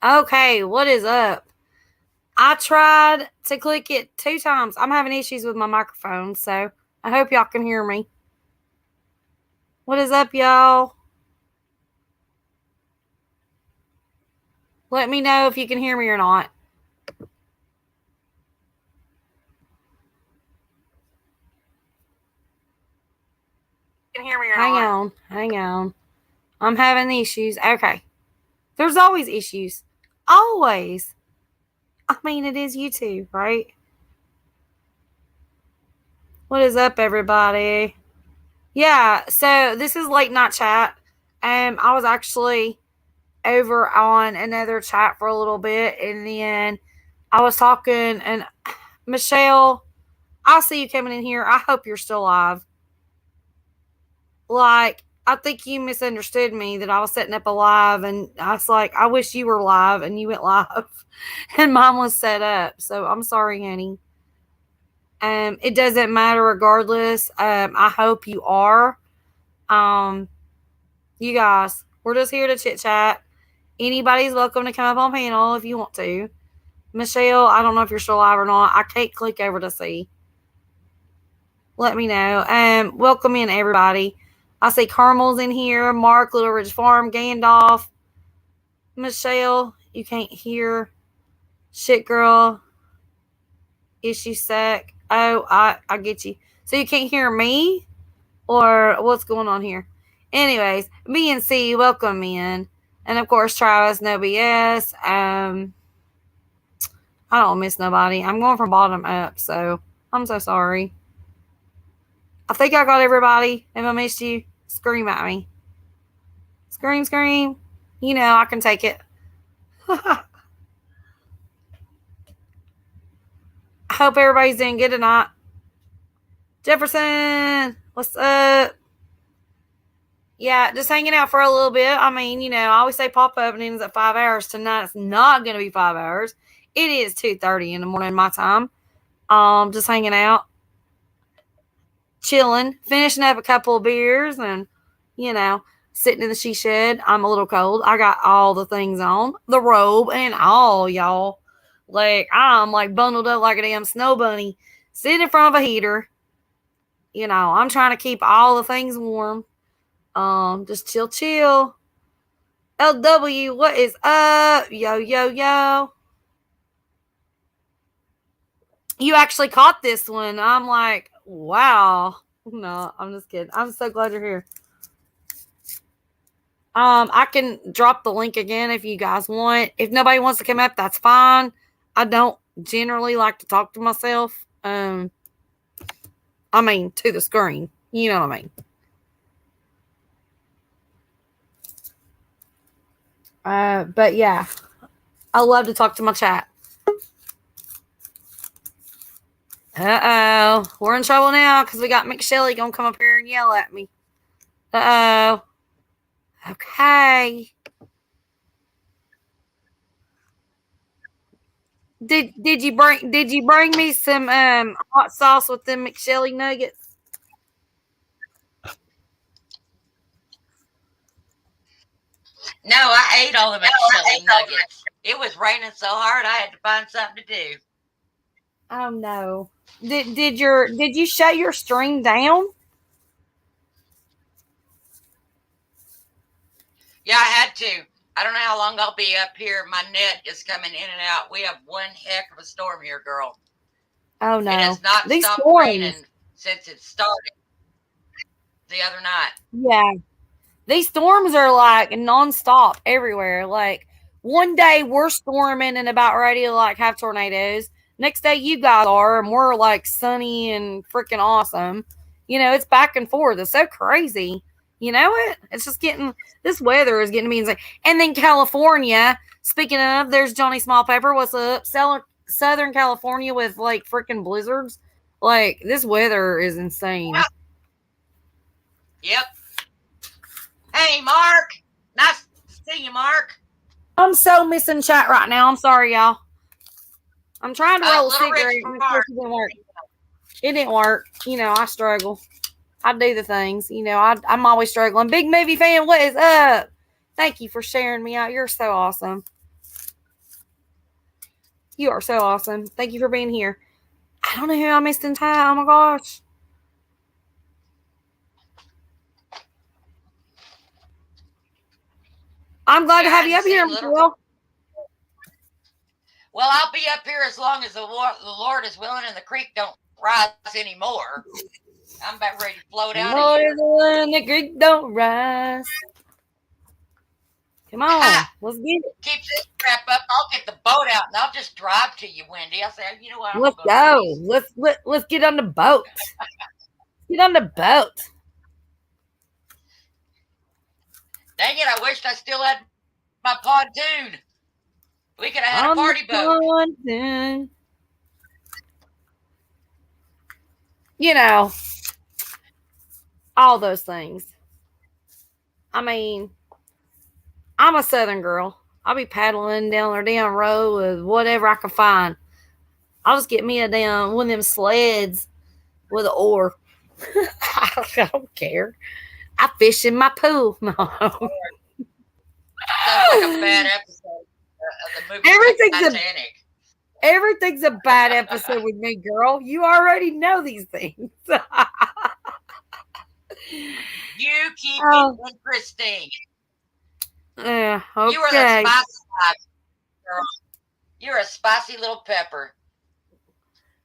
Okay, what is up? I tried to click it 2 times. I'm having issues with my microphone, so I hope y'all can hear me. What is up, y'all? Let me know if you can hear me or not. Can hear me or not? Hang on. I'm having issues. Okay. There's always issues. Always. I mean, it is YouTube, right? What is up, everybody? Yeah, so this is late night chat. I was actually over on another chat for a little bit, and then I was talking, and Michelle, I see you coming in here. I hope you're still alive. Like, I think you misunderstood me that I was setting up a live, and I was like, I wish you were live, and you went live, and mine was set up. So I'm sorry, honey. It doesn't matter regardless. I hope you are. You guys, we're just here to chit chat. Anybody's welcome to come up on panel if you want to. Michelle, I don't know if you're still alive or not. I can't click over to see. Let me know. Welcome in, everybody. I see Carmel's in here. Mark, Little Ridge Farm, Gandalf. Michelle, you can't hear. Shit, girl. Issue sec. Oh, I get you. So you can't hear me? Or what's going on here? Anyways, B and C, welcome in. And of course, Travis, no BS. I don't miss nobody. I'm going from bottom up, so I'm so sorry. I think I got everybody. If I missed you, scream at me. Scream, scream. You know, I can take it. I hope everybody's doing good tonight. Jefferson, what's up? Yeah, just hanging out for a little bit. I mean, you know, I always say pop openings at 5 hours. Tonight it's not going to be 5 hours. It is 2:30 in the morning my time. Just hanging out, chilling, finishing up a couple of beers, and you know, sitting in the she shed. I'm a little cold. I got all the things on, the robe and all, y'all. Like I'm like bundled up like a damn snow bunny, sitting in front of a heater. You know, I'm trying to keep all the things warm. Just chill. LW, what is up? Yo, yo, yo. You actually caught this one. I'm like, wow. No, I'm just kidding. I'm so glad you're here. I can drop the link again if you guys want. If nobody wants to come up, that's fine. I don't generally like to talk to myself. I mean, to the screen. You know what I mean. But yeah, I love to talk to my chat. Uh-oh. We're in trouble now because we got McShelly going to come up here and yell at me. Uh-oh. Okay. Did you bring me some hot sauce with them McShelly nuggets? No, I ate all the McShelly nuggets. It was raining so hard I had to find something to do. Oh no. Did you shut your stream down? Yeah, I had to. I don't know how long I'll be up here. My net is coming in and out. We have one heck of a storm here, girl. Oh no. It has not These stopped storms. raining since it started the other night. Yeah. These storms are like nonstop everywhere. Like one day we're storming and about ready to like have tornadoes. Next day you guys are, and we're like sunny and freaking awesome. You know, it's back and forth. It's so crazy. You know it? It's just getting, this weather is getting to be insane. And then California, speaking of, there's Johnny Small Pepper. What's up? Southern California with like freaking blizzards. Like this weather is insane. Yep. Hey, Mark. Nice to see you, Mark. I'm so missing chat right now. I'm sorry, y'all. I'm trying to roll a cigarette. And it didn't work. It didn't work. You know, I struggle. I do the things. You know, I'm always struggling. Big movie fan, what is up? Thank you for sharing me out. You're so awesome. You are so awesome. Thank you for being here. I don't know who I missed in chat. Oh my gosh. I'm glad Yeah, to I have you hadn't up here, seen little. Michelle. Well, I'll be up here as long as the Lord is willing and the creek don't rise anymore. I'm about ready to float out of Lord here. is the one the creek don't rise. Come on, let's get it. Keep this crap up. I'll get the boat out and I'll just drive to you, Wendy. I'll say, you know what? I'm gonna Let's go to go. Wendy's. Let's get on the boat. Get on the boat. Dang it! I wished I still had my pontoon. We could have had a party On the boat. pontoon. You know, all those things. I mean, I'm a southern girl. I'll be paddling down the damn road with whatever I can find. I'll just get me a damn one of them sleds with an oar. I don't care. I fish in my pool. No. Sounds like a bad episode of the movie everything's a Titanic. everything's a bad episode with me, girl. You already know these things. You keep it Oh, interesting. yeah, You are the okay. spicy type, girl. You're a spicy little pepper.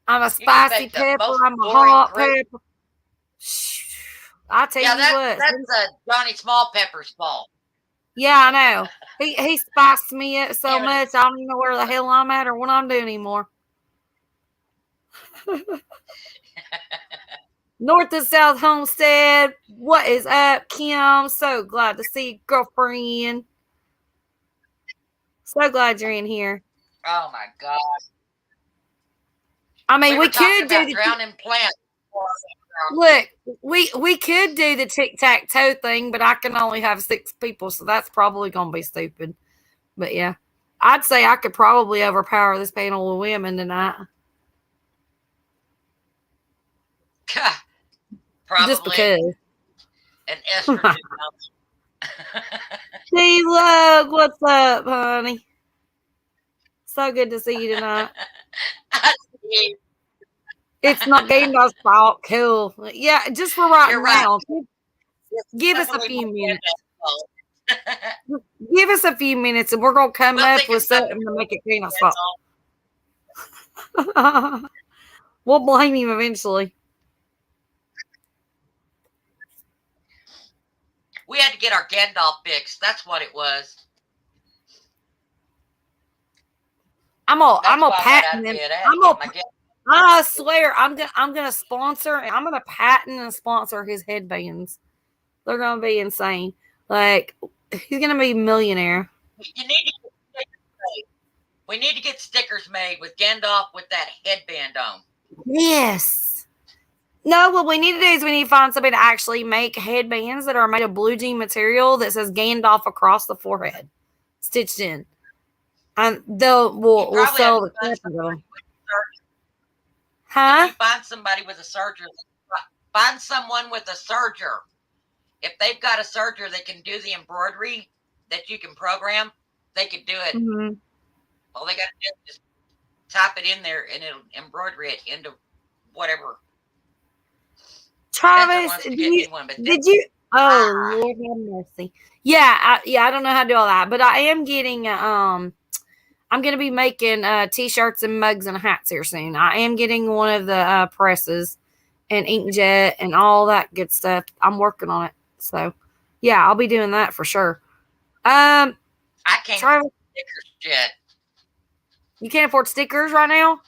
I'm a You can spicy make the pepper. most I'm a boring hot great. pepper. I tell Yeah, you what. that's Johnny Small Pepper's fault. Yeah, I know. He spiced me up so Him and much I don't even know where the hell I'm at or what I'm doing anymore. North and South Homestead. What is up, Kim? So glad to see you, girlfriend. So glad you're in here. oh my God. I mean, We we were talking could do about the drowning plants. look. We could do the tic tac toe thing, but I can only have 6 people, so that's probably gonna be stupid. But yeah, I'd say I could probably overpower this panel of women tonight, just Probably because. an estrogen. See, look, what's up, honey? So good to see you tonight. I see. It's not Gandalf's fault. Cool. Yeah, just for right You're right. now. It's Give us a definitely few my minutes. fault. Give us a few minutes and we're going to come We'll up think of with something. something to make it Gandalf's That's fault. all. We'll blame him eventually. We had to get our Gandalf fixed. That's what it was. I'm That's gonna why I got out patent of him. bed. I had to get my Gandalf. I swear I'm gonna sponsor. I'm gonna patent and sponsor his headbands. They're gonna be insane. Like he's gonna be a millionaire. You need to get stickers made. We need to get stickers made with Gandalf with that headband on. Yes. No, what we need to do is we need to find somebody to actually make headbands that are made of blue jean material that says Gandalf across the forehead, stitched in. And we'll sell the crap out of them. Huh? If you find somebody with a serger, find someone with a serger. If they've got a serger that can do the embroidery that you can program, they could do it. Mm-hmm. All they got to do is just type it in there and it'll embroider it into whatever. Travis, did you? Oh Lord have mercy. Yeah, I don't know how to do all that, but I am getting I'm gonna be making t-shirts and mugs and hats here soon. I am getting one of the presses and inkjet and all that good stuff. I'm working on it, so yeah, I'll be doing that for sure. I can't afford stickers yet. You can't afford stickers right now?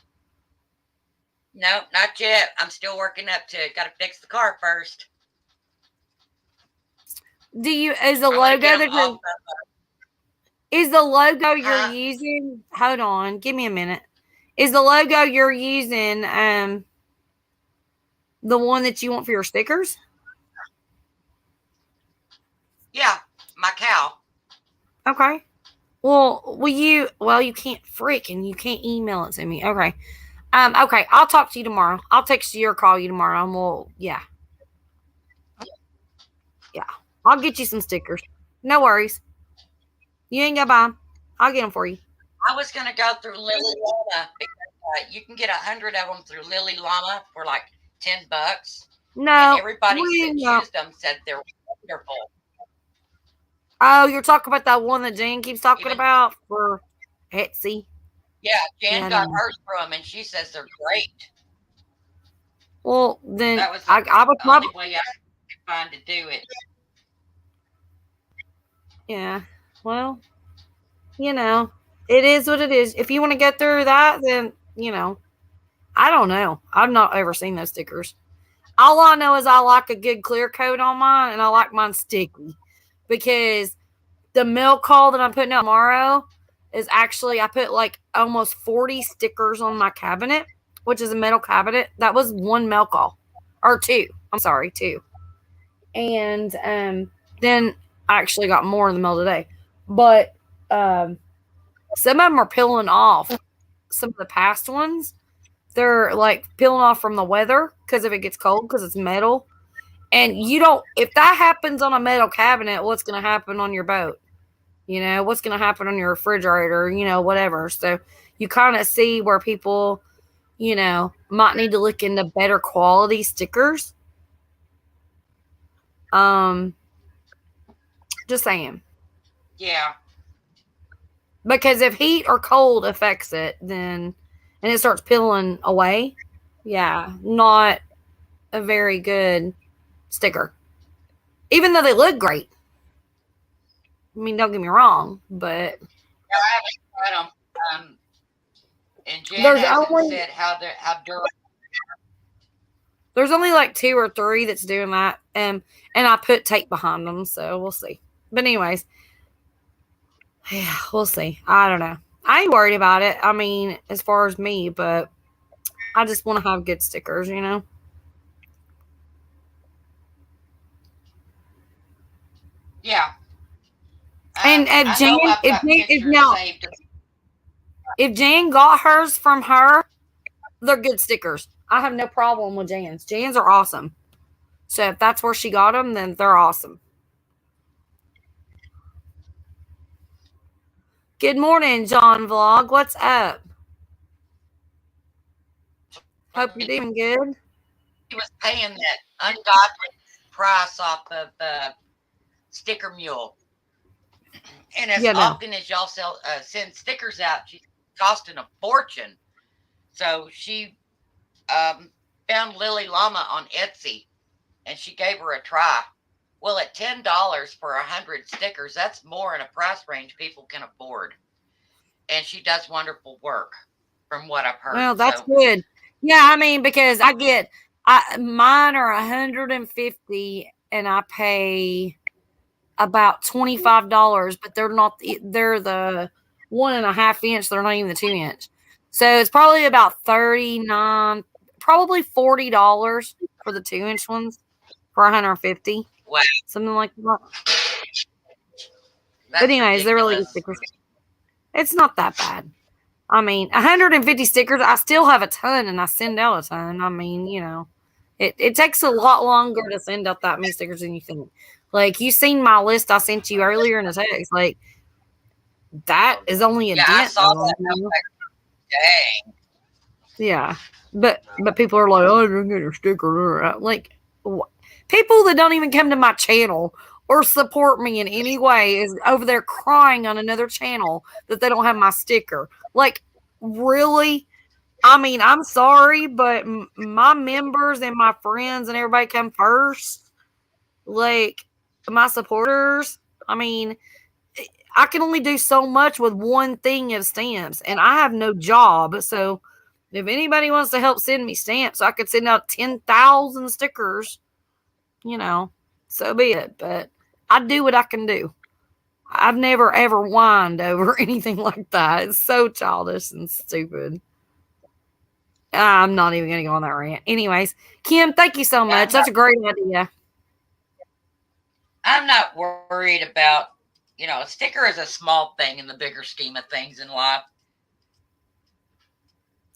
No, not yet. I'm still working up to it. Got to fix the car first. Is the logo that is the logo you're using? Hold on, give me a minute. Is the logo you're using the one that you want for your stickers? Yeah, my cow. Okay. Well, you can't freaking you can't email it to me. Okay. Okay, I'll talk to you tomorrow. I'll text you or call you tomorrow and yeah. Yeah. I'll get you some stickers. No worries. You ain't got to buy them. I'll get them for you. I was going to go through Lily Llama because you can get 100 of them through Lily Llama for like $10, and No, everybody we that no. used them said they're wonderful. Oh, you're talking about that one that Jan keeps talking Even about for Etsy. yeah, Jan Yeah, got no. hers from them, and she says they're great. Well, then That was I would the only probably, way I could find to do it. yeah. Well, you know, it is what it is. If you want to get through that, then I don't know. I've not ever seen those stickers. All I know is I like a good clear coat on mine, and I like mine sticky because the mail call that I'm putting out tomorrow is actually I put like almost 40 stickers on my cabinet, which is a metal cabinet. That was one mail call or two. I'm sorry, two. And then I actually got more in the mail today, but um, some of them are peeling off. Some of the past ones, they're like peeling off from the weather because if it gets cold because it's metal. And you don't, if that happens on a metal cabinet, what's going to happen on your boat? What's going to happen on your refrigerator, whatever. So you kind of see where people, might need to look into better quality stickers. Um, just saying. Yeah, Because if heat or cold affects it, then, and it starts peeling away, yeah, not a very good sticker. Even though they look great. I mean, don't get me wrong, but I haven't tried them. And Jan there's hasn't only said how durable. there's only like two or three that's doing that, and I put tape behind them, so we'll see. But anyways, yeah, we'll see. I don't know. I ain't worried about it. I mean, as far as me, but I just want to have good stickers. Yeah, And if I Jan, know I've if got Jan, if pictures now, saved. if Jan got hers from her, they're good stickers. I have no problem with Jan's. Jan's are awesome. So if that's where she got them, then they're awesome. Good morning, John Vlog. What's up? Hope you're doing good. He was paying that ungodly price off of Sticker Mule, and as Yeah, no. often as y'all send stickers out, she's costing a fortune. So she found Lily Llama on Etsy, and she gave her a try. Well, at $10 for 100 stickers, that's more in a price range people can afford. And she does wonderful work, from what I've heard. Well, that's So good. Yeah, I mean, because mine are 150 and I pay about $25, but they're the 1.5 inch, they're not even the 2 inch. So it's probably about 39, probably $40 for the 2 inch ones for 150, wow, something like that. But that's anyways, they're really good ridiculous. stickers. It's not that bad. I mean, 150 stickers, I still have a ton and I send out a ton. I mean, it takes a lot longer to send out that many stickers than you think. Like, you seen my list I sent you earlier in the text. Like, that is only a Yeah, I dent saw of that. I was them. like, dang. Yeah. But people are like, oh, you're getting a sticker. Like, people that don't even come to my channel or support me in any way is over there crying on another channel that they don't have my sticker. Like, really? I mean, I'm sorry, but my members and my friends and everybody come first. Like, my supporters. I mean, I can only do so much with one thing of stamps, and I have no job. So, if anybody wants to help send me stamps, I could send out 10,000 stickers, you know, so be it. But I do what I can do. I've never ever whined over anything like that. It's so childish and stupid. I'm not even going to go on that rant. Anyways, Kim, thank you so much. I'm That's not. a great idea. I'm not worried about. A sticker is a small thing in the bigger scheme of things in life.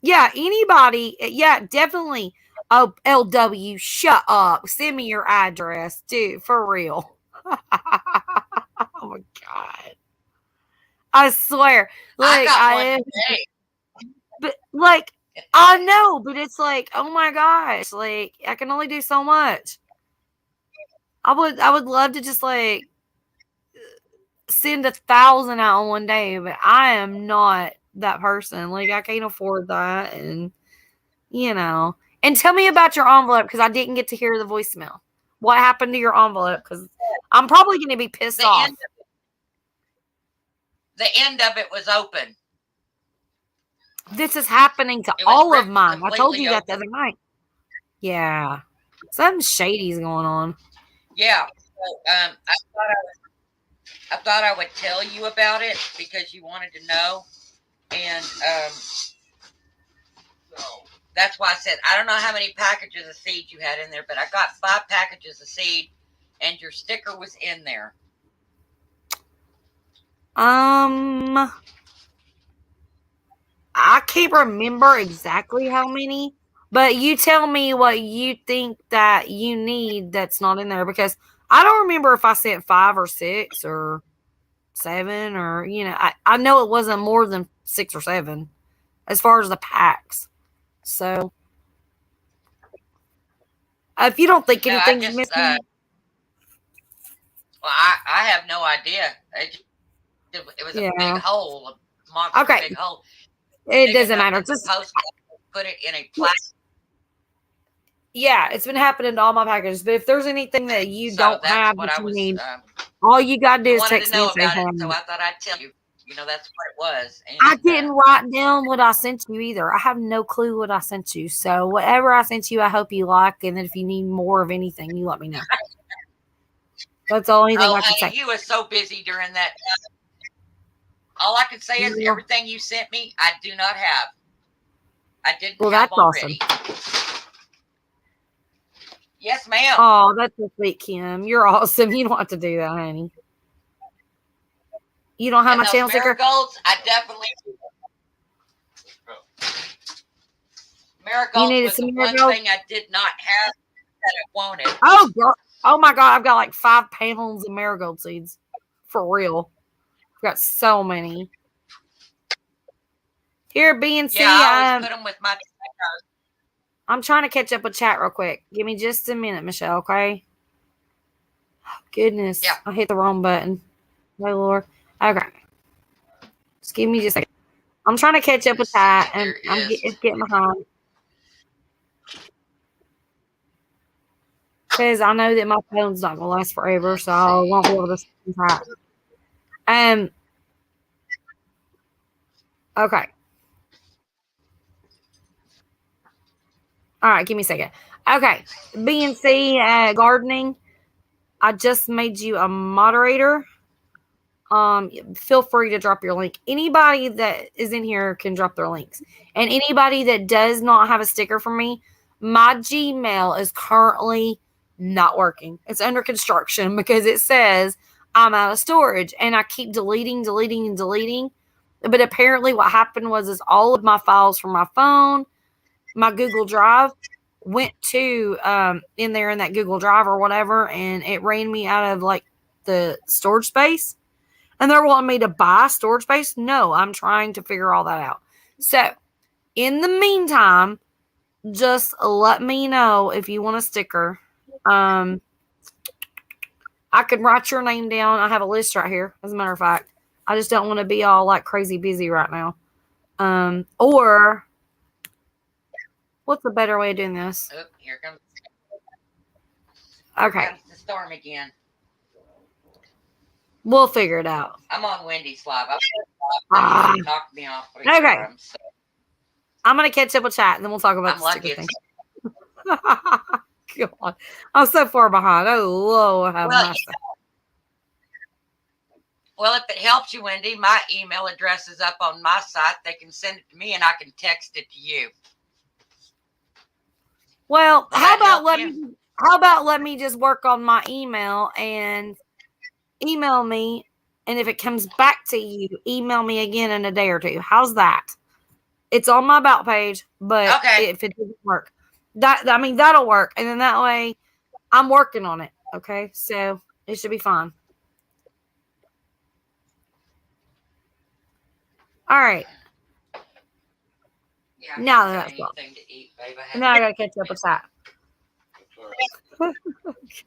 Yeah, anybody. Yeah, definitely. Oh, LW, shut up. Send me your address, dude, for real. Oh my God. I swear. I Like got one I today. but like I know, but it's like, oh my gosh, like I can only do so much. I would love to just like send 1,000 out on one day, but I am not that person. Like I can't afford that, and you know. And tell me about your envelope because I didn't get to hear the voicemail. What happened to your envelope? Because I'm probably going to be pissed The off. end of it was open. This is happening to It was all of ripped mine. I told completely you that the open. other night. Yeah, something shady's going on. Yeah. So, I thought I would tell you about it because you wanted to know, and that's why I said I don't know how many packages of seed you had in there, but I got 5 packages of seed, and your sticker was in there. I can't remember exactly how many, but you tell me what you think that you need that's not in there because I don't remember if I sent 5 or 6 or 7 or I know it wasn't more than 6 or 7 as far as the packs. So if you don't think No, I anything's just missing, well, I have no idea. It was a big yeah, hole, a monster okay, big hole, it big doesn't enough matter. that the Just post put it in a plastic. yeah, it's been happening to all my packages. But if there's anything that you So don't that's have what that I you was. need, all you gotta do You is wanted to text me know and say, about it, so "Hey." I thought I'd tell you. You know, that's what it was. I And didn't write down what I sent you either. I have no clue what I sent you. So whatever I sent you, I hope you like. And then if you need more of anything, you let me know. That's the only thing oh, I can say. honey, you was so busy during that. All I can say is Yeah. everything you sent me, I do not have. I didn't Well, have that's awesome. already. Yes, ma'am. Oh, that's so sweet, Kim. You're awesome. You don't have to do that, honey. You don't have And my those channel sticker? marigolds, I definitely. You Marigolds needed was some the one marigolds? thing I did not have that I wanted. Oh, girl. Oh, my God. I've got like 5 pounds of marigold seeds. For real. I've got so many. Here, Yeah, BNC. I always put them with my. I'm trying to catch up with chat real quick. Give me just a minute, Michelle, okay? Oh, goodness. Yeah. I hit the wrong button. My Lord. Okay. Just give me just a second. I'm trying to catch up with chat, and There is. it's getting behind. Because I know that my phone's not going to last forever, so I won't be able to see chat. Okay. All right, give me a second. Okay. BNC Gardening, I just made you a moderator. Feel free to drop your link. Anybody that is in here can drop their links. And anybody that does not have a sticker from me, my Gmail is currently not working. It's under construction because it says I'm out of storage and I keep deleting, and deleting. But apparently what happened was is all of my files from my phone, my Google Drive went to in there in that Google Drive or whatever, and it ran me out of like the storage space. And they're wanting me to buy storage space. No, I'm trying to figure all that out. So, in the meantime, just let me know if you want a sticker. I could write your name down. I have a list right here, as a matter of fact. I just don't want to be all like crazy busy right now. Or what's a better way of doing this? Oh, here comes Okay. the storm again. We'll figure it out. I'm on Wendy's live. Ah. Knocked me off. Okay. I'm going to catch up with chat and then we'll talk about the sticker thing. God, I'm so far behind. Oh, Lord, have mercy. Well, if it helps you, Wendy, my email address is up on my site. They can send it to me and I can text it to you. Well, how about let me just work on my email and email me, and if it comes back to you, email me again in a day or two. How's that? It's on my about page, but if it doesn't work, that'll work, and then that way I'm working on it. Okay, so it should be fine. All right. Yeah, I Now haven't that got that's gone. anything to eat, babe. I Now haven't. I gotta catch up with that.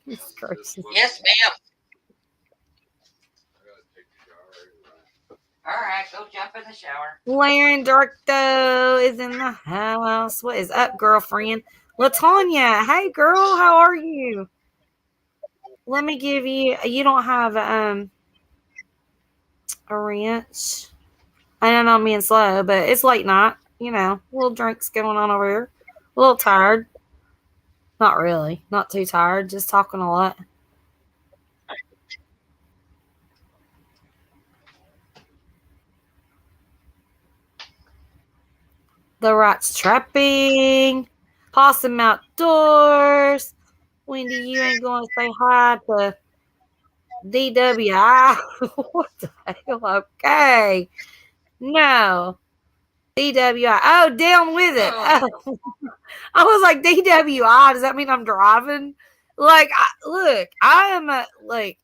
Goodness gracious. Yes, ma'am. All right, go jump in the shower. Laren Darko is in the house. What is up, girlfriend? Latanya, hey girl, how are you? Let me give you. You don't have a wrench. I know I'm being slow, but it's late night. You know, little drinks going on over here. A little tired. Not really. Not too tired. Just talking a lot. The rat's trapping. Possum outdoors. Wendy, you ain't going to say hi to DWI. What the hell? Okay. No. DWI. Oh, down with it. Oh, Oh. I was like, DWI. Does that mean I'm driving? Like, look, I am like,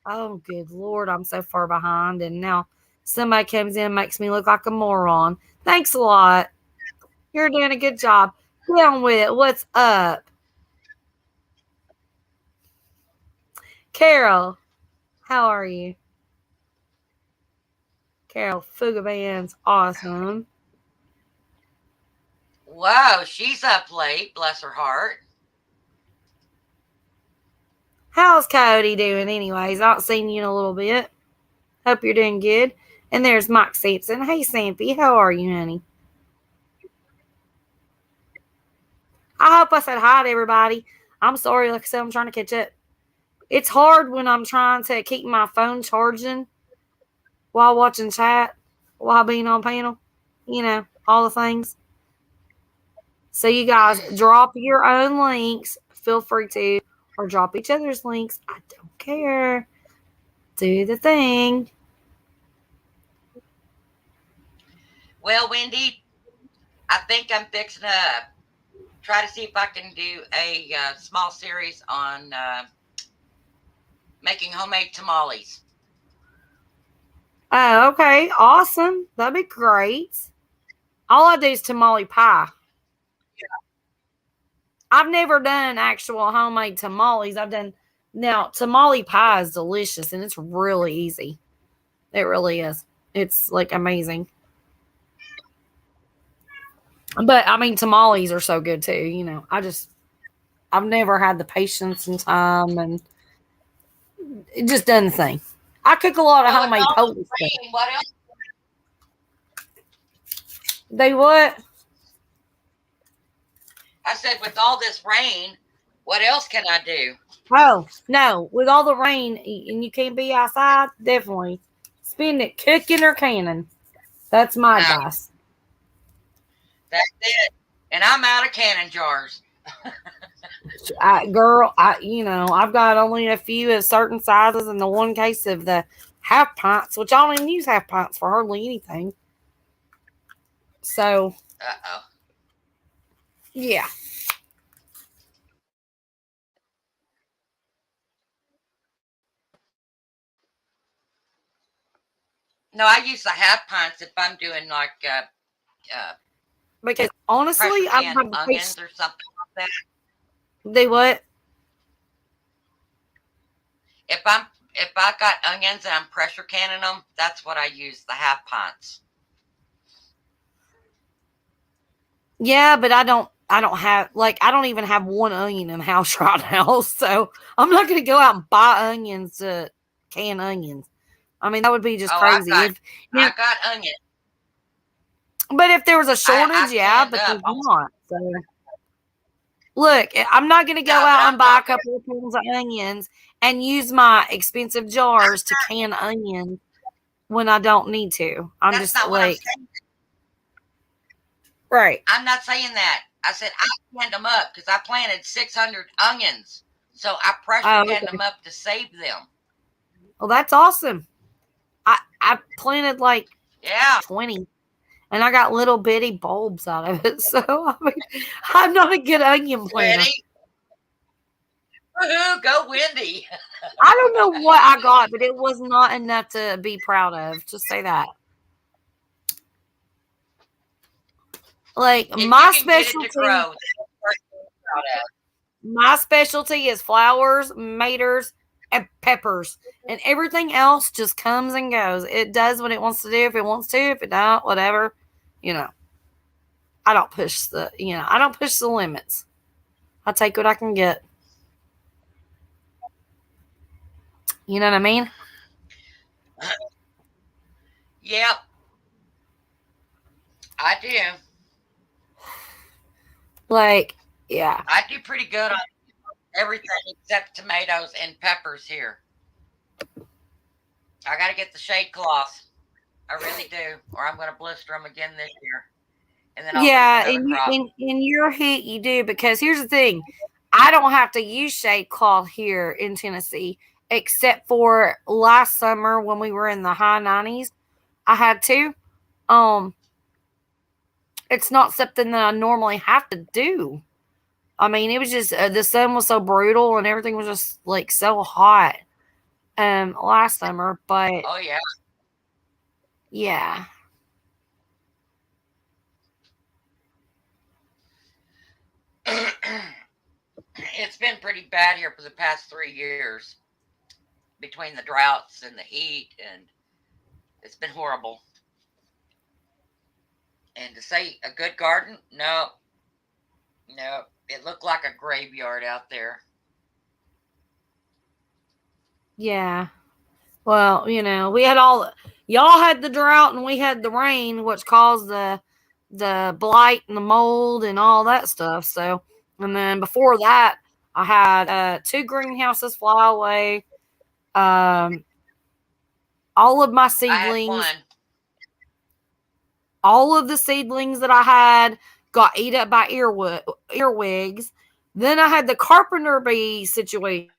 oh, good Lord, I'm so far behind. And now somebody comes in and makes me look like a moron. Thanks a lot. You're doing a good job. Down with it. What's up? Carol, how are you? Carol Fugaban's awesome. wow, she's up late. Bless her heart. How's Cody doing, anyways? I haven't seen you in a little bit. Hope you're doing good. And there's Mike Sampson. Hey, Sampy, how are you, honey? I hope I said hi to everybody. I'm sorry, like I said, I'm trying to catch up. It's hard when I'm trying to keep my phone charging while watching chat, while being on panel, you know, all the things. So you guys drop your own links. Feel free to, or drop each other's links. I don't care. Do the thing. Well, Wendy, I think I'm fixing to try to see if I can do a small series on making homemade tamales. Oh, okay. Awesome. That'd be great. All I do is tamale pie. I've never done actual homemade tamales. I've done now tamale pie is delicious and it's really easy. It really is. It's like amazing. But I mean tamales are so good too, you know. I've never had the patience and time and it just doesn't thing. I cook a lot of Well, with homemade all this Polish stuff. rain, what else? They what? I said, with all this rain, what else can I do? Oh, no. With all the rain and you can't be outside, definitely spend it cooking or canning. That's my No, advice. that's it. And I'm out of canning jars. Girl, I've got only a few of certain sizes and the one case of the half pints, which I don't even use half pints for hardly anything. So, Uh-oh. yeah. No, I use the half pints if I'm doing like Because pressure honestly, I don't can have the onions patience. or something like that. They what? If I'm if I got onions and I'm pressure canning them, that's what I use, the half pints. Yeah, but I don't have like I don't even have one onion in the house right now, so I'm not gonna go out and buy onions to can onions. I mean that would be just Oh, crazy. If now, I got onions. but if there was a I shortage, yeah, canned but up. there's not. So look, I'm not gonna go No, but out I'm and buy a talking. couple of cans of onions and use my expensive jars to can onions when I don't need to. I'm That's just not what I'm like saying. right. I'm not saying that. I said I canned them up because I planted 600 onions, so I pressure Oh, canned okay. them up to save them. Well, that's awesome. I planted like Yeah, 20 and I got little bitty bulbs out of it. So I mean, I'm not a good onion planter. ready? Woohoo! Go Wendy. I don't know what I got, but it was not enough to be proud of. Just say that. Like If you can get it to grow, that's what I'm proud of. my specialty is flowers, maters, and peppers. And everything else just comes and goes. It does what it wants to do if it wants to. If it don't, whatever. You know, I don't push the limits. I take what I can get. You know what I mean? Yep, I do. Like, yeah. I do pretty good on everything except tomatoes and peppers here. I got to get the shade cloths. I really do, or I'm going to blister them again this year, and then I'll lose Yeah, another crop. in your heat you do because here's the thing. I don't have to use shade cloth here in Tennessee except for last summer when we were in the high 90s. I had to. Um it's not something that I normally have to do. I mean, it was just the sun was so brutal and everything was just like so hot last summer, but Oh yeah. yeah. It's been pretty bad here for the past 3 years between the droughts and the heat, and it's been horrible. And to say a good garden, no, no, it looked like a graveyard out there. Yeah. Well, we had all y'all had the drought and we had the rain, which caused the blight and the mold and all that stuff. So, and then before that, I had two greenhouses fly away. Um, all of my I had seedlings, one. all of the seedlings that I had got eat up by earwigs. Then I had the carpenter bee situation.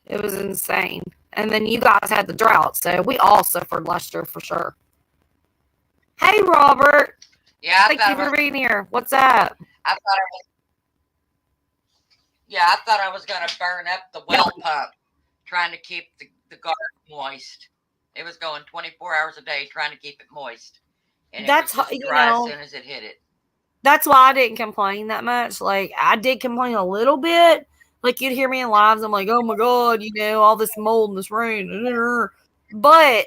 It was insane. And then you guys had the drought, so we all suffered last year for sure. Hey, Robert. Yeah, I Thank thought you it was. for being here. What's up? I thought I was. Yeah, I thought I was going to burn up the well pump trying to keep the garden moist. It was going 24 hours a day trying to keep it moist, and it was That's just you dry as know soon as it hit it. that's why I didn't complain that much. Like I did complain a little bit. Like you'd hear me in lives. I'm like, oh my god, all this mold and this rain. But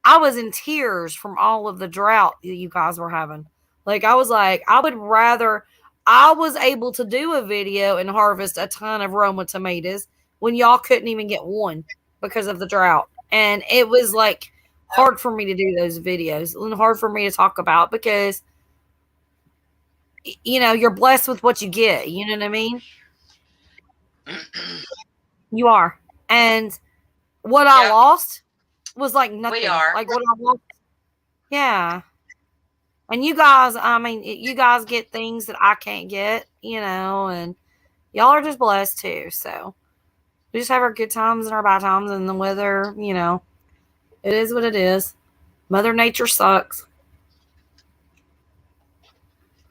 I was in tears from all of the drought that you guys were having. Like I was like, I would rather I was able to do a video and harvest a ton of Roma tomatoes when y'all couldn't even get one because of the drought. And it was like hard for me to do those videos and hard for me to talk about because you're blessed with what you get. You know what I mean? You are. And what I Yep, lost was like we nothing. are. Like what I lost. Yeah. And you guys, I mean, you guys get things that I can't get, and y'all are just blessed too. So we just have our good times and our bad times, and the weather, it is what it is. Mother Nature sucks.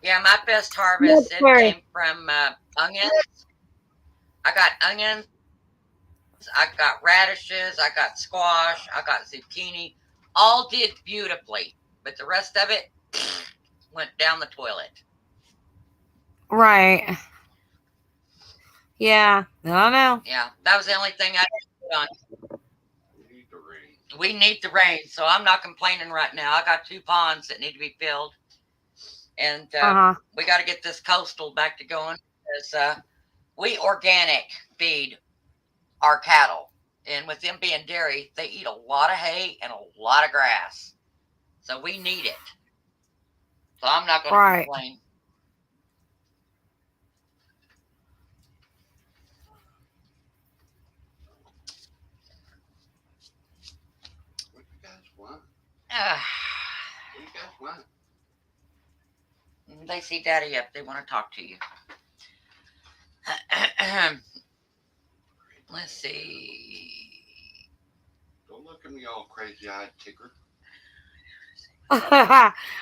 Yeah, my best That's harvest it where came from onions. I got onions. I got radishes. I got squash. I got zucchini. All did beautifully, but the rest of it went down the toilet. right. Yeah, I know. Yeah, that was the only thing I did put on. We need the rain, so I'm not complaining right now. I got 2 ponds that need to be filled, and Uh huh. we got to get this coastal back to going because we organic feed our cattle, and with them being dairy, they eat a lot of hay and a lot of grass, so we need it. So I'm not going to Right. complain. Uh, they see Daddy up. They want to talk to you. Let's see. Don't look at me all crazy eyed, Tigger.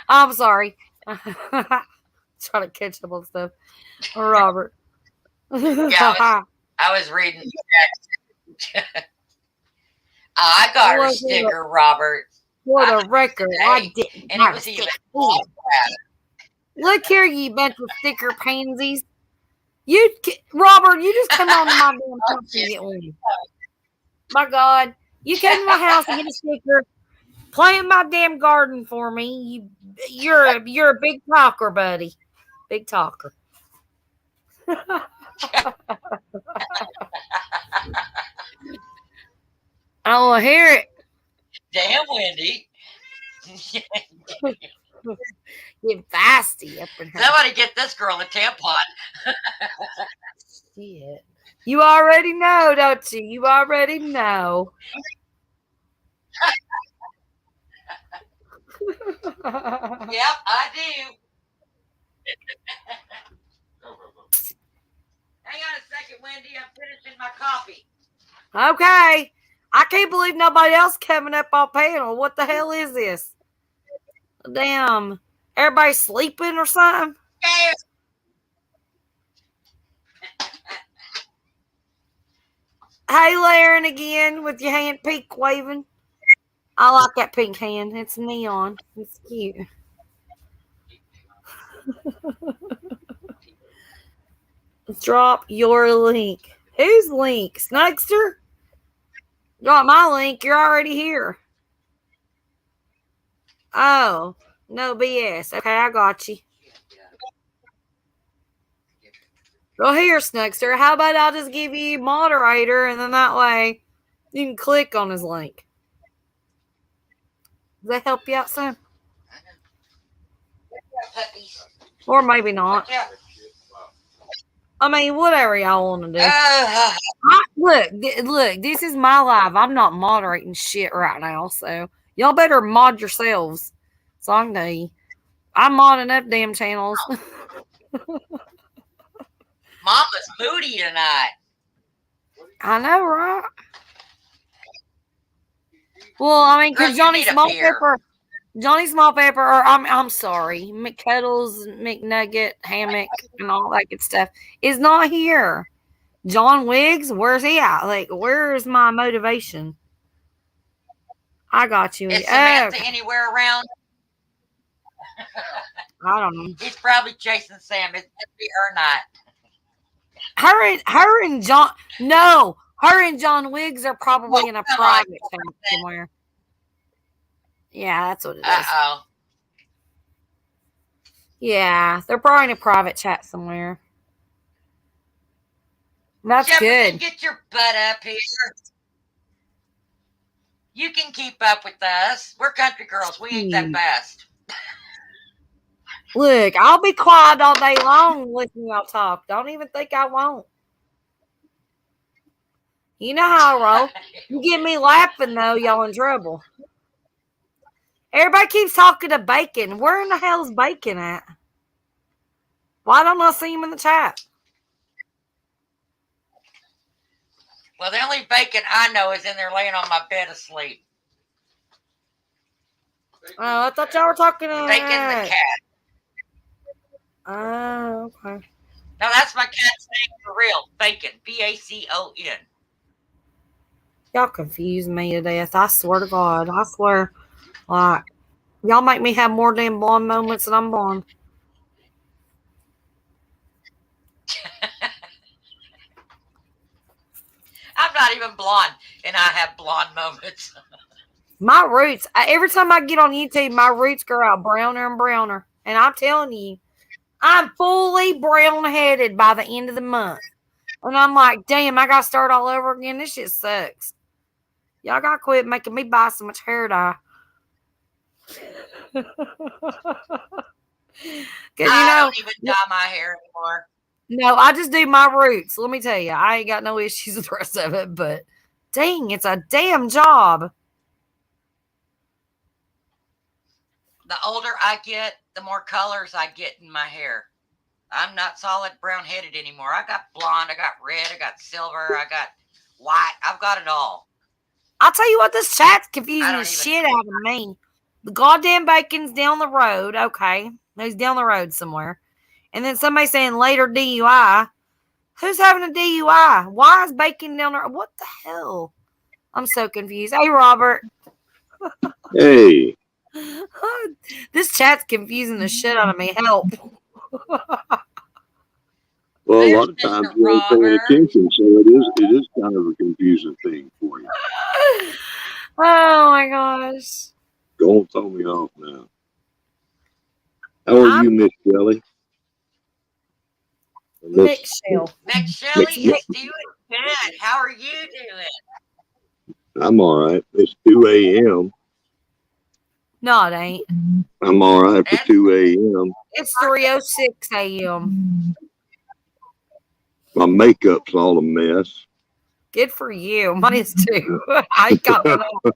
I'm sorry. Trying to catch up on stuff. Robert. Yeah, I was reading the text. I got her For the, sticker, Robert. for I the got it record, I today, didn't and it have a was even sticker all either. Look here, you bunch of sticker pansies. Robert, you just come on to my damn house and get one. My God, you come to my house and get a sticker. Plant my damn garden for me. You're a big talker, buddy. Big talker. I want to hear it. Damn, Wendy. Get feisty up in here. Somebody get this girl a tampon. Shit. You already know, don't you? You already know. Yep, I do. Hang on a second, Wendy. I'm finishing my coffee. Okay. I can't believe nobody else coming up on panel. What the hell is this? Damn. Everybody sleeping or something? Yeah. Hey, Laren again with your hand pink waving. I like that pink hand. It's neon. It's cute. Drop your link. Whose link? Snugster? Drop my link. You're already here. Oh, no BS. Okay, I got you. Go here, Snugster. How about I'll just give you moderator and then that way you can click on his link. Does that help you out some? Or maybe not. I mean, whatever y'all want to do. Look, this is my live. I'm not moderating shit right now, so y'all better mod yourselves. So I can tell you. I'm modding up damn channels. Mama's moody tonight. I know, right? Well, I mean, because Johnny Small Pepper, or I'm sorry, McCuddles, McNugget, Hammock, and all that good stuff is not here. John Wiggs, where's he at? Like, where's my motivation? I got you. Is Samantha anywhere around? I don't know. He's probably chasing Sam. It's gonna be her night. Her and John. No, her and John Wiggs are probably in a private chat somewhere. Yeah, that's what it is. Uh-oh. Yeah, they're probably in a private chat somewhere. That's Jefferson, good. get your butt up here. You can keep up with us. We're country girls. We ain't that fast. Look, I'll be quiet all day long listening to y'all talk. Don't even think I won't. You know how I roll. You get me laughing, though, y'all in trouble. Everybody keeps talking to Bacon. Where in the hell is Bacon at? Why don't I see him in the chat? Well, the only Bacon I know is in there laying on my bed asleep. Oh, I thought y'all were talking to Bacon the cat. Oh, okay. No, that's my cat's name for real. Bacon. B-A-C-O-N. Y'all confuse me to death. I swear to God. I swear. Like, y'all make me have more damn blonde moments than I'm blonde. I'm not even blonde, and I have blonde moments. My roots, every time I get on YouTube, my roots grow out browner and browner. And I'm telling you, I'm fully brown-headed by the end of the month. And I'm like, damn, I got to start all over again. This shit sucks. Y'all got to quit making me buy so much hair dye. I don't even dye my hair anymore. No, I just do my roots. Let me tell you, I ain't got no issues with the rest of it. But dang, it's a damn job. The older I get, the more colors I get in my hair. I'm not solid brown-headed anymore. I got blonde, I got red, I got silver, I got white. I've got it all. I'll tell you what, this chat's confusing the shit out of me. The goddamn Bacon's down the road. Okay. He's down the road somewhere. And then somebody saying later DUI. Who's having a DUI? Why is Bacon down there? What the hell? I'm so confused. Hey, Robert. Hey, This chat's confusing the shit out of me. Help. well, a There's lot of times Mr. you ain't paying Robert. attention, so it is kind of a confusing thing for you. Oh my gosh. Don't throw me off now. How are you, I'm Miss Shelley? Mick Miss Shell. Mick It's Shelley Mick. is doing good. How are you doing? I'm all right. It's 2 a.m. No, it ain't. I'm all right for That's 2 a.m. It's 3:06 a.m. My makeup's all a mess. Good for you. Mine is too. I got one on.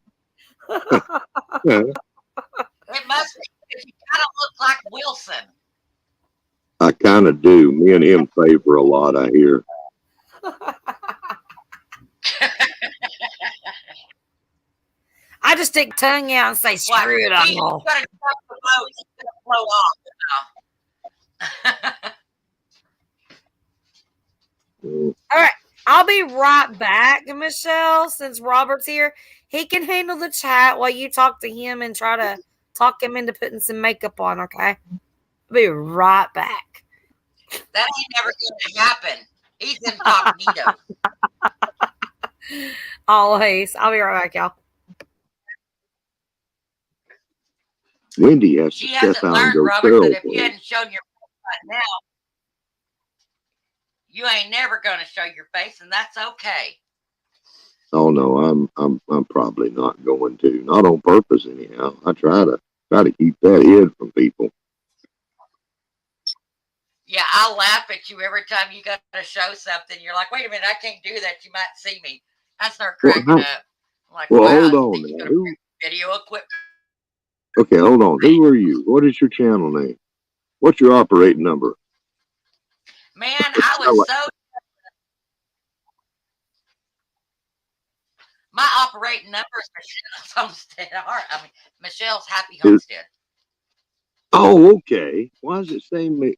Yeah, it must be because you kind of look like Wilson. I kind of do. Me and him favor a lot, I hear. I just stick tongue out and say, What? screw it He's all. gonna blow. He's gonna blow off. Mm. All right. I'll be right back, Michelle, since Robert's here. He can handle the chat while you talk to him and try to talk him into putting some makeup on, okay? I'll be right back. That ain't never gonna happen. He's incognito. Always. I'll be right back, y'all. Wendy has She to step hasn't out and learned, go Robert, sterile that if for you you. hadn't shown your face right now, you ain't never gonna show your face, and that's okay. Oh no, I'm probably not going to. Not on purpose anyhow. I try to keep that hid from people. Yeah, I'll laugh at you every time you got to show something. You're like, wait a minute, I can't do that. You might see me. I start Well, cracking up. I'm like, well, wow, hold you on think you're now. gonna bring video equipment? Okay, hold on. Who are you? What is your channel name? What's your operating number? Man, I I was like- so. My operating number is Michelle's Homestead. I mean, Michelle's Happy Homestead. Oh, okay. Why does it say me?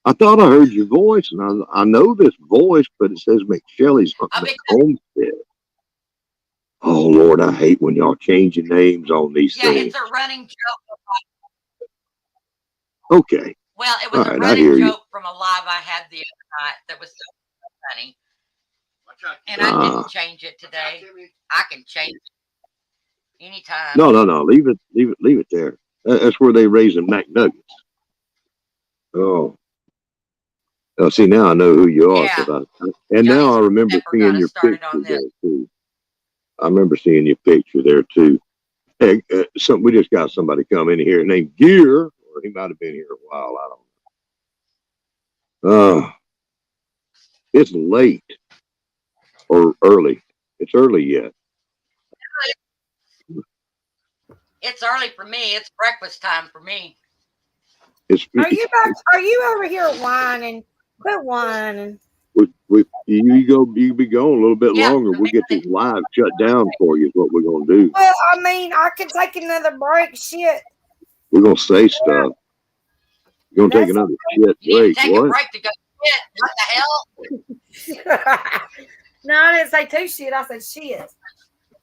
I thought I heard your voice, and I know this voice, but it says McShelly's Because Homestead. Oh Lord, I hate when y'all change your names on these yeah, things. it's a running joke. Okay, Well, it all was a right, I running hear you. joke from a live I had the other night that was so funny, Watch out, and I Ah, didn't change it today. I can change it anytime. no, leave it there. That's where they raising McNuggets. Oh, oh, see now I know who you are, Yeah, and now Johnny's I remember Pepper got seeing us your started picture on this. there too. I remember seeing your picture there too. Hey, we just got somebody come in here named Gear, or he might have been here a while. I don't know. It's late or early. It's early yet. It's early for me. It's breakfast time for me. It's Are you over here whining? Quit whining. you be going a little bit Yeah, longer. We'll get this live shut down for you. Is what we're gonna do. Well, I mean, I could take another break. Shit. We're gonna say stuff. You're gonna take That's another shit you need break. to take a What? break to go shit. What the hell? No, I didn't say two shit. I said shit.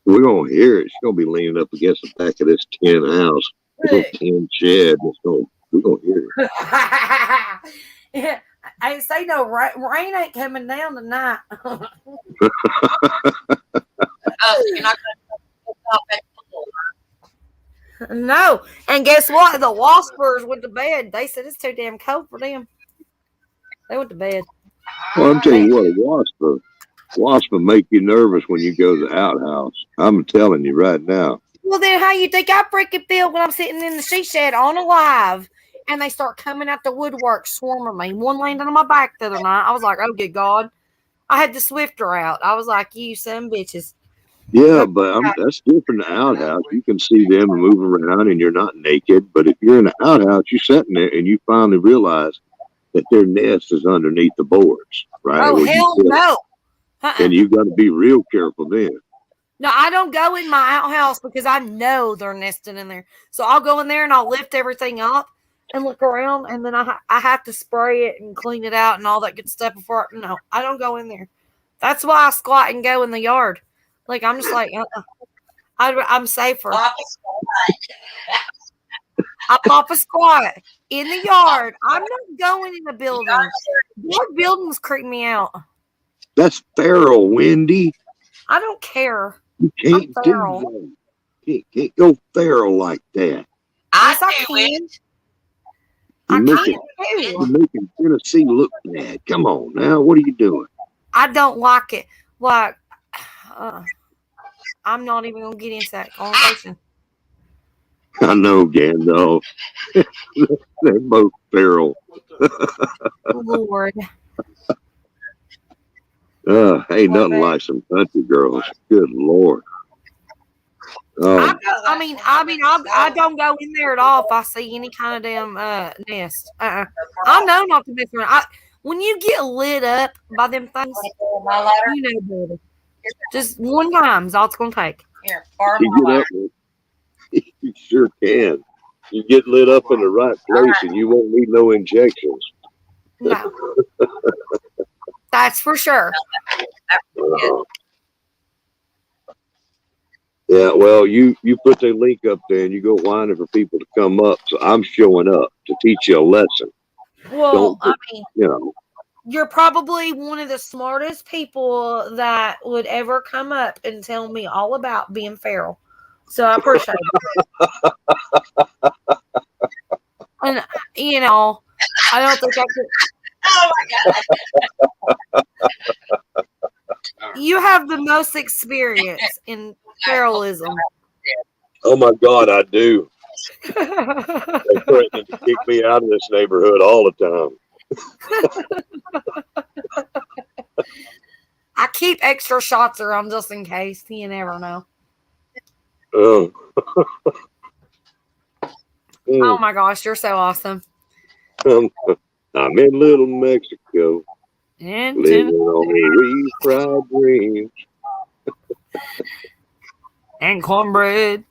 We're gonna hear it. She's gonna be leaning up against the back of this tin house, this little tin shed. We're gonna hear it. Yeah, I ain't say no rain ain't coming down tonight. Oh, so you're not going to stop at the pool. No, and guess what? The Waspers went to bed. They said it's too damn cold for them. They went to bed. Well, I'm telling you what, wasp will make you nervous when you go to the outhouse. I'm telling you right now. Well, then how you think I freaking feel when I'm sitting in the she shed on a live and they start coming out the woodwork swarming me? One landed on my back the other night. I was like, oh, good God. I had the Swifter out. I was like, you some bitches. Yeah, but that's different in the outhouse. You can see them move around and you're not naked. But if you're in the outhouse, you're sitting there and you finally realize that their nest is underneath the boards, right? Oh, Where you hell sit. no. And you've got to be real careful then. No, I don't go in my outhouse because I know they're nesting in there. So I'll go in there and I'll lift everything up and look around, and then I have to spray it and clean it out and all that good stuff before. No, I don't go in there. That's why I squat and go in the yard. Like I'm just like, I'm safer. Papa, I pop a squat in the yard. I'm not going in the building. Your buildings creep me out. That's feral, Wendy. I don't care. You I'm can't do feral. that. Can't go feral like that. Yes, I do can. it. I You're making, can you're too. making Tennessee look bad. Come on now. What are you doing? I don't like it. Like, I'm not even gonna get into that conversation. I know, Gandalf. They're both feral. Lord, Ain't nothing like some country girls. Good Lord. I don't go in there at all if I see any kind of damn nest. I know not to mess around. When you get lit up by them things, My letter. you know better. Just one time's all it's gonna take. Here, borrow You my get letter. up, you sure can. You get lit up in the right place and you won't need no injections. No, that's for sure. Yeah, well, you put the link up there and you go whining for people to come up. So I'm showing up to teach you a lesson. Well, I mean, You know, you're probably one of the smartest people that would ever come up and tell me all about being feral. So I appreciate it. And you know, I don't think I could. Oh my God. You have the most experience in feralism. oh my God, I do. They threatening to kick me out of this neighborhood all the time. I keep extra shots around just in case. You never know. Oh. Oh my gosh, you're so awesome. I'm in Little Mexico, And living on refried dreams. and cornbread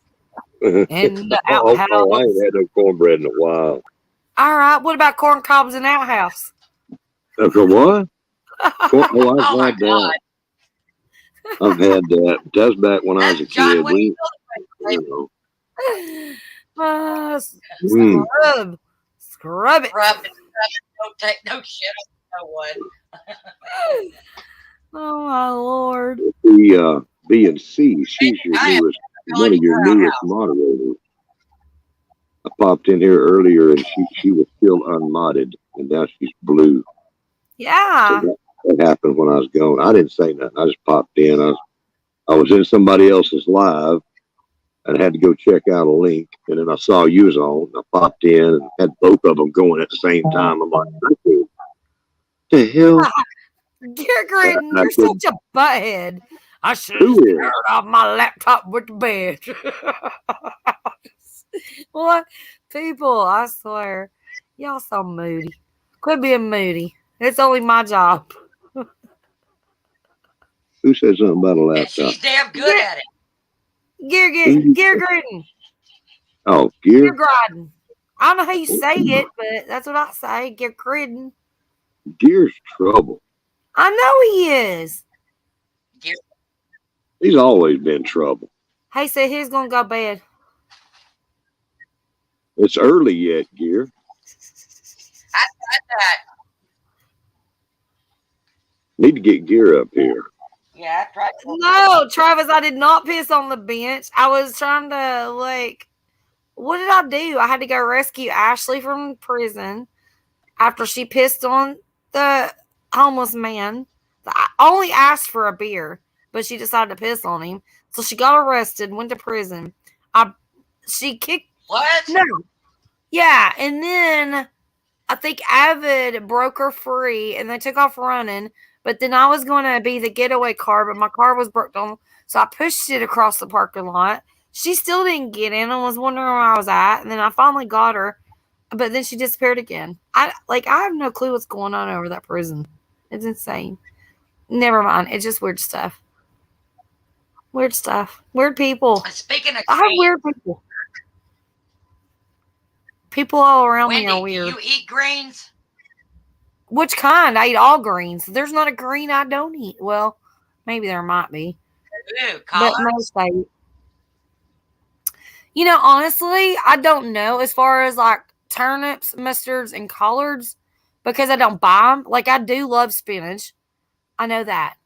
and the Oh, outhouse. I ain't had no cornbread in a while. All right, what about corn cobs and outhouse? For what? Oh my God. I've had that. That's back when I was a John, kid. when you You know. Scrub it. rub it, don't take no shit on no one. Oh my Lord. The B and C, she's your I am newest, one telling of your you, newest moderators. I popped in here earlier and she was still unmodded, and now she's blue. Yeah. So that happened when I was gone. I didn't say nothing. I just popped in. I was in somebody else's live and I had to go check out a link, and then I saw you was on. I popped in and had both of them going at the same time. I'm like, what the hell? Dear Gritton, you're such a butthead. I should have Who is? turned off my laptop with the bed. What? People, I swear. Y'all so moody. Quit being moody. It's only my job. Who said something about a And laptop? she's damn good at it. Gear Gritton. Oh, Gear Gear? Gridden. I don't know how you say it, but that's what I say. Gear Gritton. Gear's trouble. I know he is. He's always been trouble. Hey, said he's gonna go bed. It's early yet, Gear. I said that. Need to get Gear up here. Yeah, I tried. No, Travis, I did not piss on the bench. I was trying to, like, what did I do? I had to go rescue Ashley from prison after she pissed on the homeless man. I only asked for a beer, but she decided to piss on him. So she got arrested, went to prison. She kicked. What? No. Yeah, and then I think Avid broke her free and they took off running. But then I was going to be the getaway car, but my car was broke down. So I pushed it across the parking lot. She still didn't get in and was wondering where I was at. And then I finally got her. But then she disappeared again. I have no clue what's going on over that prison. It's insane. Never mind. It's just weird stuff. Weird stuff. Weird people. Speaking of I have weird people. People all around Wendy, me are do weird. you eat greens? Which kind? I eat all greens. There's not a green I don't eat. Well, maybe there might be. Ooh, but collards? most ate. Honestly, I don't know as far as like turnips, mustards, and collards because I don't buy them. Like I do love spinach. I know that.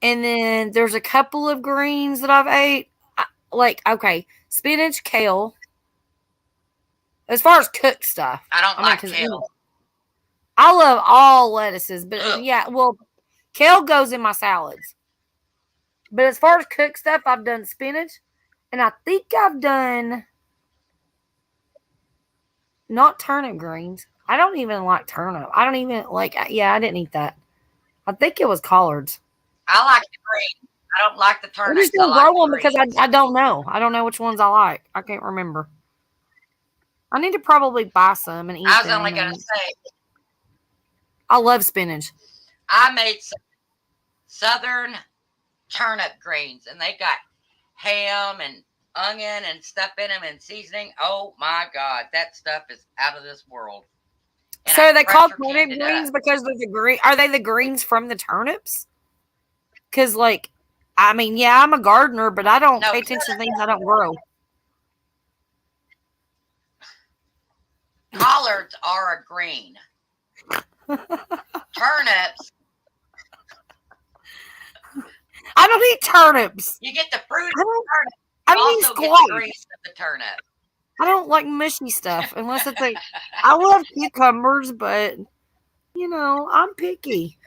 And then there's a couple of greens that I've ate. Like okay, spinach, kale. As far as cooked stuff, I don't I mean, like because kale. I love all lettuces, but Ugh. yeah, well, kale goes in my salads. But as far as cooked stuff, I've done spinach, and I think I've done not turnip greens. I don't even like turnip. I don't even like. Yeah, I didn't eat that. I think it was collards. I like the green. I don't like the I just turnips. I don't like grow the them because greens. I don't know. I don't know which ones I like. I can't remember. I need to probably buy some and eat I was them. only going to say, I love spinach. I made some southern turnip greens, and they got ham and onion and stuff in them and seasoning. Oh my God, that stuff is out of this world. And So I are they called pressure turnip canned it greens up. because they're the green? Are they the greens from the turnips? Because like, I mean, yeah, I'm a gardener, but I don't No, pay attention to things I don't grow. collards are a green. Turnips, I don't eat turnips. you get the fruit of I the don't. turnip. I You don't eat also get the squash. grease of the turnip. I don't like mushy stuff unless it's like. I love cucumbers, but I'm picky.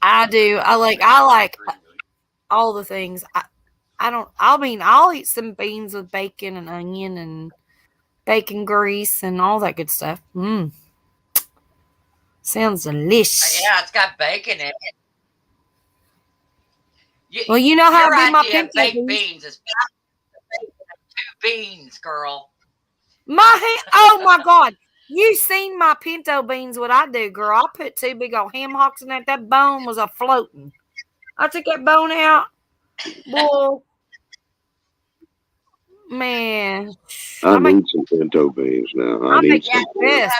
I do. I like all the things. I don't. I mean, I'll eat some beans with bacon and onion and bacon grease and all that good stuff. Sounds delicious. Yeah, it's got bacon in it. Well, you know how Your I do my idea of pinto baked beans. beans is two beans, girl. Oh my God. You seen my pinto beans, what I do, girl. I put two big old ham hocks in that. That bone was a floating. I took that bone out. Boy, man. I I make need some pinto beans now. I I need make Yeah, some. the best.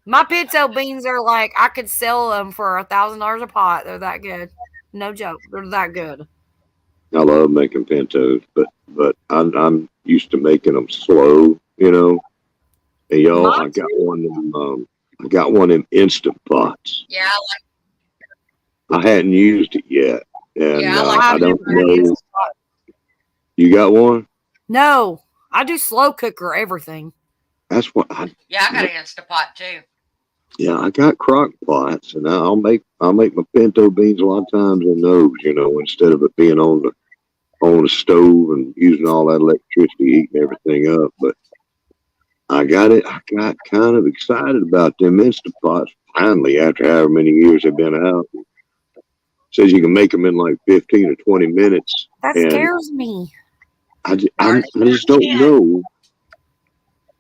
My pinto beans are like I could sell them for $1,000 a pot. They're that good. No joke. They're that good. I love making pintos, but I'm used to making them slow, And y'all, Mine too. I got one in instant pots. yeah, I hadn't used it yet, and I like I've I never don't had know. instant pot. You got one? No, I do slow cooker everything. That's what yeah. I got an Instapot too. Yeah, I got crock pots, and I'll make my pinto beans a lot of times in those, instead of it being on the stove and using all that electricity eating everything up. But I got kind of excited about them Instant Pots finally after however many years they've been out. Says you can make them in like 15 or 20 minutes, That and scares me. I just don't know.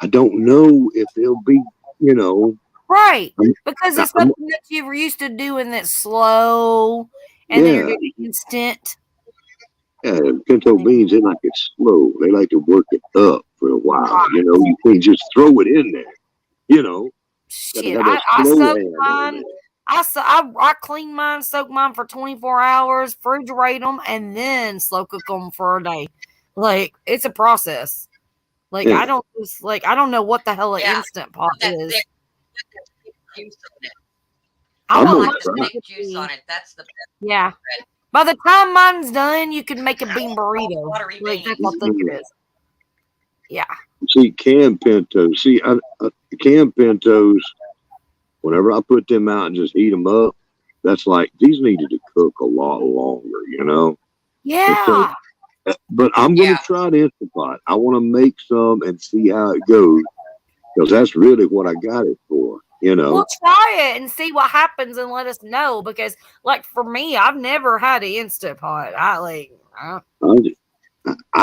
I don't know if they'll be, you know, Right. I'm, Because it's I'm something that you were used to doing that's slow and then you're yeah, doing instant. yeah, pinto beans, they like it slow. They like to work it up for a while. Right. You can't just throw it in there. You know, gotta Shit. have that I slow soak hand on mine. it. I clean mine, soak mine for 24 hours, refrigerate them, and then slow cook them for a day. Like, it's a process. Like, Yeah, I don't know what the hell an Yeah, instant pot that is. thick juice on it. I I'm I want gonna like mine the try. to thick juice be, on it. That's the best. yeah. By the time mine's done, you can make a bean burrito. Watery Like, that's beans. how thick it is. Yeah. See, canned pintos. Canned pintos. Whenever I put them out and just heat them up, that's like these needed to cook a lot longer. And so, Yeah. but I'm gonna Yeah, try the Instant Pot. I want to make some and see how it goes because that's really what I got it for. We'll try it and see what happens and let us know because, like, for me, I've never had an Instant Pot. I, just,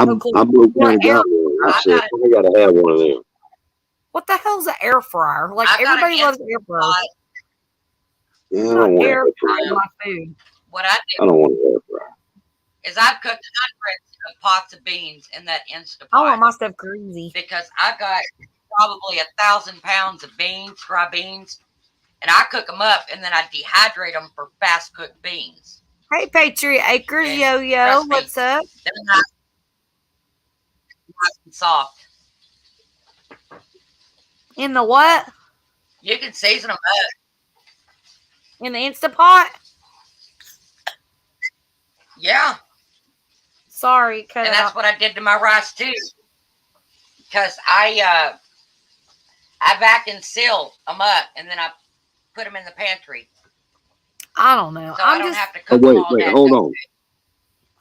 No clue. I broke You know, down and air, got one. I I said got I gotta have one of them. what the hell's an air fryer? Like, I got an everybody loves air fryers. Instapot. Yeah, I I'm not don't want air to. frying my food. What I I don't want to air fry. do is I've cooked hundreds of pots of beans in that I want Instapot my stuff greasy. because I got probably 1,000 pounds of beans, dry beans, and I cook them up, and then I dehydrate them for fast cooked beans. Hey, Patriot Acres, And yo yo, trust me, what's up? they're nice and soft. In the what? You can season them up. In the Instapot? Yeah, Sorry, cut and it that's out. what I did to my rice too, because I vacuum seal them up, and then I put them in the pantry, I don't know. so I I'm don't just have to Oh, cook them wait, all day.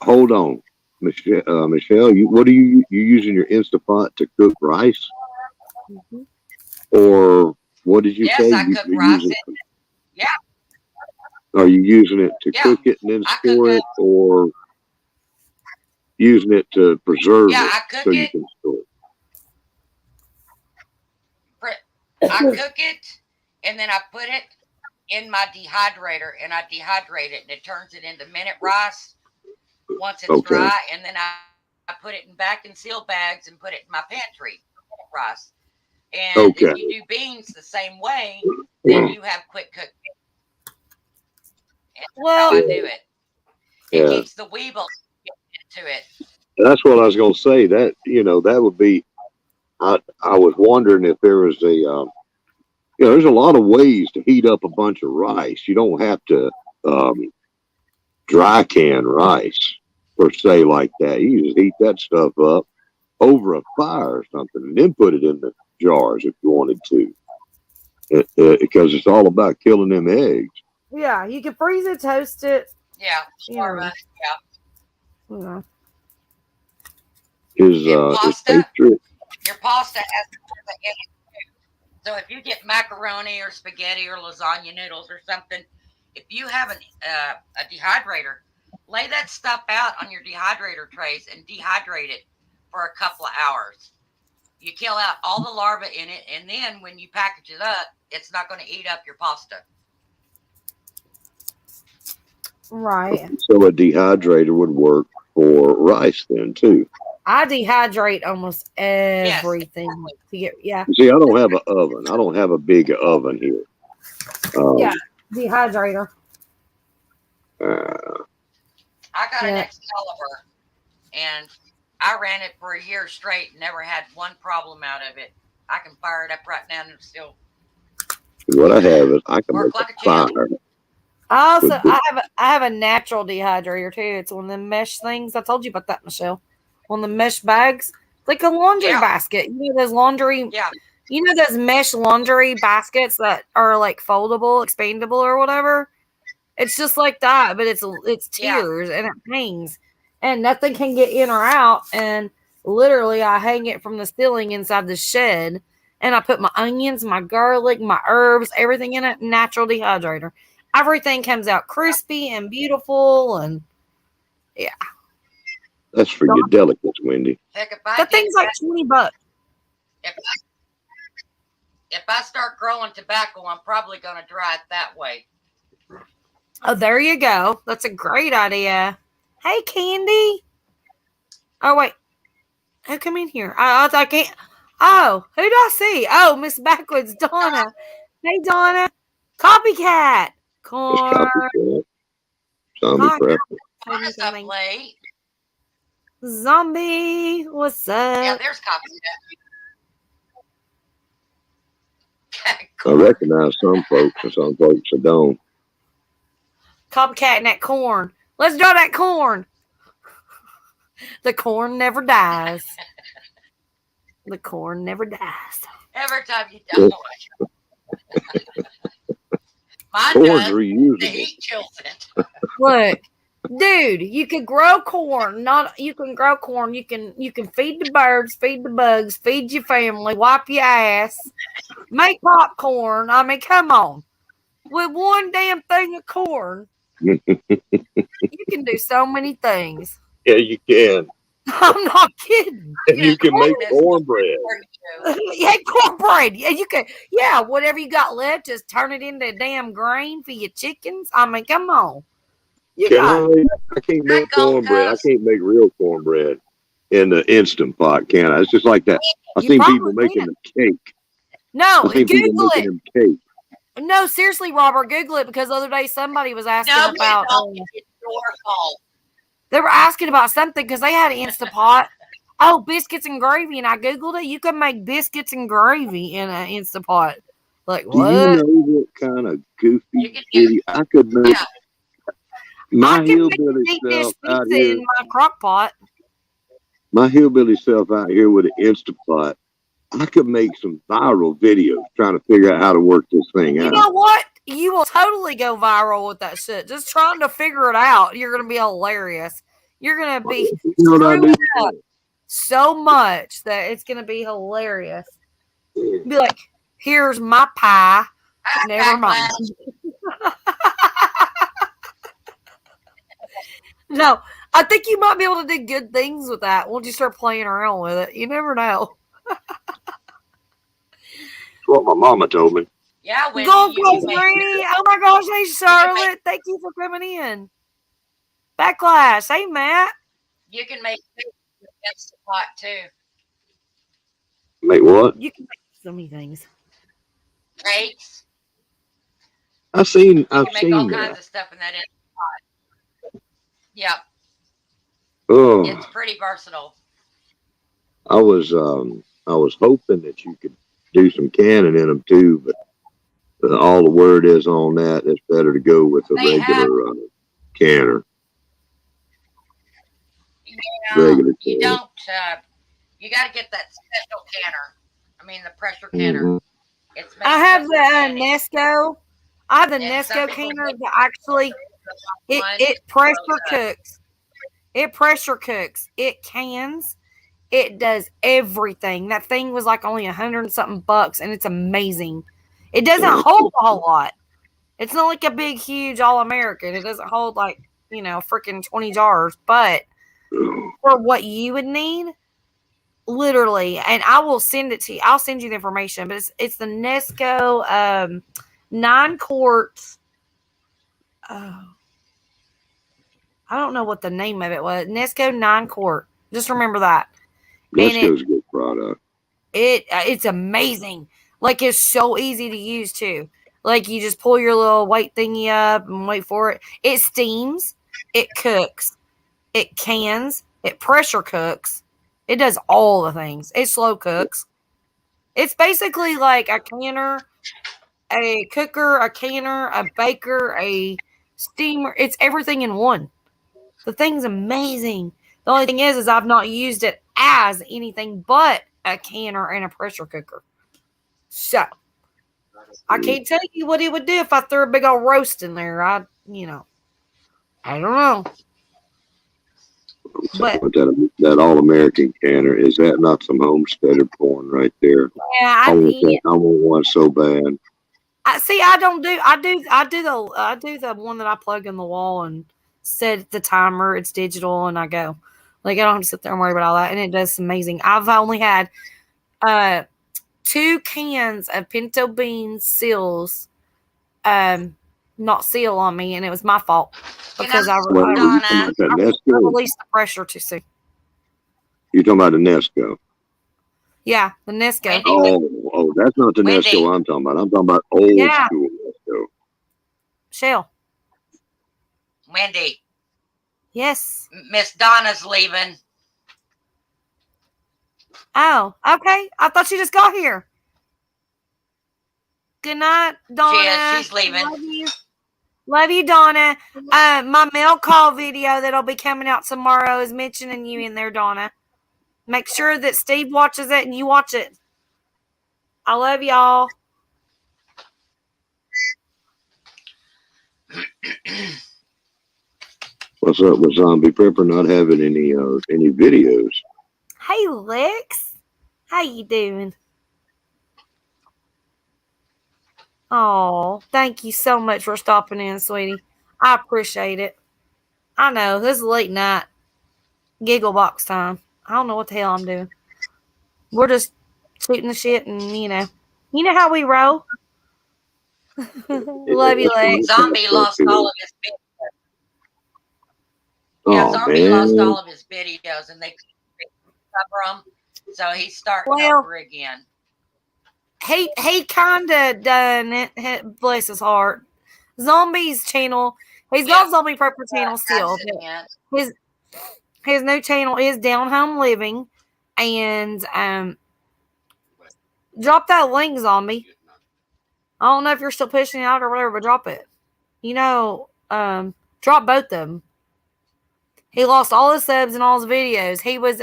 hold on. Michelle, what are you using your Instapot to cook rice, Mhm. or what did you Yes, say? I cook You're rice. using, Yeah, are you using it to yeah, cook it and then I cook store it. it, or using it to preserve Yeah, it I so cook you it. can store I it? cook it, and then I put it in my dehydrator, and I dehydrate it, and it turns it into minute rice once it's Okay. dry, and then I put it in vacuum seal bags and put it in my pantry for minute rice. And Okay. if you do beans the same way, then you have quick cooked beans. And that's how well, I do it. It Yeah. keeps the weevils into it. That's what I was going to say. That that would be. I was wondering if there was there's a lot of ways to heat up a bunch of rice. You don't have to um, dry can rice per se like that. You just heat that stuff up over a fire or something, and then put it in the jars if you wanted to. Because it's all about killing them eggs. yeah, you can freeze it, toast it, Yeah, you know. shawarma. Yeah. You know. Is And pasta. Patriot? Your pasta has to have the egg. So if you get macaroni or spaghetti or lasagna noodles or something, if you have a dehydrator, lay that stuff out on your dehydrator trays and dehydrate it for a couple of hours. You kill out all the larvae in it, and then when you package it up, it's not going to eat up your pasta. Right. So a dehydrator would work for rice then too. I dehydrate almost Yes, everything exactly. to get, yeah. See, I don't have an oven. I don't have a big oven here. Yeah, dehydrator. I got an Yeah. Excalibur, and I ran it for a year straight and never had one problem out of it. I can fire it up right now and it's still What I have is I can work make like a a champ. fire. I also with the- I have a natural dehydrator too. It's one of the mesh things. I told you about that, Michelle. One of the mesh bags. Like a laundry Yeah, basket. You know those laundry yeah, you know those mesh laundry baskets that are like foldable, expandable or whatever? It's just like that, but it's yeah. tiers and it hangs. And nothing can get in or out. And literally I hang it from the ceiling inside the shed. And I put my onions, my garlic, my herbs, everything in it, natural dehydrator. Everything comes out crispy and beautiful and yeah. That's for your delicates, Wendy. Heck, if I That get thing's like $20. if I start growing tobacco, I'm probably going to dry it that way. Oh, there you go. That's a great idea. Hey, Candy. Oh, wait. Who come in here? I can't. Oh, who do I see? Oh, Miss Backwoods, Donna. Hey, Donna. Copycat. It's Corn. copycat. Zombie Hi, prep. Donna's up late. Zombie. What's Yeah, up? there's copycat. I Corn. recognize some folks and some folks I don't. Copycat and that corn. Let's draw that corn. The corn never dies. The corn never dies. Every time you do it. Mine Corn's does. The reusable. heat chills it. Look, dude, you can grow corn. Not you can grow corn. You can feed the birds, feed the bugs, feed your family, wipe your ass, make popcorn. I mean, come on. With one damn thing of corn, you can do so many things. Yeah, you can. I'm not kidding. And you can make Corn is cornbread. Yeah, cornbread. Yeah, you can. Yeah, whatever you got left, just turn it into damn grain for your chickens. I mean, come on. You Can got I can't make Gold cornbread. I Coast. can't make real cornbread in the Instant Pot, can I? It's just like that. I've You seen people probably making can. the cake. No, I've seen people Google making it. them cake. No, seriously, Robert, Google it because the other day somebody was asking No, about. it's your fault. They were asking about something because they had Instapot. Oh, biscuits and gravy, and I googled it. You can make biscuits and gravy in an Instapot. Like Do you what? know what kind of You goofy can do, video I could make? yeah. My I can make hillbilly deep dish self out pizza here, in my crock pot. my hillbilly self out here with an Instapot. I could make some viral videos trying to figure out how to work this thing You out. know what? You will totally go viral with that shit. Just trying to figure it out. You're gonna be hilarious. You're gonna be You know what I screwing do? up so much that it's gonna be hilarious. Be like, here's my pie. Never mind. No, I think you might be able to do good things with that once you start playing around with it. You never know. That's what my mama told me. Yeah, Wendy, Gold you Coast can make Rainy. Oh my gosh. Hey, Charlotte. Thank you for coming in. Backlash. Hey, Matt. you can make Instapot too. Make what? You can make so many things. Cakes. I've You seen can make all kinds that. of stuff in that Instapot. Yep, Oh, it's pretty versatile. I was hoping that you could do some canning in them too, but all the word is on that, it's better to go with a They have, regular canner. you Canner. don't, you got to get that special canner. I mean, the pressure canner. Mhm. It's I made have just the for canning. Nesco. I have the And some Nesco people canner make that actually one it pressure cooks. It pressure cooks. It cans. It does everything. That thing was like only $100 and something bucks, and it's amazing. It doesn't hold a whole lot. It's not like a big, huge all American. It doesn't hold like freaking 20 jars. But for what you would need, literally, and I will send it to you. I'll send you the information. But it's the Nesco 9 quarts. Oh, I don't know what the name of it was. Nesco 9 quart. Just remember that. Nesco's a good product. It's amazing. Like it's so easy to use too. Like you just pull your little white thingy up and wait for it. It steams, it cooks, it cans, it pressure cooks. It does all the things. It slow cooks. It's basically like a canner, a cooker, a canner, a baker, a steamer. It's everything in one. The thing's amazing. The only thing is I've not used it as anything but a canner and a pressure cooker. So I can't tell you what it would do if I threw a big old roast in there. I don't know. But that all American canner, is that not some homesteader porn right there? yeah, I want one so bad. I don't do. I do the one that I plug in the wall and set the timer. It's digital, and I go. Like I don't have to sit there and worry about all that, and it does amazing. I've only had 2 cans of pinto bean seals not seal on me, and it was my fault because I released the pressure too soon. You're talking about the Nesco? Yeah, the Nesco. Oh, that's not the Nesco I'm talking about. I'm talking about old school Nesco. Shell. Wendy. Yes. Miss Donna's leaving. Oh, okay. I thought she just got here. Good night, Donna. She's leaving. Love you, Donna. My mail call video that'll be coming out tomorrow is mentioning you in there, Donna. Make sure that Steve watches it and you watch it. I love y'all. What's up with Zombie Pepper not having any videos? Hey, Lex. How you doing? Oh, thank you so much for stopping in, sweetie. I appreciate it. I know, this is late night. Giggle box time. I don't know what the hell I'm doing. We're just shooting the shit and, you know how we roll. Love you, Lex. Zombie lost all of his videos. Yeah, Zombie lost all of his videos and they couldn't cover them. So he's starting over again. he kind of done it. Bless his heart. Zombies channel. He's got Zombie Prepper channel still. Accident. His new channel is Down Home Living, and drop that link, Zombie. I don't know if you're still pushing it out or whatever, but drop it. Drop both of them. He lost all his subs and all his videos. He was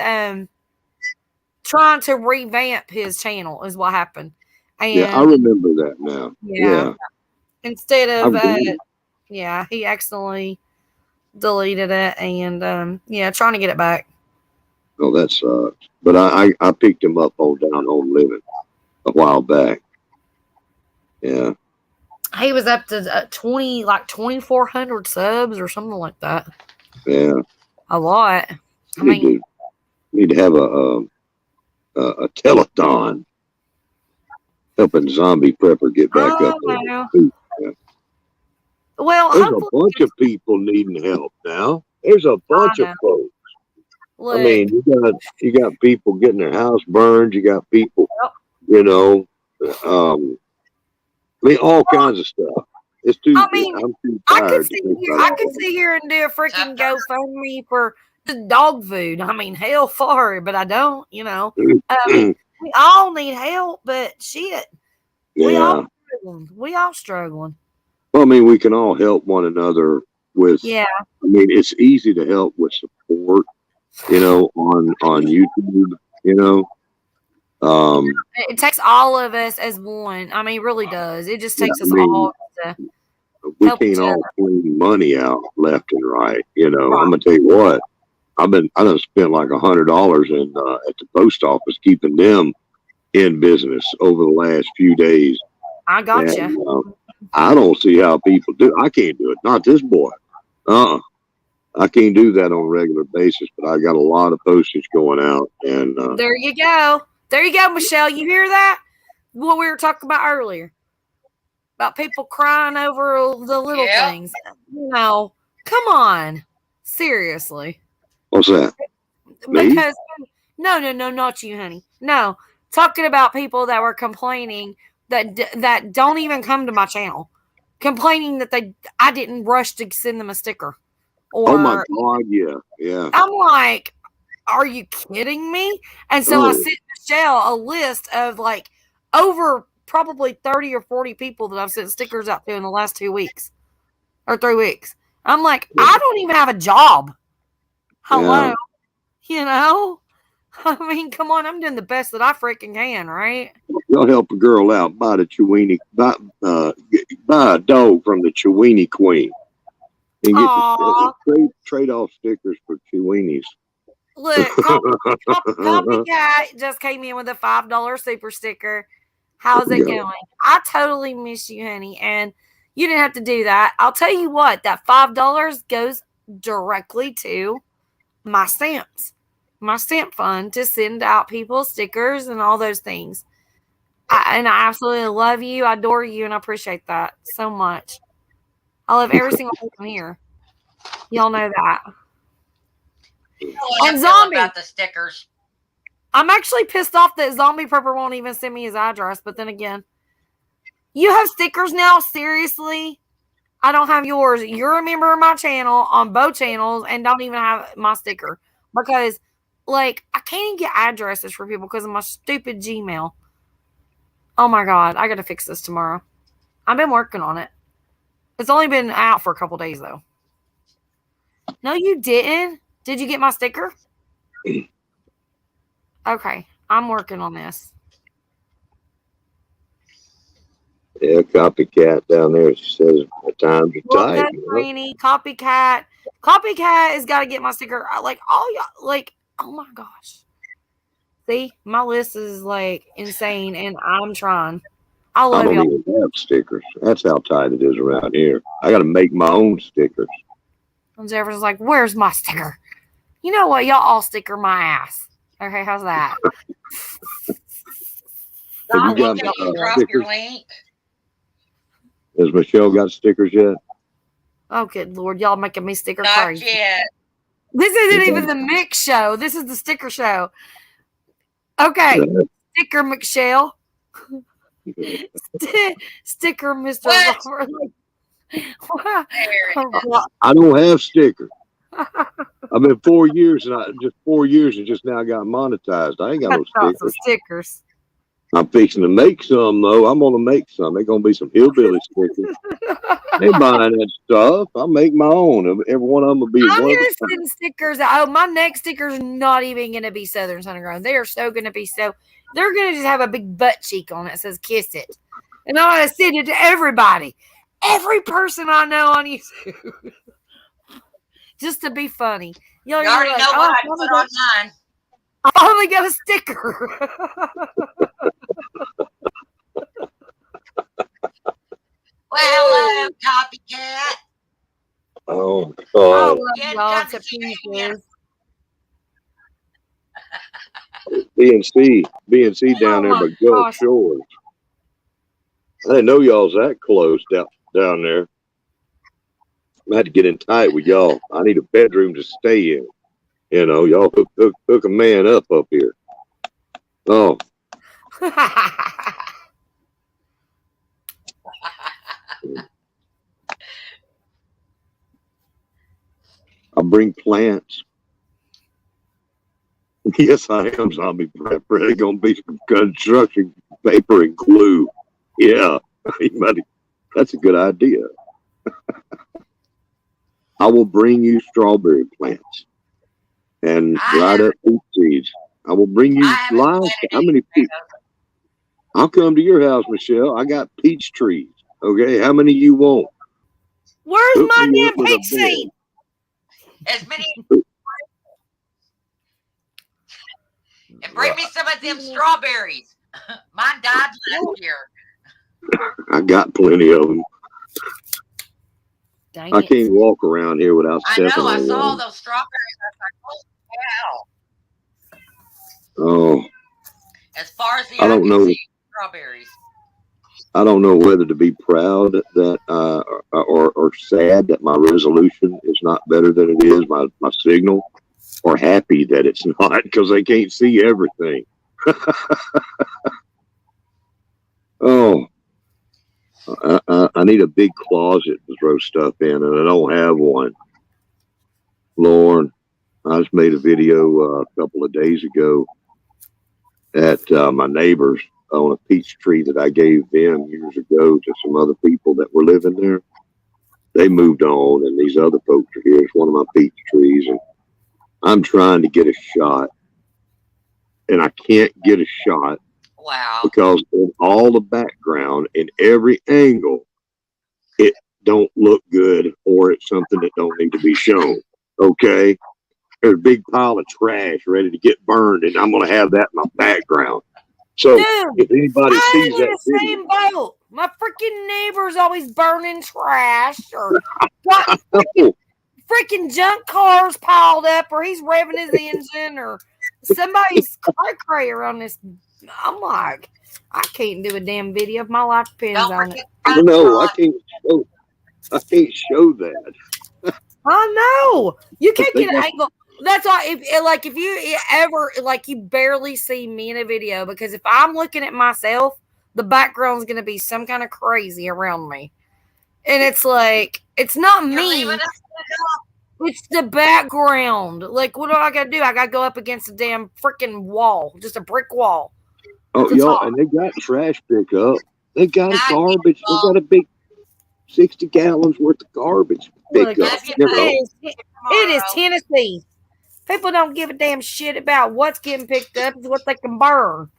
trying to revamp his channel is what happened. And yeah, I remember that now. Yeah. Instead of he accidentally deleted it and trying to get it back. Oh, that sucks. But I picked him up on Down Home Living a while back. Yeah. He was up to 2,400 subs or something like that. Yeah. A lot. Need to have a telethon helping Zombie Prepper get back up there. Yeah. Well, there's a bunch of people needing help now. There's a bunch of folks. Look, I mean, you got people getting their house burned. You got people, all kinds of stuff. It's too. I'm too tired. I could sit here and do a freaking GoFundMe for just dog food. I mean, hell for it, but I don't. We all need help, but shit, we all struggling. Well, I mean, we can all help one another with. Yeah. I mean, it's easy to help with support. On YouTube. It takes all of us as one. I mean, it really does. It just takes us all to. We can't all clean money out left and right. I'm gonna tell you what. I done spent like $100 at the post office keeping them in business over the last few days. I got you. I don't see how people do. I can't do it. Not this boy. I can't do that on a regular basis, but I got a lot of postage going out. And there you go. There you go, Michelle. You hear that? What we were talking about earlier. About people crying over the little things. Come on. Seriously. What's that? Because no, not you, honey. No. Talking about people that were complaining that don't even come to my channel. Complaining that I didn't rush to send them a sticker. Oh my God, yeah. I'm like, are you kidding me? And so I sent Michelle a list of like over probably 30 or 40 people that I've sent stickers out to in the last 2 weeks or 3 weeks. I'm like, I don't even have a job. Hello. Yeah. I mean, come on, I'm doing the best that I freaking can, right? You'll help a girl out, buy a dog from the Chiweenie Queen. And get trade off stickers for Chiweenies. Look, Copycat just came in with a $5 super sticker. How's it going? I totally miss you, honey. And you didn't have to do that. I'll tell you what, that $5 goes directly to my stamps, my stamp fund to send out people stickers and all those things. I absolutely love you. I adore you. And I appreciate that so much. I love every single person here. Y'all know that. And Zombie about the stickers. I'm actually pissed off that Zombie Prepper won't even send me his address. But then again, you have stickers now? Seriously? I don't have yours. You're a member of my channel on both channels and don't even have my sticker. Because, I can't even get addresses for people because of my stupid Gmail. Oh my God. I got to fix this tomorrow. I've been working on it. It's only been out for a couple days, though. No, you didn't. Did you get my sticker? Okay. I'm working on this. Yeah, Copycat down there says the time to type. Copycat has got to get my sticker. Oh my gosh. See, my list is insane, and I'm trying. I love y'all. I don't even have stickers. That's how tight it is around here. I got to make my own stickers. And Jefferson's like, "Where's my sticker?" You know what? Y'all all sticker my ass. Okay, how's that? Have you got your link? Has Michelle got stickers yet? Oh, good Lord. Y'all making me sticker Not crazy. Yet. This isn't even the mix show. This is the sticker show. Okay. Sticker Michelle. Sticker, Mr. What? Robert. Like, There. I don't have stickers. I've been 4 years and just now got monetized. I ain't got no got some stickers. stickers. I'm fixing to make some though. I'm gonna make some. They're gonna be some hillbilly stickers. They buying that stuff. I'll make my own. Every one of them will be I'm one of gonna a kind. send stickers. Oh, my next sticker's not even gonna be Southern Sun and Grown. They are so gonna be so. They're gonna just have a big butt cheek on it that says "Kiss It," and I'm gonna send it to everybody, every person I know on YouTube, just to be funny. You You're already like, know oh, what I put on mine. I finally got a sticker. Well, hello, copycat. Oh I God. love Yeah, y'all come to to see ya. pieces. BNC down Oh there my by Gulf gosh. Shores. I didn't know y'all's that close down there. I had to get in tight with y'all. I need a bedroom to stay in. You know, y'all hook a man up here. Oh, I bring plants. Yes, I am zombie prepper. There's gonna be some construction paper and glue. Yeah, that's a good idea. I will bring you strawberry plants and I dried haven't, up peach seeds. I will bring I you haven't live. planted How any many people? tomatoes. I'll come to your house, Michelle. I got peach trees. Okay, how many you want? Where's Hook my me up damn with a peach bed. seed? As many, and bring me some of them strawberries. Mine died last year. I got plenty of them. Dang I it. can't walk around here without I stepping know. I on saw all one. those strawberries. I was like, oh, wow. Oh, As far as the I eye don't can know. see, strawberries. I don't know whether to be proud that or sad that my resolution is not better than it is, my signal, or happy that it's not because they can't see everything. Oh, I need a big closet to throw stuff in, and I don't have one. Lauren, I just made a video a couple of days ago at my neighbors on a peach tree that I gave them years ago to some other people that were living there. They moved on, and these other folks are here. It's one of my peach trees, and I'm trying to get a shot, and I can't get a shot Wow. because in all the background, in every angle, it don't look good, or it's something that don't need to be shown. Okay, there's a big pile of trash ready to get burned, and I'm going to have that in my background. So Dude, if anybody I'm sees in that the video, same boat. My freaking neighbor's always burning trash or got no, freaking junk cars piled up or he's revving his engine or somebody's cray around this. I'm like, I can't do a damn video if my life depends Don't on it. forget I the know restaurant. I can't show that. I know. You can't They get an got, angle. That's why, if you ever, you barely see me in a video, because if I'm looking at myself, the background's going to be some kind of crazy around me. And it's like, it's not You're me, leaving us? it's the background. Like, what do I got to do? I got to go up against a damn freaking wall, just a brick wall. oh, To y'all, talk. and they got trash pickup. They got a Now, garbage. They got a big 60 gallons worth of garbage Look, pickup. Have you You paid know, it is tomorrow? Tennessee. People don't give a damn shit about what's getting picked up. It's what they can burn.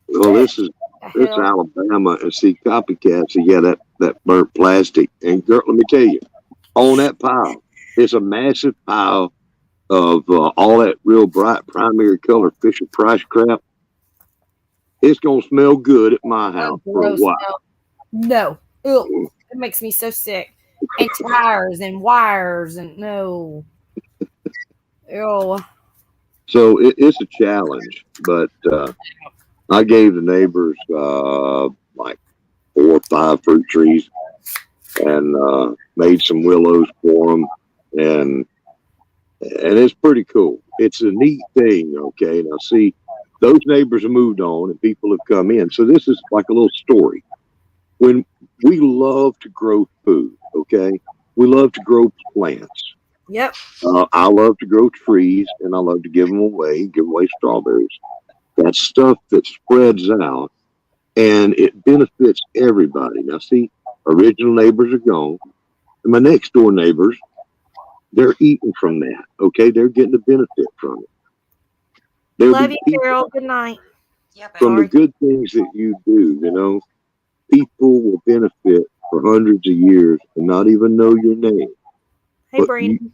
well, this The hell? Alabama, and see copycats. So yeah, that burnt plastic. And girl, let me tell you, on that pile, it's a massive pile of all that real bright primary color Fisher Price crap. It's gonna smell good at my house for a Gross. while. No. Ugh. It makes me so sick. And tires and wires and no. Ew. So it's a challenge, but I gave the neighbors like 4 or 5 fruit trees and made some willows for them, and it's pretty cool. It's a neat thing. Okay, now see, those neighbors have moved on and people have come in. So this is like a little story. When we love to grow food, okay? We love to grow plants. Yep. I love to grow trees and I love to give away strawberries. That's stuff that spreads out and it benefits everybody. Now, see, original neighbors are gone. And my next door neighbors, they're eating from that, okay? They're getting the benefit from it. There'll Love be you, people Carol. Good night. Yeah, but from the Sorry. good things that you do, you know, people will benefit for hundreds of years and not even know your name. Hey, Brandon.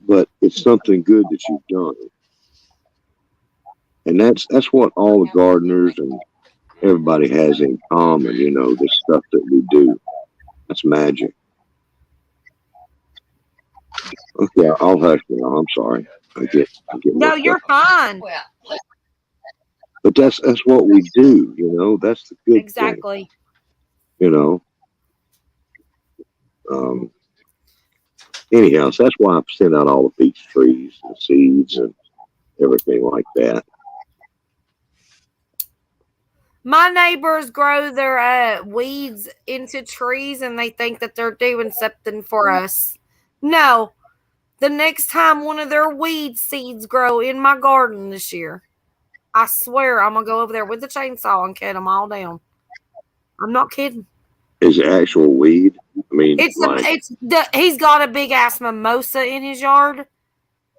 But it's something good that you've done. And that's what all the gardeners and everybody has in common, you know, the stuff that we do. That's magic. Okay, I'll hush now. I'm sorry. I get No, worked you're up. fine. well, But that's what we do, you know. That's the good thing, Exactly. you know. Anyhow, so that's why I send out all the peach trees and seeds and everything like that. My neighbors grow their weeds into trees and they think that they're doing something for us. No, the next time one of their weed seeds grow in my garden this year, I swear I'm going to go over there with the chainsaw and cut them all down. I'm not kidding. Is it actual weed? I mean, like, He's got a big ass mimosa in his yard.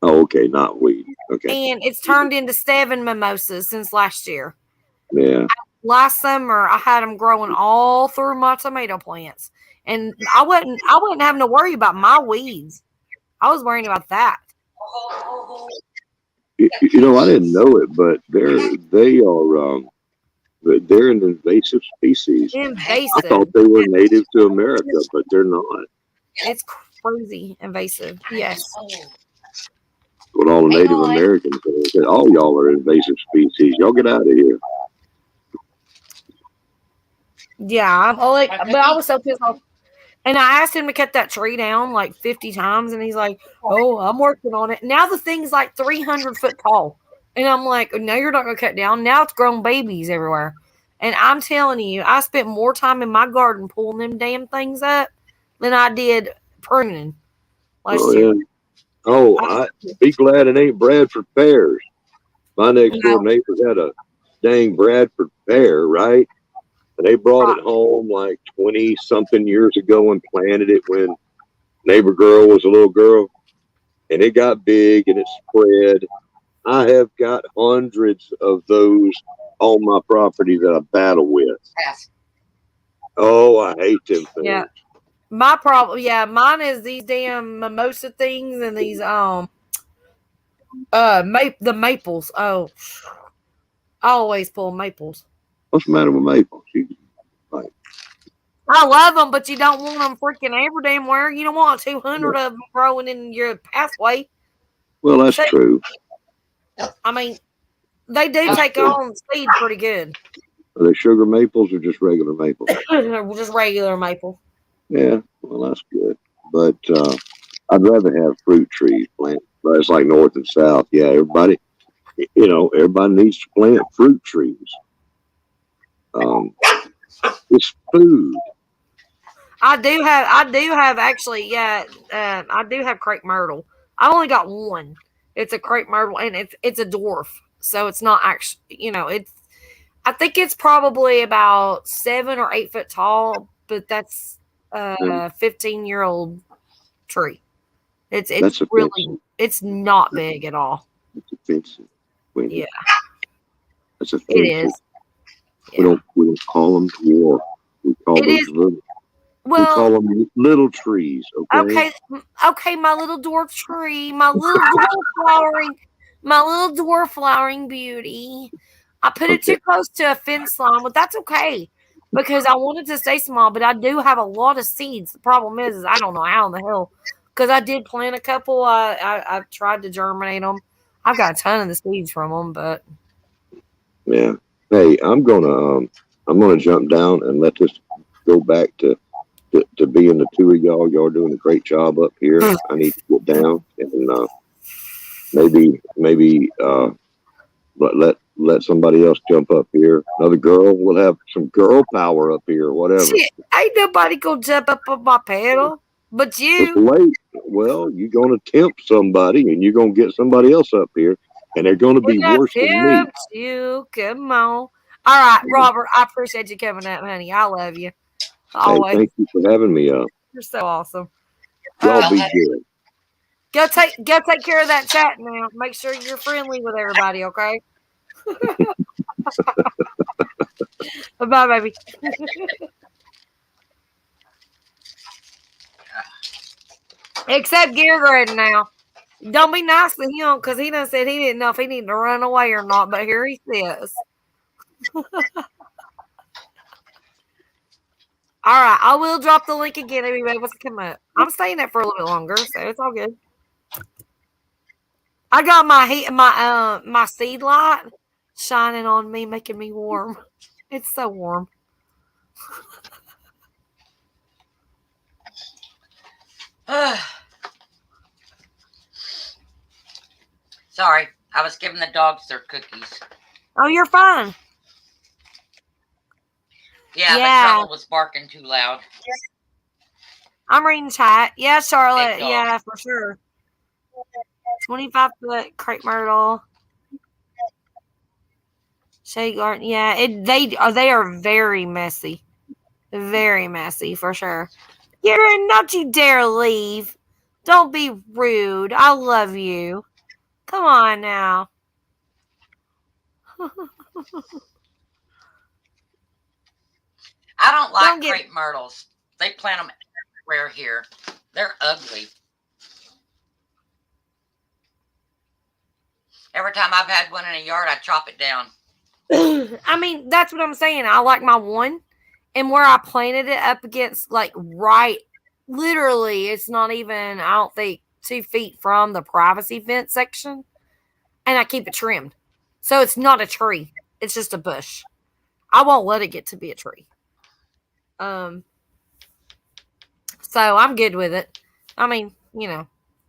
oh, okay, not weed. Okay, And it's turned into 7 mimosas since last year. yeah. Last summer, I had them growing all through my tomato plants, and I wasn't having to worry about my weeds. I was worrying about that. You know, I didn't know it, but they're an invasive species. I Invasive. thought they were native to America, but they're not. It's crazy invasive. Yes. What all the Native Americans said, all y'all are invasive species. Y'all get out of here. Yeah, but I was so pissed off. And I asked him to cut that tree down like 50 times, and he's like, "Oh, I'm working on it." Now the thing's like 300 foot tall, and I'm like, "No, you're not gonna cut down." Now it's grown babies everywhere, and I'm telling you, I spent more time in my garden pulling them damn things up than I did pruning last year. Yeah. Oh, I be glad it ain't Bradford pears. My next door neighbor had a dang Bradford pear, right? And they brought it home like 20 something years ago and planted it when neighbor girl was a little girl. And it got big and it spread. I have got hundreds of those on my property that I battle with. Oh, I hate them things. Yeah. My problem, mine is these damn mimosa things and these the maples. Oh, I always pull maples. What's the matter with maples? I love them, but you don't want them freaking every damn where. You don't want 200 of them growing in your pathway. Well, that's true. I mean, they do take on speed pretty good. Are they sugar maples or just regular maples? Just regular maple. Yeah, well, that's good. But I'd rather have fruit trees planted. But it's like north and south. Yeah, everybody needs to plant fruit trees. It's food. I do have actually, I do have crepe myrtle. I only got one. It's a crepe myrtle, and it's a dwarf, so it's not actually, I think it's probably about 7 or 8 foot tall, but that's a 15-year-old tree. It's really, it's not big at all. It's offensive. Yeah, that's offensive. It is. Yeah. We don't call them dwarf. We call them we call them little trees. Okay. My little dwarf tree, my little dwarf flowering beauty. I put it too close to a fence line, but that's okay because I wanted to stay small. But I do have a lot of seeds. The problem is I don't know how in the hell, because I did plant a couple. I tried to germinate them. I've got a ton of the seeds from them, but yeah. Hey, I'm gonna jump down and let this go back to being the two of y'all. Y'all are doing a great job up here. I need to get down and maybe let let somebody else jump up here. Another girl, we'll have some girl power up here, whatever. Shit, ain't nobody gonna jump up on my panel but It's you. late. Well, you're going to tempt somebody and you're going to get somebody else up here and they're going to be We're gonna worse than me. tempt you. Come on. All right, Robert, I appreciate you coming up, honey. I love you. Hey, Always. thank you for having me up. You're so awesome. Y'all Y'all be have good. Go take care of that chat now. Make sure you're friendly with everybody, okay? Bye, baby. Except Geargrid now. Don't be nice to him because he done said he didn't know if he needed to run away or not, but here he says. All right, I will drop the link again if anybody wants to come up. I'm staying up for a little bit longer, so it's all good. I got my seed light shining on me, making me warm. It's so warm. Sorry, I was giving the dogs their cookies. Oh, you're fine. Yeah, Yeah. but Trouble was barking too loud. I'm reading chat. Yeah, Charlotte. Big dog. Yeah, for sure. 25-foot crepe myrtle. Shade garden. Yeah, they are very messy. Very messy for sure. Karen, don't you dare leave. Don't be rude. I love you. Come on now. I don't like Don't get- crepe myrtles. They plant them everywhere here. They're ugly. Every time I've had one in a yard, I chop it down. I mean, that's what I'm saying. I like my one, and where I planted it up against, like, right, literally, it's not even, I don't think, 2 feet from the privacy fence section, and I keep it trimmed. So it's not a tree. It's just a bush. I won't let it get to be a tree. So I'm good with it. I mean,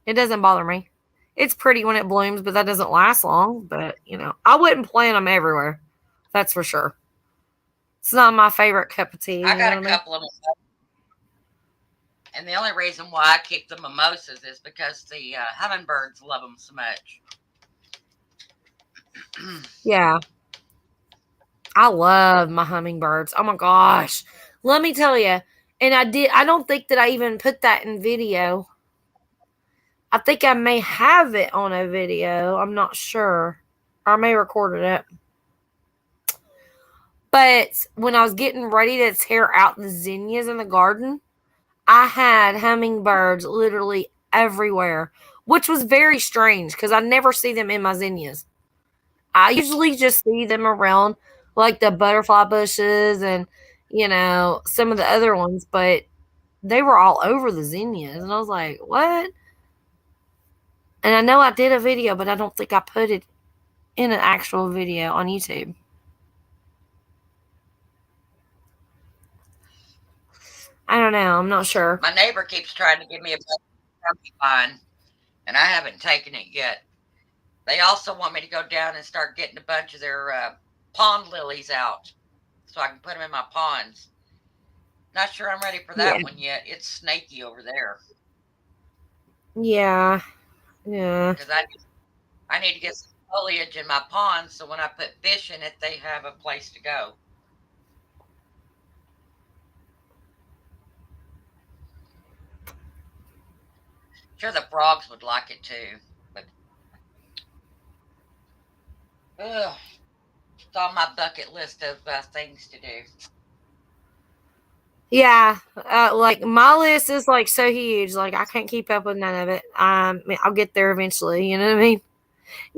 it doesn't bother me. It's pretty when it blooms, but that doesn't last long. But, I wouldn't plant them everywhere. That's for sure. It's not my favorite cup of tea. I got a couple of them. And the only reason why I keep the mimosas is because the hummingbirds love them so much. Yeah. I love my hummingbirds. Oh my gosh. Let me tell you. And I don't think that I even put that in video. I think I may have it on a video. I'm not sure. Or I may have recorded it. But when I was getting ready to tear out the zinnias in the garden, I had hummingbirds literally everywhere, which was very strange because I never see them in my zinnias. I usually just see them around like the butterfly bushes and, some of the other ones, but they were all over the zinnias. And I was like, what? And I know I did a video, but I don't think I put it in an actual video on YouTube. I don't know. I'm not sure. My neighbor keeps trying to give me a porcupine, and I haven't taken it yet. They also want me to go down and start getting a bunch of their pond lilies out so I can put them in my ponds. Not sure I'm ready for that one yet. It's snaky over there. Yeah. Yeah. Because I need to get some foliage in my pond so when I put fish in it, they have a place to go. Sure, the frogs would like it too, but it's on my bucket list of things to do. Yeah, like my list is like so huge, like I can't keep up with none of it. I'll get there eventually. You know what I mean?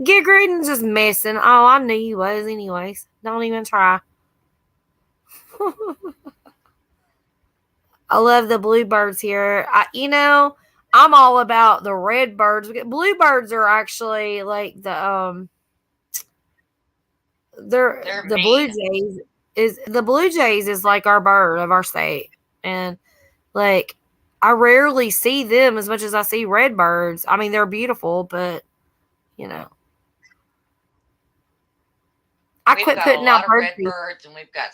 Get Graydon's just messing. Oh, I knew he was, anyways. Don't even try. I love the bluebirds here. I'm all about the red birds. Bluebirds are actually like They're the mean. Blue Jays is like our bird of our state, and like I rarely see them as much as I see red birds. I mean, they're beautiful, but I We've quit got a putting out lot of bird red feed. birds, and we've got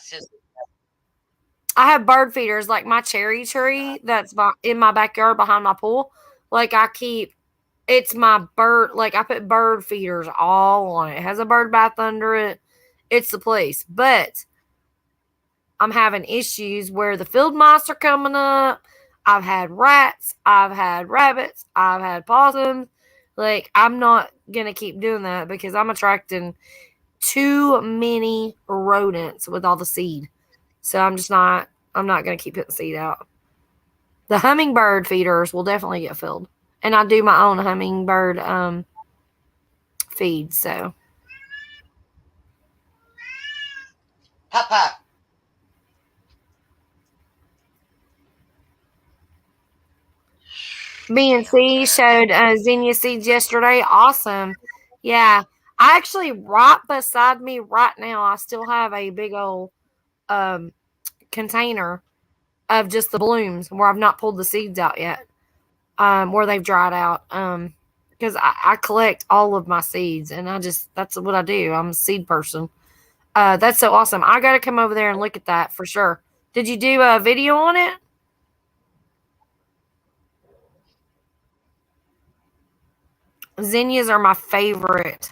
I have bird feeders like my cherry tree that's in my backyard behind my pool. Like it's my bird. Like I put bird feeders all on it. It has a bird bath under it. It's the place. But I'm having issues where the field mice are coming up. I've had rats. I've had rabbits. I've had possums. Like I'm not gonna keep doing that because I'm attracting too many rodents with all the seed. So I'm not going to keep putting seed out. The hummingbird feeders will definitely get filled. And I do my own hummingbird feed. So Papa. BNC showed zinnia seeds yesterday. Awesome. Yeah. I actually, right beside me right now, I still have a big old um, container of just the blooms where I've not pulled the seeds out yet. Where they've dried out. Because I collect all of my seeds, and that's what I do. I'm a seed person. That's so awesome. I got to come over there and look at that for sure. Did you do a video on it? Zinnias are my favorite.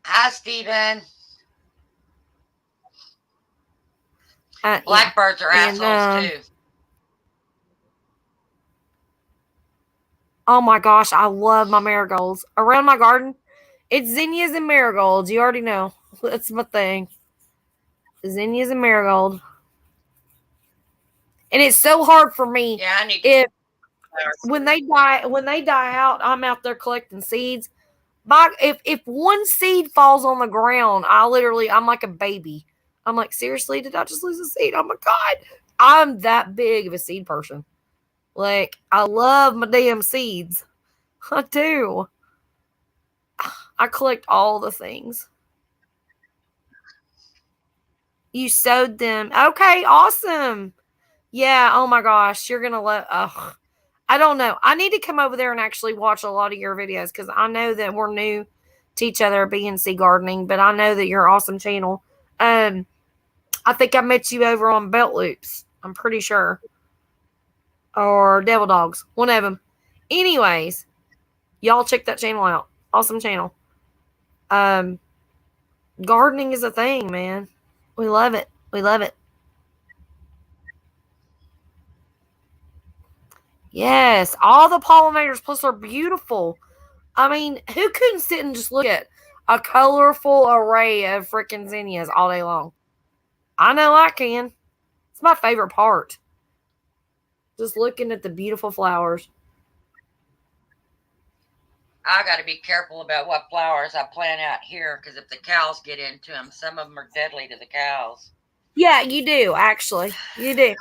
Hi, Stephen. Yeah. Blackbirds are assholes too. Oh my gosh, I love my marigolds. Around my garden, it's zinnias and marigolds. You already know. That's my thing. Zinnias and marigold. And it's so hard for me. Yeah, I need if when they die out, I'm out there collecting seeds. But if one seed falls on the ground, I'm like a baby. I'm like, seriously, did I just lose a seed? Oh my God. I'm that big of a seed person. Like, I love my damn seeds. I do. I collect all the things. You sowed them. Okay, awesome. Yeah, oh my gosh. You're gonna love I don't know. I need to come over there and actually watch a lot of your videos because I know that we're new to each other BNC gardening, but I know that you're an awesome channel. I think I met you over on Belt Loops. I'm pretty sure. Or Devil Dogs. One of them. Anyways, y'all check that channel out. Awesome channel. Gardening is a thing, man. We love it. We love it. Yes, all the pollinators plus are beautiful. I mean, who couldn't sit and just look at a colorful array of freaking zinnias all day long? I know I can. It's my favorite part. Just looking at the beautiful flowers. I got to be careful about what flowers I plant out here because if the cows get into them, some of them are deadly to the cows. Yeah, you do, actually. You do.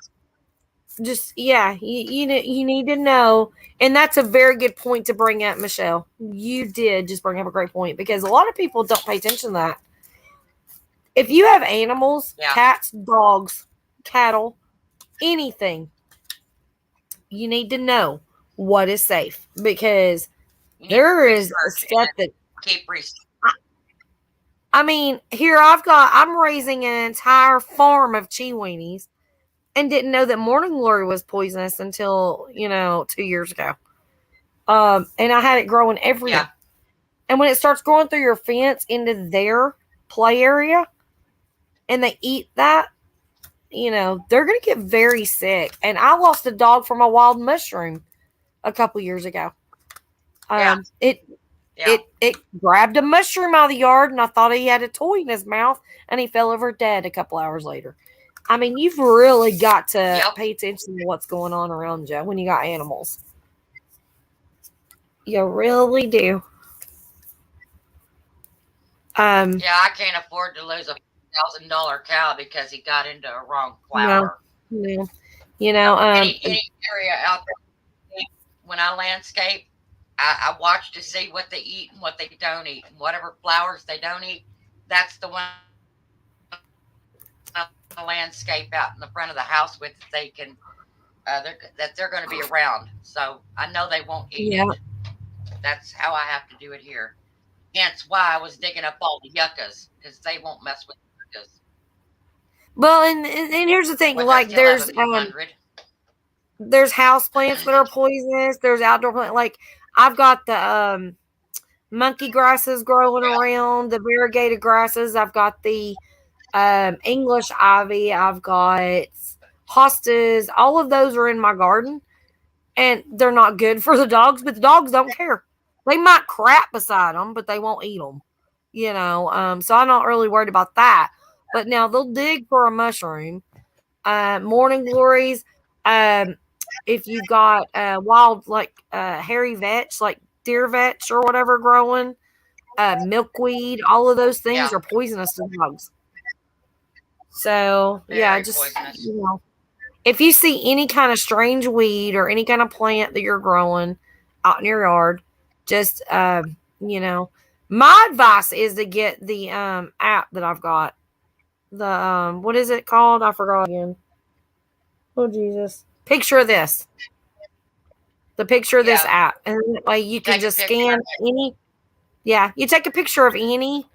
Just, yeah, you need to know. And that's a very good point to bring up, Michelle. You did just bring up a great point because a lot of people don't pay attention to that. If you have animals, cats, dogs, cattle, anything, you need to know what is safe because there is stuff that keep research. I mean, here I'm raising an entire farm of Chiweenies and didn't know that morning glory was poisonous until 2 years ago. And I had it growing everywhere. And when it starts growing through your fence into their play area, and they eat that, they're going to get very sick. And I lost a dog from a wild mushroom a couple years ago. It grabbed a mushroom out of the yard, and I thought he had a toy in his mouth, and he fell over dead a couple hours later. I mean, you've really got to pay attention to what's going on around you when you got animals. You really do. Yeah, I can't afford to lose $1,000 cow because he got into a wrong flower. No. Any area out there, when I landscape, I watch to see what they eat and what they don't eat, and whatever flowers they don't eat, that's the one I landscape out in the front of the house with. They can that they're going to be around, so I know they won't eat it. That's how I have to do it here. Hence why I was digging up all the yuccas because they won't mess with yuccas. Well, and here's the thing, Which I like still have a few hundred. there's house plants that are poisonous. There's outdoor plants. Like I've got the monkey grasses growing Yeah. around, the variegated grasses. I've got the English ivy. I've got hostas. All of those are in my garden, and they're not good for the dogs. But the dogs don't care. They might crap beside them, but they won't eat them. So I'm not really worried about that. But now they'll dig for a mushroom. Morning glories. Um, if you got wild like hairy vetch, like deer vetch or whatever growing, milkweed, all of those things Yeah. are poisonous to dogs. So yeah, Very just poisonous. if you see any kind of strange weed or any kind of plant that you're growing out in your yard, just my advice is to get the app that I've got. The what is it called? I forgot again. Oh Jesus! Picture of this. The picture of this Yeah. app, and that way you You can take a just picture scan of it. any. Yeah, you take a picture of any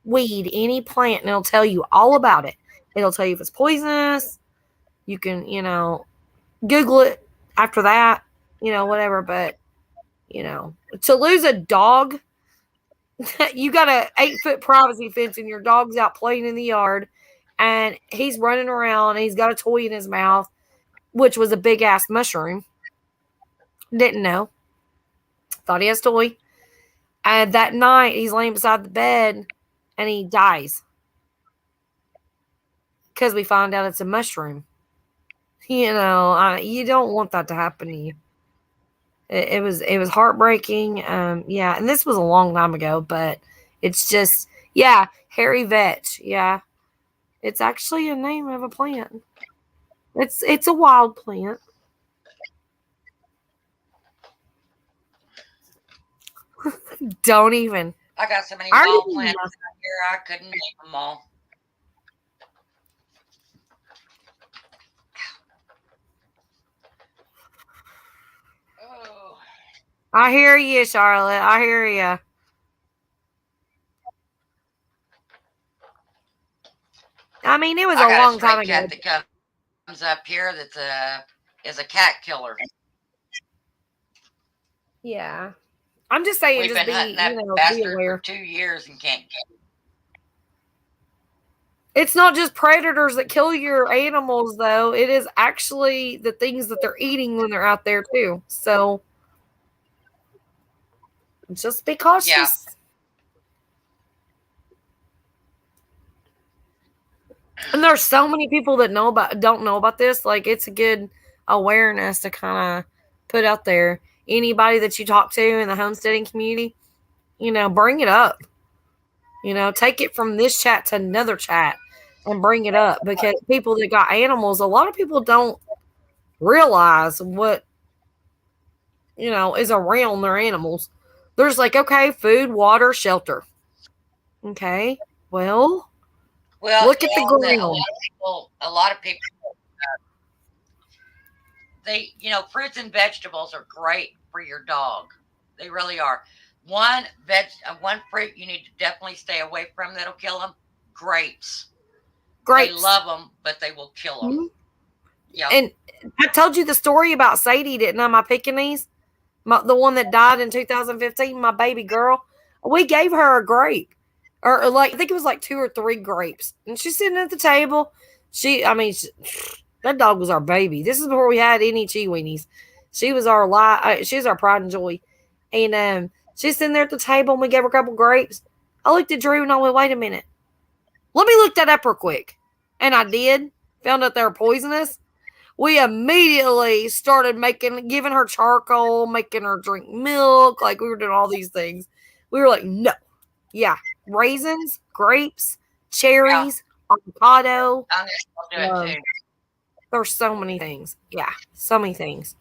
weed, any plant, and it'll tell you all about it. It'll tell you if it's poisonous. You can, Google it after that, whatever. But, to lose a dog, you got a 8-foot privacy fence and your dog's out playing in the yard and he's running around and he's got a toy in his mouth, which was a big ass mushroom. Didn't know. Thought he has a toy. And that night he's laying beside the bed and he dies because we find out it's a mushroom. You don't want that to happen to you. It was heartbreaking. Yeah, and this was a long time ago, but it's just hairy vetch. Yeah, it's actually a name of a plant. It's a wild plant. Don't even. I got so many I wild already plants out here I couldn't name them all. Oh. I hear you, Charlotte. I hear you. I mean, it was I a got a long stray time ago. cat that comes up here is a cat killer. Yeah, I'm just saying, We've just been hunting be that be bastard for aware. 2 years and can't get him. It's not just predators that kill your animals, though. It is actually the things that they're eating when they're out there too. So just be Yeah. cautious. And there's so many people that don't know about this. Like it's a good awareness to kind of put out there. Anybody that you talk to in the homesteading community, bring it up. Take it from this chat to another chat and bring it up because people that got animals, a lot of people don't realize what is around their animals. There's like, okay, food, water, shelter. Okay, well, Well, look at the ground. a lot of people, fruits and vegetables are great for your dog. They really are. One fruit you need to definitely stay away from that'll kill them. Grapes. They Grapes. love them, but they will kill them. Mm-hmm. Yeah. And I told you the story about Sadie, didn't I? My Pekingese, the one that died in 2015, my baby girl. We gave her a grape, or like I think it was like 2 or 3 grapes, and she's sitting at the table. That dog was our baby. This is before we had any Chiweenies. She was she's our pride and joy. And she's sitting there at the table, and we gave her a couple grapes. I looked at Drew and I went, "Wait a minute, let me look that up real quick." And I did. Found out they were poisonous. We immediately started giving her charcoal, making her drink milk. Like we were doing all these things. We were like, no. Yeah. Raisins, grapes, cherries, avocado. I'm going to do it too. There's so many things. Yeah. So many things.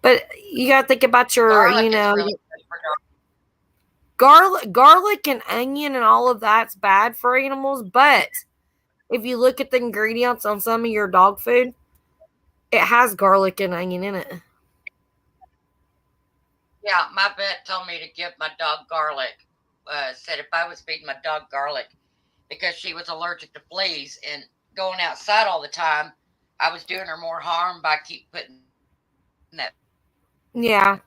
But you got to think about your, Garlic is really good for dogs. garlic and onion and all of that's bad for animals. But if you look at the ingredients on some of your dog food, it has garlic and onion in it. Yeah, my vet told me to give my dog garlic. said if I was feeding my dog garlic because she was allergic to fleas and going outside all the time, I was doing her more harm by keep putting that Yeah.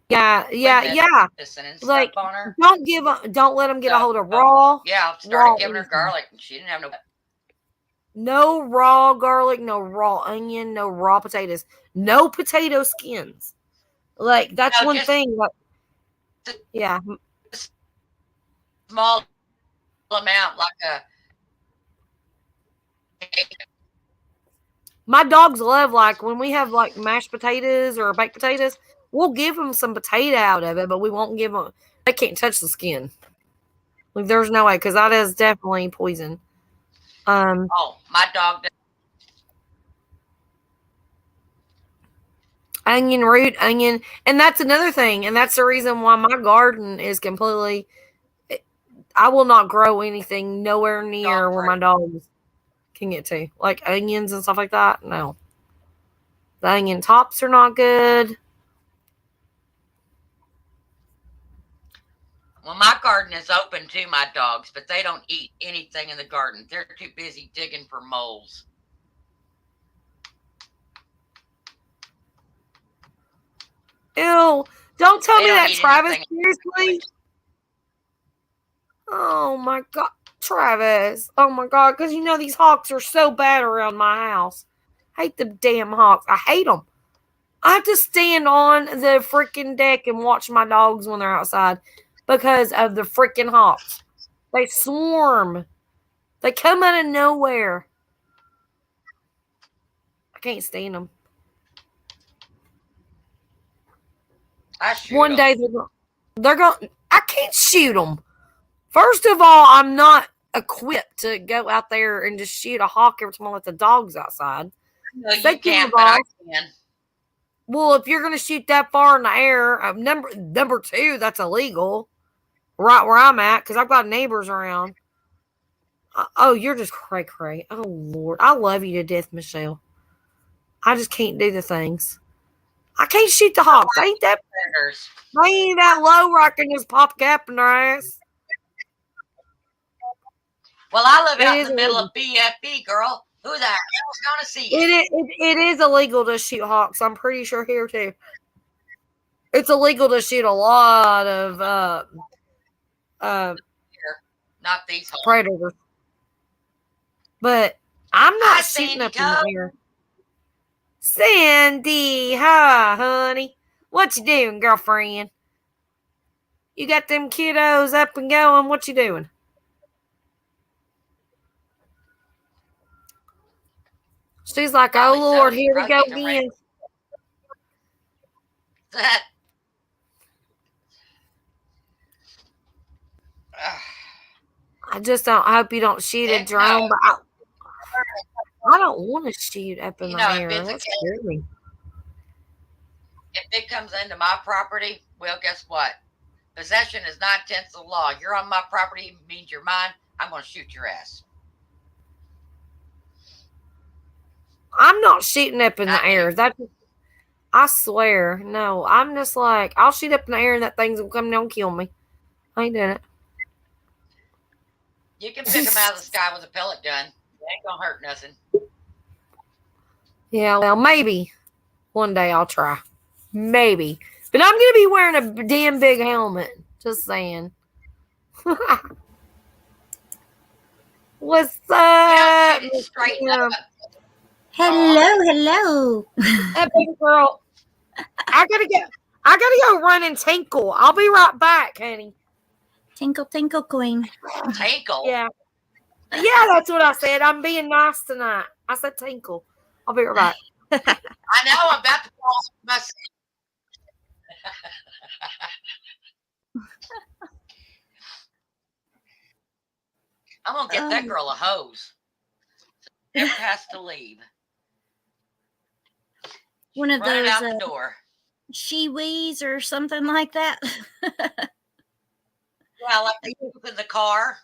Yeah. flea medicine and stuff Like, on her. don't let them get a So, hold of raw. yeah, I raw started giving her anything. garlic, and she didn't have No raw garlic, no raw onion, no raw potatoes, no potato skins. Like, that's no, one just thing. Like, a yeah. small amount, like a. My dogs love, like, when we have, like, mashed potatoes or baked potatoes, we'll give them some potato out of it, but we won't give them, they can't touch the skin. Like, there's no way, because that is definitely poison. Oh, my dog. Onion root, onion, and that's another thing, and that's the reason why my garden is completely, I will not grow anything nowhere near where my dogs can get to, like onions and stuff like that. No, the onion tops are not good. Well, my garden is open to my dogs, but they don't eat anything in the garden. They're too busy digging for moles. Ew! Don't tell They me don't that, eat Travis. anything. Seriously? Oh my God, Travis! Oh my God, because you know these hawks are so bad around my house. I hate the damn hawks. I hate them. I have to stand on the freaking deck and watch my dogs when they're outside because of the freaking hawks. They swarm. They come out of nowhere. I can't stand them. I shoot One them. day they're going. I can't shoot them. First of all, I'm not equipped to go out there and just shoot a hawk every time I let the dogs outside. No, you can't, but I can. Well, if you're going to shoot that far in the air, number two, that's illegal. Right where I'm at, because I've got neighbors around. Oh, you're just cray cray. Oh Lord, I love you to death, Michelle. I just can't do the things. I can't shoot the hawks. They ain't that low where I can just pop a cap in their ass. Well, I live out in the middle of BFB, girl. Who the hell's gonna see you? It is illegal to shoot hawks. I'm pretty sure here too. It's illegal to shoot a lot of not these hawks. Predators. But I'm not shooting up in the air. Sandy, hi, honey. What you doing, girlfriend? You got them kiddos up and going. What you doing? She's like, oh Lord, here we go again. I just don't. I hope you don't shoot a drone, but I don't want to shoot up in the air. That's scary. If it comes into my property, well, guess what? Possession is 9/10 of the law. You're on my property, means you're mine. I'm going to shoot your ass. I'm not shooting up in the air. I swear. No, I'm just like, I'll shoot up in the air and that thing's going to come down and kill me. I ain't doing it. You can pick them out of the sky with a pellet gun. It ain't going to hurt nothing. Yeah, well, maybe one day I'll try. Maybe. But I'm going to be wearing a damn big helmet. Just saying. What's up? Yeah, straighten up. Hello. Hey, baby girl. I gotta go run and tinkle. I'll be right back, honey. Tinkle, tinkle, queen. Tinkle? Yeah. Yeah, that's what I said. I'm being nice tonight. I said tinkle. I'll be right back. I know. I'm about to fall myself. I'm going to get that girl a hose. Never has to leave. One of Running those out the door. She-wees or something like that. Yeah, like they poop in the car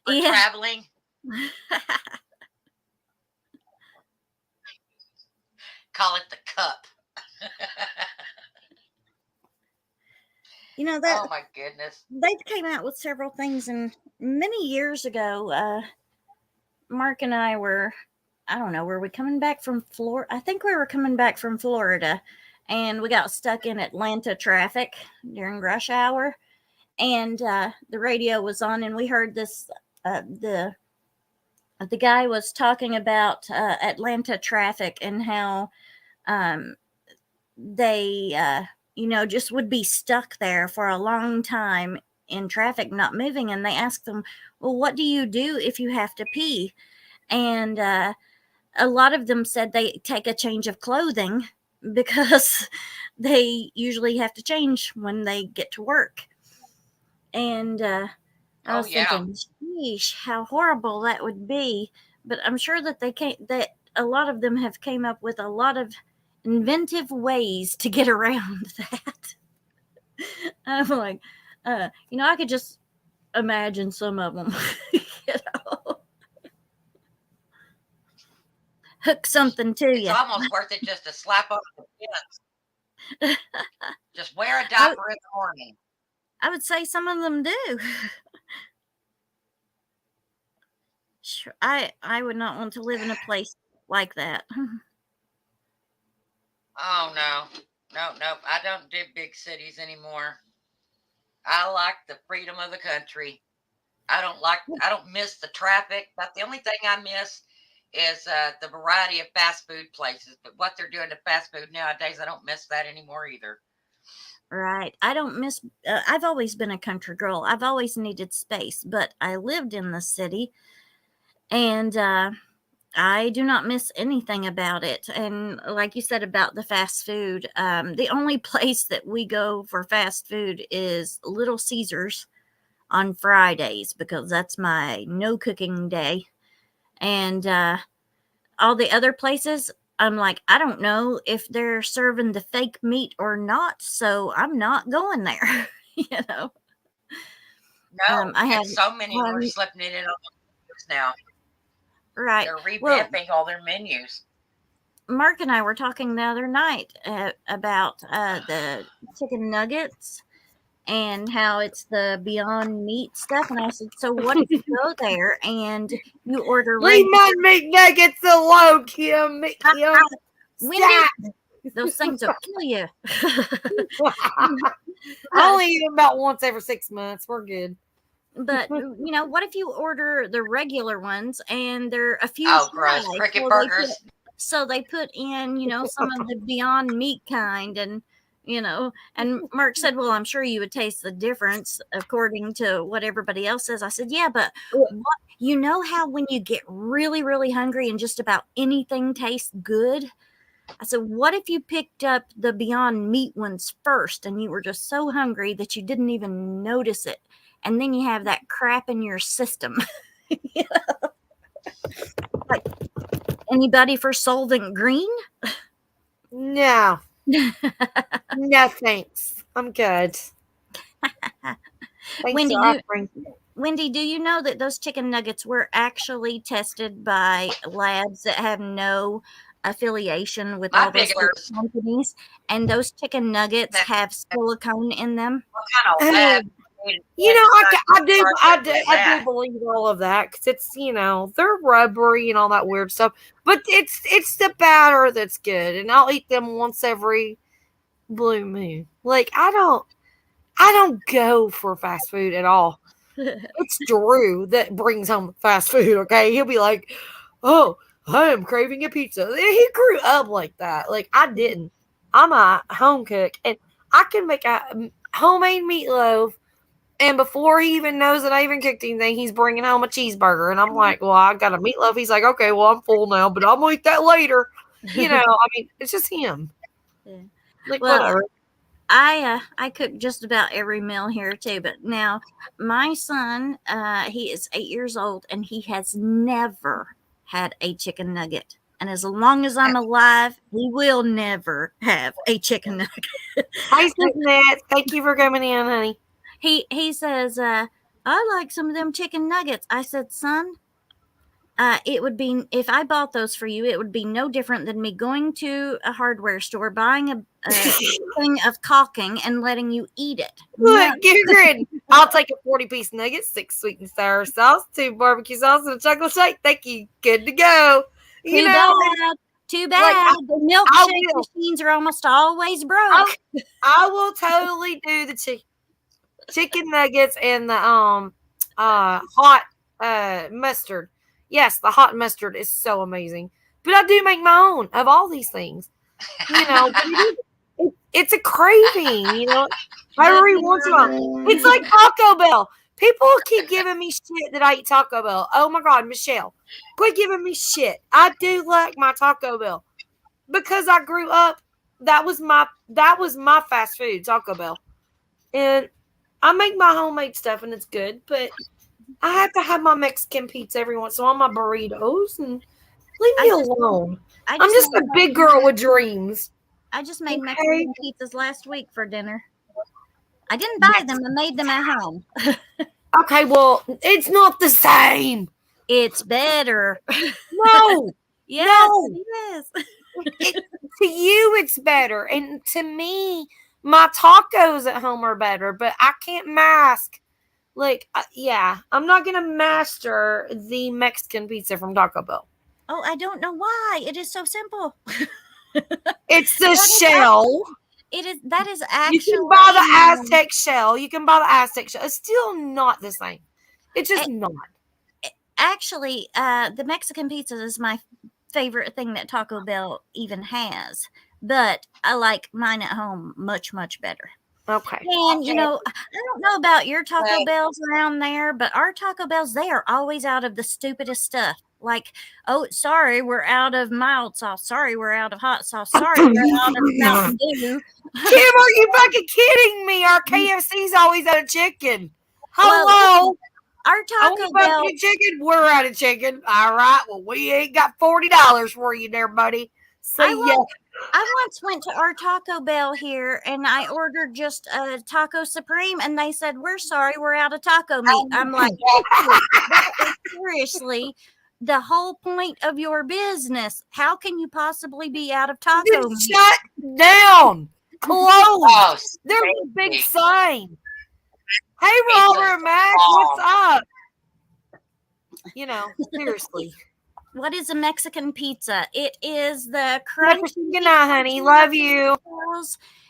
for traveling. Call it the cup. You know that Oh my goodness. they came out with several things, and many years ago, Mark and I were, I don't know, were we coming back from Florida? I think we were coming back from Florida, and we got stuck in Atlanta traffic during rush hour, and the radio was on, and we heard this. The guy was talking about Atlanta traffic and how um, they, just would be stuck there for a long time in traffic, not moving. And they asked them, "Well, what do you do if you have to pee?" And a lot of them said they take a change of clothing because they usually have to change when they get to work. And I Oh was yeah. thinking, "Sheesh, how horrible that would be." But I'm sure that a lot of them have came up with a lot of inventive ways to get around that. I'm like, I could just imagine some of them, you know, hook something to It's you. almost worth it just to slap on the kids. Just wear a I, diaper in the morning. I would say some of them do. Sure, I would not want to live in a place like that. Oh no. No. I don't do big cities anymore. I like the freedom of the country. I don't miss the traffic. But the only thing I miss is the variety of fast food places. But what they're doing to fast food nowadays, I don't miss that anymore either. Right. I don't miss. I've always been a country girl. I've always needed space, but I lived in the city, and I do not miss anything about it. And like you said about the fast food, the only place that we go for fast food is Little Caesars on Fridays because that's my no cooking day. And all the other places, I'm like, I don't know if they're serving the fake meat or not, so I'm not going there. you know, No, I and have, so many of them are um, slipping it in on the menus now. right. They're Well, revamping all their menus. Mark and I were talking the other night about the chicken nuggets and how it's the Beyond Meat stuff. And I said, so what if you go there and you order Leave regular? my meat nuggets alone, Kim. Kim, Wendy, stop. those things will kill you. I only eat them about once every 6 months. We're good. But what if you order the regular ones and they're a few Oh, gross. high? Cricket burgers. So they put in, some of the Beyond Meat kind, and and Mark said, "Well, I'm sure you would taste the difference according to what everybody else says." I said, "Yeah, but what, how when you get really, really hungry and just about anything tastes good?" I said, "What if you picked up the Beyond Meat ones first and you were just so hungry that you didn't even notice it? And then you have that crap in your system." Like, anybody for Solvent Green? No. No, thanks. I'm good. Thanks Wendy, for offering. Wendy, do you know that those chicken nuggets were actually tested by labs that have no affiliation with My all those biggest big is companies? And those chicken nuggets that have silicone in them. what kind of Hey, lab I do believe all of that because it's they're rubbery and all that weird stuff. But it's the batter that's good, and I'll eat them once every blue moon. Like I don't go for fast food at all. It's Drew that brings home fast food. Okay, he'll be like, "Oh, I am craving a pizza." He grew up like that. Like I didn't. I'm a home cook, and I can make a homemade meatloaf. And before he even knows that I even cooked anything, he's bringing home a cheeseburger. And I'm like, well, I got a meatloaf. He's like, okay, well, I'm full now, but I'm going to eat that later. I mean, it's just him. Yeah. Like, Well, whatever. I cook just about every meal here too. But now my son, he is 8 years old, and he has never had a chicken nugget. And as long as I'm alive, he will never have a chicken nugget. Hi, Nat. Thank you for coming in, honey. He says, I like some of them chicken nuggets. I said, son, it would be, if I bought those for you, it would be no different than me going to a hardware store, buying a thing of caulking and letting you eat it. No, Look, get grin. I'll take a 40-piece nugget, 6 sweet and sour sauce, 2 barbecue sauce, and a chocolate shake. Thank you. Good to go. You too know, bad. Too bad. like, The I milkshake will. machines are almost always broke. I will totally do the chicken nuggets and the hot mustard. Yes, the hot mustard is so amazing. But I do make my own of all these things. You know, but it's a craving, you know. Every once in a while. It's like Taco Bell. People keep giving me shit that I eat Taco Bell. Oh my God, Michelle. Quit giving me shit. I do like my Taco Bell. Because I grew up, that was my fast food, Taco Bell. And I make my homemade stuff and it's good, but I have to have my Mexican pizza every once in a while, my burritos, and leave me alone. I'm just a big girl with dreams. I just made Mexican pizzas last week for dinner. I didn't buy them. I made them at home. Okay, well, it's not the same. It's better. No. Yes, No. it is. To you, it's better. And to me, my tacos at home are better, but I can't mask. Like, yeah, I'm not going to master the Mexican pizza from Taco Bell. Oh, I don't know why. It is so simple. It's the shell. That is actually. You can buy the Aztec shell. You can buy the Aztec shell. It's still not the same. It's just not. Actually, the Mexican pizza is my favorite thing that Taco Bell even has. But I like mine at home much, much better. Okay. And, you know, I don't know about your Taco Bells around there, but our Taco Bells, they are always out of the stupidest stuff. Like, oh, sorry, we're out of mild sauce. Sorry, we're out of hot sauce. Sorry, we're out of Mountain Dew. Kim, are you fucking kidding me? Our KFC's always out of chicken. Hello. Well, our Taco Bell chicken, we're out of chicken. All right. Well, we ain't got $40 for you there, buddy. So I once went to our Taco Bell here and I ordered just a taco supreme and they said, "We're sorry, we're out of taco meat." I'm like, that is seriously the whole point of your business. How can you possibly be out of taco meat? Shut down. Close. There's a big sign. Hey, Robert, Mac, what's up? You know, seriously. What is a Mexican pizza? It is the crunchy. Good night, honey. Love you.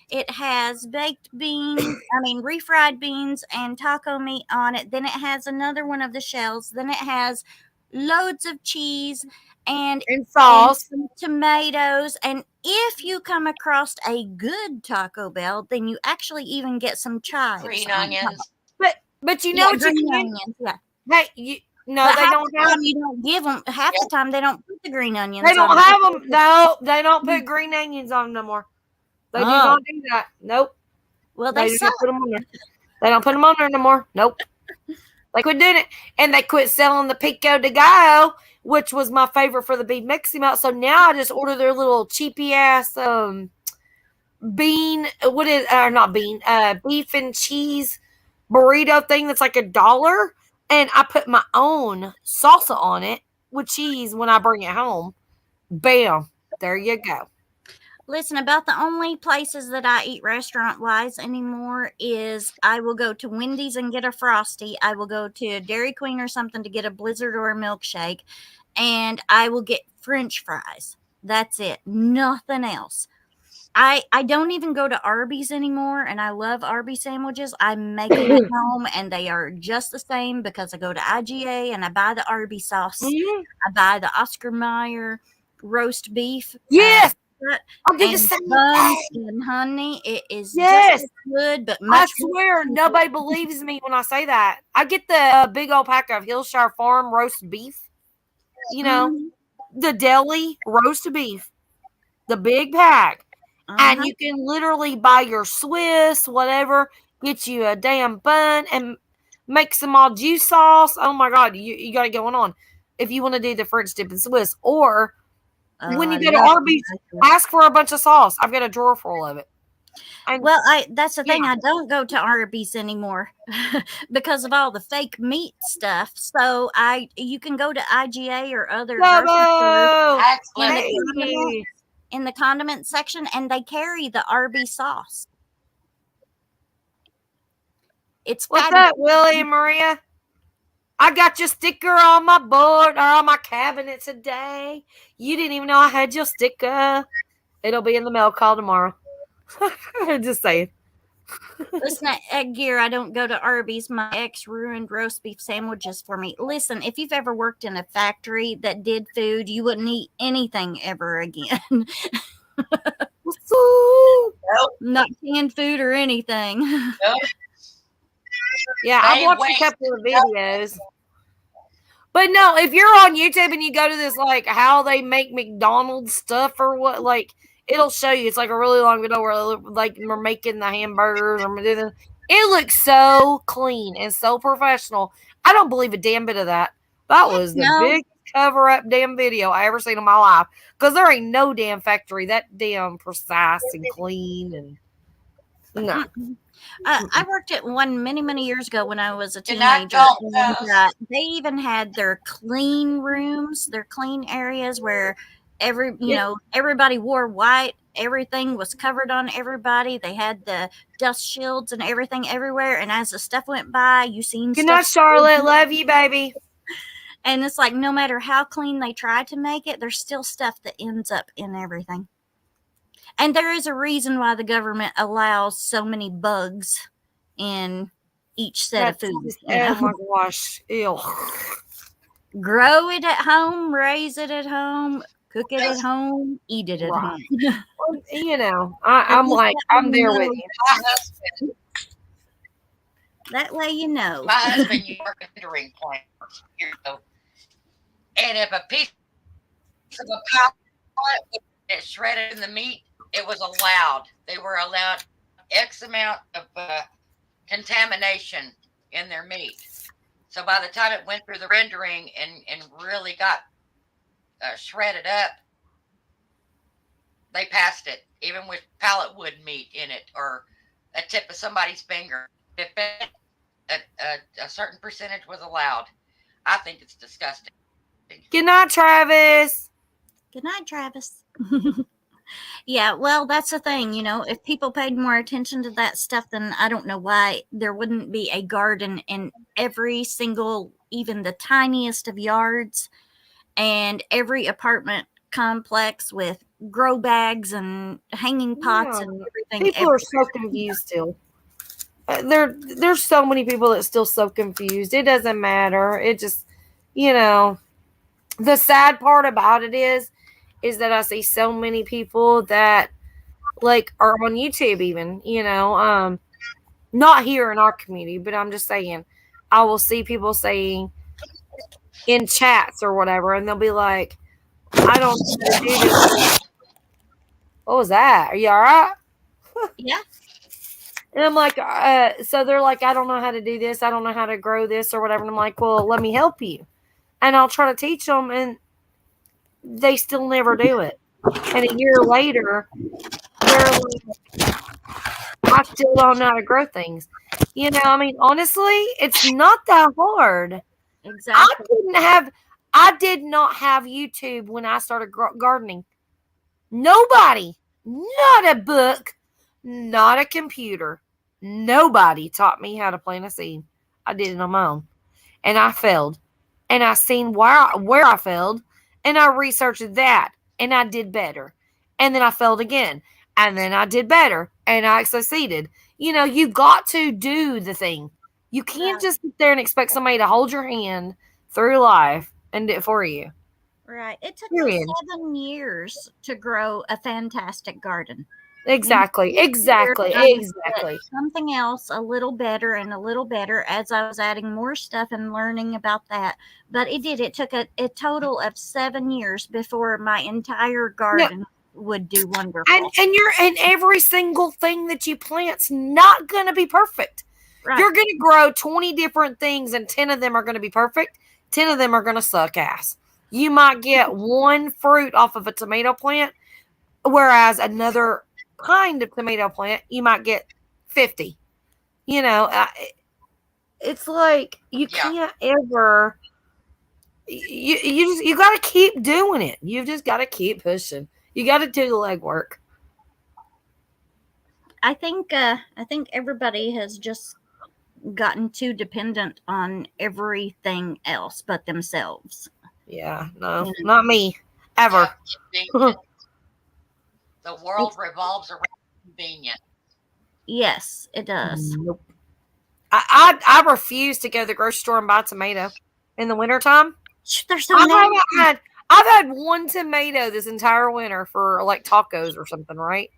It has baked beans, refried beans and taco meat on it. Then it has another one of the shells. Then it has loads of cheese and sauce, and tomatoes. And if you come across a good Taco Bell, then you actually even get some chives. Green onions. But you know what you can? Onions, yeah. Hey, no, they don't have. You don't give them half the time. They don't put the green onions. They don't have them. No, they don't put green onions on them no more. They do not do that. Nope. Well, they don't put them on there. They don't put them on there no more. Nope. They quit doing it, and they quit selling the pico de gallo, which was my favorite for the beef Mexican. So now I just order their little cheapy ass beef and cheese burrito thing that's like $1. And I put my own salsa on it with cheese when I bring it home. Bam. There you go. Listen, about the only places that I eat restaurant-wise anymore is I will go to Wendy's and get a Frosty. I will go to Dairy Queen or something to get a Blizzard or a milkshake. And I will get French fries. That's it. Nothing else. I don't even go to Arby's anymore, and I love Arby's sandwiches. I make them at home, and they are just the same because I go to IGA and I buy the Arby's sauce. Mm-hmm. I buy the Oscar Mayer roast beef. Yes, I'll do the same buns and honey. It is just as good, but much. I swear nobody believes me when I say that. I get the big old pack of Hillshire Farm roast beef. You know, the deli roast beef, the big pack. And you can literally buy your Swiss, whatever, get you a damn bun and make some all juice sauce. Oh my God, you got it going on. If you want to do the French dip and Swiss, or when you go to Arby's, ask for a bunch of sauce. I've got a drawer full of it. And Well, that's the thing. I don't go to Arby's anymore because of all the fake meat stuff. So you can go to IGA or other grocery stores Bravo! in the Excellent. condiment in the condiment section, and they carry the Arby's sauce. It's What's fabulous. up, Willie and Maria? I got your sticker on my board or on my cabinet today. You didn't even know I had your sticker. It'll be in the mail call tomorrow. Just saying. Listen, at Gear, I don't go to Arby's. My ex ruined roast beef sandwiches for me. Listen, if you've ever worked in a factory that did food, you wouldn't eat anything ever again. Not canned food or anything. Nope. Yeah, I've They watched a waste couple of videos. But no, if you're on YouTube and you go to this, like, how they make McDonald's stuff or what, like, it'll show you. It's like a really long video where, like, we're making the hamburgers. It looks so clean and so professional. I don't believe a damn bit of that. That was the No. biggest cover-up damn video I ever seen in my life. Because there ain't no damn factory that damn precise and clean and no. I worked at one many years ago when I was a Did not teenager. go And, those. they even had their clean rooms, their clean areas where everybody wore white. Everything was covered on everybody. They had the dust shields and everything everywhere. And as the stuff went by, you seen Good stuff. night, Charlotte. Love you, baby. And it's like no matter how clean they try to make it, there's still stuff that ends up in everything. And there is a reason why the government allows so many bugs in each set of food. Oh my gosh. Ew. Grow it at home, raise it at home, cook it at home, eat it at Right. home. Well, you know, I'm like, I'm there with you. My husband, That way you know. my husband, you work at a catering plant, and if a piece of a pallet would get shredded in the meat, it was allowed. They were allowed X amount of contamination in their meat. So by the time it went through the rendering and really got shredded up, they passed it, even with pallet wood meat in it or a tip of somebody's finger. If a certain percentage was allowed, I think it's disgusting. Good night, Travis. Good night, Travis. Yeah, well, that's the thing. If people paid more attention to that stuff, then I don't know why there wouldn't be a garden in every single, even the tiniest of yards, and every apartment complex with grow bags and hanging pots and everything. People are so confused still. There's so many people that's still so confused. It doesn't matter. It just, the sad part about it is that I see so many people that like are on YouTube even, not here in our community, but I'm just saying, I will see people saying in chats or whatever, and they'll be like, I don't know how to do this. What was that? Are you all right? Yeah. And I'm like, so they're like, I don't know how to do this. I don't know how to grow this or whatever. And I'm like, well, let me help you. And I'll try to teach them, and they still never do it. And a year later, they're like, I still don't know how to grow things. Honestly, it's not that hard. Exactly. I did not have YouTube when I started gardening. Nobody, not a book, not a computer, nobody taught me how to plant a seed. I did it on my own. And I failed. And I seen where I failed. And I researched that. And I did better. And then I failed again. And then I did better. And I succeeded. You got to do the thing. You can't just sit there and expect somebody to hold your hand through life and do it for you. Right. It took me 7 years to grow a fantastic garden. Exactly. Something else a little better and a little better as I was adding more stuff and learning about that. But it took a total of 7 years before my entire garden would do wonderful. And every single thing that you plant's not going to be perfect. Right. You're going to grow 20 different things, and 10 of them are going to be perfect. 10 of them are going to suck ass. You might get one fruit off of a tomato plant, whereas another kind of tomato plant, you might get 50. You know, it's like you Yeah. can't ever. You got to keep doing it. You've just got to keep pushing. You got to do the legwork. I think everybody has just gotten too dependent on everything else but themselves. Yeah, no, Yeah. not me ever. Yeah, the world revolves around convenience. Yes, it does. Nope. I refuse to go to the grocery store and buy tomato in the wintertime. They're so I nasty. haven't I've had one tomato this entire winter for like tacos or something, right?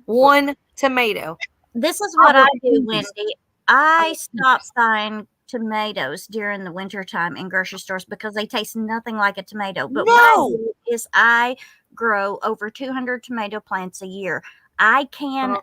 One tomato. This is what I do, refuse. Wendy. I stop buying tomatoes during the wintertime in grocery stores because they taste nothing like a tomato. But what I No. do is I grow over 200 tomato plants a year. I can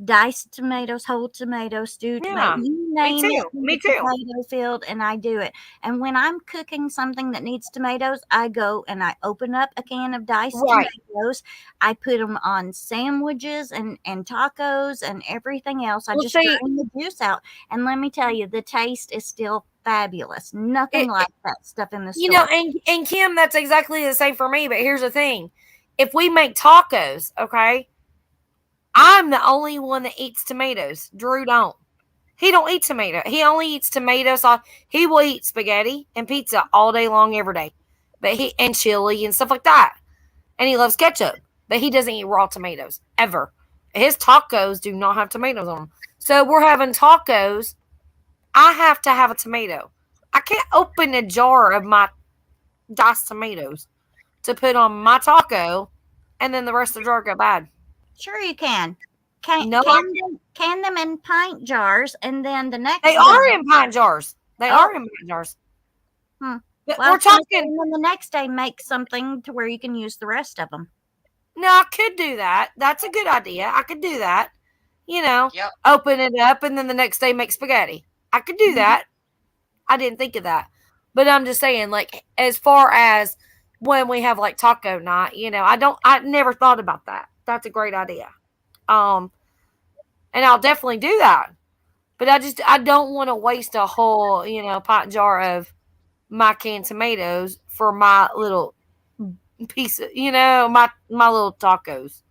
diced tomatoes, whole tomatoes, stewed Yeah, tomatoes, you me name it too. in Me the too. tomato field, and I do it. And when I'm cooking something that needs tomatoes, I go and I open up a can of diced Right. tomatoes. I put them on sandwiches and tacos and everything else. I Well, just see, drain the juice out. And let me tell you, the taste is still fabulous. Nothing It- like that stuff in the you know, store. and Kim, that's exactly the same for me. But here's the thing: if we make tacos, okay, I'm the only one that eats tomatoes. Drew don't. He don't eat tomato. He only eats tomato sauce. He will eat spaghetti and pizza all day long, every day, but he and chili and stuff like that. And he loves ketchup, but he doesn't eat raw tomatoes ever. His tacos do not have tomatoes on them. So we're having tacos. I have to have a tomato. I can't open a jar of my diced tomatoes to put on my taco, and then the rest of the jar go bad. Sure, you can. No, Can them in pint jars, and then the next they day. are in pint jars. They Oh. are in pint jars. Hmm. But Well, we're talking. and then the next day make something to where you can use the rest of them. No, I could do that. That's a good idea. I could do that. You know, Yep. open it up and then the next day make spaghetti. I could do that. I didn't think of that. But I'm just saying, like, as far as when we have like taco night, you know, I never thought about that. That's a great idea. And I'll definitely do that. But I don't want to waste a whole, you know, pot jar of my canned tomatoes for my little piece of, you know, my little tacos.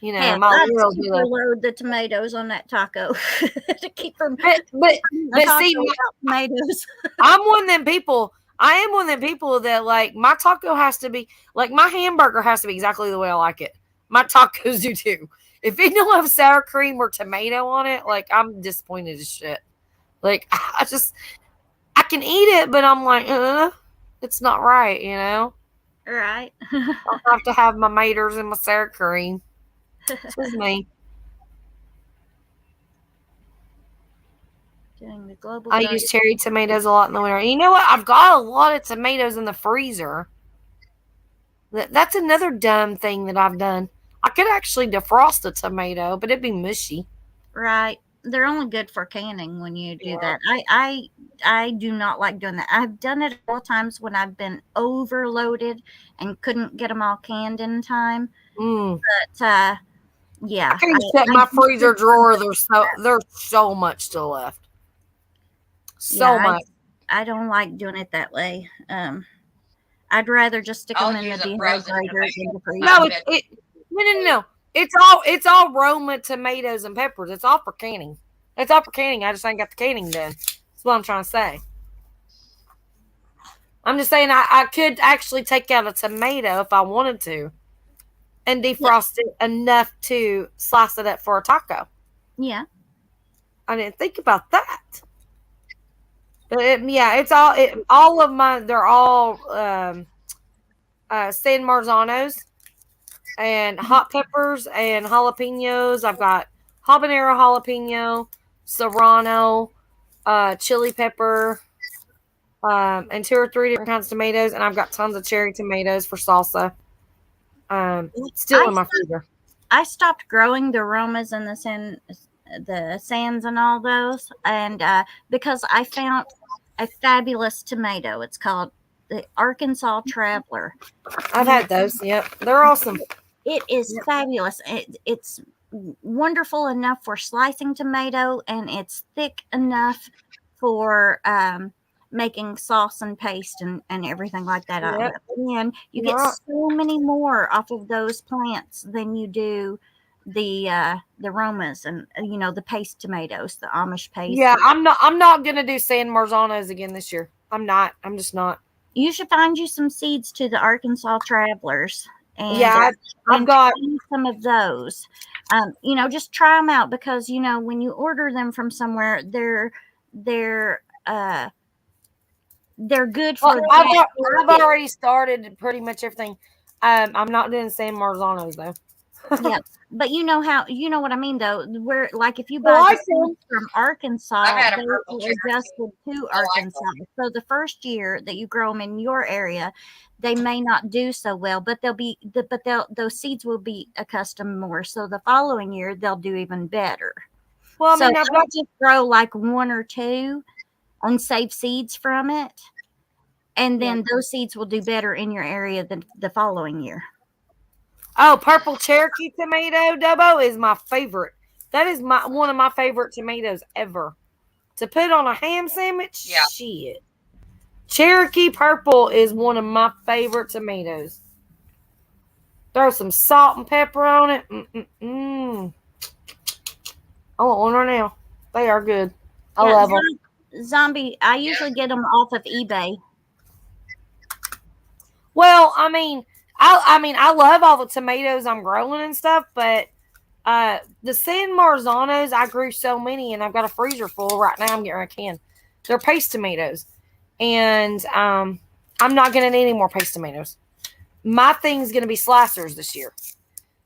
You know, Hell, my I'd little super load the tomatoes on that taco to keep from but see, without tomatoes. I'm one of them people. I am one of them people that like my taco has to be like my hamburger has to be exactly the way I like it. My tacos do too. If it don't have sour cream or tomato on it, like I'm disappointed as shit. Like I can eat it, but I'm like, it's not right, you know. Right. I have to have my maters and my sour cream. This is me. Doing the global I use cherry tomatoes a lot in the winter. You know what? I've got a lot of tomatoes in the freezer. That's another dumb thing that I've done. I could actually defrost a tomato, but it'd be mushy. Right. They're only good for canning when you do Yeah. that. I do not like doing that. I've done it a couple times when I've been overloaded and couldn't get them all canned in time. Mm. But yeah, I can shut my freezer drawer. There's so much still left. So much. I don't like doing it that way. I'd rather just stick I'll them in the use a frozen dehydrator in the freezer. No, no. It's all Roma tomatoes and peppers. It's all for canning. It's all for canning. I just ain't got the canning done. That's what I'm trying to say. I'm just saying I could actually take out a tomato if I wanted to and defrost it enough to slice it up for a taco. Yeah. I didn't think about that. But it's all of mine. They're all San Marzanos and hot peppers and jalapenos. I've got habanero jalapeno, serrano, chili pepper, and 2 or 3 different kinds of tomatoes. And I've got tons of cherry tomatoes for salsa. Still in my freezer. I stopped growing the aromas and the sands and all those, and because I found a fabulous tomato. It's called the Arkansas Traveler. I've had those. Yep, they're awesome. It is fabulous. It's wonderful enough for slicing tomato, and it's thick enough for making sauce and paste and everything like that out of Yep. it. And you get Right. so many more off of those plants than you do the Romas and the paste tomatoes, the Amish paste. Yeah, I'm not gonna do San Marzanos again this year. I'm not. I'm just not. You should find you some seeds to the Arkansas Travelers and Yeah, I've got. try some of those. Just try them out because when you order them from somewhere, they're uh they're good Well, for that. I've already started pretty much everything. I'm not doing San Marzanos though. Yeah, but you know what I mean though. Where like if you Well, buy I the seeds from I've Arkansas, had a they purple are cherry. adjusted to I like Arkansas. them. So the first year that you grow them in your area, they may not do so well, but those seeds will be accustomed more. So the following year they'll do even better. well, I So mean, I've got. don't just grow like one or two and save seeds from it, and Yeah. then those seeds will do better in your area than the following year. Oh, purple Cherokee tomato Dubbo is my favorite. That is one of my favorite tomatoes ever. To put on a ham sandwich, Yeah. shit. Cherokee purple is one of my favorite tomatoes. Throw some salt and pepper on it. Mm-mm-mm. I want one right now. They are good. I Yeah, love them. zombie. I Yeah. usually get them off of eBay. Well, I love all the tomatoes I'm growing and stuff, but the San Marzanos, I grew so many, and I've got a freezer full right now. I'm getting a can. They're paste tomatoes, and I'm not gonna need any more paste tomatoes. My thing's gonna be slicers this year,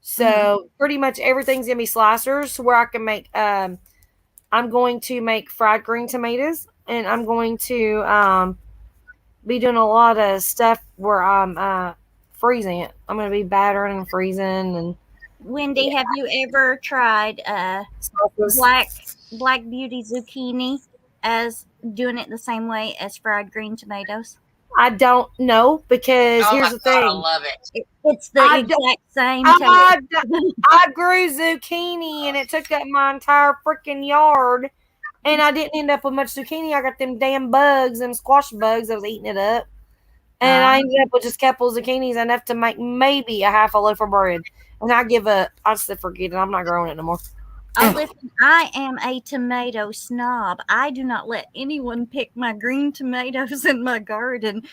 so pretty much everything's gonna be slicers where I can make. I'm going to make fried green tomatoes, and I'm going to be doing a lot of stuff where I'm freezing it. I'm gonna be battering and freezing and Wendy, have you ever tried sauces. black beauty zucchini as doing it the same way as fried green tomatoes? I don't know because Oh here's my the God, I thing. love it. It's the I exact same I, taste. I grew zucchini and it took up my entire freaking yard, and I didn't end up with much zucchini. I got them damn bugs, them squash bugs. I was eating it up, and I ended up with just a couple of zucchinis, enough to make maybe a half a loaf of bread. And I give up. I said, forget it. I'm not growing it no more. Oh, listen, I am a tomato snob. I do not let anyone pick my green tomatoes in my garden.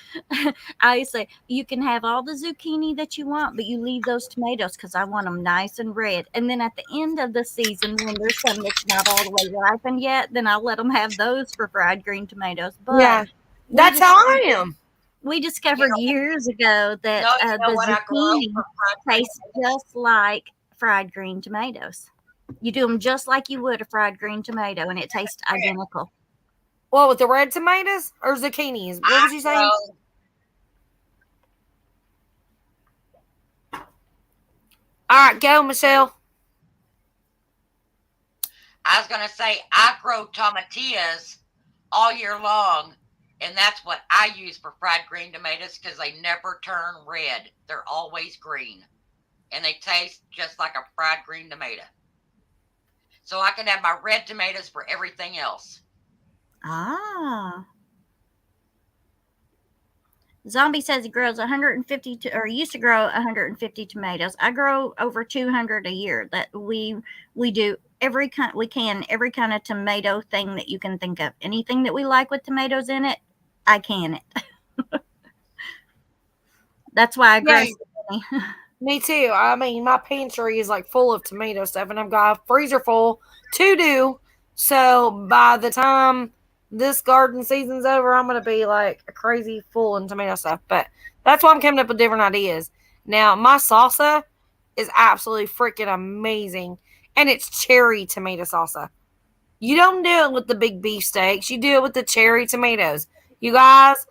I say, you can have all the zucchini that you want, but you leave those tomatoes because I want them nice and red. And then at the end of the season, when there's some that's not all the way ripened yet, then I'll let them have those for fried green tomatoes. But Yeah, that's how I am. we discovered years ago that No, you know the what I grow zucchini for fried green tastes just like fried green tomatoes. You do them just like you would a fried green tomato, and it tastes identical. What, with the red tomatoes or zucchinis? What was you saying? All right, go, Michelle. I was gonna say I grow tomatillas all year long, and that's what I use for fried green tomatoes because they never turn red. They're always green, and they taste just like a fried green tomato. So I can have my red tomatoes for everything else. Ah. Zombie says he grows 150 or used to grow 150 tomatoes. I grow over 200 a year. That we do every kind every kind of tomato thing that you can think of. Anything that we like with tomatoes in it, I can it. That's why I grow Yeah. so many. Me too. I mean, my pantry is like full of tomato stuff, and I've got a freezer full to do. So by the time this garden season's over, I'm gonna be like a crazy full in tomato stuff. But that's why I'm coming up with different ideas. Now, my salsa is absolutely freaking amazing, and it's cherry tomato salsa. You don't do it with the big beefsteaks. You do it with the cherry tomatoes. You guys,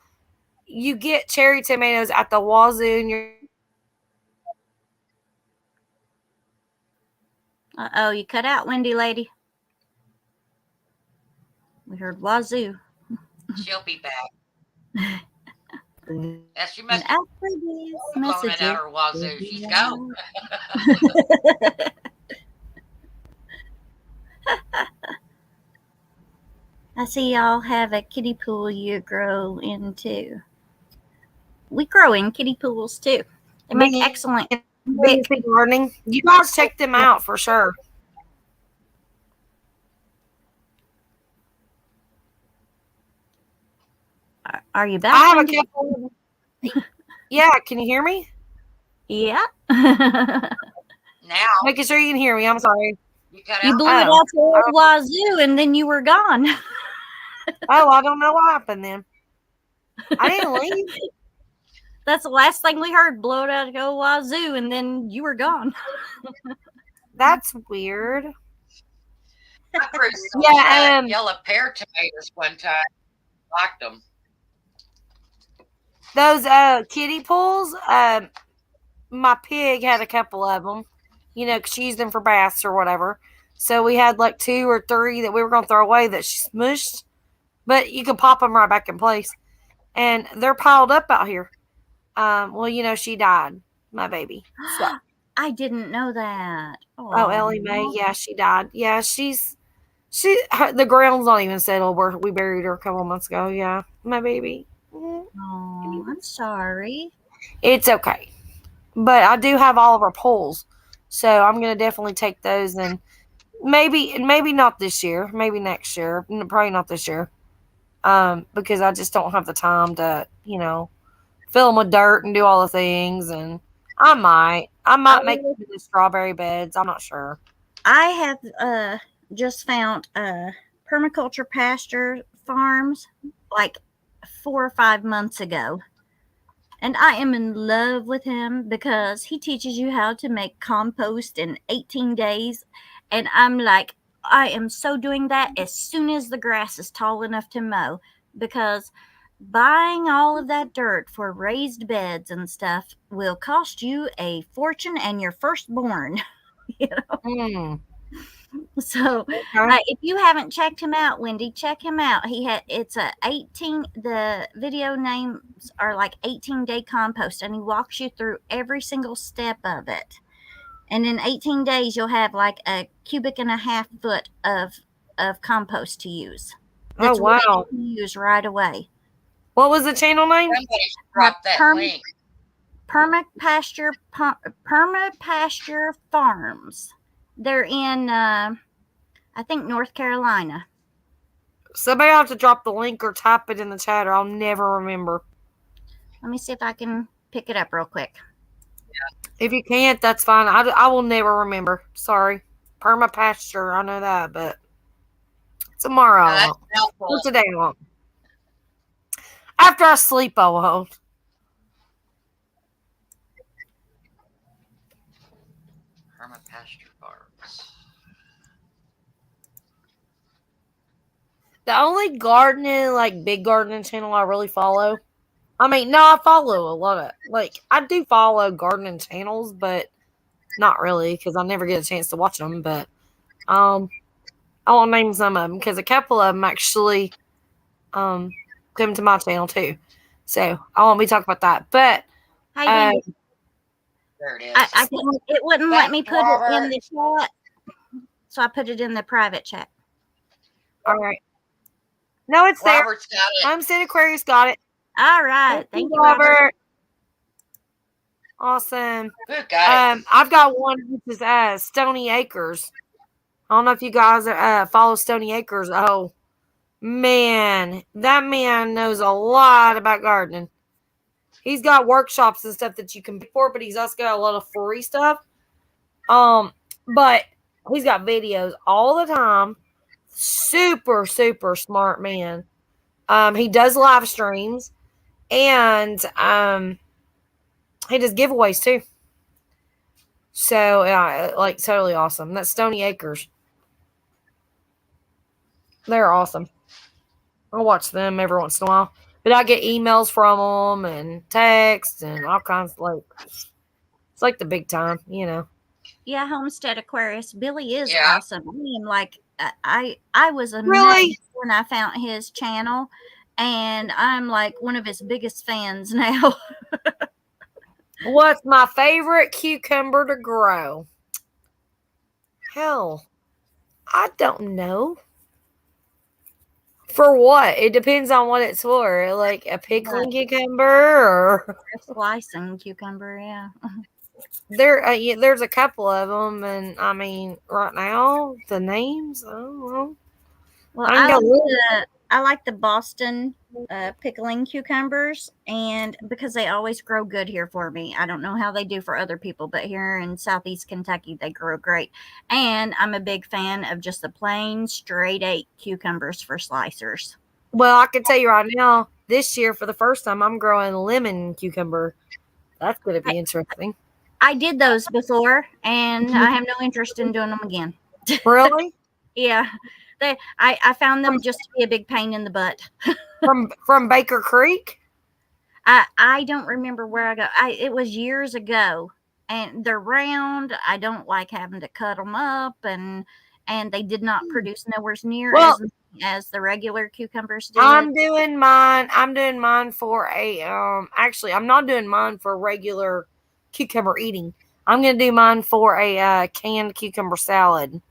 you get cherry tomatoes at the wazoo, and you're Uh-oh, you cut out, Wendy lady. We heard wazoo. She'll be back. Yeah, she must And have after these blown it messages, out her wazoo. She's gone. I see y'all have a kiddie pool you grow into. We grow in kiddie pools too. They make excellent big. gardening. You guys check them out for sure. Are you back? I have a Wendy? couple. Yeah, can you hear me? Yeah. Now Making sure you can hear me. I'm sorry. you cut You out. blew it out to old wazoo and then you were gone. Oh, I don't know what happened then. I didn't leave. That's the last thing we heard. Blow it out to old wazoo and then you were gone. That's weird. I grew some Yeah, yellow pear tomatoes one time. Liked them. those kiddie pools. My pig had a couple of them. You know, 'cause she used them for baths or whatever. So we had like 2 or 3 that we were gonna throw away that she smushed, but you can pop them right back in place, and they're piled up out here. Well, you know, she died, my baby. So, I didn't know that. oh, Ellie Mae, yeah, she died. Yeah, the ground's not even settled. We buried her a couple months ago. Yeah, my baby. Oh, I'm sorry. It's okay, but I do have all of our poles, so I'm gonna definitely take those and maybe not this year, maybe next year, probably not this year, because I just don't have the time to, you know, fill them with dirt and do all the things. And I might make them into strawberry beds. I'm not sure. I have just found permaculture pasture farms like 4 or 5 months ago. And I am in love with him because he teaches you how to make compost in 18 days. And I'm like, I am so doing that as soon as the grass is tall enough to mow because buying all of that dirt for raised beds and stuff will cost you a fortune and your firstborn. You know? Mm. So Okay. if you haven't checked him out, Wendy, check him out. It's a 18. The video names are like 18-day compost, and he walks you through every single step of it. And in 18 days, you'll have like a cubic and a half foot of compost to use. Oh, Ready wow. to use right away. What was the channel name? Somebody should drop that link. Permapasture Farms. They're in I think North Carolina. Somebody will have to drop the link or type it in the chat, or I'll never remember. Let me see if I can pick it up real quick. If you can't, that's fine. I will never remember. Sorry. Perma pasture, I know that, but tomorrow I won't. Or today I won't. After I sleep, I won't. Permapasture Farms. The only gardening, like big gardening channel I really follow. I mean, no, I follow a lot of, like, I do follow gardening channels, but not really because I never get a chance to watch them. But I will name some of them because a couple of them actually come to my channel too. So I won't be talking about that. But There it is. It wouldn't let me put it in the chat, so I put it in the private chat. All right. No, it's there. Robert's got it. Homestead Aquarius got it. All right. Thank you, Robert. Awesome. Who got it? I've got one which is Stony Acres. I don't know if you guys follow Stony Acres. Oh, man. That man knows a lot about gardening. He's got workshops and stuff that you can pay for, but he's also got a lot of free stuff. But he's got videos all the time. Super, super smart man. He does live streams, and he does giveaways too. So, like, totally awesome. That's Stony Acres. They're awesome. I watch them every once in a while. But I get emails from them and texts and all kinds of, like, it's like the big time, you know. Yeah, Homestead Aquarius. Billy is Yeah. awesome. I mean, like, I was amazed Really? when I found his channel, and I'm like one of his biggest fans now. What's my favorite cucumber to grow? Hell, I don't know. For what? It depends on what it's for. Like a pickling cucumber, or Slicing cucumber, yeah. yeah, there's a couple of them, and I mean, right now the names, I don't know. Well, I can go I like the Boston pickling cucumbers, and because they always grow good here for me. I don't know how they do for other people, but here in Southeast Kentucky, they grow great. And I'm a big fan of just the plain straight 8 cucumbers for slicers. Well, I can tell you right now, this year for the first time, I'm growing lemon cucumber. That's going to be interesting. I did those before, and I have no interest in doing them again. Really? Yeah, I found them just to be a big pain in the butt. from Baker Creek? I don't remember where I got. It was years ago, and they're round. I don't like having to cut them up, and they did not produce nowhere near as the regular cucumbers do. I'm doing mine for a actually I'm not doing mine for regular cucumber eating. I'm gonna do mine for a canned cucumber salad.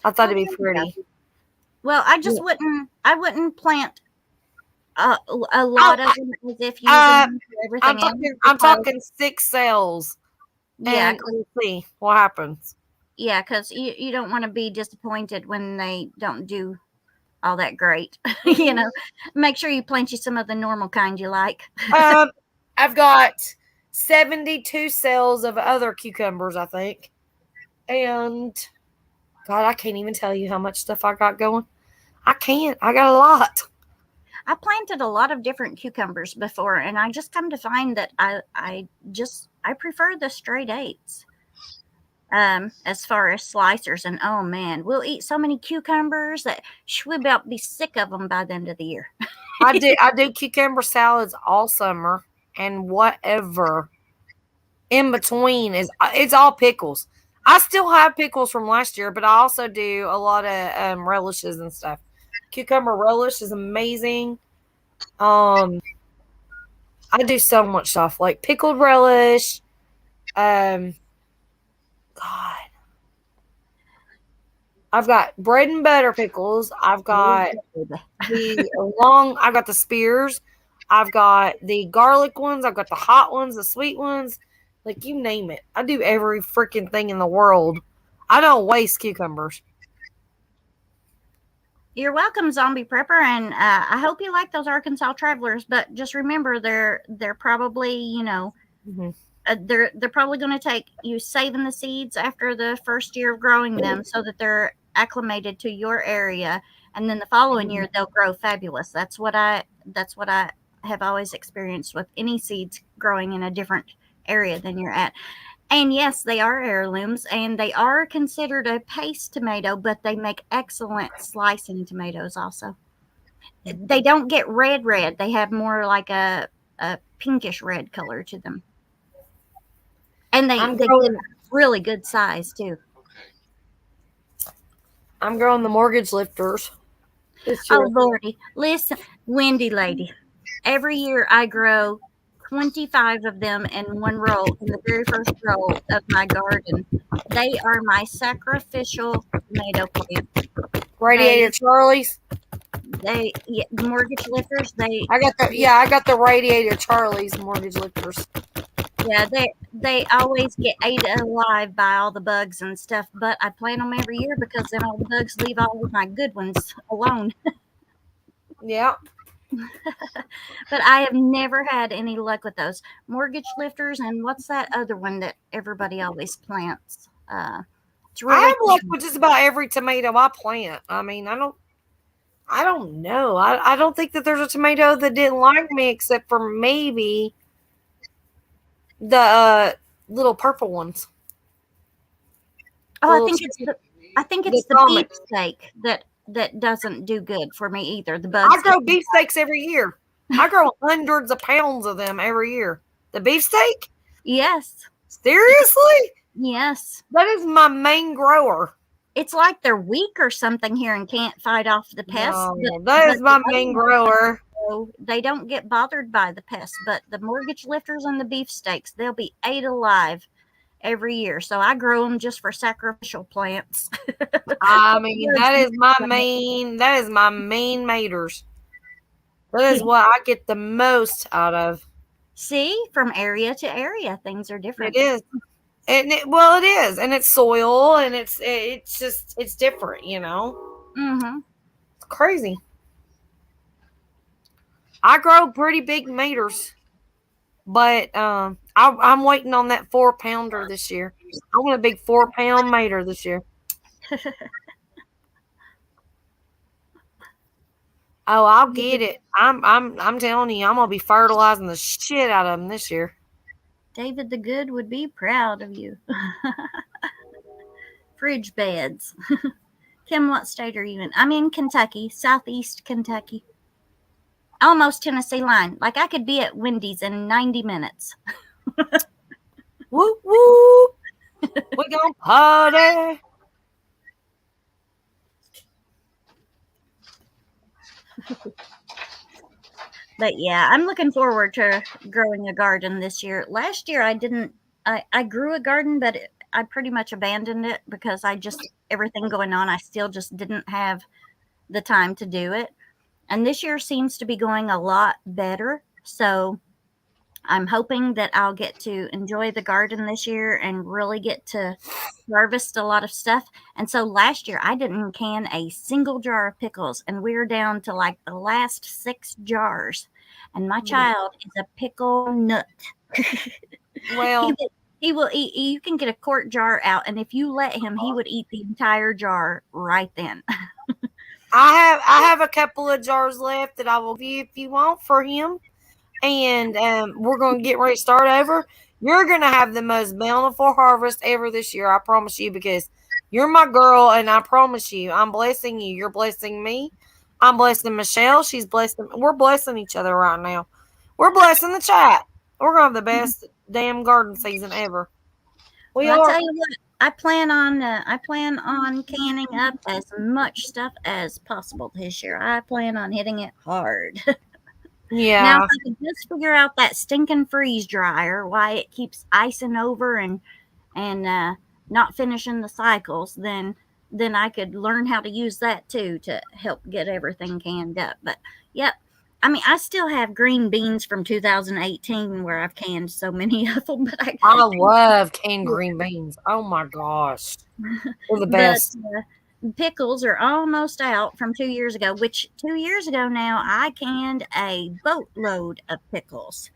I thought it'd be pretty. Well, I just wouldn't plant a lot of them as if using them for everything. I'm talking 6 cells. Yeah, and we'll see what happens. Yeah, because you don't want to be disappointed when they don't do all that great. You know, make sure you plant you some of the normal kind you like. I've got 72 cells of other cucumbers, I think. And God, I can't even tell you how much stuff I got going. I can't. I got a lot. I planted a lot of different cucumbers before, and I just come to find that I prefer the straight 8s. As far as slicers, and oh man, we'll eat so many cucumbers that we'll about be sick of them by the end of the year. I do cucumber salads all summer, and whatever in between it's all pickles. I still have pickles from last year, but I also do a lot of relishes and stuff. Cucumber relish is amazing. I do so much stuff like pickled relish. God, I've got bread and butter pickles. I've got I've got the spears. I've got the garlic ones. I've got the hot ones, the sweet ones. Like, you name it. I do every freaking thing in the world. I don't waste cucumbers. You're welcome, Zombie Prepper, and I hope you like those Arkansas Travelers. But just remember, they're probably, you know, they're probably going to take you saving the seeds after the first year of growing them, so that they're acclimated to your area, and then the following year they'll grow fabulous. That's what I have always experienced with any seeds growing in a different area than you're at. And yes, they are heirlooms, and they are considered a paste tomato, but they make excellent slicing tomatoes also. They don't get red. They have more like a pinkish red color to them. And they get really good size too. I'm growing the mortgage lifters. Oh, Lordy. Listen, Wendy lady, every year I grow 25 of them in one row, in the very first row of my garden. They are my sacrificial tomato plants. Radiator Charlies. The mortgage lifters. I got the Radiator Charlies mortgage lifters. Yeah, they always get ate alive by all the bugs and stuff, but I plant them every year because then all the bugs leave all of my good ones alone. Yeah. But I have never had any luck with those mortgage lifters. And what's that other one that everybody always plants? It's really I have luck with just about every tomato I plant. I mean, I don't know. I don't think that there's a tomato that didn't like me, except for maybe the little purple ones. Oh, I think it's the beefsteak that doesn't do good for me either. The bugs. I grow beefsteaks every year. I grow hundreds of pounds of them every year. The beefsteak? Yes. Seriously? Yes. That is my main grower. It's like they're weak or something here and can't fight off the pests. No, that is my main grower. They don't get bothered by the pests, but the mortgage lifters and the beefsteaks, they'll be ate alive. every year. So I grow them just for sacrificial plants. I mean, that is my main maters. That is what I get the most out of. See, from area to area, things are different. It is. Well, it is, and it's soil, and it's different, Mm-hmm. It's crazy. I grow pretty big maters, but I'm waiting on that 4-pounder this year. I want a big 4-pound mater this year. Oh, I'll get it. I'm telling you, I'm gonna be fertilizing the shit out of them this year. David the Good would be proud of you. Fridge beds. Kim, what state are you in? I'm in Kentucky, southeast Kentucky. Almost Tennessee line. Like I could be at Wendy's in 90 minutes. Whoop whoop. We gonna party. But yeah, I'm looking forward to growing a garden this year. Last year I didn't. I grew a garden, but I pretty much abandoned it because everything going on. I still just didn't have the time to do it. And this year seems to be going a lot better. So I'm hoping that I'll get to enjoy the garden this year and really get to harvest a lot of stuff. And so last year I didn't can a single jar of pickles, and we're down to like the last 6 jars. And my child is a pickle nut. Well, he will eat. You can get a quart jar out, and if you let him, he would eat the entire jar right then. I have a couple of jars left that I will give you if you want for him. And we're going to get ready to start over. You're going to have the most bountiful harvest ever this year, I promise you, because you're my girl, and I promise you, I'm blessing you. You're blessing me. I'm blessing Michelle. She's blessing. We're blessing each other right now. We're blessing the chat. We're going to have the best damn garden season ever. Well, I tell you what, I plan on canning up as much stuff as possible this year. I plan on hitting it hard. Yeah. Now, if I could just figure out that stinking freeze dryer, why it keeps icing over and not finishing the cycles, then I could learn how to use that too to help get everything canned up. But yep, I mean, I still have green beans from 2018 where I've canned so many of them. But I love canned green beans. Oh my gosh, they're the best. But, pickles are almost out from 2 years ago, which 2 years ago now I canned a boatload of pickles.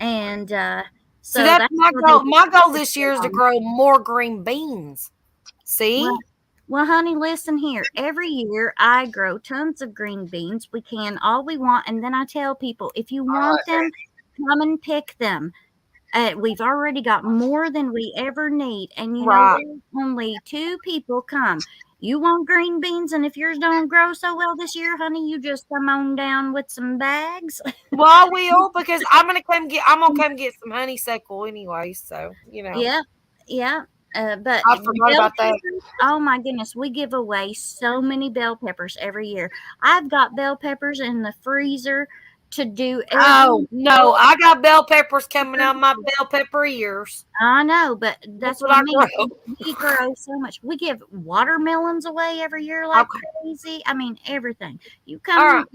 And so that's my goal. My goal this year is to grow more green beans. See? Well, honey, listen here. Every year I grow tons of green beans. We can all we want. And then I tell people, if you want them, come and pick them. We've already got more than we ever need. And you know, only 2 people come. You want green beans, and if yours don't grow so well this year, honey, you just come on down with some bags. Well, I will, because I'm gonna come get some honeysuckle anyway. So Yeah. But I forgot about that. Oh my goodness, we give away so many bell peppers every year. I've got bell peppers in the freezer to do. Oh no, I got bell peppers coming out of my bell pepper ears. I know, but that's what I mean. grow. We grow so much. We give watermelons away every year like crazy. I mean, everything. You come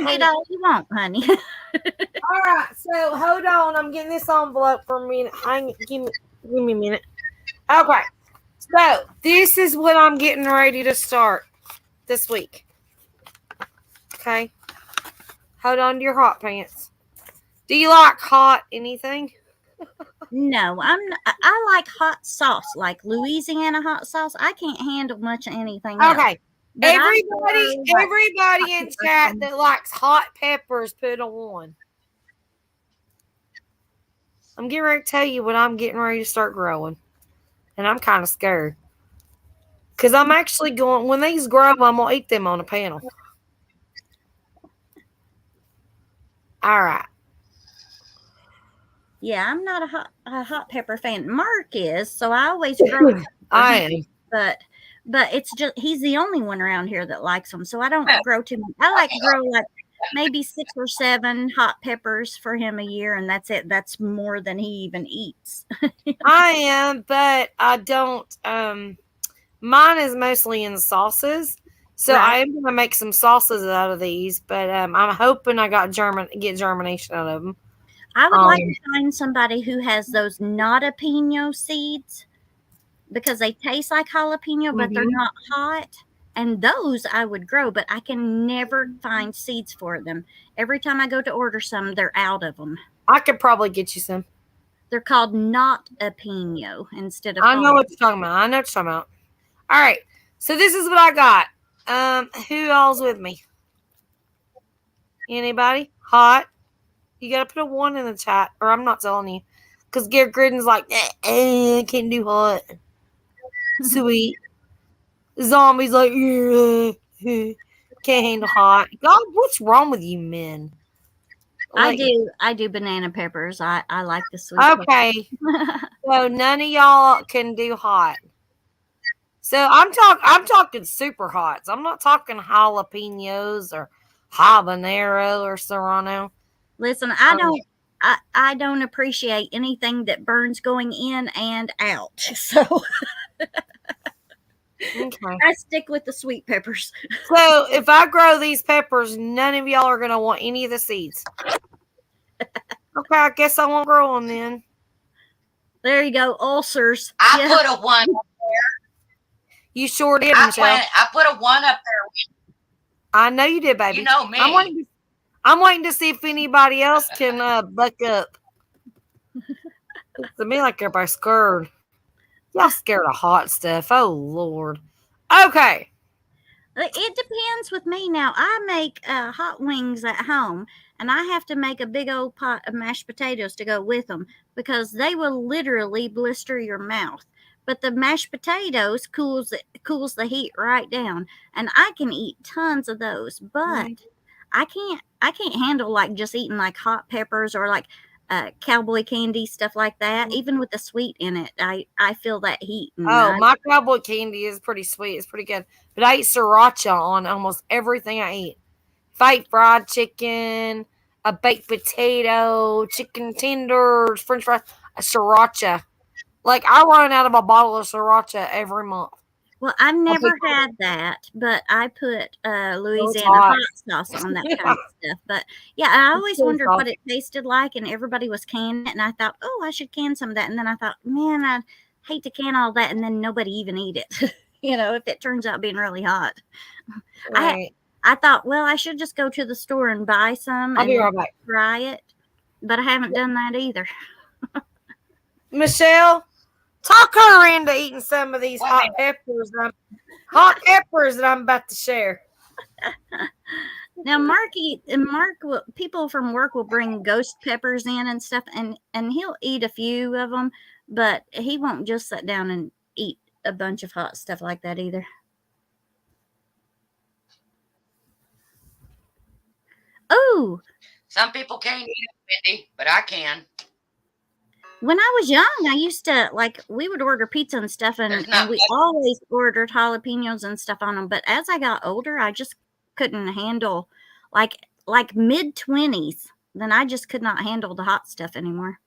get all you want, honey. All right, so hold on. I'm getting this envelope for a minute. Give me a minute. Okay, so this is what I'm getting ready to start this week. Okay. Hold on to your hot pants. Do you like hot anything? No, I like hot sauce, like Louisiana hot sauce. I can't handle much of anything else. Okay. Everybody in chat that likes hot peppers, put on. I'm getting ready to tell you what I'm getting ready to start growing. And I'm kind of scared. Because I'm actually going, when these grow, I'm going to eat them on a panel. All right. Yeah, I'm not a hot pepper fan. Mark is, so I always grow. I am. But it's just he's the only one around here that likes them, so I don't grow too much. I like to grow like maybe 6 or 7 hot peppers for him a year, and that's it. That's more than he even eats. I am, but I don't. Mine is mostly in sauces, so I Right. am gonna make some sauces out of these. But I'm hoping I get germination out of them. I would like Um, to find somebody who has those jalapeno seeds because they taste like jalapeno, but they're mhm. not hot. And those I would grow, but I can never find seeds for them. Every time I go to order some, they're out of them. I could probably get you some. They're called not a pino instead of I know what jalapeno. you're talking about. I know what you're talking about. All right, so this is what I got. Who all's with me? Anybody? Hot? You gotta put a 1 in the chat, or I'm not telling you. Because Garrett Gridden's like, can't do hot. Sweet. Zombies like, can't handle hot. God, what's wrong with you men? I Like, do banana peppers. I like the sweet okay, peppers. so none of y'all can do hot. So I'm talking super hots. I'm not talking jalapenos or habanero or serrano. Listen, Um, I don't appreciate anything that burns going in and out. So okay. I stick with the sweet peppers. So if I grow these peppers, none of y'all are gonna want any of the seeds. Okay, I guess I won't grow them then. There you go, ulcers. I Yeah. put a 1. You sure did, Michelle. I put a 1 up there. I know you did, baby. You know me. I'm waiting to see if anybody else can buck up. Looks to me like everybody's scared. Y'all scared of hot stuff. Oh Lord. Okay. It depends with me now. I make hot wings at home, and I have to make a big old pot of mashed potatoes to go with them because they will literally blister your mouth. But the mashed potatoes cools the heat right down, and I can eat tons of those. But I can't handle like just eating like hot peppers or like cowboy candy stuff like that. Even with the sweet in it, I feel that heat. And Oh, my cowboy candy is pretty sweet. It's pretty good. But I eat sriracha on almost everything I eat. If I eat fried chicken, a baked potato, chicken tenders, French fries, a sriracha. Like I run out of a bottle of sriracha every month. Well, I've I'll never be had that, but I put Louisiana hot. hot sauce on that kind of stuff. But yeah, I always so wondered soft. what it tasted like, and everybody was canning it, and I thought, oh, I should can some of that. And then I thought, man, I hate to can all that, and then nobody even eat it. If it turns out being really hot. Right. I thought, well, I should just go to the store and buy some I'll be and right back. try it, but I haven't done that either. Michelle, talk her into eating some of these hot peppers that I'm about to share. Now, Mark, people from work will bring ghost peppers in and stuff, and he'll eat a few of them, but he won't just sit down and eat a bunch of hot stuff like that either. Oh, Some people can't eat it, Wendy, but I can. when I was young, I used to we would order pizza and stuff, and we always ordered jalapenos and stuff on them. But as I got older, I just couldn't handle like mid-20s. Then I just could not handle the hot stuff anymore.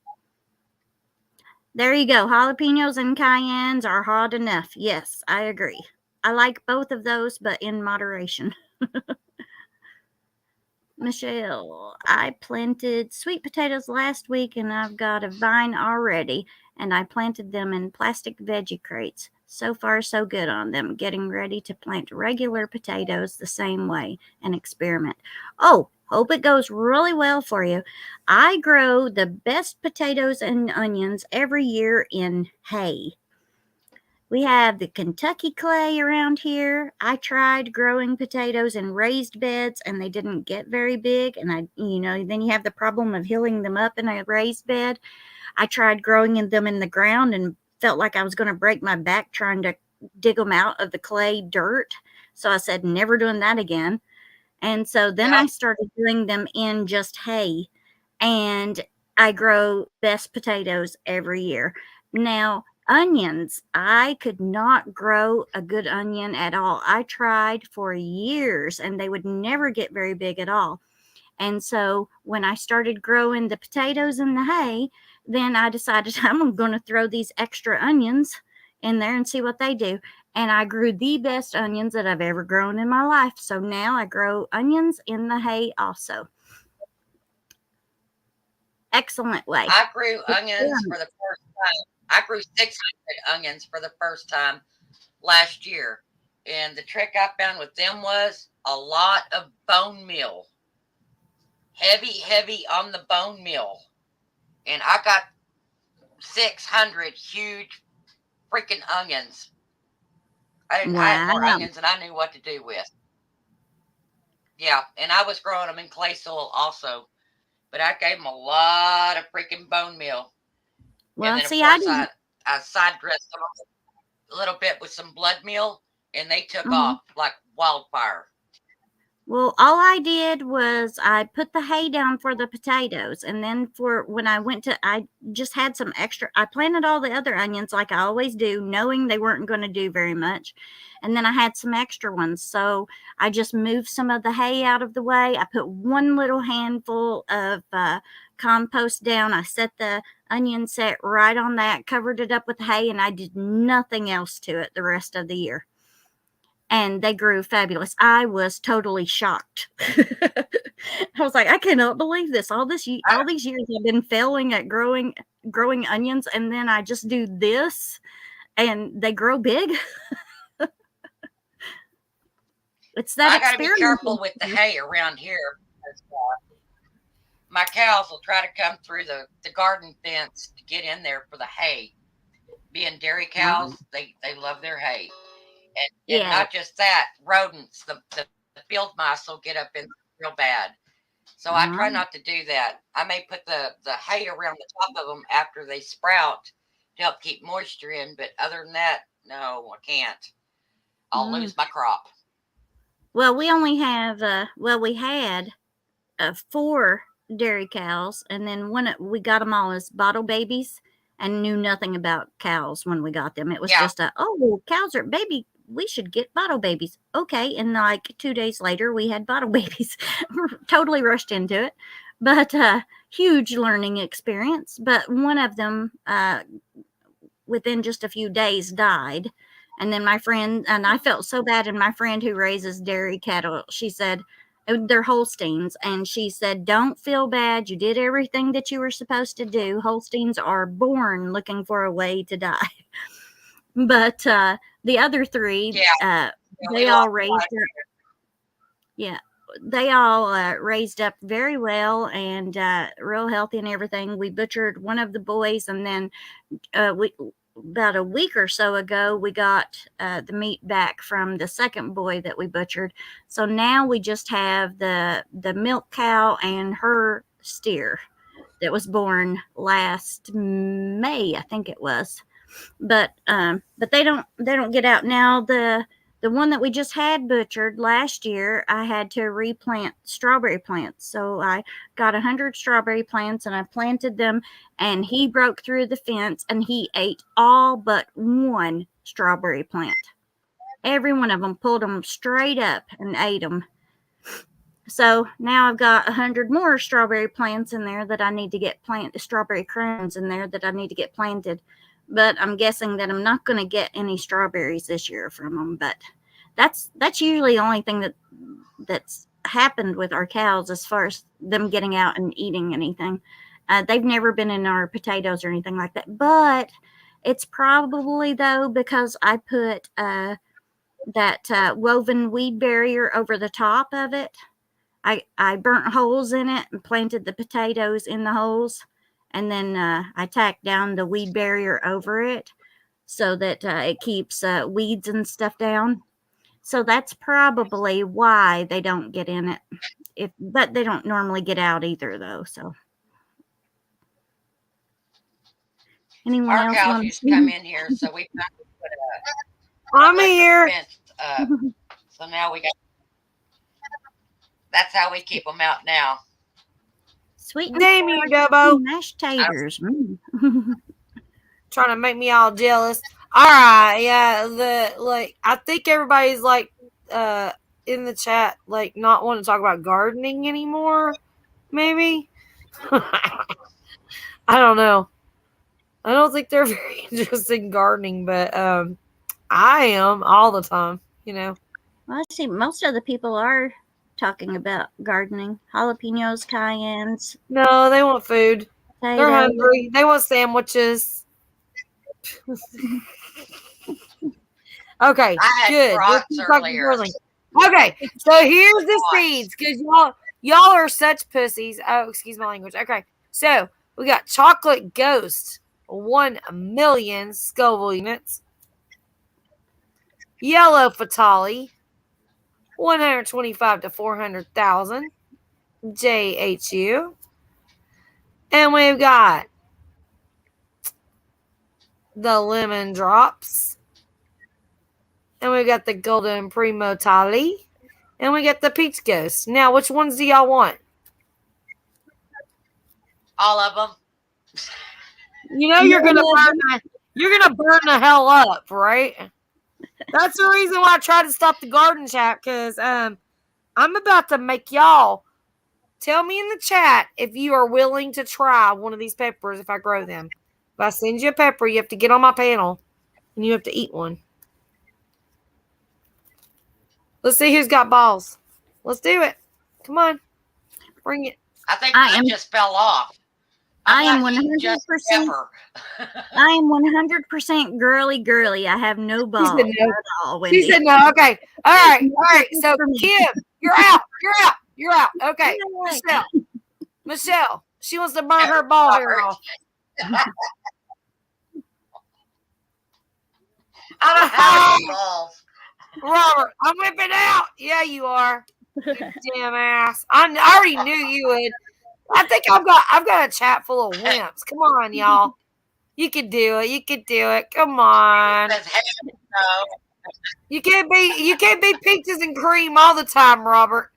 There you go. Jalapenos and cayennes are hot enough. Yes, I agree. I like both of those, but in moderation. Michelle, I planted sweet potatoes last week and I've got a vine already, and I planted them in plastic veggie crates. So far, so good on them. Getting ready to plant regular potatoes the same way and experiment. Oh, hope it goes really well for you. I grow the best potatoes and onions every year in hay. We have the Kentucky clay around here. I tried growing potatoes in raised beds and they didn't get very big. And then you have the problem of healing them up in a raised bed. I tried growing them in the ground and felt like I was going to break my back trying to dig them out of the clay dirt. So I said, never doing that again. And so then I started doing them in just hay, and I grow best potatoes every year. Now, onions, I could not grow a good onion at all. I tried for years and they would never get very big at all. And so when I started growing the potatoes and the hay, then I decided I'm going to throw these extra onions in there and see what they do. And I grew the best onions that I've ever grown in my life. So now I grow onions in the hay also. Excellent way. I grew onions for the first time. I grew 600 onions for the first time last year. And the trick I found with them was a lot of bone meal. Heavy on the bone meal. And I got 600 huge freaking onions. I had more Wow. onions than I knew what to do with. Yeah, and I was growing them in clay soil also. But I gave them a lot of freaking bone meal. Well, And then, of see, course, I side dressed them a little bit with some blood meal, and they took off like wildfire. Well, all I did was I put the hay down for the potatoes, and then for when I went to, I just had some extra. I planted all the other onions like I always do, knowing they weren't going to do very much. And then I had some extra ones, so I just moved some of the hay out of the way. I put one little handful of compost down. I set the onion set right on that, covered it up with hay, and I did nothing else to it the rest of the year. And they grew fabulous. I was totally shocked. I was like, I cannot believe this. All these years I've been failing at growing onions, and then I just do this, and they grow big. It's that I got to be experiment. careful with the hay around here. Because, my cows will try to come through the garden fence to get in there for the hay. Being dairy cows, they love their hay. And not just that, rodents, the field mice will get up in real bad. So I try not to do that. I may put the hay around the top of them after they sprout to help keep moisture in. But other than that, no, I can't. I'll lose my crop. Well, we only have, we had 4 dairy cows, and then we got them all as bottle babies and knew nothing about cows when we got them. It was just cows are baby. We should get bottle babies. Okay. And like 2 days later, we had bottle babies. Totally rushed into it, but huge learning experience. But one of them, within just a few days, died. And then my friend, and I felt so bad. And my friend who raises dairy cattle, she said, they're Holsteins. And she said, don't feel bad. You did everything that you were supposed to do. Holsteins are born looking for a way to die. But the other 3, they all raised up. Yeah, they all raised up very well and real healthy and everything. We butchered one of the boys, and then about a week or so ago, we got the meat back from the second boy that we butchered. So now we just have the milk cow and her steer that was born last May, I think it was. But they don't get out now. The one that we just had butchered last year, I had to replant strawberry plants. So I got 100 strawberry plants and I planted them, and he broke through the fence and he ate all but one strawberry plant. Every one of them, pulled them straight up and ate them. So now I've got 100 more strawberry plants in there that I need to get planted, strawberry crowns in there that I need to get planted. But I'm guessing that I'm not going to get any strawberries this year from them. But that's usually the only thing that's happened with our cows as far as them getting out and eating anything. They've never been in our potatoes or anything like that. But it's probably, though, because I put that woven weed barrier over the top of it. I burnt holes in it and planted the potatoes in the holes. And then I tacked down the weed barrier over it so that it keeps weeds and stuff down. So that's probably why they don't get in it. But they don't normally get out either, though. So anyone Our else cows want used to come in here, so we put I'm here. fence up. So now we got. That's how we keep them out now. Sweet Damn you, Dubbo. mashed taters. Trying to make me all jealous. All right, yeah. I think everybody's like in the chat like not wanting to talk about gardening anymore. maybe. I don't know. I don't think they're very interested in gardening, but I am all the time, Well, I see most of the people are talking about gardening. Jalapenos, cayennes, No, they want food. They're potatoes. hungry. They want sandwiches. Okay, I had good. Let's brats keep talking earlier. gardening. Okay, so here's the seeds because y'all are such pussies. Oh, excuse my language. Okay, so we got chocolate ghost, 1,000,000 Scoville units. Yellow fatale, 125 to 400,000 JHU. And we've got the lemon drops. And we got the golden primo tali. And we got the peach ghost. Now, which ones do y'all want? All of them. You're gonna burn the hell up, right? That's the reason why I tried to stop the garden chat, because I'm about to make y'all tell me in the chat if you are willing to try one of these peppers if I grow them. If I send you a pepper, you have to get on my panel and you have to eat one. Let's see who's got balls. Let's do it. Come on. Bring it. I think I just fell off. I am not eating 100%. just pepper. I am 100% girly. I have no balls said no. at all, Wendy. She said no. Okay. All right. So Kim, you're out. You're out. Okay. Michelle. She wants to burn her ball hair off. I don't have any balls. Robert, I'm whipping out. Yeah, you are. You damn ass. I already knew you would. I think I've got a chat full of wimps. Come on, y'all. You can do it. Come on. You can't be peaches and cream all the time, Robert.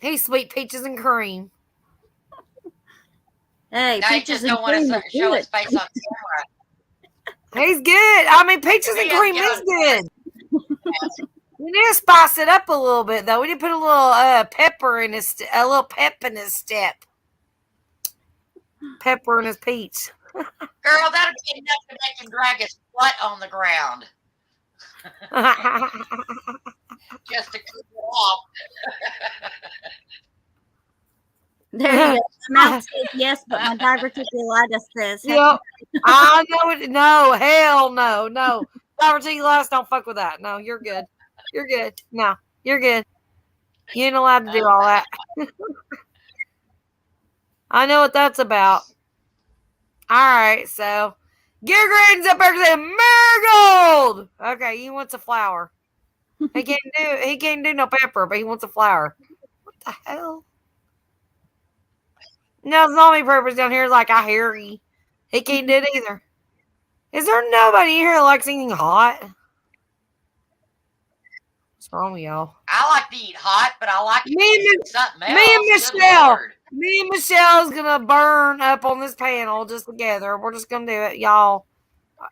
Hey, sweet peaches and cream. Hey, now peaches just and don't want cream to is show good. his face on camera. He's good. I mean, peaches and cream is good. We need to spice it up a little bit, though. We need to put a little pepper in his pep in his step. Pepper in his peach. Girl, that'll be enough to make him drag his butt on the ground. Just to cool it off. There you go. My mouth says yes, but my diverticulitis says heck Yep. I know it. No, hell no. No. Diverticulitis, don't fuck with that. No, you're good. You're good. No, you're good. You ain't allowed to do all that. I know what that's about. All right, so Gear Graden's up there saying marigold. Okay, he wants a flower. He can't do no pepper, but he wants a flower. What the hell? Now zombie peppers down here is like I hear he can't do it either. Is there nobody here that likes anything hot? What's wrong with y'all? I like to eat hot, but I like to eat something else. Me and Good Michelle. Lord. Me and Michelle's gonna burn up on this panel just together. We're just gonna do it, y'all.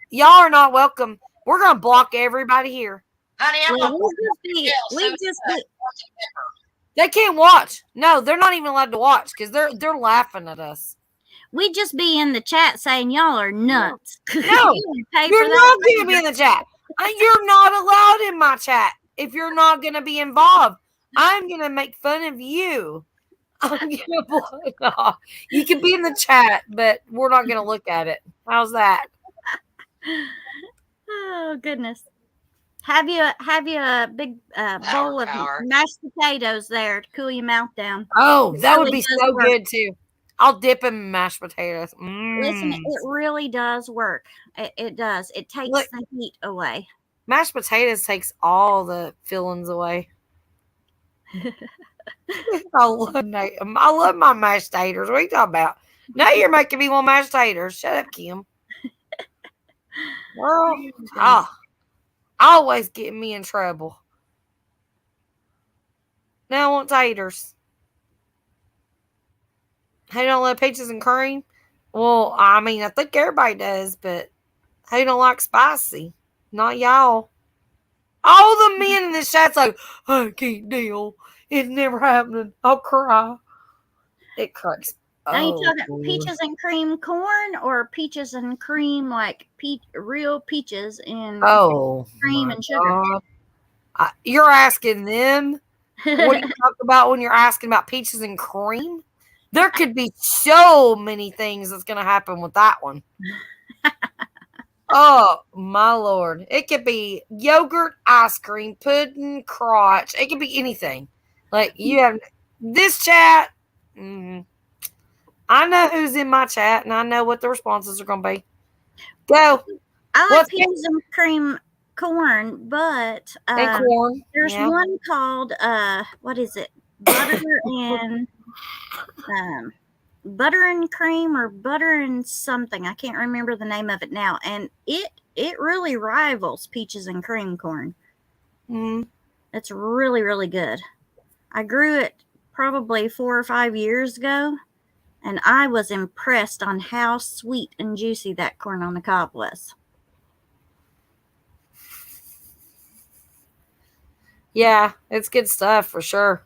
Y'all are not welcome. We're gonna block everybody here. Honey, I'm Yeah, gonna They can't watch. No, they're not even allowed to watch because they're laughing at us. we just be in the chat saying y'all are nuts. No, you're not gonna be in the chat. You're not allowed in my chat if you're not gonna be involved. I'm gonna make fun of you. I'm gonna block off. You can be in the chat, but we're not gonna look at it. How's that? Oh goodness. Have you a big bowl of mashed potatoes there to cool your mouth down? Oh, that would be so good too. I'll dip them in mashed potatoes. Listen, it really does work. It does. It takes the heat away. Mashed potatoes takes all the fillings away. I love my mashed taters. What are you talking about? Now you're making me want mashed taters. Shut up, Kim. Well, always getting me in trouble. Now I want taters. Hey, don't love peaches and cream? Well, I mean, I think everybody does, but who don't like spicy? Not y'all. All the men in this chat's like, I can't deal. It's never happening. I'll cry. It cracks. Now you Oh, talking Lord. peaches and cream corn or peaches and cream like real peaches and Oh, cream my and sugar? God. You're asking them? What do you talk about when you're asking about peaches and cream? There could be so many things that's going to happen with that one. Oh, my Lord. It could be yogurt, ice cream, pudding, crotch. It could be anything. Like, you have this chat. I know who's in my chat, and I know what the responses are going to be. Go. I like What's peaches and cream corn, but and corn? there's Yeah. one called what is it? Butter and butter and cream or butter and something. I can't remember the name of it now, and it really rivals peaches and cream corn. Mm. It's really, really good. I grew it probably 4 or 5 years ago, and I was impressed on how sweet and juicy that corn on the cob was. Yeah, it's good stuff for sure.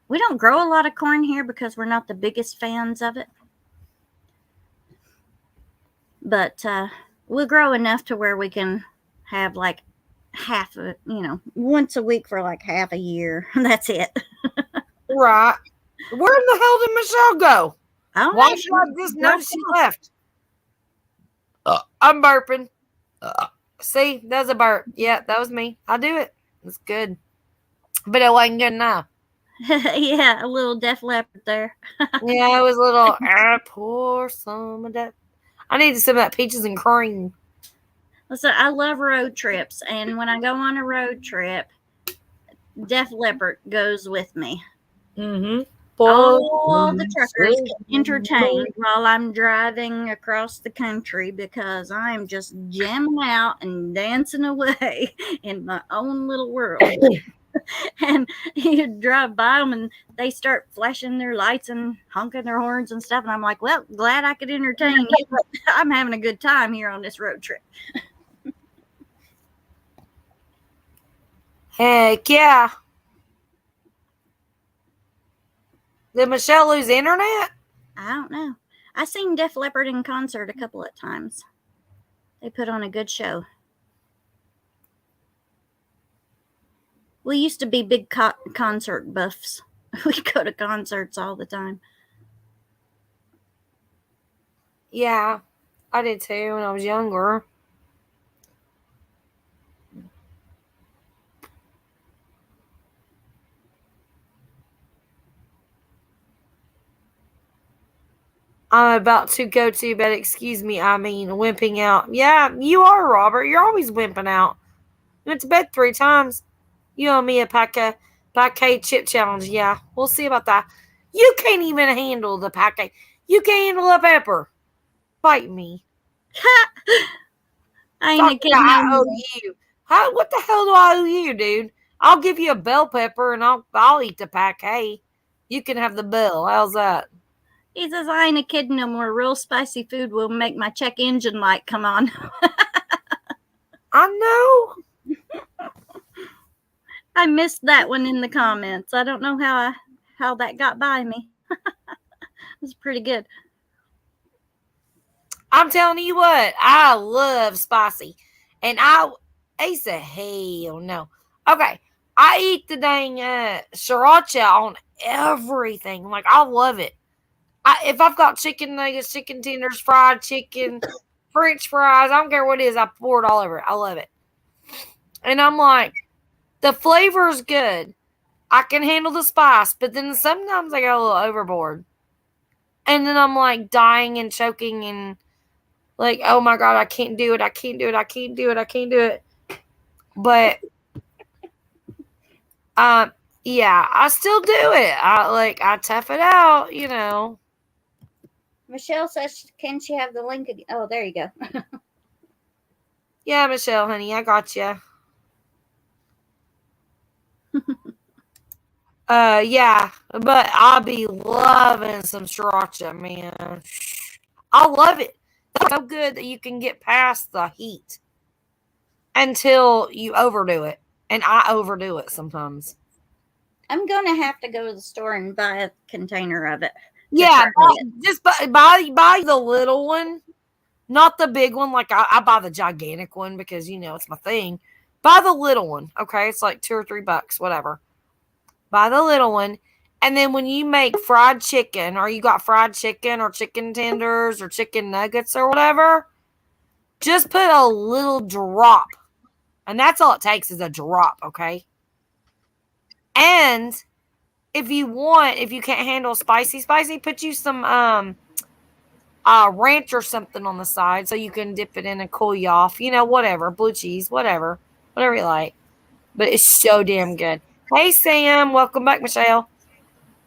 We don't grow a lot of corn here because we're not the biggest fans of it. But we'll grow enough to where we can have like half of it, once a week for like half a year. That's it. Right. Where in the hell did Michelle go? Oh, Why did I just notice she left? I'm burping. See, that was a burp. Yeah, that was me. I do it. It's good. But it wasn't good enough. Yeah, a little Def Leppard there. Yeah, it was a little, pour some of that. I needed some of that peaches and cream. Listen, I love road trips, and when I go on a road trip, Def Leppard goes with me. Mm-hmm. All the truckers get entertained while I'm driving across the country because I'm just jamming out and dancing away in my own little world. And you drive by them and they start flashing their lights and honking their horns and stuff. And I'm like, well, glad I could entertain you. But I'm having a good time here on this road trip. Heck yeah. Did Michelle lose internet? I don't know. I seen Def Leppard in concert a couple of times. They put on a good show. We used to be big concert buffs. We go to concerts all the time. Yeah, I did too when I was younger. I'm about to go to bed. Excuse me. I mean, wimping out. Yeah, you are, Robert. You're always wimping out. You went to bed 3 times. You owe me a pancake chip challenge. Yeah, we'll see about that. You can't even handle the pancake. You can't handle a pepper. Bite me. I ain't a kid. I owe you. What the hell do I owe you, dude? I'll give you a bell pepper and I'll eat the pancake. You can have the bell. How's that? He says, I ain't a kid no more. Real spicy food will make my check engine light come on. I know. I missed that one in the comments. I don't know how that got by me. It was pretty good. I'm telling you what, I love spicy. And I said, hell no. Okay, I eat the dang sriracha on everything. Like, I love it. If I've got chicken nuggets, chicken tenders, fried chicken, French fries, I don't care what it is, I pour it all over it. I love it. And I'm like, the flavor is good. I can handle the spice, but then sometimes I go a little overboard. And then I'm like dying and choking and like, oh my God, I can't do it. I can't do it. I can't do it. I can't do it. But, yeah, I still do it. I tough it out, you know. Michelle says, can she have the link again? Oh, there you go. Yeah, Michelle, honey, I got you. Yeah, but I'll be loving some sriracha, man. I love it. It's so good that you can get past the heat. until you overdo it. And I overdo it sometimes. I'm going to have to go to the store and buy a container of it. Yeah, try it. just buy the little one, not the big one. Like I buy the gigantic one because it's my thing. Buy the little one, okay? It's like $2 or $3, whatever. Buy the little one, and then when you make fried chicken, or you got fried chicken or chicken tenders or chicken nuggets or whatever, just put a little drop, and that's all it takes is a drop, okay? And if you can't handle spicy, put you some ranch or something on the side so you can dip it in and cool you off. Whatever, blue cheese, whatever you like. But it's so damn good. Hey Sam, welcome back, Michelle.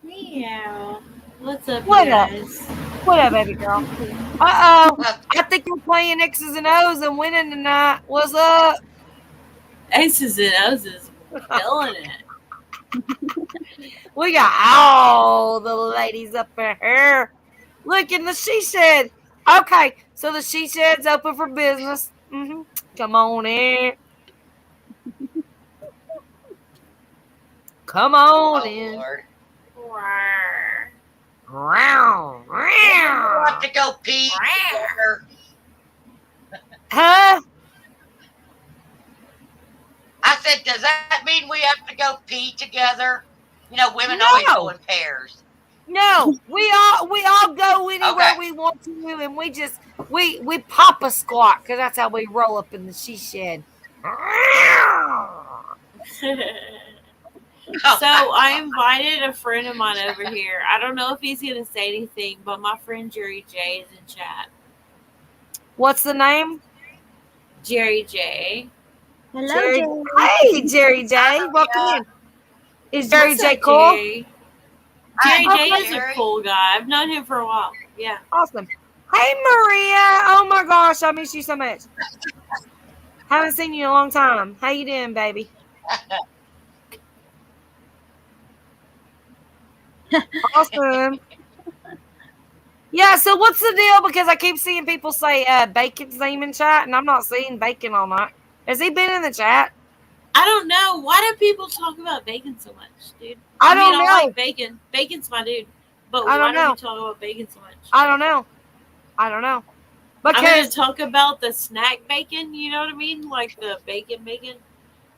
Meow. What's up, What you up? guys? What up, baby girl? I think we're playing X's and O's and winning tonight. What's up? Aces and O's is killing it. We got all the ladies up in here. Look in the she shed. Okay, so the she shed's open for business. Come on in. Come on in. Lord. Round, You have round. to go pee together. Huh? I said, does that mean we have to go pee together? Women always No. go in pairs. No, we all go anywhere Okay. we want to, and we just we pop a squat because that's how we roll up in the she shed. So I invited a friend of mine over here. I don't know if he's gonna say anything, but my friend Jerry J is in chat. What's the name? Jerry J. Hello, Jerry. Jerry. Hey, Jerry J. Welcome in. Is Jerry What's J up, cool? Jerry? Jerry Hi, J is a Jerry. cool guy. I've known him for a while. Yeah. Awesome. Hey, Maria. Oh my gosh, I miss you so much. Haven't seen you in a long time. How you doing, baby? Awesome. Yeah, so what's the deal? Because I keep seeing people say Bacon's name in chat, and I'm not seeing Bacon all night. Has he been in the chat? I don't know. Why do people talk about bacon so much, dude? I don't I know. like bacon. Bacon's my dude. But I why don't do know. we talk about bacon so much? I don't know. I'm going Because to talk about the snack bacon, you know what I mean? Like the bacon.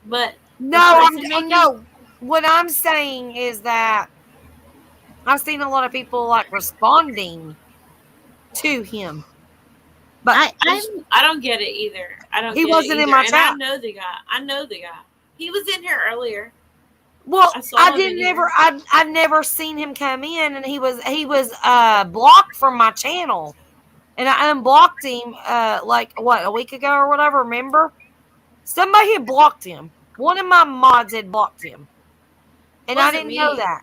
But no. What I'm saying is that I've seen a lot of people like responding to him. But I don't get it either. He wasn't in my and chat. I know the guy. He was in here earlier. well, I saw I him didn't in never here. I've never seen him come in, and he was blocked from my channel. And I unblocked him like a week ago or whatever, remember? Somebody had blocked him. One of my mods had blocked him. And I Wasn't didn't know me. that.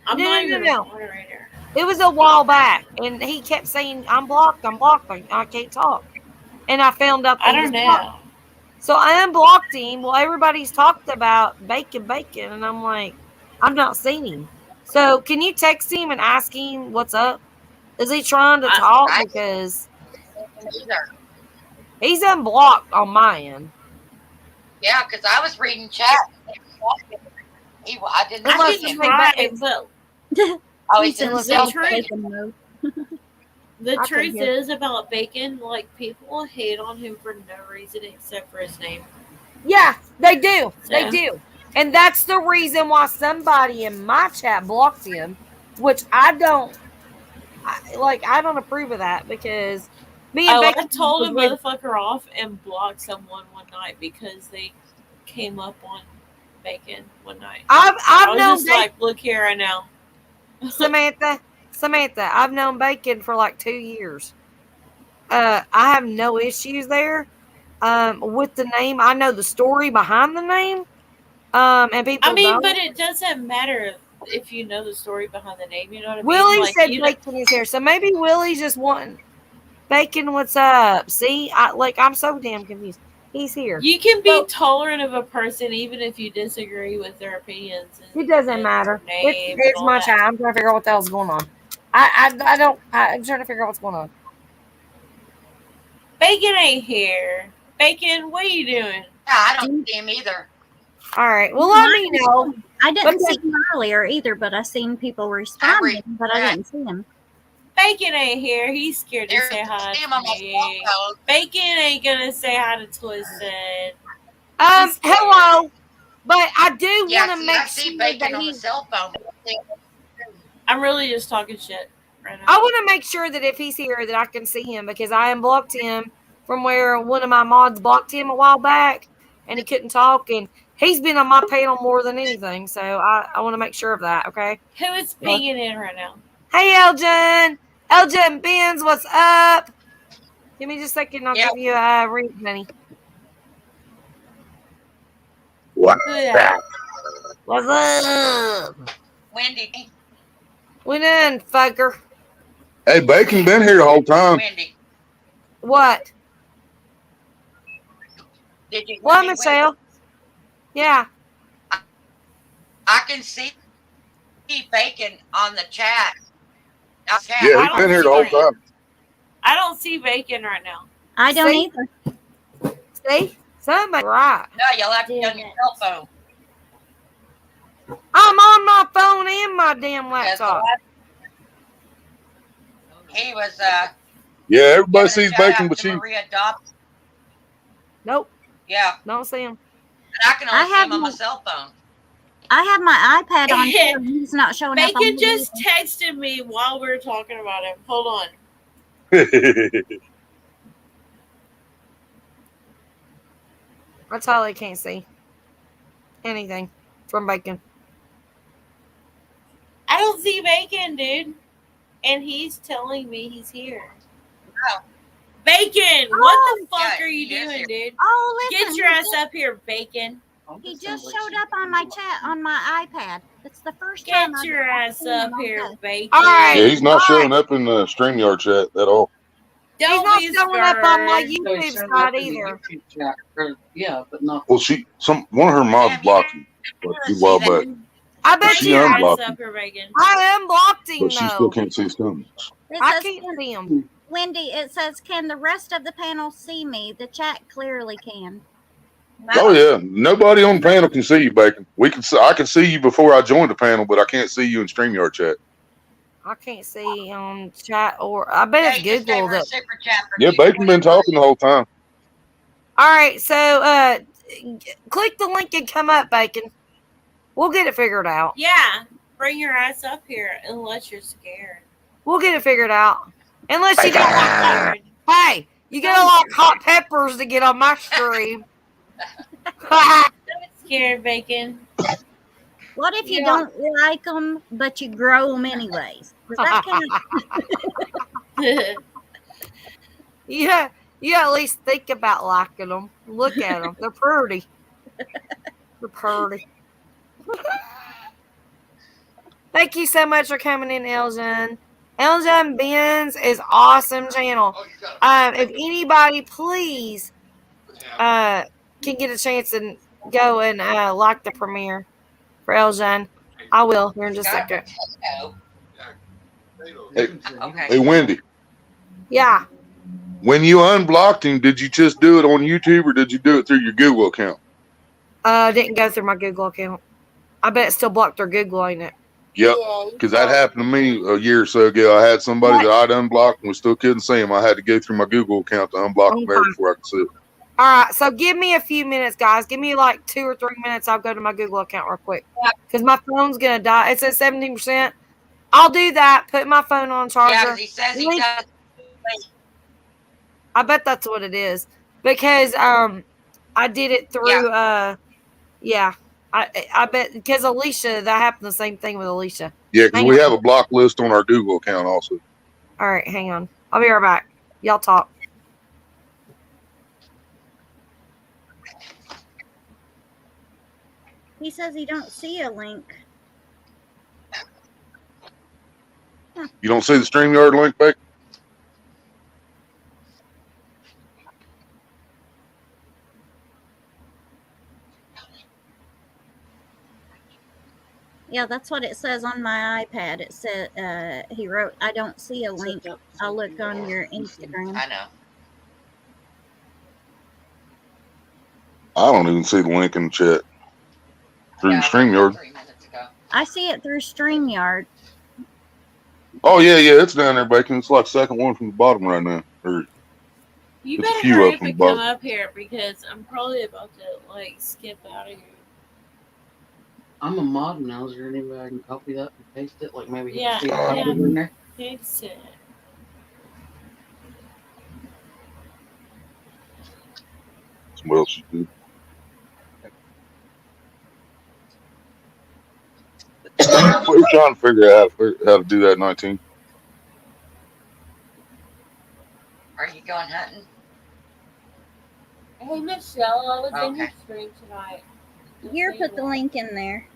I'm No, not no, even no. a moderator. It was a while back, and he kept saying, I'm blocked, I can't talk. And I found out that I he was don't blocked. know. So I unblocked him. Well, everybody's talked about bacon, and I'm like, I've not seen him. So can you text him and ask him what's up? Is he trying to talk? I- Because Either. he's unblocked on my end. Yeah, because I was reading chat. I didn't Unless see I it's him. me, can try, but but Oh, He's he's in in the unless the it's self truth- bacon mode. the I can truth hear. is about bacon, like people hate on him for no reason except for his name. Yeah, they do. They So- do. And that's the reason why somebody in my chat blocked him, which I don't approve of that because me and Oh, Bacon I told a was with- motherfucker off and blocked someone one night because they came up on bacon one night. I I've was known just Bacon, like, look here right now. Samantha, I've known Bacon for like 2 years. I have no issues there. With the name, I know the story behind the name. And people I mean, don't. but it doesn't matter if you know the story behind the name. You know what I mean? Willie Like, said you know- Bacon is here, so maybe Willie's just wanting Bacon. What's up? See, I'm so damn confused. He's here. you can be So- tolerant of a person even if you disagree with their opinions. It doesn't and matter. their name and It's all my that. time. I'm trying to figure out what the hell's going on. I'm trying to figure out what's going on. Bacon ain't here. Bacon, what are you doing? Yeah, I don't see him either. All right. Well, let me know. I didn't Okay. see him earlier either, but I seen people responding, but I didn't see him. Bacon ain't here. He's scared to There's say hi see him on to my me. cell phone. Bacon ain't gonna say hi to Twisted. Hello. But I do Yeah, want to see, make I see sure Bacon that on the cell phone. I'm really just talking shit right now. I want to make sure that if he's here that I can see him, because I unblocked him from where one of my mods blocked him a while back and he couldn't talk, and he's been on my panel more than anything, so I want to make sure of that. Okay. Who is pinging in right now? Hey, Elgin. Elgin Benz, what's up? Give me just a second. I'll give you a ring, honey. What? Who that? What's up? Wendy. What in, fucker? Hey, Bacon been here the whole time. Wendy. What? Did you What, hear me, Michelle? Yeah. I can see Bacon on the chat. Yeah, he's been here the whole time. I don't see Bacon right now. I don't either. See? Somebody right. No, you'll have to be on your cell phone. I'm on my phone and my damn laptop. He was Yeah, everybody sees Bacon, but she. Maria Dobbs. Nope. Yeah. Don't see him. And I can only see him on my cell phone. I have my iPad on too, and he's not showing up on Bacon the just video. texted me while we were talking about him. Hold on. I totally can't see anything from Bacon. I don't see Bacon, dude. And he's telling me he's here. Oh. Bacon, what the fuck are you doing, dude? Oh, listen. Get your ass up here, Bacon. He just showed up on my chat on my iPad. It's the first time. Get your ass up here, Bacon. All right. Yeah, he's not showing up in the StreamYard chat at all. He's not showing up on my YouTube side either. Yeah, but not. Well, one of her mods blocked him a while back. I bet She you unblocked up here, Bacon. I unblocked him, But she still can't see his comments. I can't see him. Wendy, it says, "Can the rest of the panel see me?" The chat clearly can. Oh yeah, nobody on the panel can see you, Bacon. I can see you before I joined the panel, but I can't see you in StreamYard chat. I can't see chat, or I bet it's Google that. Yeah, Bacon been talking the whole time. All right, so click the link and come up, Bacon. We'll get it figured out. Yeah, bring your ass up here unless you're scared. We'll get it figured out. Unless you got hey, you gotta like hot peppers to get on my stream. Don't be scared, Bacon. What if you don't like them, but you grow them anyways? Does that count? Yeah, you at least think about liking them. Look at them; they're pretty. They're pretty. Thank you so much for coming in, Elgin. Elgin Benz is awesome channel. If anybody, please, can get a chance and go and like the premiere for Elgin, I will here in just a second. Hey, Wendy. Yeah. When you unblocked him, did you just do it on YouTube or did you do it through your Google account? Didn't go through my Google account. I bet it's still blocked through Google, ain't it? Yep, because that happened to me a year or so ago. I had somebody that I'd unblocked and we still couldn't see him. I had to go through my Google account to unblock them there before I could see it. All right, so give me a few minutes, guys. Give me like 2 or 3 minutes. I'll go to my Google account real quick because my phone's gonna die. It's at 17%. I'll do that. Put my phone on charger. Yeah, because he says he does. I bet that's what it is because I did it through I bet because Alicia, that happened the same thing with Alicia. Yeah, because we have a block list on our Google account also. All right, hang on. I'll be right back. Y'all talk. He says he don't see a link. You don't see the StreamYard link, back? Yeah, that's what it says on my iPad. It said he wrote, "I don't see a link. I'll look on your Instagram." I know. I don't even see the link in the chat through Yeah, the I went there StreamYard. 3 minutes ago. I see it through StreamYard. Oh yeah, it's down there, Bacon. It's like second one from the bottom right now. Or You it's a better few hurry up up from the and come bottom. up here because I'm probably about to like skip out of here. I'm a mod now. Is there any way I can copy that and paste it? Like maybe Yeah, see a Uh, copy in there? fix it. what else you do? We're trying to figure out how to do that 19. Are you going hunting? Hey Michelle, I was in your Okay. stream tonight. Just Here, so you put the know. link in there.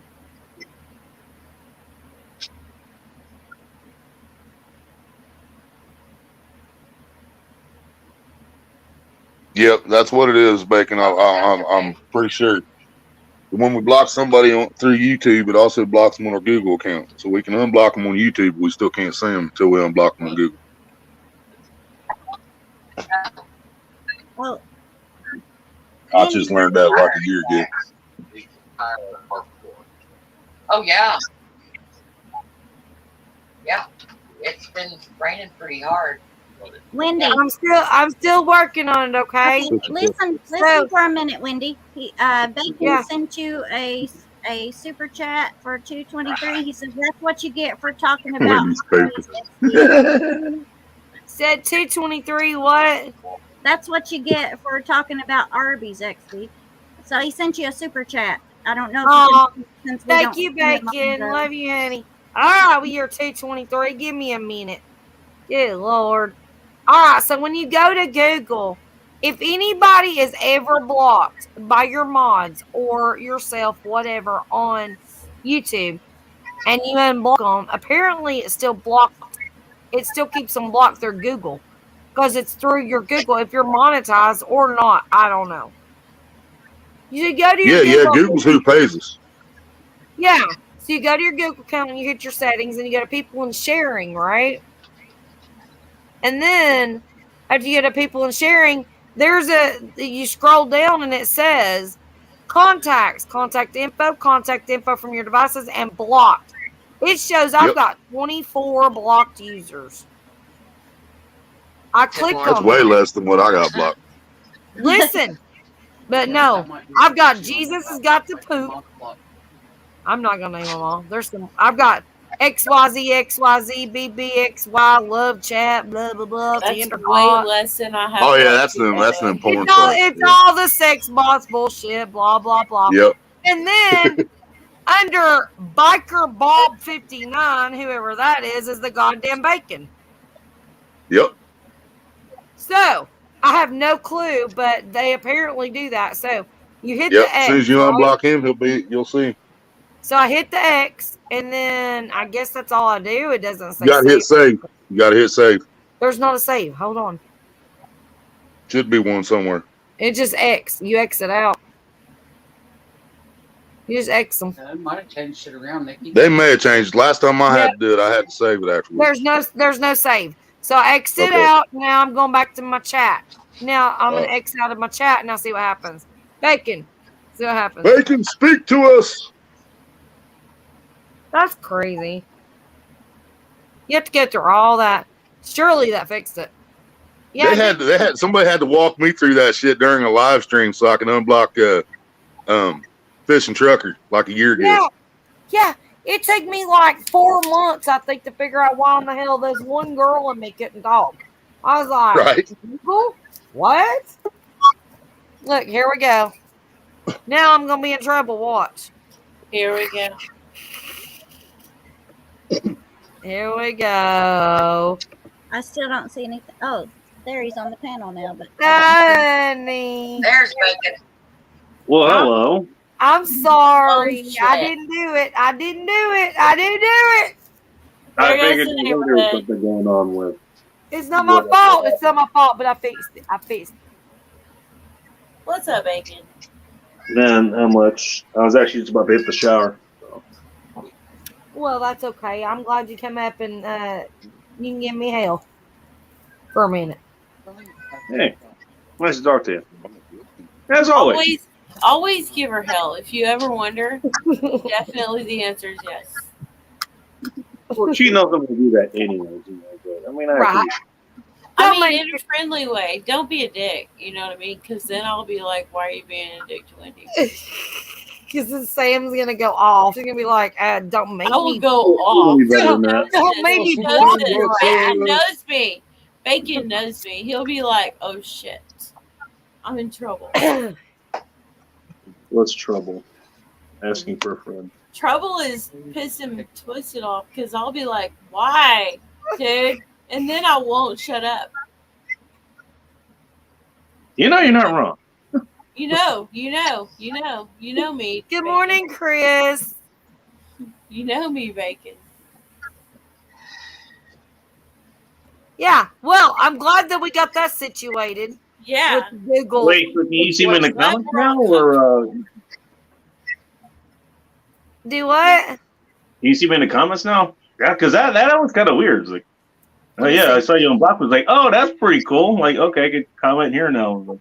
Yep, that's what it is, Bacon. That's I'm okay. pretty sure. When we block somebody through YouTube, it also blocks them on our Google account. So we can unblock them on YouTube, but we still can't see them until we unblock them on Google. Well, I just learned that like a year ago. Oh yeah. Yeah. It's been raining pretty hard. Wendy. I'm still working on it. Okay. Okay, listen for a minute, Wendy. Bacon Yeah. sent you a super chat for 223. He says that's what you get for talking about. Said 223. What? That's what you get for talking about Arby's XD. So he sent you a super chat. I don't know if Oh, you can, since we thank don't you, see him on Bacon. the- Love you, honey. All right, we are 223. Give me a minute. Good Lord. All right, so when you go to Google, if anybody is ever blocked by your mods or yourself, whatever, on YouTube, and you unblock them, apparently it's still blocked. It still keeps them blocked through Google because it's through your Google. If you're monetized or not, I don't know. You should go to your Google. Google's who pays us. Yeah. So you go to your Google account and you hit your settings and you go to people and sharing, right? And then after you go to people and sharing, you scroll down and it says contacts, contact info from your devices, and blocked. It shows I've got 24 blocked users. I click on That's way less than what I got blocked. Listen, but no, I've got Jesus has got to poop. I'm not gonna name them all. I've got XYZ, BBXY, love chat, blah blah blah. That's way less than I have. Oh yeah, that's the important stuff. It's all the sex bots bullshit, blah blah blah. Yep. And then under Biker Bob 59, whoever that is the goddamn Bacon. Yep. So I have no clue, but they apparently do that. So you hit the X. As soon as you unblock him, you'll see. So I hit the X, and then I guess that's all I do. It doesn't say you gotta hit save. You gotta hit save. There's not a save. Hold on. Should be one somewhere. It just X. You exit out. You just X them. They might have changed shit around. They may have changed. Last time I had to do it, I had to save it afterwards. There's no save. So I exit out. Now I'm going back to my chat. Now I'm gonna X out of my chat and I'll see what happens. Bacon. See what happens. Bacon, speak to us. That's crazy. You have to go through all that. Surely that fixed it. Yeah, somebody had to walk me through that shit during a live stream so I can unblock Fishing Trucker like a year ago. Yeah. It took me like 4 months, I think, to figure out why in the hell there's one girl and me couldn't talk. I was like, right. What? Look, here we go. Now I'm gonna be in trouble. Watch. Here we go. Here we go. I still don't see anything. Oh, there he's on the panel now. But Honey. There's Bacon. Well, hello. I'm sorry. Oh, I didn't do it. I didn't do it. I figured there was something going on with. It's not my fault. It's not my fault, but I fixed it. What's up, Bacon? Man, how much? I was actually just about to hit the shower. So. Well, that's okay. I'm glad you came up and you can give me hell for a minute. Hey, nice to talk to you. As always. Always give her hell. If you ever wonder, definitely the answer is yes. Well, she knows I'm gonna do that anyways. But, I mean, I Right. appreciate I Don't mean, make in a friendly way. Don't be a dick. You know what I mean? Because then I'll be like, why are you being a dick to Wendy? because then Sam's gonna go off. He's gonna be like, don't make I will me. go it. off. You're gonna be better than that. Don't make me He block knows your it. ass. Bacon knows me. Bacon knows me. He'll be like, oh shit. I'm in trouble. What's trouble? Asking for a friend. Trouble is pissing Twisted off because I'll be like, why, dude? And then I won't shut up. You know you're not wrong. You know me. Good Bacon. morning, Chris. You know me, Bacon. Yeah, well, I'm glad that we got that situated Yeah. with Google. Wait, so can you see me in the Glad comments we're now, all or Do what? can you see me in the comments now? Yeah, because that was kind of weird. It's like, oh Let me yeah, I see. saw you on Block. Was like, oh, that's pretty cool. Like, okay, I can comment here now.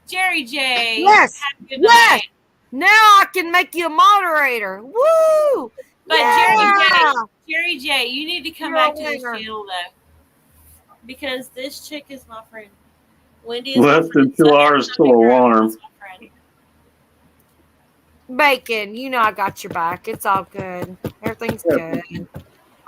Jerry J. Yes. Have a good Yes. night. Now I can make you a moderator. Woo! But Yeah. Jerry J, you need to come You're a back to this winner. channel though, because this chick is my friend. Wendy is my Less friend. than 2 hours till alarm. Is my friend. Bacon, you know I got your back. It's all good. Everything's good.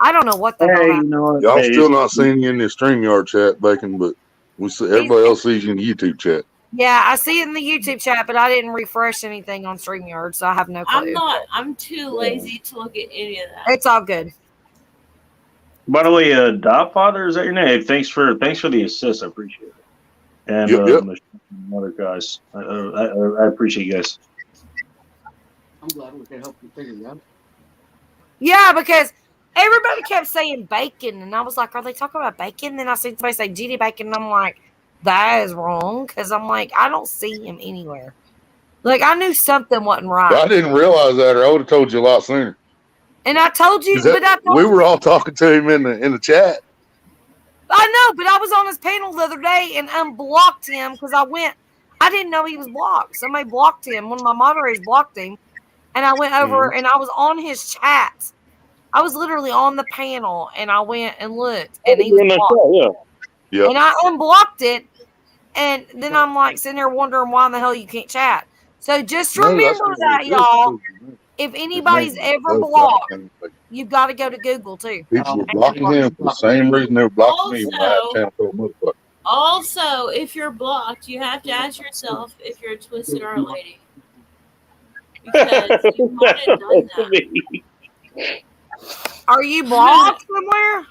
I don't know what the hell Hey, happened. you know what? Y'all Hey, still not seeing you in the StreamYard chat, Bacon, but we see everybody else sees you in the YouTube chat. Yeah, I see it in the YouTube chat, but I didn't refresh anything on StreamYard, so I have no clue. I'm too lazy to look at any of that. It's all good. By the way, Dogfather, is that your name? Thanks for the assist. I appreciate it. And Yep. other guys, I appreciate you guys. I'm glad we could help you figure it out. Yeah, because everybody kept saying bacon, and I was like, are they talking about bacon? Then I seen somebody say GD Bacon, and I'm like, that is wrong, because I'm like, I don't see him anywhere. Like, I knew something wasn't right. I didn't realize that, or I would have told you a lot sooner. And I told you, but I told we were all talking to him in the chat. I know, but I was on his panel the other day and unblocked him because I didn't know he was blocked. Somebody blocked him. One of my moderators blocked him. And I went over and I was on his chat. I was literally on the panel and I went and looked and he was blocked. Yeah. And I unblocked it. And then I'm like sitting there wondering why in the hell you can't chat. So just remember that, y'all. If anybody's ever blocked, you've got to go to Google too. People were blocking him for the same reason they were blocking me when I had channel for a motherfucker. Also, if you're blocked, you have to ask yourself if you're a twisted art lady. Because you might have done that. Are you blocked somewhere?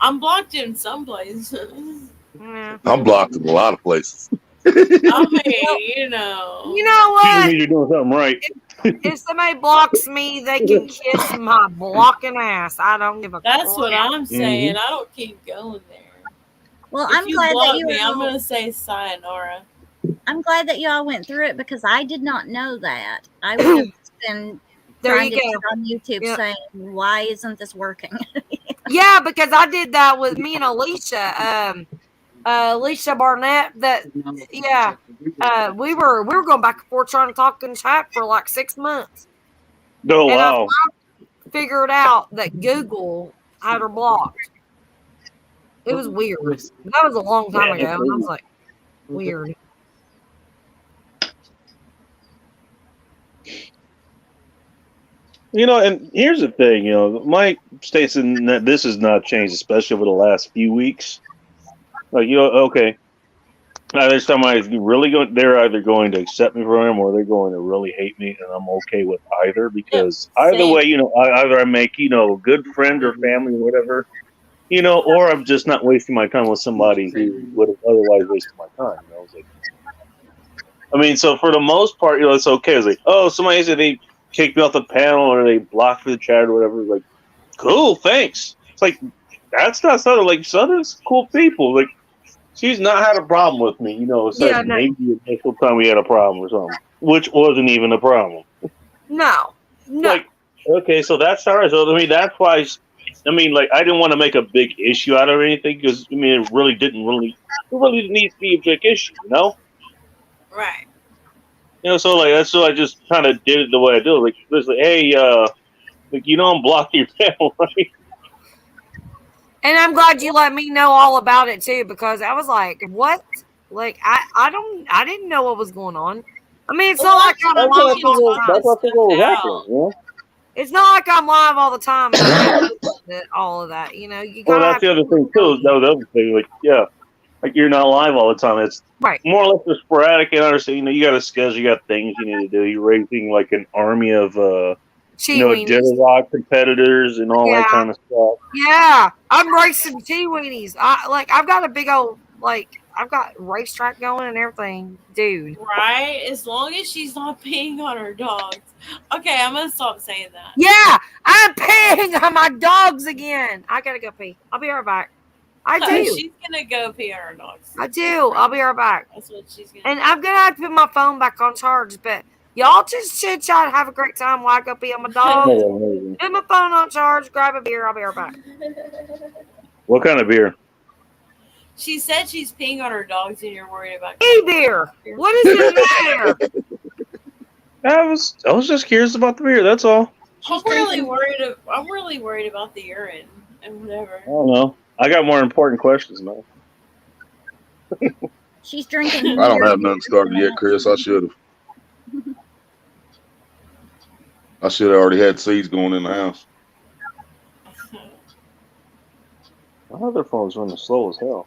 I'm blocked in some places. Yeah. I'm blocked in a lot of places. I mean, you know. You know what? You're doing something right. If somebody blocks me, they can kiss my blocking ass. I don't give a That's crap. what I'm saying. I don't keep going there. Well, If I'm you glad block that you me, I'm all, gonna say sayonara. I'm glad that you all went through it because I did not know that. I would have been There trying you to go. get on YouTube saying, "Why isn't this working?" Yeah, because I did that with me and Alicia. Alicia Barnett. We were going back and forth trying to talk in chat for like 6 months. Oh, and wow. I figured out that Google had her blocked. It was weird. That was a long time ago. And I was like, weird. You know, and here's the thing, you know, Mike states that this has not changed, especially over the last few weeks. Like, you know, okay, this time they're either going to accept me for him or they're going to really hate me, and I'm okay with either because either way, you know, either I make, you know, a good friend or family or whatever, you know, or I'm just not wasting my time with somebody who would have otherwise wasted my time. You know, it's like, I mean, so for the most part, you know, it's okay. It's like, oh, somebody said they kicked me off the panel or they blocked the chat or whatever. Like, cool, thanks. It's like, that's not Southern. Like, Southern's cool people. Like, she's not had a problem with me, you know, except maybe the initial time we had a problem or something, which wasn't even a problem. No. Like, okay, so that's all right. So, I mean, that's why, I mean, like, I didn't want to make a big issue out of anything because, I mean, it really didn't need to be a big issue, you know? Right. So like that's so I just kind of did it the way I do it. Like, listen, hey, like I'm blocking your channel, right? And I'm glad you let me know all about it too, because I was like, what? Like I didn't know what was going on. I mean, it's Well, not like that's I'm what we live can all the talk time. this stuff out. It's not like I'm live all the time and I know all of that. You Well, gotta that's have the other thing too. No, the other thing, like like you're not live all the time. It's right. more or less the sporadic. And understand, you got a schedule, you got things you need to do. You're raising like an army of Cheeweenies. Rock competitors and all that Yeah. kind of stuff. Yeah. I'm racing Cheeweenies. I've got a big old I've got racetrack going and everything, dude. Right? As long as she's not peeing on her dogs. Okay, I'm gonna stop saying that. Yeah, I'm peeing on my dogs again. I gotta go pee. I'll be right back. I do. She's gonna go pee on her dogs. I do. I'll be right back. That's what she's gonna And do. I'm gonna have to put my phone back on charge, but y'all just chit chat, have a great time while I go pee on my dogs. Put my phone on charge, grab a beer, I'll be right back. What kind of beer? She said she's peeing on her dogs and you're worried about beer. What is the matter? I was just curious about the beer. That's all. I'm really worried about the urine and whatever. I don't know. I got more important questions, man. She's drinking. I don't have nothing started yet, Chris. I should have. I should have already had seeds going in the house. My other phone's running slow as hell.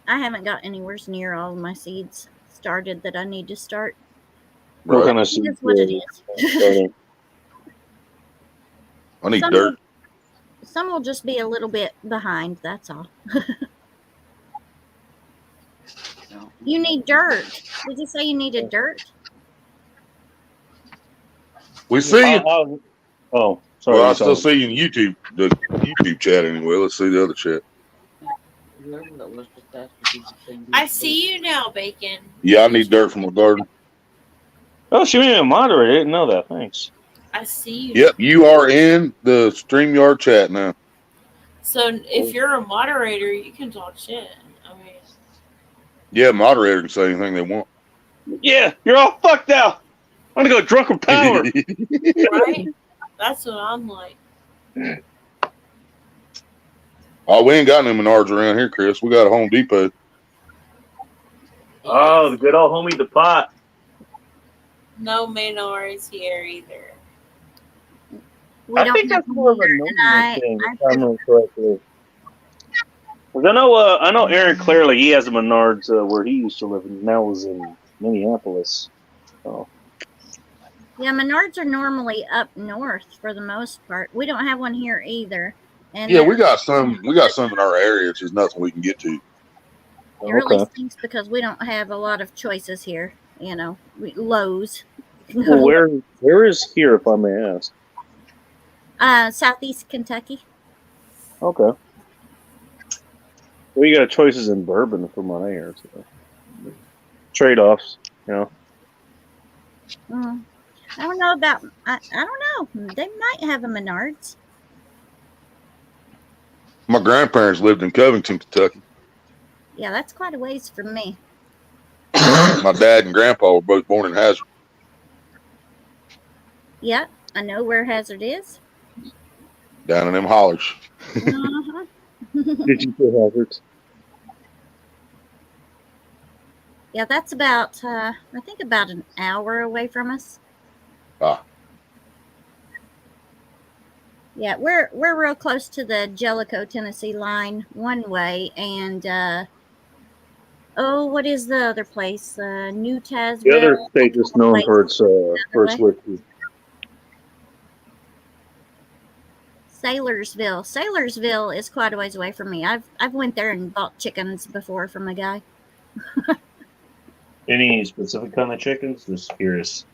I haven't got anywhere near all of my seeds started that I need to start. Right. What That's what it is. I need Some dirt. Some will just be a little bit behind, that's all. You need dirt. Did you say you needed dirt? We see you. Oh, sorry. Well, I still see you in the YouTube chat anyway. Let's see the other chat. I see you now, Bacon. Yeah, I need dirt from the garden. Oh, she made me a moderator. I didn't know that. Thanks. I see you. Yep, you are in the StreamYard chat now. So if you're a moderator, you can talk shit. I mean, Yeah, moderator can say anything they want. Yeah, you're all fucked out. I'm gonna go drunk with power. right? That's what I'm like. Oh, we ain't got any Menards around here, Chris. We got a Home Depot. Oh, the good old homie, the pot. No Menards here either. I think that's more of a normal thing, if I remember correctly. Well, I know Aaron clearly. He has a Menards where he used to live, and now lives in Minneapolis. So. Yeah, Menards are normally up north for the most part. We don't have one here either. And Yeah, we got some. We got some in our area. It's just nothing we can get to. It really stinks because we don't have a lot of choices here. Lowe's. Well, where is here, if I may ask? Southeast Kentucky. Okay. Well, you got choices in bourbon from what I hear. So. Trade-offs, I don't know about. I don't know. They might have a Menards. My grandparents lived in Covington, Kentucky. Yeah, that's quite a ways from me. My dad and grandpa were both born in Hazard. Yeah, I know where Hazard is. Down in them hollers. Uh-huh. Did you say Hazard? Yeah, that's about, I think about an hour away from us. Ah. Yeah, we're real close to the Jellicoe, Tennessee line one way, and what is the other place? New Tazewell. The other state is known for its whiskey. Saylorsville. Saylorsville is quite a ways away from me. I've went there and bought chickens before from a guy. Any specific kind of chickens? Just curious.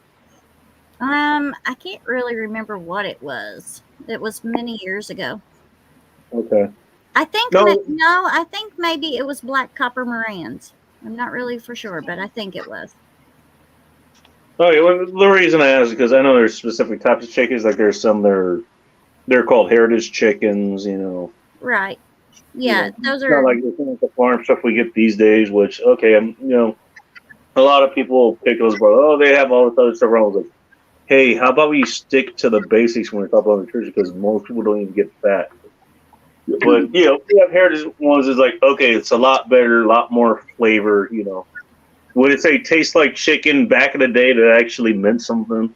I can't really remember what it was. It was many years ago. Okay. I think No. I think maybe it was Black Copper Morans. I'm not really for sure, but I think it was. Okay, well, the reason I ask is because I know there's specific types of chickens. Like there's some they're called heritage chickens, Right. Yeah, those It's not are like the farm stuff we get these days. Which okay, a lot of people pick those, but oh, they have all this other stuff around. Like, hey, how about we stick to the basics when we talk about nutrition? Because most people don't even get fat. But we have heritage ones. Is like okay, it's a lot better, a lot more flavor. Would it say tastes like chicken back in the day? That actually meant something.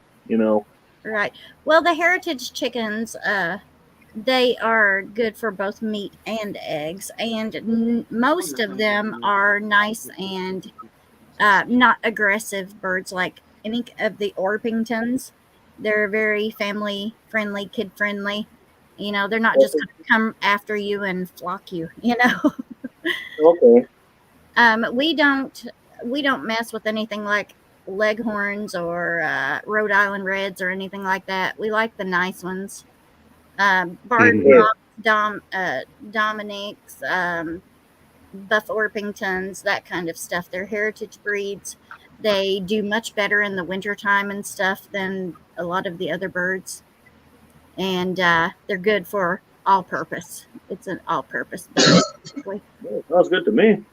right. Well, the heritage chickens, they are good for both meat and eggs, and most of them are nice and not aggressive birds like any of the Orpingtons. They're very family friendly, kid friendly. They're not just going to come after you and flock you. Okay. We don't mess with anything like Leghorns or Rhode Island Reds or anything like that. We like the nice ones. Barred Yeah. Dominics, Buff Orpingtons, that kind of stuff. They're heritage breeds. They do much better in the wintertime and stuff than a lot of the other birds. And they're good for all purpose. It's an all purpose bird. Sounds good to me.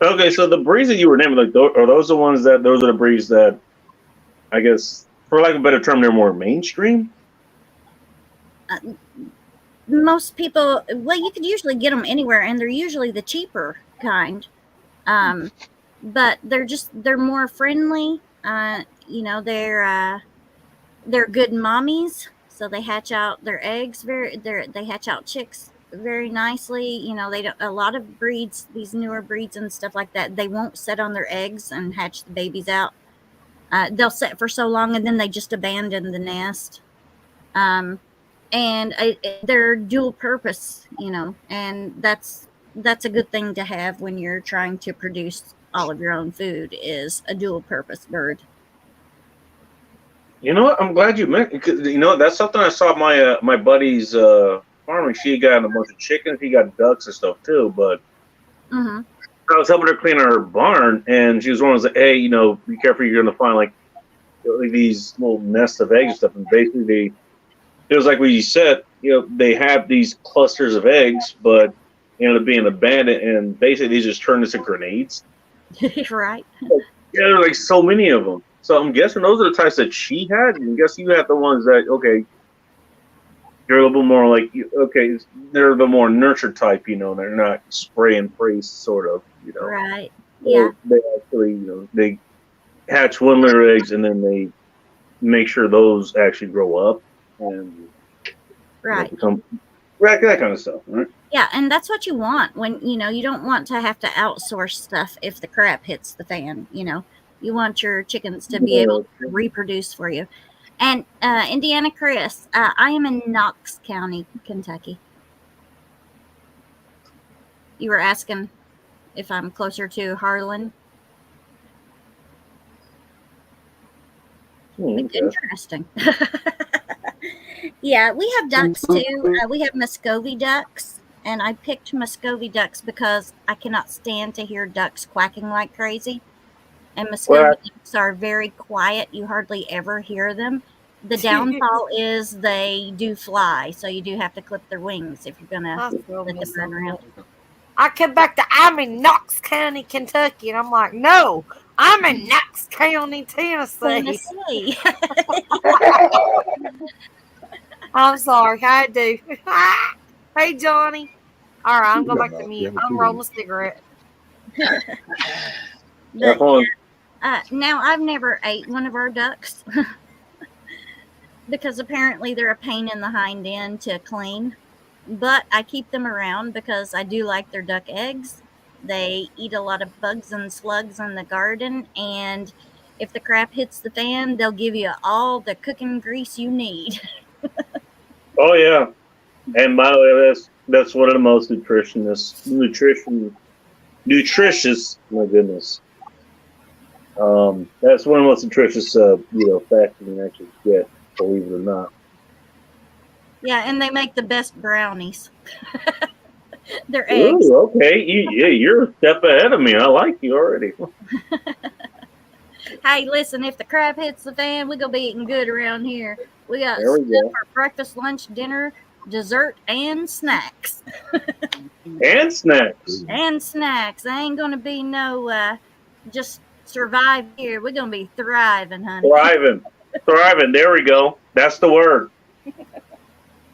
Okay, so the breeds that you were naming, like, are those the ones those are the breeds that, I guess, for lack of a better term, they're more mainstream? Most people, well, you could usually get them anywhere, and they're usually the cheaper kind. But they're more friendly. They're good mommies, so they hatch out their eggs they hatch out chicks very nicely. They don't, a lot of breeds, these newer breeds and stuff like that, they won't set on their eggs and hatch the babies out. They'll set for so long and then they just abandon the nest. And they're dual purpose, and that's a good thing to have when you're trying to produce all of your own food, is a dual purpose bird. You know what? I'm glad you mentioned. That's something I saw my buddy's farming. She got a bunch of chickens. He got ducks and stuff too. But Mm-hmm. I was helping her clean her barn, and she was one of those, hey, be careful. You're going to find like these little nests of eggs and stuff. And basically, it was like what you said. They have these clusters of eggs, but end up being abandoned, and basically they just turn into grenades. Right. Yeah, there are like so many of them. So I'm guessing those are the types that she had. And I guess you had the ones that, okay, you're a little bit more like, okay, they're the more nurture type, they're not spray and pray sort of, Right. Yeah. They actually, they hatch one litter eggs and then they make sure those actually grow up and right. Become that kind of stuff, right? Yeah, and that's what you want when, you don't want to have to outsource stuff if the crap hits the fan, You want your chickens to be able to reproduce for you. And Indiana Chris, I am in Knox County, Kentucky. You were asking if I'm closer to Harlan. Okay. Interesting. Yeah, we have ducks too. We have Muscovy ducks, and I picked Muscovy ducks because I cannot stand to hear ducks quacking like crazy. And Muscovy ducks are very quiet. You hardly ever hear them. The downfall is they do fly, so you do have to clip their wings if you're going to let them run around. I come back to, I'm in Knox County, Kentucky, and I'm like, no, I'm in Knox County, Tennessee. I'm sorry, I do. Hey, Johnny. All right, I'm going back to mute. I'm rolling a cigarette. But, now, I've never ate one of our ducks because apparently they're a pain in the hind end to clean. But I keep them around because I do like their duck eggs. They eat a lot of bugs and slugs in the garden, and if the crap hits the fan, they'll give you all the cooking grease you need. Oh yeah, and by the way, that's one of the most nutritious. My goodness, that's one of the most nutritious fats you can actually get. Believe it or not. Yeah, and they make the best brownies. They're eggs. Ooh, okay, you're a step ahead of me. I like you already. Hey, listen, if the crap hits the fan, we're going to be eating good around here. We got There we stuff go. for breakfast, lunch, dinner, dessert, and snacks. And snacks. And snacks. I ain't gonna be no just survive here. We're gonna be thriving, honey. Thriving. There we go. That's the word.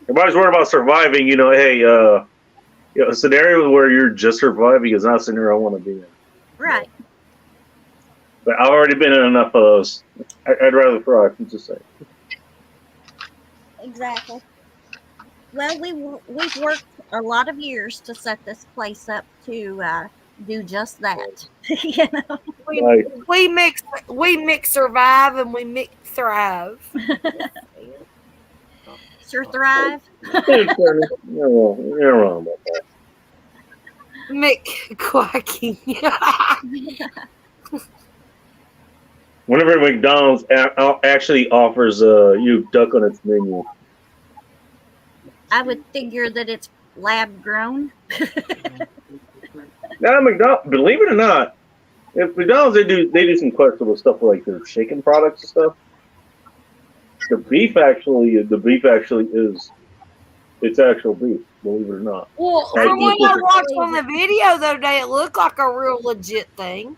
Everybody's worried about surviving. Hey, a scenario where you're just surviving is not a scenario I want to be in. Right. But I've already been in enough of those. I'd rather thrive. Just say. Exactly. Well, we've worked a lot of years to set this place up to do just that. We mix survive and we mix thrive. Sure thrive. You're wrong about that. Mick quacking. Whenever McDonald's actually offers you duck on its menu. I would figure that it's lab grown. Now, McDonald's, believe it or not, if McDonald's they do some questionable stuff like their chicken products and stuff. The beef actually is it's actual beef. Believe it or not. Well, from what I watched on the video the other day, it looked like a real legit thing.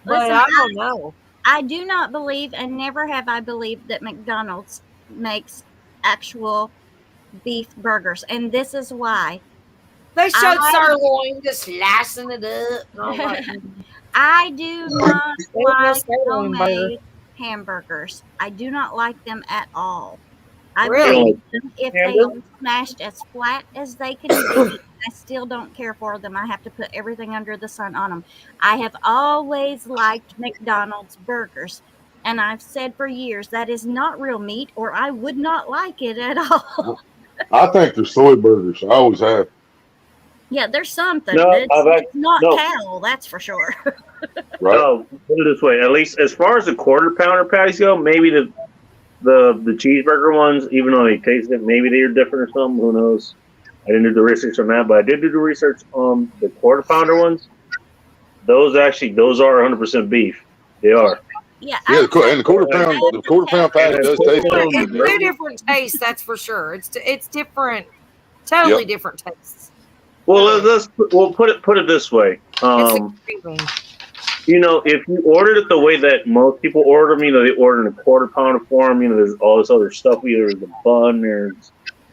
But Listen, I don't know. I do not believe, and never have I believed, that McDonald's makes actual beef burgers, and this is why. They showed sirloin just slicing it up. I do not like homemade hamburgers. I do not like them at all. I Really? them if they are smashed as flat as they can be. I still don't care for them. I have to put everything under the sun on them. I have always liked McDonald's burgers. And I've said for years that is not real meat, or I would not like it at all. I think they're soy burgers. I always have. Yeah, there's something. No, it's not no. cow, that's for sure. Right. No, put it this way. At least as far as the quarter pounder patties go, maybe the cheeseburger ones, even though they taste it, maybe they're different or something. Who knows? I didn't do the research on that, but I did do the research on the quarter pounder ones. Those are 100% beef. They are. Yeah, and the quarter pound patty does taste It's different. two different tastes, that's for sure. It's different, totally different tastes. Well, we'll put it this way. It's extreme. If you ordered it the way that most people order them, they order in a quarter pounder form. There's all this other stuff. There's the bun, there's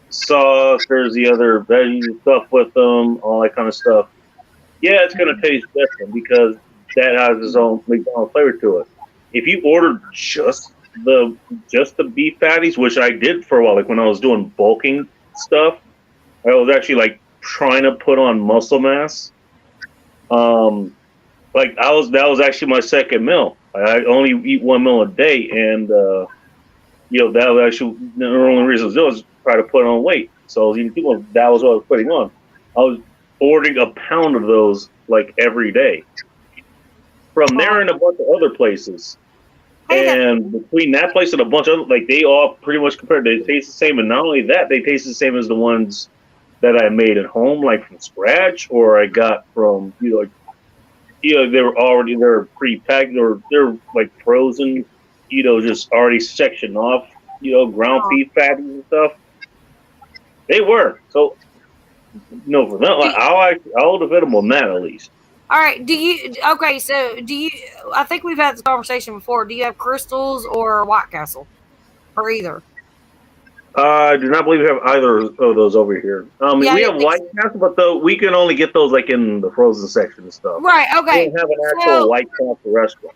sauce, there's the other veggie stuff with them, all that kind of stuff. Yeah, it's gonna taste different because that has its own McDonald's flavor to it. If you ordered just the beef patties, which I did for a while, like when I was doing bulking stuff, I was actually trying to put on muscle mass. That was actually my second meal. I only eat one meal a day, and that was actually the only reason I was doing was try to put on weight. So that was what I was putting on. I was ordering a pound of those every day. From there and a bunch of other places. And between that place and a bunch of other, they all pretty much compared. They taste the same, and not only that, they taste the same as the ones that I made at home, from scratch, or I got from they were pre-packed, or they're frozen, just already sectioned off, ground beef patties and stuff. They were so. For them, I'll defend them on that at least. All right. I think we've had this conversation before. Do you have Crystals or White Castle? Or either? I do not believe we have either of those over here. We have White Castle, but we can only get those in the frozen section and stuff. Right, okay. We don't have an actual White Castle restaurant.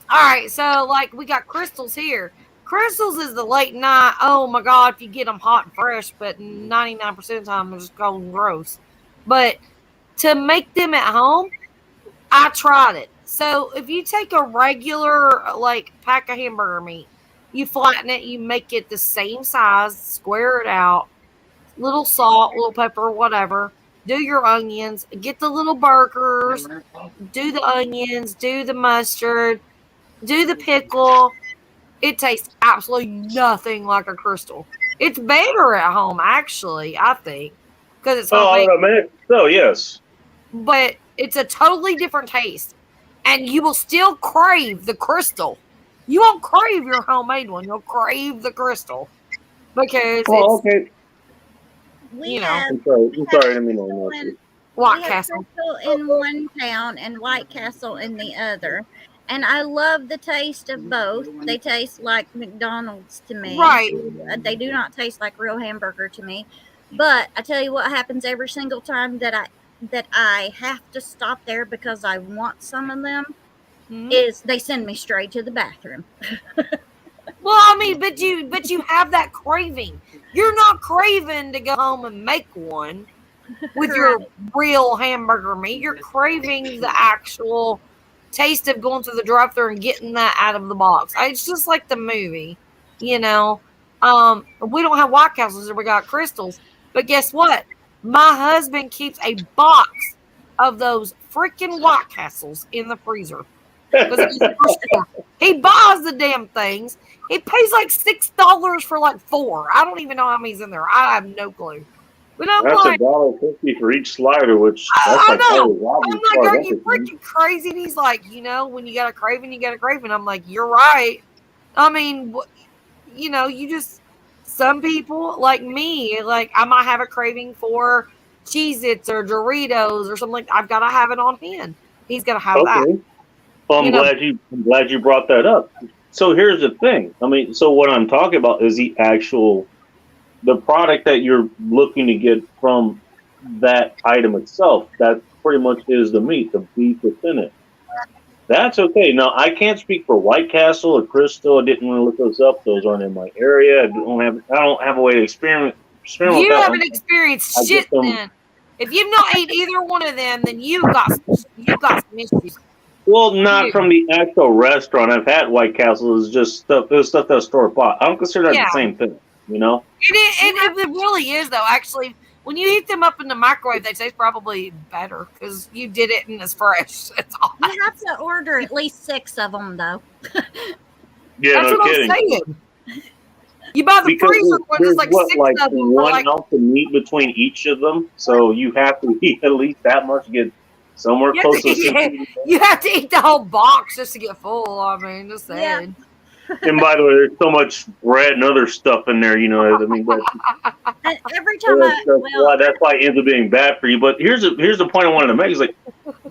All right, so we got Crystals here. Crystals is the late night. Oh my God, if you get them hot and fresh, but 99% of the time they're just cold and gross. But to make them at home, I tried it. So if you take a regular pack of hamburger meat, you flatten it, you make it the same size, square it out, little salt, little pepper, whatever. Do your onions, get the little burgers, do the onions, do the mustard, do the pickle. It tastes absolutely nothing like a Crystal. It's better at home, actually, I think, because it's homemade. So yes, but it's a totally different taste, and you will still crave the Crystal. You won't crave your homemade one. You'll crave the Crystal because okay. We know. have, I'm sorry. I didn't mean to White We have Castle. Crystal in one town and White Castle in the other. And I love the taste of both. They taste like McDonald's to me. Right. They do not taste like real hamburger to me. But I tell you what happens every single time that I have to stop there because I want some of them Mhm. is they send me straight to the bathroom. Well, I mean, but you have that craving. You're not craving to go home and make one with your real hamburger meat. You're craving the actual taste of going through the drive-thru and getting that out of the box. It's just like the movie, you know. We don't have White Castles, we got Crystals. But guess what? My husband keeps a box of those freaking White Castles in the freezer. Because he buys the damn things. He pays like $6 for like 4. I don't even know how many's in there. I have no clue. But I'm That's like, $1.50 for each slider, which that's I like know. all I'm like, are you freaking crazy? And he's like, you know, when you got a craving, you got a craving. I'm like, you're right. I mean, you know, some people like me, like I might have a craving for Cheez-Its or Doritos or something like that. I've got to have it on hand. He's got to have that. Okay. Well, I'm glad you brought that up. So here's the thing. I mean, so what I'm talking about is the product that you're looking to get from that item itself. That pretty much is the meat, the beef within it. That's okay. Now, I can't speak for White Castle or Crystal. I didn't want to look those up. Those aren't in my area. I don't have a way to experiment with You that. haven't experienced shit then. If you've not ate either one of them, then you got some issues. Well, not from the actual restaurant. I've had White Castle. It's just stuff. It was stuff that's store bought. I don't consider that the same thing. You know. It really is though. Actually, when you heat them up in the microwave, they taste probably better because you did it and it's fresh. It's all. You have to order at least 6 of them though. Yeah, that's no what kidding. I'm saying. You buy the freezer one, it's like 6 of them. 1 ounce of meat between each of them, so you have to eat at least that much to get somewhere close to. You have to eat the whole box just to get full. I mean, just saying. And by the way, there's so much bread and other stuff in there. You know, I mean, every time that's why it ends up being bad for you. But here's the point I wanted to make is like,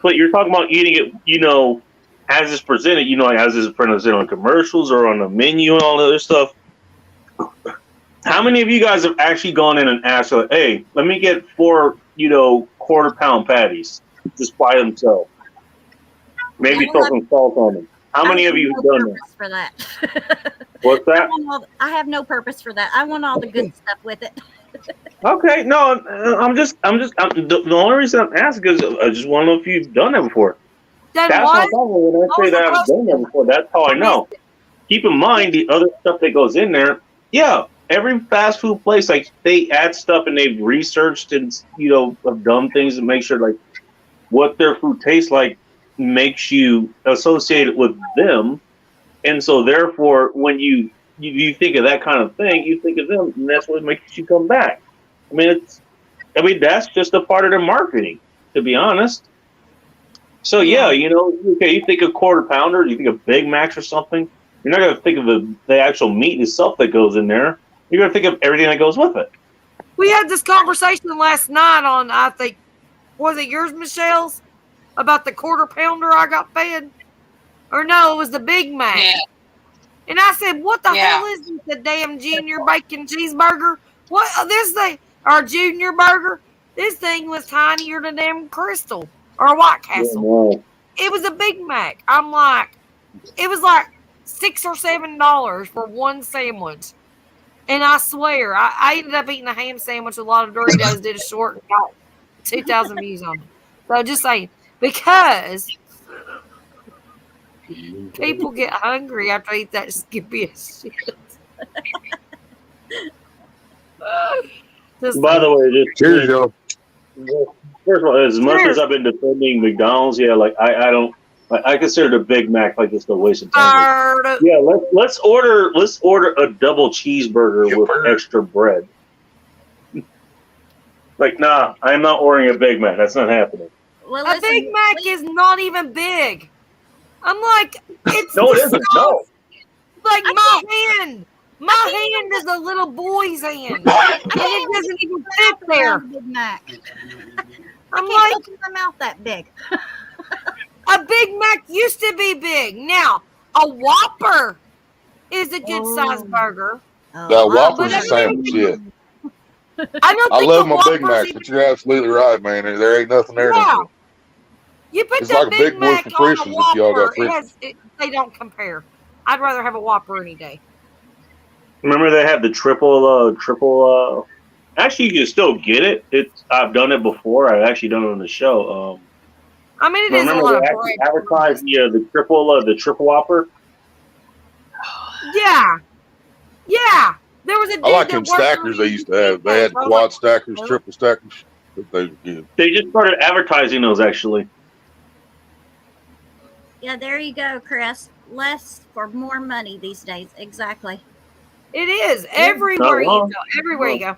but you're talking about eating it, you know, as it's presented, you know, as it's presented on commercials or on the menu and all the other stuff. How many of you guys have actually gone in and asked, like, hey, let me get 4, you know, quarter-pound patties just by themselves? Maybe throw some salt on them. How many of you have done that? For that. What's that? I have no purpose for that. I want all the good stuff with it. Okay, no, the only reason I'm asking is I just want to know if you've done that before. That's my problem. When I say that I've done that before, that's how I know. Keep in mind the other stuff that goes in there. Yeah, every fast food place, like they add stuff and they've researched and, you know, have done things to make sure like what their food tastes like makes you associate it with them. And so therefore when you think of that kind of thing, you think of them, and that's what makes you come back. I mean that's just a part of their marketing, to be honest. So yeah, you know, okay, you think of quarter pounder, you think of Big Macs or something, you're not going to think of the actual meat itself that goes in there. You're going to think of everything that goes with it. We had this conversation last night on, I think, was it yours, Michelle's? About the quarter pounder I got fed? Or no, it was the Big Mac. Yeah. And I said, what the hell is this, the damn junior bacon cheeseburger? What, this thing, or junior burger? This thing was tinier than damn Crystal or White Castle. Yeah. It was a Big Mac. I'm like, it was like $6 or $7 for one sandwich. And I swear, I ended up eating a ham sandwich with a lot of Doritos, did a short, and got 2,000 views on it. So just saying, because people get hungry after they eat that skippy shit. By the way, here's your. First of all, as much as I've been defending McDonald's, yeah, like I don't. I consider the Big Mac like just a waste of time. Yeah, let's order a double cheeseburger with extra bread. Like, nah, I'm not ordering a Big Mac. That's not happening. Well, a Big Mac is not even big. I'm like, it's no, it isn't. No, like my hand. My hand is a little boy's hand, and it doesn't even fit there. Big Mac. I I'm can't like, open my mouth that big. a Big Mac used to be big. Now, a Whopper is a good sized burger. Oh, That wow. Whopper's But a sandwich, yeah. I don't I think love the my Big Whopper's Macs, even. but you're absolutely right, man. There ain't nothing there no Yeah. more. You put It's that like a Big big boy Mac for on a Christmas if y'all got Whopper, Christmas. they don't compare. I'd rather have a Whopper any day. Remember they had the triple. Actually, you can still get it. I've done it before. I've actually done it on the show. I mean, it But is a remember lot of they bread. actually advertised the triple whopper. Yeah. Yeah. There was a dude I like that them worked on stackers they used to have. They had I was quad like, stackers, triple stackers. But they were good. They just started advertising those actually. Yeah, there you go, Chris. Less for more money these days. Exactly. it is. Yeah, Everywhere not you wrong. go. Everywhere you go.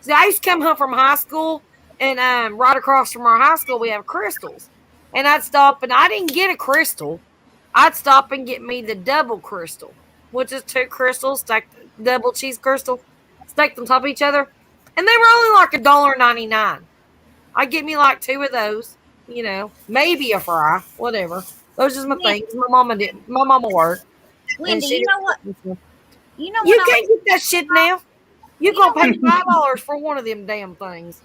See, I used to come home from high school, and right across from our high school, we have Crystals. And I'd stop, and I didn't get a crystal. I'd stop and get me the double crystal, which is 2 crystals, stacked double cheese crystal, stacked on top of each other. And they were only like $1.99. I'd get me like 2 of those, maybe a fry, whatever. Those are just my things. My mama worked. And Wendy, she you know what? You know You what? can't get that shit now. You You know gonna pay $5 for one of them damn things.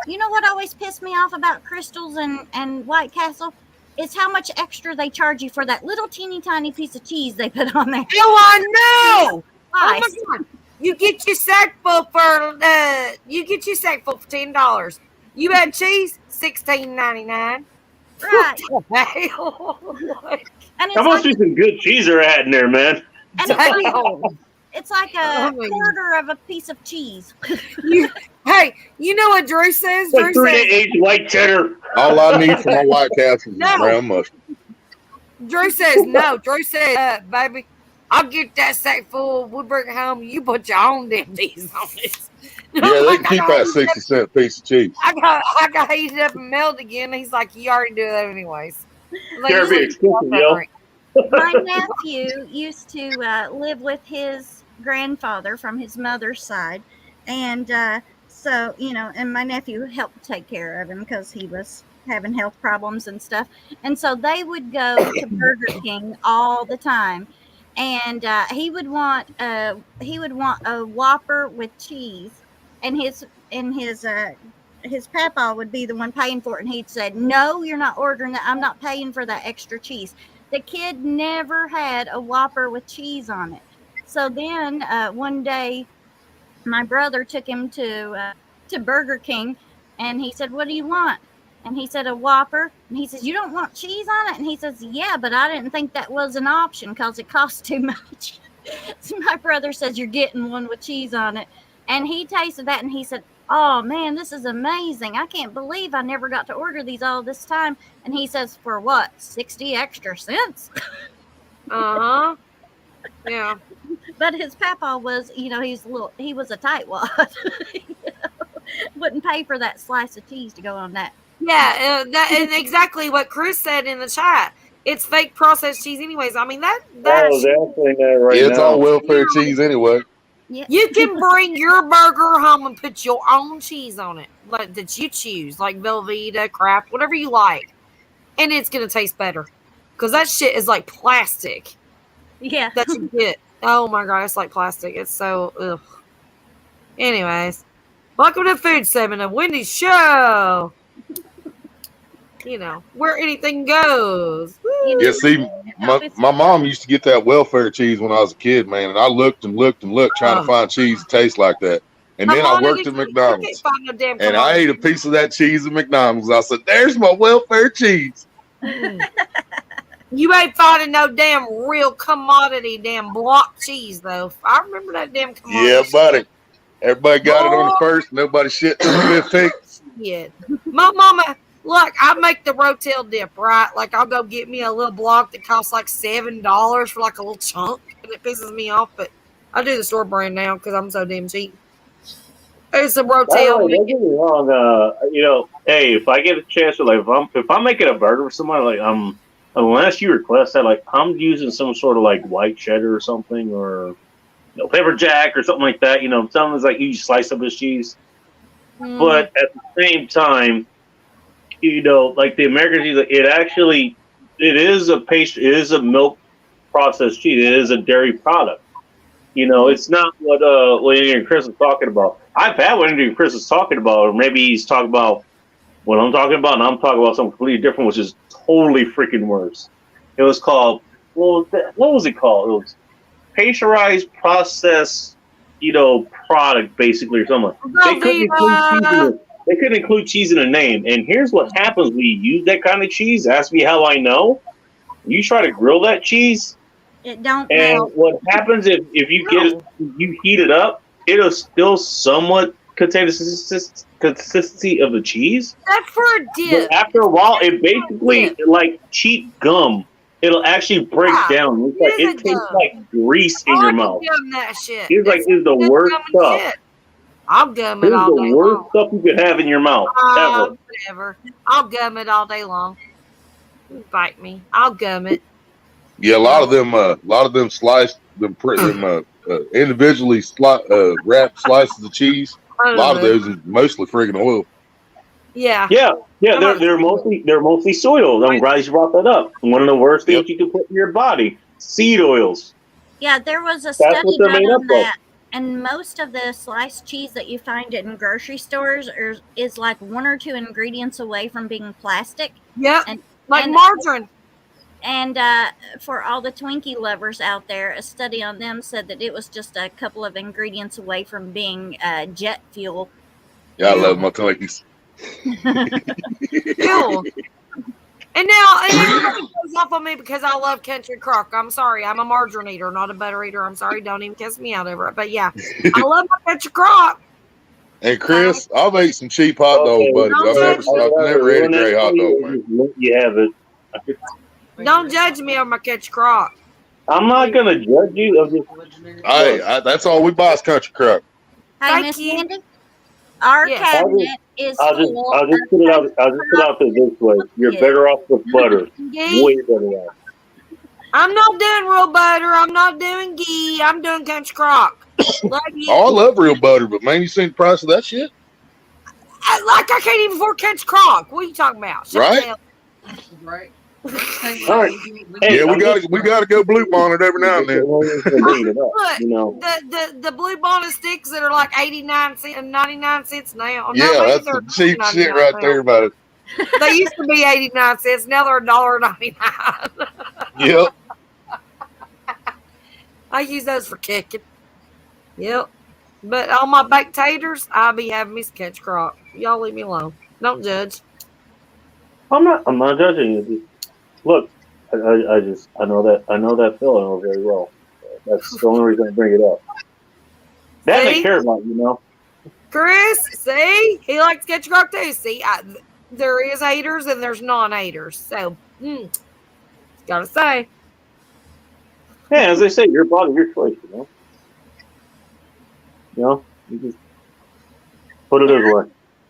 You know what always pissed me off about Crystals and White Castle? Is how much extra they charge you for that little teeny tiny piece of cheese they put on there. Oh, I know. Nice. Oh my god. You get your sack full for $10. You had cheese, $16.99. Right. What the hell? And That it's must like, be some good cheese they're adding there, man. and Damn. it's like a quarter of a piece of cheese. Hey, you know what Drew says? Like 3 to 8 white cheddar. All I need for my White Castles is No. brown mustard. Drew says no. Drew says, baby, I'll get that sack full. We'll bring it home. You put your own damn cheese on it. Yeah, they can keep that 60-cent piece of cheese. I got to heat it up and melt again. He's like, you already do that anyways. Like, Gotta be exclusive, yo. My nephew used to live with his grandfather from his mother's side. And so, and my nephew helped take care of him because he was having health problems and stuff. And so they would go to Burger King all the time. And he would want a Whopper with cheese. And his papa would be the one paying for it. And he'd said, no, you're not ordering that. I'm not paying for that extra cheese. The kid never had a Whopper with cheese on it. So then one day, my brother took him to Burger King, and he said, what do you want? And he said, a Whopper. And he says, you don't want cheese on it? And he says, yeah, but I didn't think that was an option because it costs too much. So my brother says, you're getting one with cheese on it. And he tasted that, and he said, oh, man, this is amazing. I can't believe I never got to order these all this time. And he says, for what, 60 extra cents? Uh-huh. Yeah. But his papa was, he was a tightwad. Wouldn't pay for that slice of cheese to go on that. Yeah, that and exactly what Chris said in the chat. It's fake processed cheese anyways. I mean, that Definitely that right It's now. all welfare cheese anyway. Yeah. you can bring your burger home and put your own cheese on it, like that you choose, like Velveeta, Kraft, whatever you like, and it's gonna taste better because that shit is like plastic Yeah. that you get. Oh my god, it's like plastic. It's so ugh. Anyways, welcome to Food 7 of Wendy's show. Where anything goes. Woo. Yeah, see, my mom used to get that welfare cheese when I was a kid, man, and I looked and looked and looked trying to find cheese that tastes like that. And then I worked at McDonald's, and I ate a piece of that cheese at McDonald's. I said, there's my welfare cheese. You ain't finding no damn real commodity damn block cheese, though. I remember that damn commodity. Yeah, buddy. Everybody got it on the first, nobody shit to the 15th. Yeah. My mama, look, I make the Rotel dip, right? Like, I'll go get me a little block that costs like $7 for like a little chunk, and it pisses me off, but I do the store brand now because I'm so damn cheap. It's a Rotel. Don't get me wrong. Hey, if I get a chance to, like, if I'm making a burger for somebody, like, unless you request that, like, I'm using some sort of like white cheddar or something, or pepper jack or something like that. Something's like you slice up his cheese. But at the same time, like the American cheese, it is a milk processed cheese. It is a dairy product. It's not what Wendy and Chris was talking about. I've had what Wendy and Chris was talking about, or maybe he's talking about what I'm talking about, and I'm talking about something completely different, which is totally freaking worse. It was called, what was it called? It was pasteurized processed, product, basically, or something. They couldn't include cheese in the name. And here's what happens when you use that kind of cheese. Ask me how I know. You try to grill that cheese, it don't and melt. what happens if you heat it up, it'll still somewhat contain the consistency of the cheese. That's for a dip. But after a while, it basically, like cheap gum, it'll actually break down. It tastes like grease in your mouth. That shit. It's like it's the worst stuff. Shit. I'll gum it all day long. It's the worst stuff you could have in your mouth ever. Whatever. I'll gum it all day long. Bite me. I'll gum it. Yeah, a lot of them sliced them individually wrapped slices of cheese. A lot of those is mostly friggin' oil. Yeah. They're mostly soy oils. I'm glad you brought that up. One of the worst things you can put in your body: seed oils. Yeah, there was a study done on that. And most of the sliced cheese that you find in grocery stores is like 1 or 2 ingredients away from being plastic. Yeah, like margarine. And for all the Twinkie lovers out there, a study on them said that it was just a couple of ingredients away from being jet fuel. Yeah, I love my Twinkies. Ew. And now everybody goes off on me because I love Country Crock. I'm sorry. I'm a margarine eater, not a butter eater. I'm sorry. Don't even kiss me out over it. But yeah, I love my Country Crock. And Chris, I'll make some cheap hot dog buddies. I've never ate a great hot dog, man. You have it. Don't judge me on my Country Crock. I'm not gonna judge you. That's all we buy is Country Crock. Hey, Miss Wendy, our cabinet is I'll just put it out there this way. You're better off with butter. Way better off. I'm not doing real butter. I'm not doing ghee. I'm doing Country Crock. I love real butter, but man, you seen the price of that shit? I can't even afford Country Crock. What are you talking about? Right. All right. Hey, yeah, we gotta go blue bonnet every now and then. The blue bonnet sticks that are like 89 cents and 99 cents now. Yeah, that's the cheap shit right there about it. They used to be 89 cents. Now they're $1.99. Yep. I use those for kicking. Yep. But on my baked taters, I'll be having me some Country Crock. Y'all leave me alone. Don't judge. I'm not judging you. Look, I know that feeling very well. That's the only reason I bring it up. That I care about, Chris, see? He likes Country Crock too. See, there is haters and there's non-haters. So, gotta say. Yeah, as they say, your body, your choice, you just put it this way.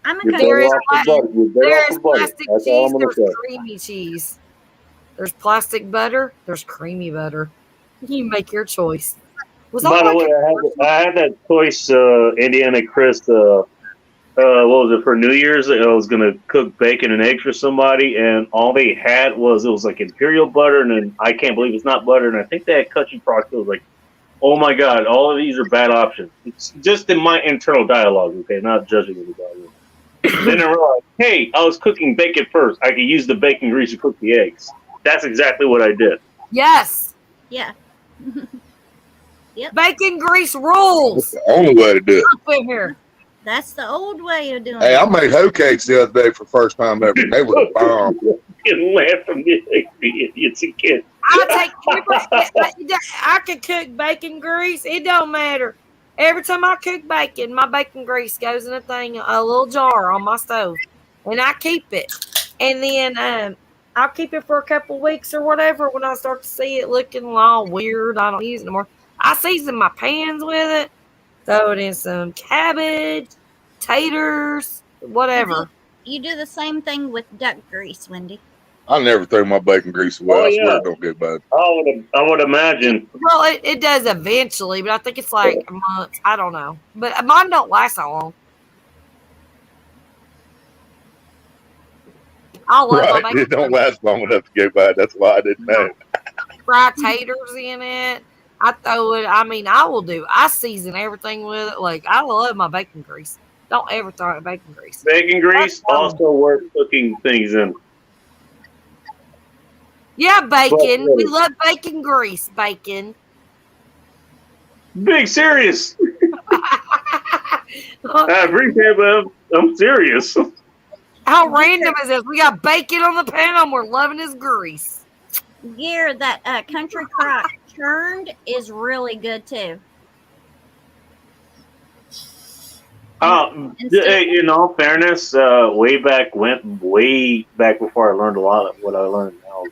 I'm a there's plastic cheese, there's creamy cheese. There's plastic butter, there's creamy butter. You make your choice. By the way, I had that choice, Indiana Chris, what was it, for New Year's? I was going to cook bacon and eggs for somebody, and all they had was like imperial butter, and then I can't believe it's not butter, and I think they had Country Crock. It was like, oh my God, all of these are bad options. It's just in my internal dialogue, okay, not judging anybody. Then I realized, hey, I was cooking bacon first. I could use the bacon grease to cook the eggs. That's exactly what I did. Yes. Yeah. Yep. Bacon grease rules. That's the only way to do it. Up in here. That's the old way of doing it. Hey, I made hoe cakes the other day for the first time ever. They were a bomb. You laugh from the idiots again. I could cook bacon grease. It don't matter. Every time I cook bacon, my bacon grease goes in a little jar on my stove, and I keep it. And then I'll keep it for a couple of weeks or whatever. When I start to see it looking all weird, I don't use it anymore. I season my pans with it. Throw it in some cabbage, taters, whatever. You do the same thing with duck grease, Wendy. I never throw my bacon grease away. I swear it don't get bad. I would imagine. Well, it does eventually, but I think it's like months. I don't know. But mine don't last that long. I love my Right. bacon It don't grease. last long enough to get by. That's why I didn't know. Fry taters in it. I throw it. I mean, I season everything with it. Like, I love my bacon grease. Don't ever throw out bacon grease. Bacon grease also worth cooking things in. Yeah, bacon. We love bacon grease. Bacon. Big serious. I appreciate it, but I'm serious. How random is this? We got bacon on the pan and we're loving his grease. Gear, that country crock churned is really good too. In all fairness, way back before I learned a lot of what I learned now,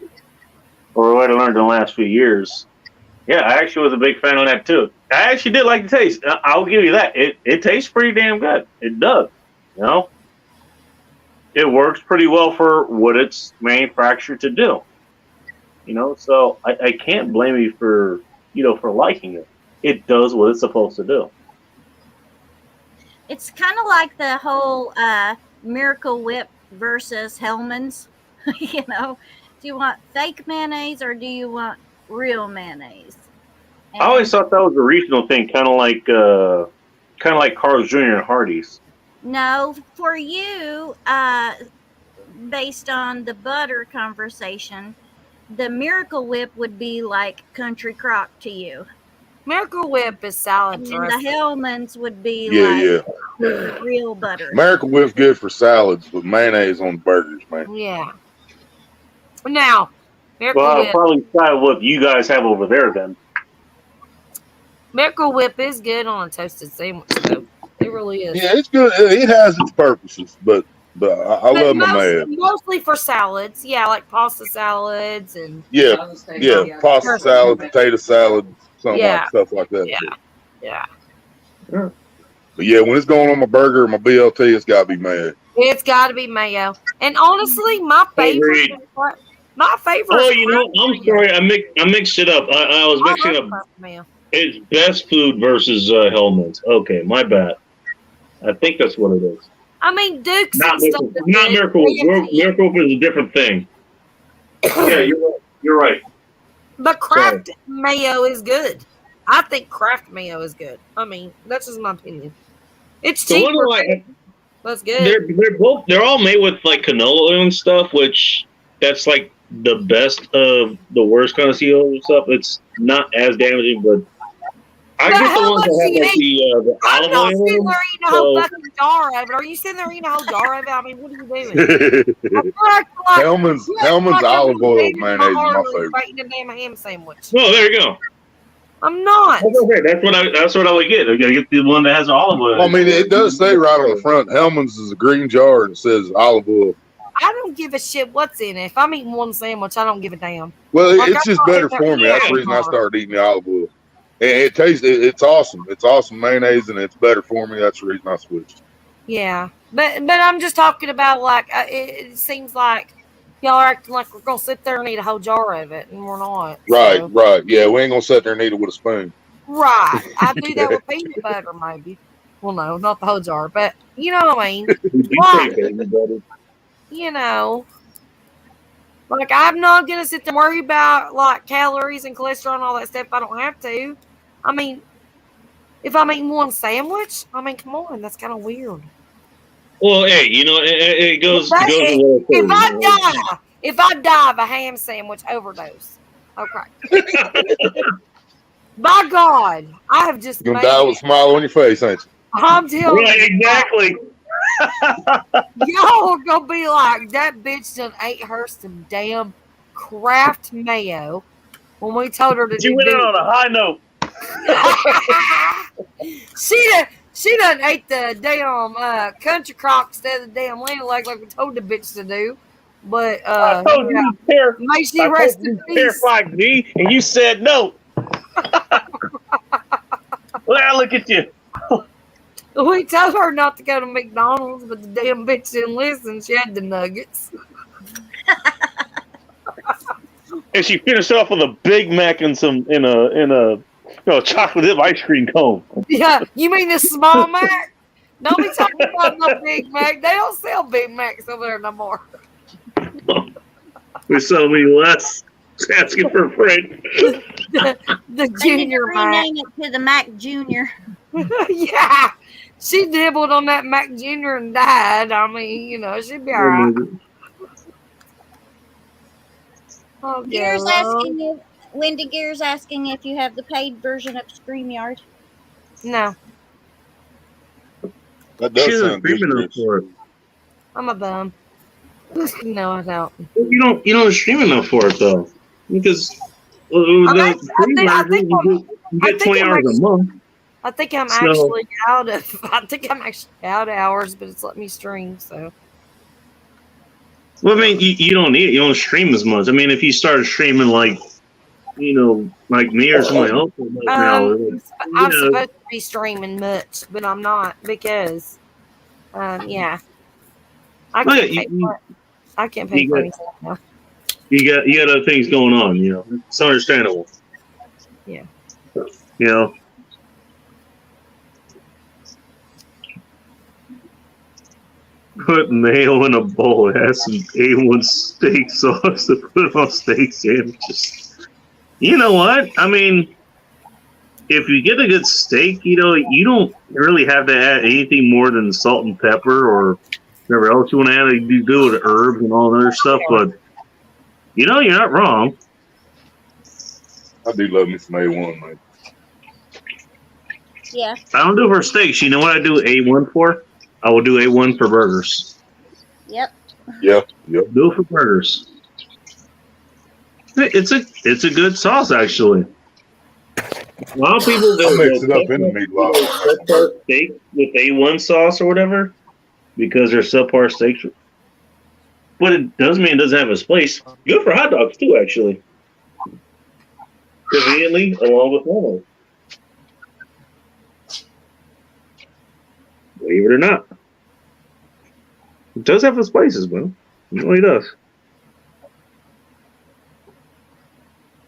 or what I learned in the last few years. Yeah, I actually was a big fan of that too. I actually did like the taste. I'll give you that. It tastes pretty damn good. It does. You know, it works pretty well for what it's manufactured to do. You know, so I can't blame you for liking it. It does what it's supposed to do. It's kind of like the whole Miracle Whip versus Hellman's. You know, do you want fake mayonnaise or do you want real mayonnaise? I always thought that was a regional thing, kind of like Carl's Jr. and Hardee's. No, for you, based on the butter conversation, the Miracle Whip would be like country crock to you. Miracle Whip is salad And dressing. the Hellman's would be real butter. Miracle Whip's good for salads with mayonnaise on burgers, man. Yeah. Now, Miracle Well, I'll Whip. probably try what you guys have over there then. Miracle Whip is good on a toasted sandwich, though. It really is. Yeah, it's good. It has its purposes, but I love my mayo. Mostly for salads. Yeah, like pasta salads and Pasta salad, potato salad, stuff like that. Yeah. But yeah, when it's going on my burger or my BLT, it's got to be mayo. It's got to be mayo. And honestly, my favorite. Oh, you know, I'm sorry, I mixed it up. I was mixing up. Mayo. It's Best Food versus Hellman's. Okay, my bad. I think that's what it is. I mean, Duke's Not Miracle Whip. Miracle Whip is a different thing. Yeah, you're right. But Kraft mayo is good. I think Kraft mayo is good. I mean, that's just my opinion. It's cheaper. That's good. They're all made with like canola oil and stuff, which that's like the best of the worst kind of oil and stuff. It's not as damaging, but I get the ones that have like the olive oil. I'm not sitting there eating a whole fucking jar of it. Are you sitting there eating a whole jar of it? I mean, what are you doing? Hellman's olive oil mayonnaise is my favorite. Eating a damn ham sandwich. Oh, there you go. I'm not. Okay, that's what I would get. I gotta get the one that has olive oil. Well, I mean, it does say right on the front, Hellman's is a green jar and it says olive oil. I don't give a shit what's in it. If I'm eating one sandwich, I don't give a damn. Well, it's just better for me. That's the reason I started eating the olive oil. And it tastes, it's awesome. It's awesome mayonnaise, and it's better for me. That's the reason I switched. Yeah, but I'm just talking about like it seems like y'all are acting like we're gonna sit there and eat a whole jar of it, and we're not. Right, right. Yeah, we ain't gonna sit there and eat it with a spoon. Right. I do that with peanut butter, maybe. Well, no, not the whole jar, but you know what I mean. You know, like I'm not gonna sit there and worry about like calories and cholesterol and all that stuff. I don't have to. I mean, if I'm eating one sandwich, I mean, come on, that's kind of weird. Well, hey, you know, it goes. If I die of a ham sandwich overdose, okay. By God, I have just. You're gonna die with a smile on your face, ain't you? I'm telling you. Exactly. Y'all are gonna be like, that bitch done ate her some damn Kraft mayo when we told her to do. You went out on a high note. She done ate the damn country crock instead of the damn land leg like we told the bitch to do. But I told you may she rest in peace. Terrified me, and you said no. Well, look at you. We told her not to go to McDonald's, but the damn bitch didn't listen. She had the nuggets. And she finished off with a Big Mac and a chocolate dip ice cream cone. Yeah, you mean the small Mac? Don't be talking about no Big Mac. They don't sell Big Macs over there no more. There's so many less asking for a friend. The They need to junior Mac. rename it to the Mac Junior. Yeah. She nibbled on that Mac Jr. and died. I mean, she'd be all right. Oh, Gear's God. asking you, Wendy Gear's asking if you have the paid version of StreamYard. No, That does She isn't sound good, streaming enough Chris. for it. I'm a bum. No, I don't. You don't stream enough for it though, because the free version you get 20 hours a month. I think I'm So- actually out of hours, but it's letting me stream. So Well, I mean, you don't need it. You don't stream as much. I mean, if you started streaming like me or somebody else, I'm supposed to be streaming much, but I'm not because, yeah, I Well, can't yeah, pay for it. I can't pay you for got- anything now. you got other things going on. It's understandable. Yeah. Put mayo in a bowl. Add some A1 steak sauce to put on steak sandwiches. You know what? I mean, if you get a good steak, you don't really have to add anything more than salt and pepper or whatever else you want to add. You do with herbs and all that other stuff, but you're not wrong. I do love me some A1, man. Yeah. I don't do it for steaks. You know what I do A1 for? I will do A1 for burgers. Yep. Yep. Do it for burgers. It's a good sauce, actually. A lot of people I'll mix it up in the meatloaf. subpar steak with A1 sauce or whatever because they're subpar steaks. But it doesn't mean it doesn't have its place. Good for hot dogs too, actually. Conveniently, along with normal. Believe it or not. It does have its places, man. It really does.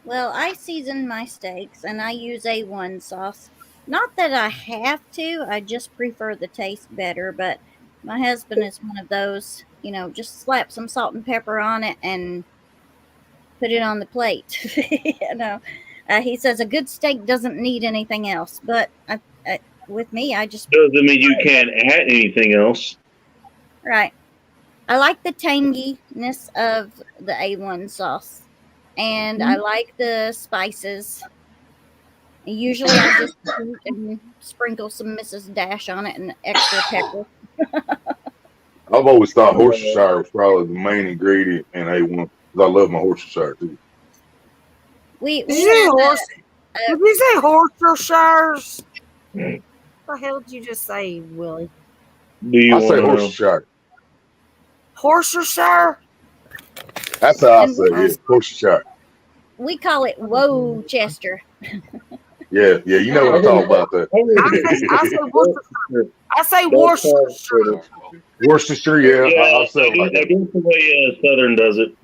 Well, I season my steaks and I use A1 sauce. Not that I have to, I just prefer the taste better, but my husband is one of those, just slap some salt and pepper on it and put it on the plate. He says a good steak doesn't need anything else, but with me, I just... Doesn't mean you can't add anything else. Right. I like the tanginess of the A1 sauce. And I like the spices. Usually I just shoot and sprinkle some Mrs. Dash on it and extra pepper. I've always thought Worcestershire was probably the main ingredient in A1 because I love my Worcestershire too. We Did you say Worcestershires? What the hell did you just say, Willie? Do you I say wanna know? Worcestershire. Worcestershire? That's how I say it. Worcestershire. We call it Whoa Chester. Yeah, you know what I'm talking about there. I say Worcestershire. Worcestershire, yeah. I'll say it like I that. guess the way Southern does it.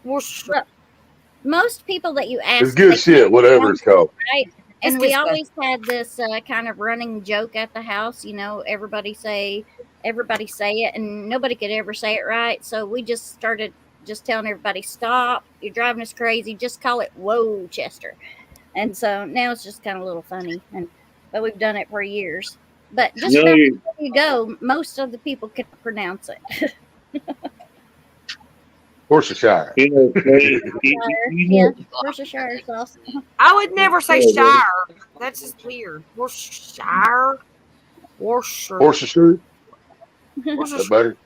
Worcestershire. Most people that you ask, It's good shit, whatever it's called. right? And It's we good always had this kind of running joke at the house. Everybody say it, and nobody could ever say it right. So we just started just telling everybody, stop, you're driving us crazy. Just call it Whoa Chester. And so now it's just kind of a little funny, but we've done it for years. But just where you go, most of the people can pronounce it. Worcestershire. Yeah, Worcestershire sauce. I would never say Shire. That's just weird. Worcestershire. Worcestershire. Worcestershire. That better.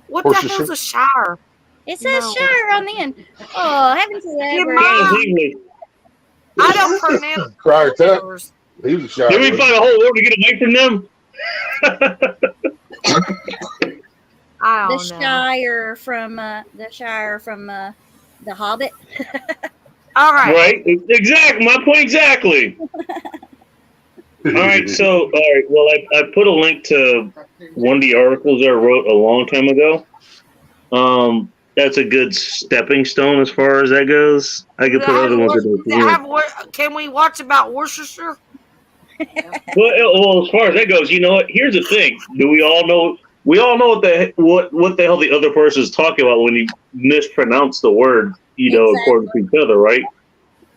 What the hell's a Shire? It says Shire on the end. Oh, haven't you ever? I don't pronounce Crier Tuck. yours. He was a Shire. Did we find a whole world to get away from them? I The don't know. Shire from the Hobbit. All right. Right? Exactly. My point exactly. All right. So, well, I put a link to one of the articles I wrote a long time ago. That's a good stepping stone as far as that goes. I could put other ones that Can we watch about Worcestershire? Well, as far as that goes, you know what? Here's the thing. Do we all know we all know what the hell the other person is talking about when you mispronounce the word, according to each other, right?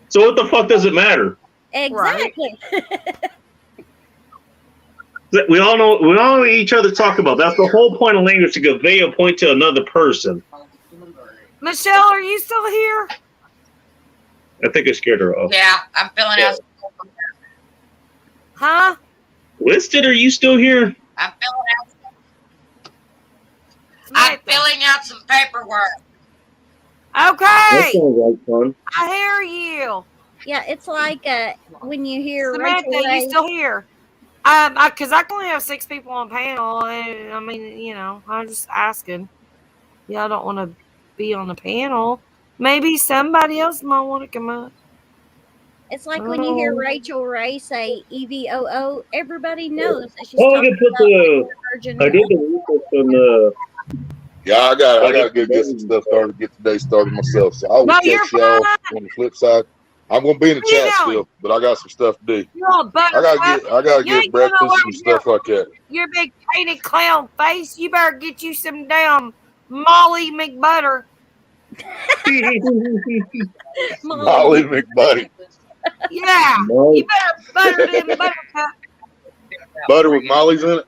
So what the fuck does it matter? Exactly. We all know what each other talk about. That's the whole point of language, to convey a point to another person. Michelle, are you still here? I think I scared her off. Yeah, I'm filling out. Huh? Twisted, are you still here? I'm filling out some paperwork. That Okay. sounds like fun. I hear you. Yeah, it's like when you hear Samantha, Rachel Ray. you still here? Because I can only have 6 people on panel. And, I mean, I'm just asking. Y'all don't want to be on the panel. Maybe somebody else might want to come up. It's like when you hear Rachel Ray say EVOO, everybody knows that she's Oh, I talking can put about Virgin. I did the research on the. Yeah, I got to get some stuff started, get the day started myself. So I will catch y'all on the flip side. I'm gonna be in the chat still, but I got some stuff to do. I gotta get breakfast and stuff like that. Your big painted clown face. You better get you some damn Molly McButter. Molly McBuddy. Yeah. You better butter them buttercup. Butter with Molly's in it.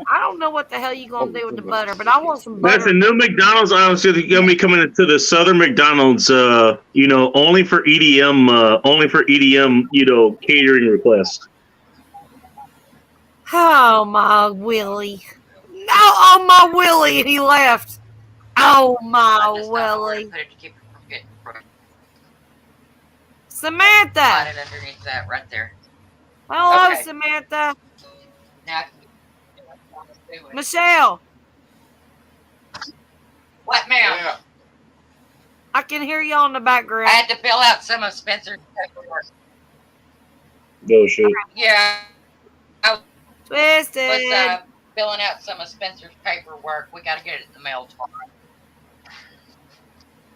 I don't know what the hell you gonna do with the butter, but I want some butter. That's a new McDonald's. I was going to be coming into the Southern McDonald's. Only for EDM. Catering requests. Oh my Willie! No, oh my Willie, and he left. Oh my Willie! Samantha. Got it underneath that right there. Hello, Okay. Samantha. Now, Michelle. what, ma'am? I can hear y'all in the background. I had to fill out some of Spencer's paperwork. No shit. Yeah. I Twisted. was filling out some of Spencer's paperwork. We got to get it in the mail tomorrow.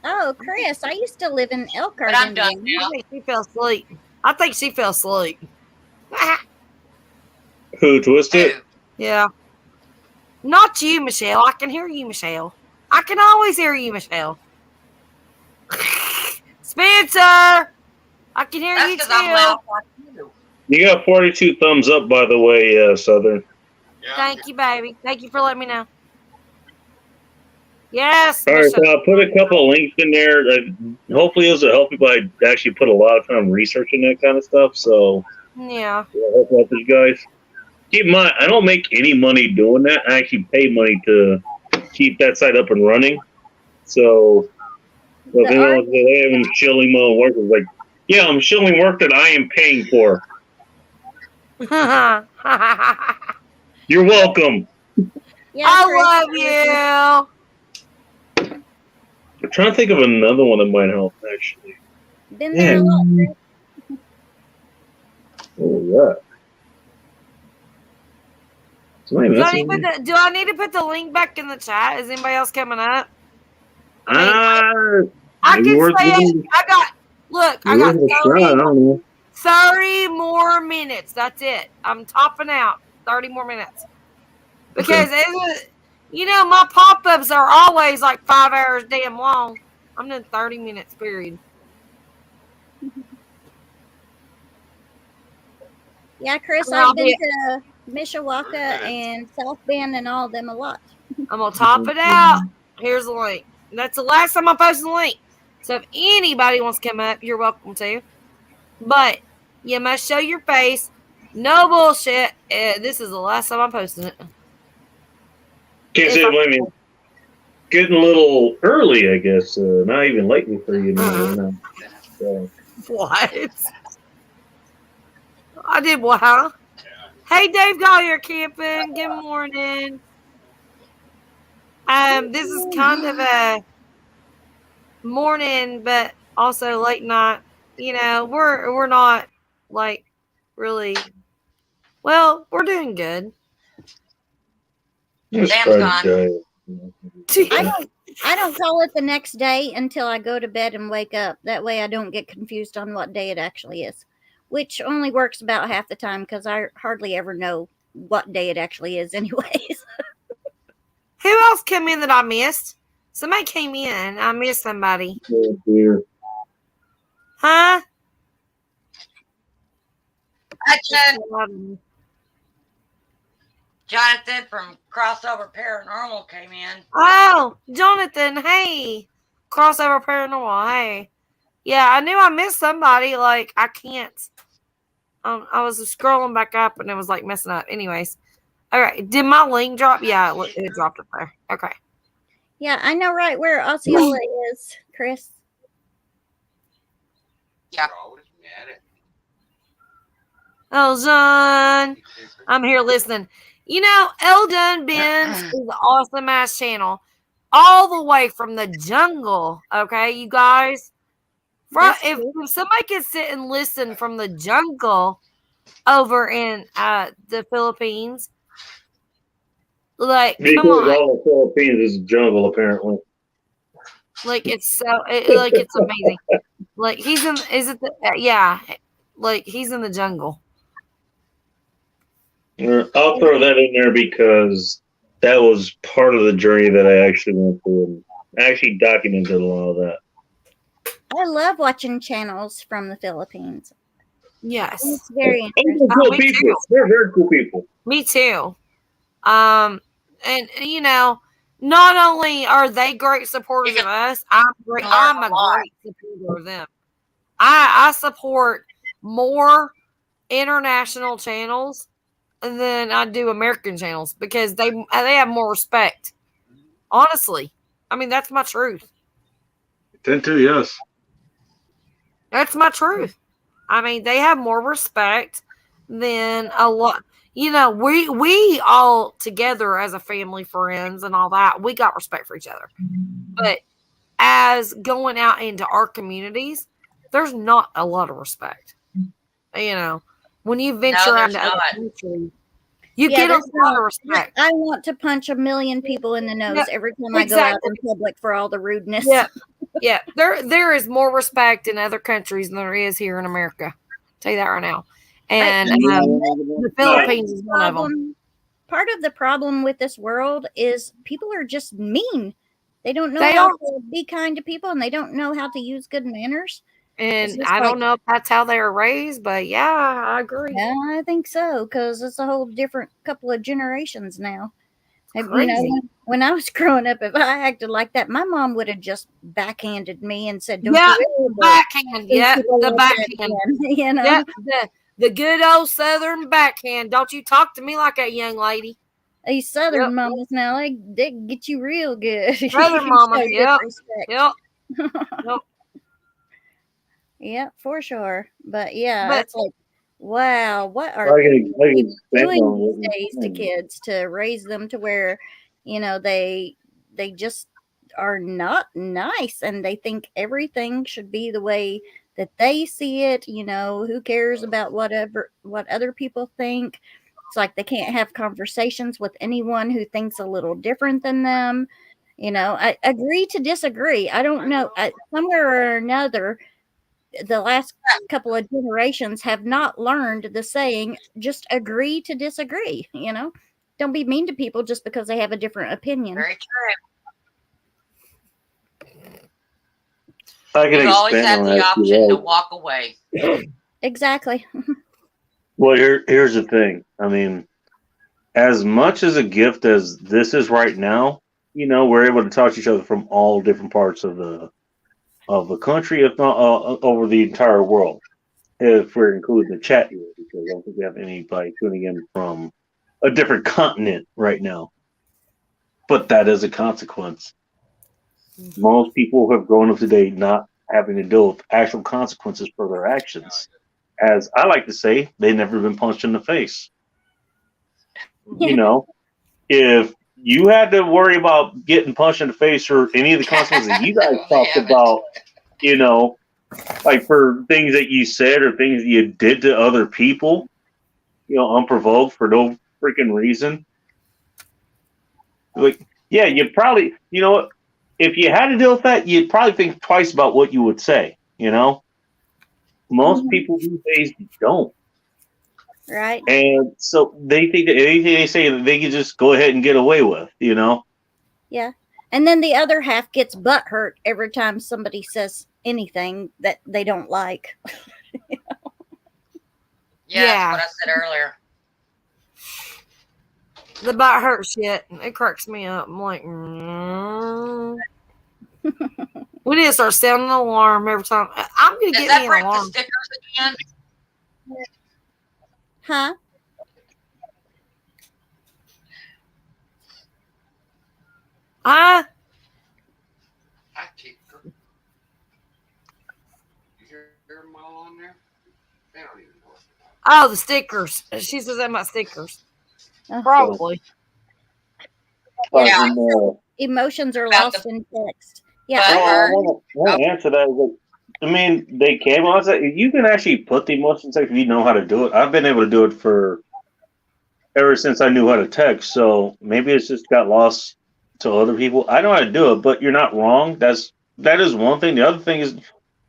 Oh, Chris, I used to live in Elkhart. But I'm done now. I think she fell asleep. I think she fell asleep. Who, Twisted? Yeah. Not you, Michelle. I can hear you, Michelle. I can always hear you, Michelle. Spencer! I can hear That's you because I'm loud like you. You got 42 thumbs up, by the way, Southern. Thank you, baby. Thank you for letting me know. Yes. All right, Michelle. so I'll put a couple of links in there. Hopefully, those will help you. But I actually put a lot of time researching that kind of stuff. So, Yeah. I hope help you guys. Keep in mind, I don't make any money doing that. I actually pay money to keep that site up and running. So, if anyone says, hey, I'm shilling my own work, it's like, yeah, I'm shilling work that I am paying for. You're welcome. Yeah, I love you. I'm trying to think of another one that might help, actually. Been there a lot, Chris. Oh, yeah. Do I need to put the link back in the chat? Is anybody else coming up? I can say it. I got 30 more minutes. That's it. I'm topping out 30 more minutes. Because, my pop-ups are always like 5 hours damn long. I'm doing 30 minutes, period. Yeah, Chris, I've been to Mishawaka and South Bend and all them a lot. I'm going to top it out. Here's the link. That's the last time I posted the link. So if anybody wants to come up, you're welcome to. But you must show your face. No bullshit. This is the last time I'm posting it. Can't say blame me. Getting a little early, I guess. Not even late for you now. What? I did what, huh? Hey, Dave Collier camping. Good morning. This is kind of a morning, but also late night. We're not like really. Well, we're doing good. I don't call it the next day until I go to bed and wake up. That way I don't get confused on what day it actually is, which only works about half the time because I hardly ever know what day it actually is anyways. Who else came in that I missed? Somebody came in. I missed somebody. Oh, dear. Huh? Jonathan from Crossover Paranormal came in. Oh, Jonathan, hey. Crossover Paranormal, hey. Yeah, I knew I missed somebody. Like, I can't. I was scrolling back up and it was like messing up. Anyways. All right. Did my link drop? Yeah, it dropped up there. Okay. Yeah, I know right where Osceola is, Chris. Yeah. Eldon, I'm here listening. You know, Eldon Benz is an awesome ass channel, all the way from the jungle. Okay, you guys. If somebody could sit and listen from the jungle over in the Philippines, like, Because come on, all the Philippines is jungle, apparently. like it's it's amazing. Like he's in, yeah, like he's in the jungle. I'll throw that in there because that was part of the journey that I actually went through and actually documented a lot of that. I love watching channels from the Philippines. Yes. It's very interesting. Cool people. They're very cool people. Me too. And you know, not only are they great supporters of us, I'm a great supporter of them. I support more international channels than I do American channels because they have more respect. Honestly, I mean that's my truth. Tend to, yes. That's my truth. I mean they have more respect than a lot. You know, we all together as a family, friends, and all that, we got respect for each other. But as going out into our communities, there's not a lot of respect. You know, when you venture into other countries, you get a lot of respect. I want to punch 1 million people in the nose every time I go out in public for all the rudeness. Yeah, yeah. There is more respect in other countries than there is here in America. I'll tell you that right now. And the Philippines is one of them. Part of the problem with this world is people are just mean. They don't know how to be kind to people, and they don't know how to use good manners. And I don't know if that's how they were raised, but yeah, I agree. Yeah, I think so, because it's a whole different couple of generations now. Crazy. You know, when I was growing up, if I acted like that, my mom would have just backhanded me and said, "Don't you ever backhand, yeah, the backhand, you know, yeah, the good old Southern backhand. Don't you talk to me like that, young lady." These Southern mamas now, they get you real good. Southern mama, yep. Yeah, for sure. But yeah, it's like, wow, what are people doing these days to kids to raise them to where, you know, they just are not nice and they think everything should be the way that they see it. You know, who cares about what other people think? It's like they can't have conversations with anyone who thinks a little different than them. You know, I agree to disagree. I don't know. Somewhere or another, the last couple of generations have not learned the saying, just agree to disagree. You know, don't be mean to people just because they have a different opinion. Very true. You always have the option to walk away. Exactly. Well, here's the thing. I mean, as much as a gift as this is right now, you know, we're able to talk to each other from all different parts of the country, if not over the entire world, if we're including the chat here, because I don't think we have anybody tuning in from a different continent right now. But that is a consequence. Most people have grown up today not having to deal with actual consequences for their actions. As I like to say, they've never been punched in the face. You know, if you had to worry about getting punched in the face or any of the consequences that you guys talked about, you know, like for things that you said or things that you did to other people, you know, unprovoked for no freaking reason. Like, yeah, you probably, you know, if you had to deal with that, you'd probably think twice about what you would say, you know? Most people these days don't. Right. And so they think that anything they say that they can just go ahead and get away with, you know? Yeah. And then the other half gets butt hurt every time somebody says anything that they don't like. Yeah, that's what I said earlier. The butt hurt shit. It cracks me up. I'm like, we need to start sounding an alarm every time. I'm going to get me an alarm. The stickers again? Huh? I keep them. You hear them all on there? They don't even know. Oh, the stickers. She says that about stickers. Probably. Yeah. Emotions are lost in text. Yeah. I want to answer that. I mean, they can. You can actually put the emotion text if you know how to do it. I've been able to do it for ever since I knew how to text. So maybe it's just got lost to other people. I know how to do it, but you're not wrong. That is one thing. The other thing is,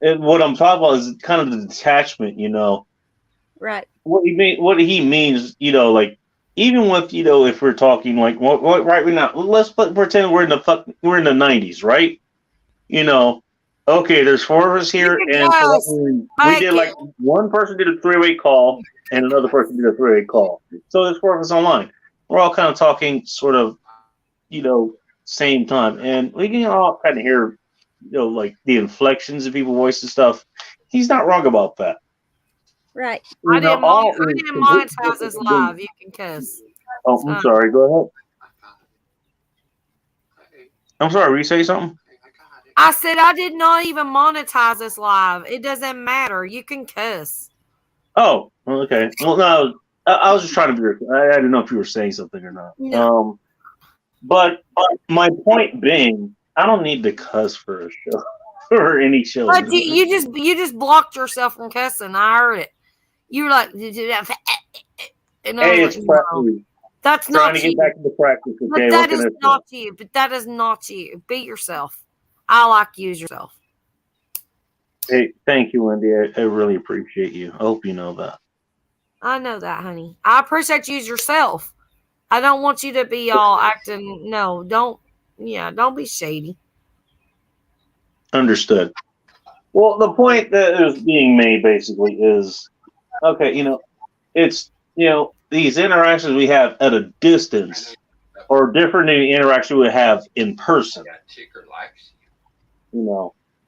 what I'm talking about is kind of the detachment. Right. What he means. Like even with if we're talking like what right now, let's pretend we're in the 90s, right? Okay, there's 4 of us here, and we did like one person did a 3-way call, and another person did a 3-way call. So there's 4 of us online. We're all kind of talking, sort of, same time, and we can all kind of hear, like the inflections of people's voice and stuff. He's not wrong about that. Right. I didn't monetize this live. You can cuss. Oh, I'm sorry. Go ahead. I'm sorry. Were you saying something? I said I did not even monetize this live. It doesn't matter. You can cuss. Oh, okay. Well, no, I was just trying to be. I didn't know if you were saying something or not. No. But my point being, I don't need to cuss for a show or any show. But you just blocked yourself from cussing. I heard it. You were like, and I was like, no. That's not trying to get back into practice. Okay, but that is not you. But that is not you. Be yourself. I like you as yourself. Hey, thank you, Wendy. I really appreciate you. I hope you know that. I know that, honey. I appreciate you as yourself. I don't want you to be all acting. No, don't be shady. Understood. Well, the point that is being made basically is, okay, it's, these interactions we have at a distance are different than the interaction we have in person.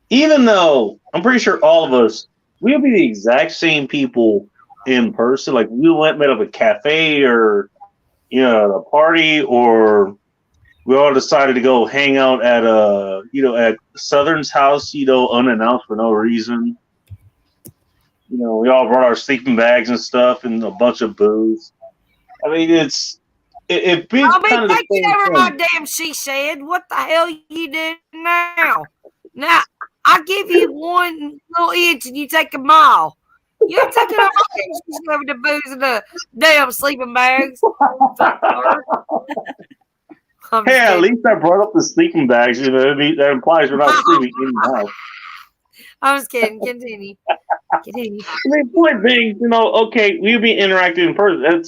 Even though I'm pretty sure all of us, we'll be the exact same people in person. Like we met up at a cafe or, at a party, or we all decided to go hang out at at Southern's house, unannounced for no reason. We all brought our sleeping bags and stuff and a bunch of booze. I mean, it being kind of the same over thing. my damn she said. What the hell you do now? Now I give you one little inch and you take a mile. You ain't taking a mile. She's over the booze and the damn sleeping bags. Hey, at least I brought up the sleeping bags. That implies we're not sleeping in the house. I was kidding. Continue. I mean, point being, okay, we'll be interacting in person.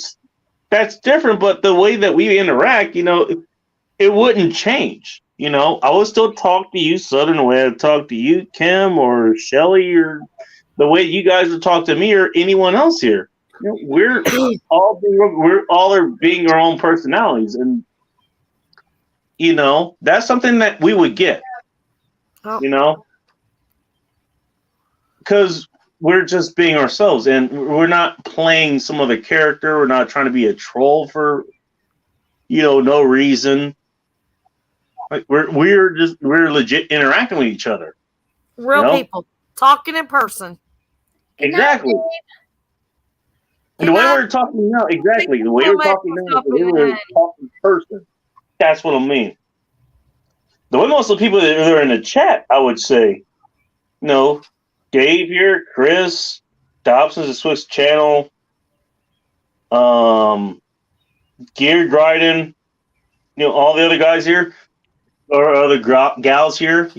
That's different, but the way that we interact, it wouldn't change. I would still talk to you Southern the way I talk to you, Kim or Shelly, or the way you guys would talk to me or anyone else here. We're all being our own personalities, and that's something that we would get. Because we're just being ourselves, and we're not playing some other character. We're not trying to be a troll for, no reason. Like we're legit interacting with each other. Real people talking in person. Exactly. And the way we're talking now, exactly. The way we're talking now is the way we're talking in person. That's what I mean. The way most of the people that are in the chat, I would say, Dave here, Chris, Dobson's a Swiss channel, Gear Dryden, all the other guys here, or other gals here,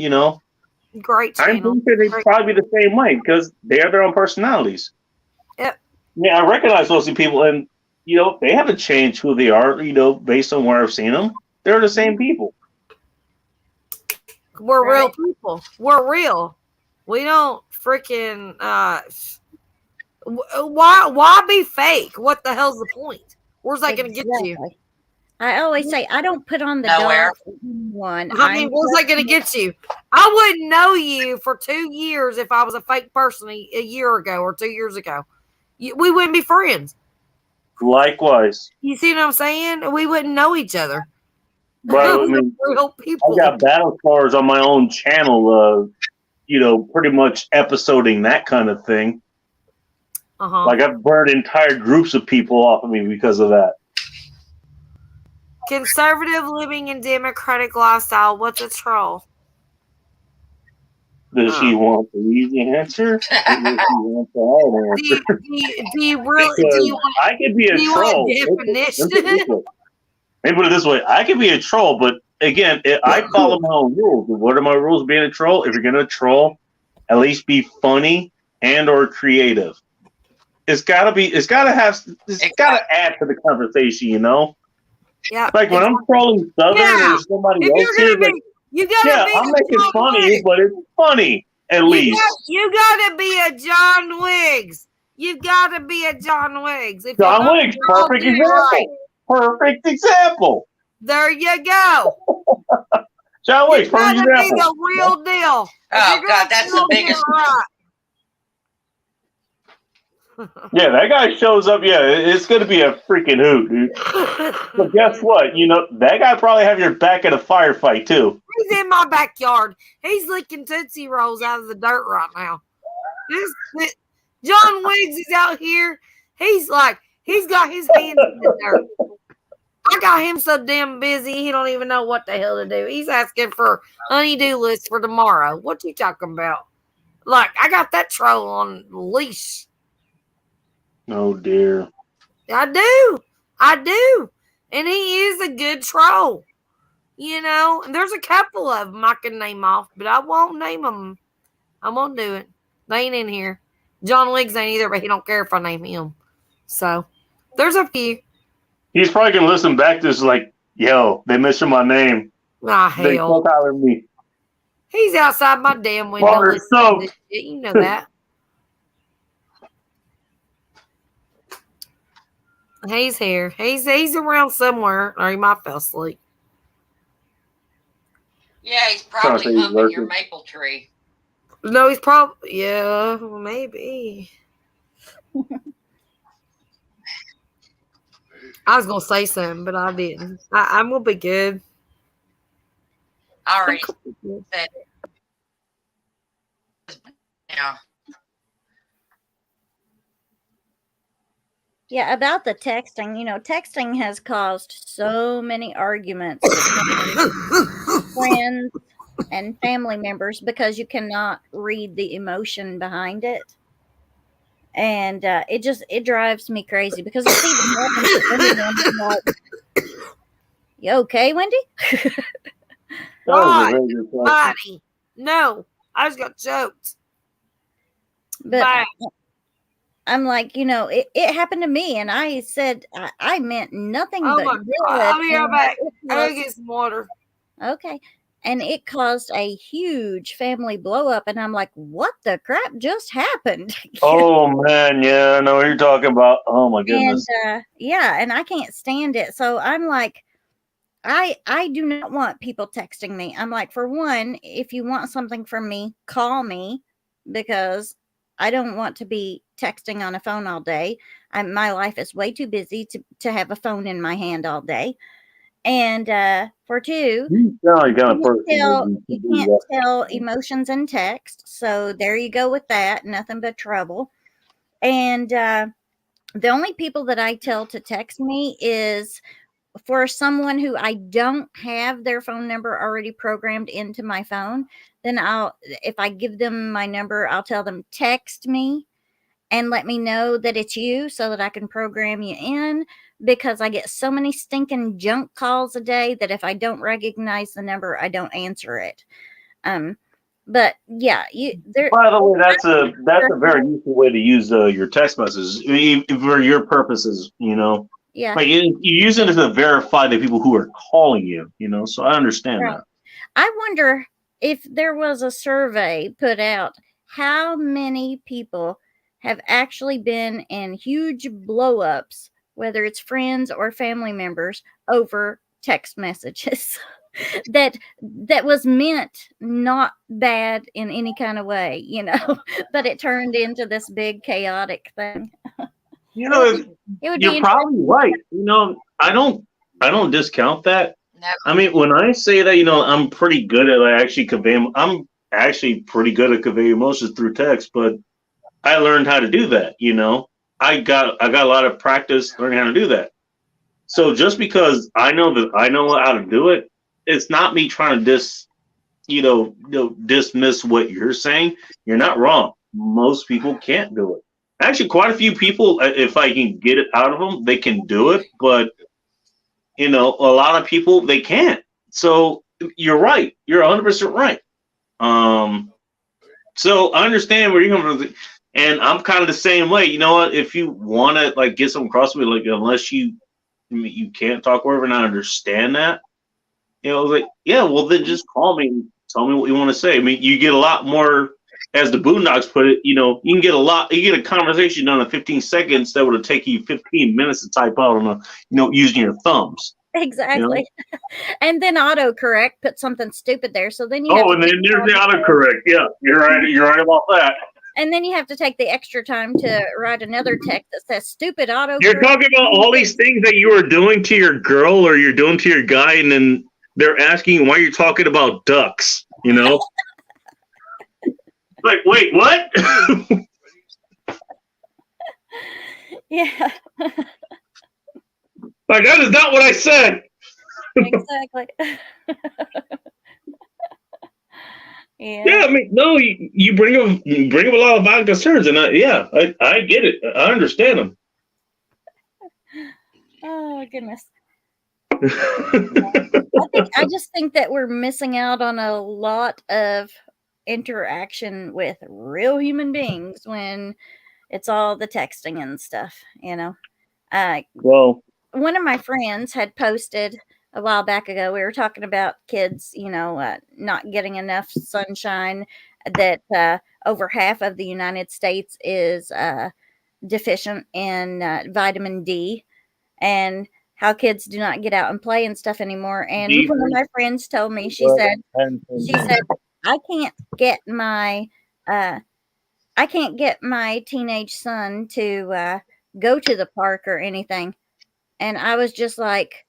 Great channel. I'm sure they'd probably be the same way because they have their own personalities. Yep. Yeah, I recognize most of the people, and they haven't changed who they are, based on where I've seen them. They're the same people. We're real Right. people. We're real. We don't freaking why be fake? What the hell's the point? Where's that gonna get you? Exactly. I always say I don't put on the Nowhere. dog for anyone. I mean, where's that gonna get you? I wouldn't know you for 2 years if I was a fake person a year ago or 2 years ago. We wouldn't be friends. Likewise. You see what I'm saying? We wouldn't know each other. But I We're mean, real I people. got battle scars on my own channel. Pretty much episoding that kind of thing. Like I've burned entire groups of people off of me because of that. Conservative living and democratic lifestyle. What's a troll? Does she want the easy answer? Or does she want the hard answer? Do you really? Do you want? I could be a Do you troll. want a definition? Let me put it this way: I could be a troll, but again, I follow my own rules. What are my rules of being a troll? If you're gonna troll, at least be funny and or creative. It's gotta add to the conversation, you know? Yeah. Like when I'm trolling Southern or somebody else here, you gotta be I'm making fun of you, but it's funny at least. You gotta be a John Wiggs. You've gotta be a John Wiggs. If John Wiggs, perfect example. Right. Perfect example. There you go. John Wiggs, perfect example. Be the real deal. Oh God, that's the biggest. Yeah, that guy shows up. Yeah, it's going to be a freaking hoot, dude. But guess what? That guy probably have your back in a firefight, too. He's in my backyard. He's licking Tootsie Rolls out of the dirt right now. John Wiggs is out here. He's got his hands in the dirt. I got him so damn busy, he don't even know what the hell to do. He's asking for honey-do list for tomorrow. What you talking about? Like, I got that troll on leash. Oh, dear. I do. And he is a good troll. And there's a couple of them I can name off, but I won't name them. I won't do it. They ain't in here. John Wiggs ain't either, but he don't care if I name him. So, there's a few. He's probably going to listen back to this like, yo, they mentioned my name. Ah, They hell. holler me. He's outside my damn window. You know that. He's here. He's around somewhere, or he might fell asleep. Yeah, he's probably humping your maple tree. No, he's probably maybe. I was gonna say something, but I didn't. I'm gonna be good. I already said. Yeah. Yeah, about the texting, texting has caused so many arguments between friends and family members because you cannot read the emotion behind it. And it drives me crazy because it's even like, you okay, Wendy? Body. No, I just got choked. But I'm like, it happened to me, and I said I meant nothing but good. I'll be right back. I'll go get some water. Okay. And it caused a huge family blow up, and I'm like, what the crap just happened? Oh man, yeah, I know what you're talking about. Oh my goodness. And and I can't stand it. So I'm like, I do not want people texting me. I'm like, for one, if you want something from me, call me, because I don't want to be texting on a phone all day. My life is way too busy to have a phone in my hand all day. And for two, you can't tell emotions in text. So there you go with that. Nothing but trouble. And the only people that I tell to text me is for someone who I don't have their phone number already programmed into my phone. Then if I give them my number, I'll tell them text me and let me know that it's you so that I can program you in, because I get so many stinking junk calls a day that if I don't recognize the number, I don't answer it. But yeah, by the way, that's a very useful way to use your text messages for your purposes, Yeah. Like you use it to verify the people who are calling you, so I understand that. I wonder if there was a survey put out, how many people have actually been in huge blow-ups, whether it's friends or family members, over text messages that was meant not bad in any kind of way, but it turned into this big chaotic thing. It would you're be probably right. I don't discount that. Never. I mean, when I say that, I'm pretty good at actually conveying. I'm actually pretty good at conveying emotions through text, but I learned how to do that. I got a lot of practice learning how to do that. So just because I know how to do it, it's not me trying to dismiss what you're saying. You're not wrong. Most people can't do it. Actually, quite a few people, if I can get it out of them, they can do it. But a lot of people, they can't. So you're right. You're 100% right. So I understand where you're coming from, and I'm kind of the same way. You know what? If you want to get something across to me, unless you can't talk over, and I understand that, yeah, well then just call me and tell me what you want to say. I mean, you get a lot more, as the Boondocks put it. You can get you get a conversation done in 15 seconds that would have taken you 15 minutes to type out on using your thumbs. Exactly. And then autocorrect put something stupid there, so then you and then there's the autocorrect. Yeah, you're right about that. And then you have to take the extra time to write another text that says stupid autocorrect. You're talking about all these things that you are doing to your girl or you're doing to your guy, and then they're asking why you're talking about ducks, Like, wait, what? Yeah. Like, that is not what I said. Exactly. Yeah, I mean, no, you bring up a lot of valid concerns, and I get it. I understand them. Oh goodness. I just think that we're missing out on a lot of interaction with real human beings when it's all the texting and stuff. Well, one of my friends had posted a while back ago. We were talking about kids, not getting enough sunshine, that over half of the United States is deficient in vitamin D, and how kids do not get out and play and stuff anymore. And one of my friends told me, she said, I can't get my teenage son to go to the park or anything. And I was just like,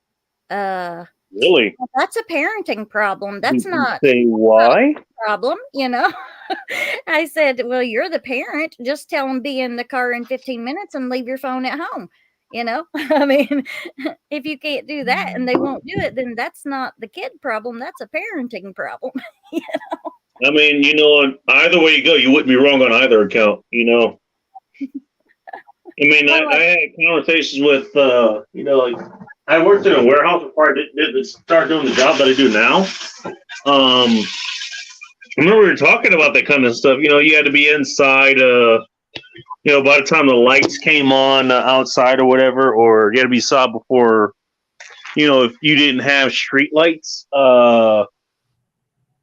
really? That's a parenting problem. That's not why a problem, I said, well, you're the parent. Just tell them be in the car in 15 minutes and leave your phone at home. I mean, if you can't do that and they won't do it, then that's not the kid problem. That's a parenting problem. I mean, either way you go, you wouldn't be wrong on either account. I mean, I had conversations with, I worked in a warehouse before I did start doing the job that I do now. I remember we were talking about that kind of stuff. You had to be inside, by the time the lights came on outside or whatever, or you had to be inside before, if you didn't have street lights, okay,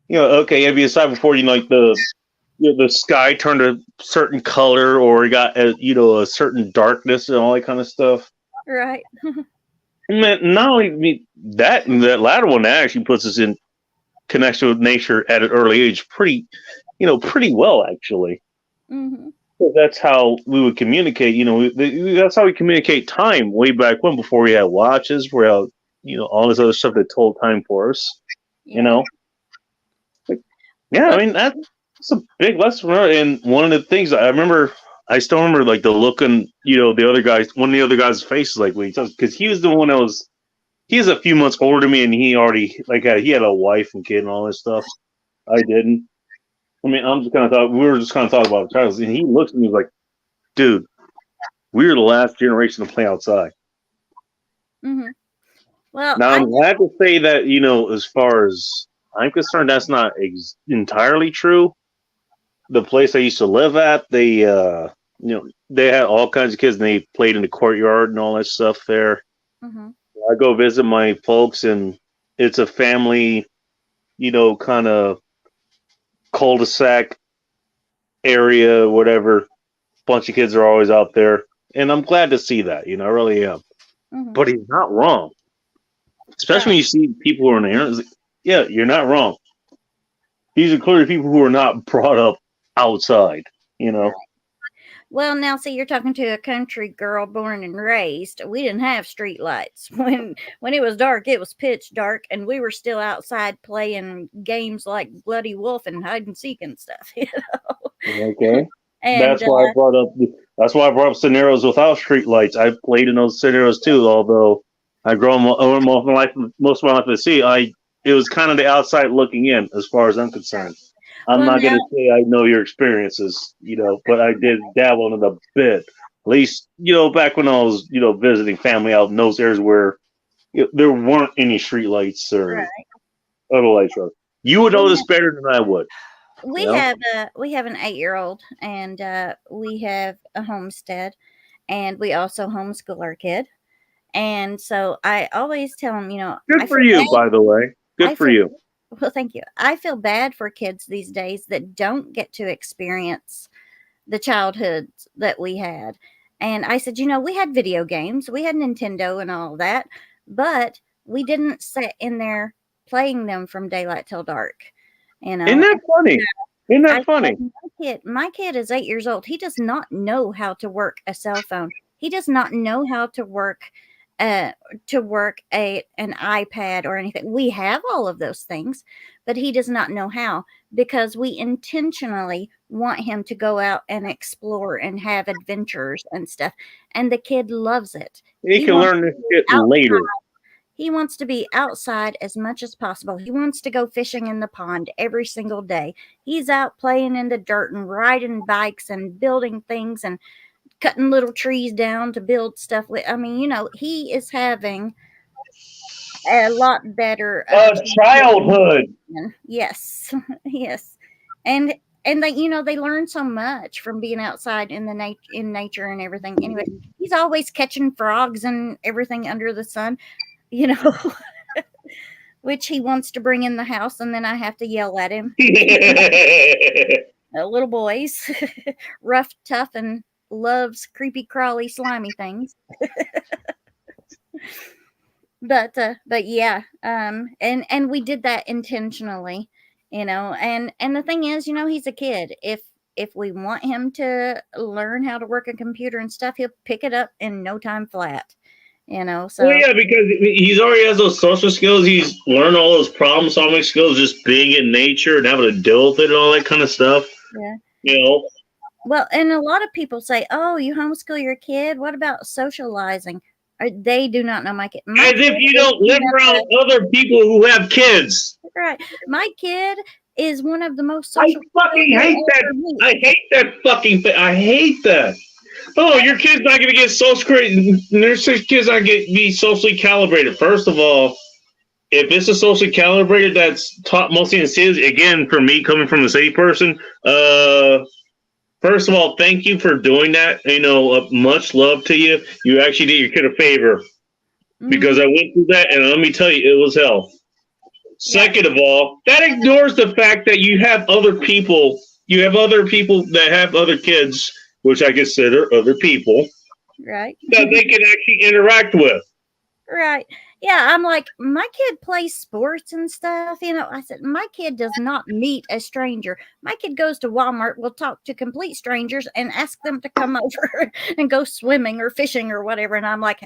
you had to be inside before, the sky turned a certain color, or you got a certain darkness and all that kind of stuff. Right. Now that latter one actually puts us in connection with nature at an early age, pretty well actually. Mm-hmm. So that's how we would communicate. That's how we communicate time way back when, before we had watches, we had all this other stuff that told time for us. Yeah. I mean that's a big lesson. And one of the things I still remember, like the look on the other guys, one of the other guys' faces, like when he talks, because he was the one that he's a few months older than me, and he already he had a wife and kid and all this stuff. I didn't. I mean, we were just kind of talking about child, and he looks at me like, dude, we're the last generation to play outside. Mm-hmm. Well, now I'm glad to say that as far as I'm concerned, that's not entirely true. The place I used to live at, they had all kinds of kids, and they played in the courtyard and all that stuff there. Mm-hmm. I go visit my folks, and it's a family, kind of cul-de-sac area, whatever. Bunch of kids are always out there, and I'm glad to see that. I really am. Mhm. But he's not wrong, especially when you see people who are in the air. Yeah, you're not wrong. These are clearly people who are not brought up outside. Well, now see, you're talking to a country girl born and raised. We didn't have street lights. When it was dark, it was pitch dark, and we were still outside playing games like Bloody Wolf and hide and seek and stuff. Okay. And That's why I brought up scenarios without street lights. I've played in those scenarios too, although I grew up most of my life at sea. It was kind of the outside looking in, as far as I'm concerned. I'm not going to say I know your experiences, but I did dabble in it a bit. At least, back when I was, visiting family out in those areas where there weren't any street lights or other lights. You would know this better than I would. We have an 8-year-old, and we have a homestead, and we also homeschool our kid. And so I always tell them, good for you, by the way. Good for you. Well, thank you. I feel bad for kids these days that don't get to experience the childhoods that we had. And I said, we had video games, we had Nintendo and all that, but we didn't sit in there playing them from daylight till dark. Isn't that funny? Isn't that funny? My kid is 8 years old. He does not know how to work a cell phone. He does not know how to work an iPad or anything. We have all of those things, but he does not know how, because we intentionally want him to go out and explore and have adventures and stuff. And the kid loves it. He can learn this shit later. He wants to be outside as much as possible. He wants to go fishing in the pond every single day. He's out playing in the dirt and riding bikes and building things and cutting little trees down to build stuff with. I mean, he is having a lot better childhood. Yes. Yes. And they learn so much from being outside in nature and everything. Anyway, he's always catching frogs and everything under the sun, which he wants to bring in the house, and then I have to yell at him. Little boys, rough, tough, and loves creepy, crawly, slimy things. but yeah, and we did that intentionally, and the thing is, he's a kid. If we want him to learn how to work a computer and stuff, he'll pick it up in no time flat. So well, yeah, because he's already has those social skills. He's learned all those problem solving skills, just being in nature and having to deal with it and all that kind of stuff. Yeah. Well, and a lot of people say, "Oh, you homeschool your kid. What about socializing?" They do not know my kid. As if you don't live around other people who have kids. Right. My kid is one of the most social. I fucking hate that. I hate that fucking thing. I hate that. Oh, your kid's not going to get social crazy. Their kids not going to be socially calibrated. First of all, if it's a socially calibrated that's taught mostly in cities, again, for me coming from a city person, first of all, thank you for doing that. Much love to you. You actually did your kid a favor, because I went through that, and let me tell you, it was hell. Second of all, that ignores the fact that you have other people. You have other people that have other kids, which I consider other people, right? That they can actually interact with. Right. Yeah, I'm like, my kid plays sports and stuff. I said, my kid does not meet a stranger. My kid goes to Walmart, will talk to complete strangers and ask them to come over and go swimming or fishing or whatever. And I'm like,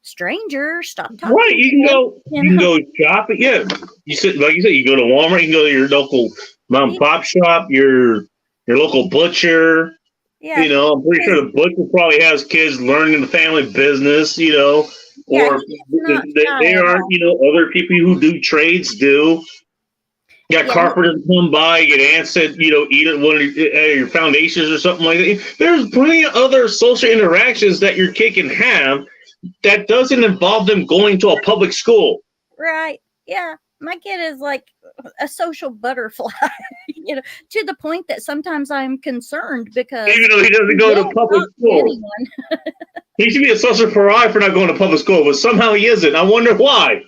stranger, stop talking. Right. You can go shopping. Yeah. You said, like you said, you go to Walmart, you can go to your local mom and pop shop, your local butcher. Yeah. I'm pretty sure the butcher probably has kids learning the family business, or they aren't, other people who do trades do. Got carpenters come by, get ants that, eat at one of your foundations or something like that. There's plenty of other social interactions that your kid can have that doesn't involve them going to a public school. Right. Yeah. My kid is like a social butterfly, to the point that sometimes I'm concerned because even though he doesn't go to public school, he should be a social pariah for not going to public school, but somehow he isn't. I wonder why.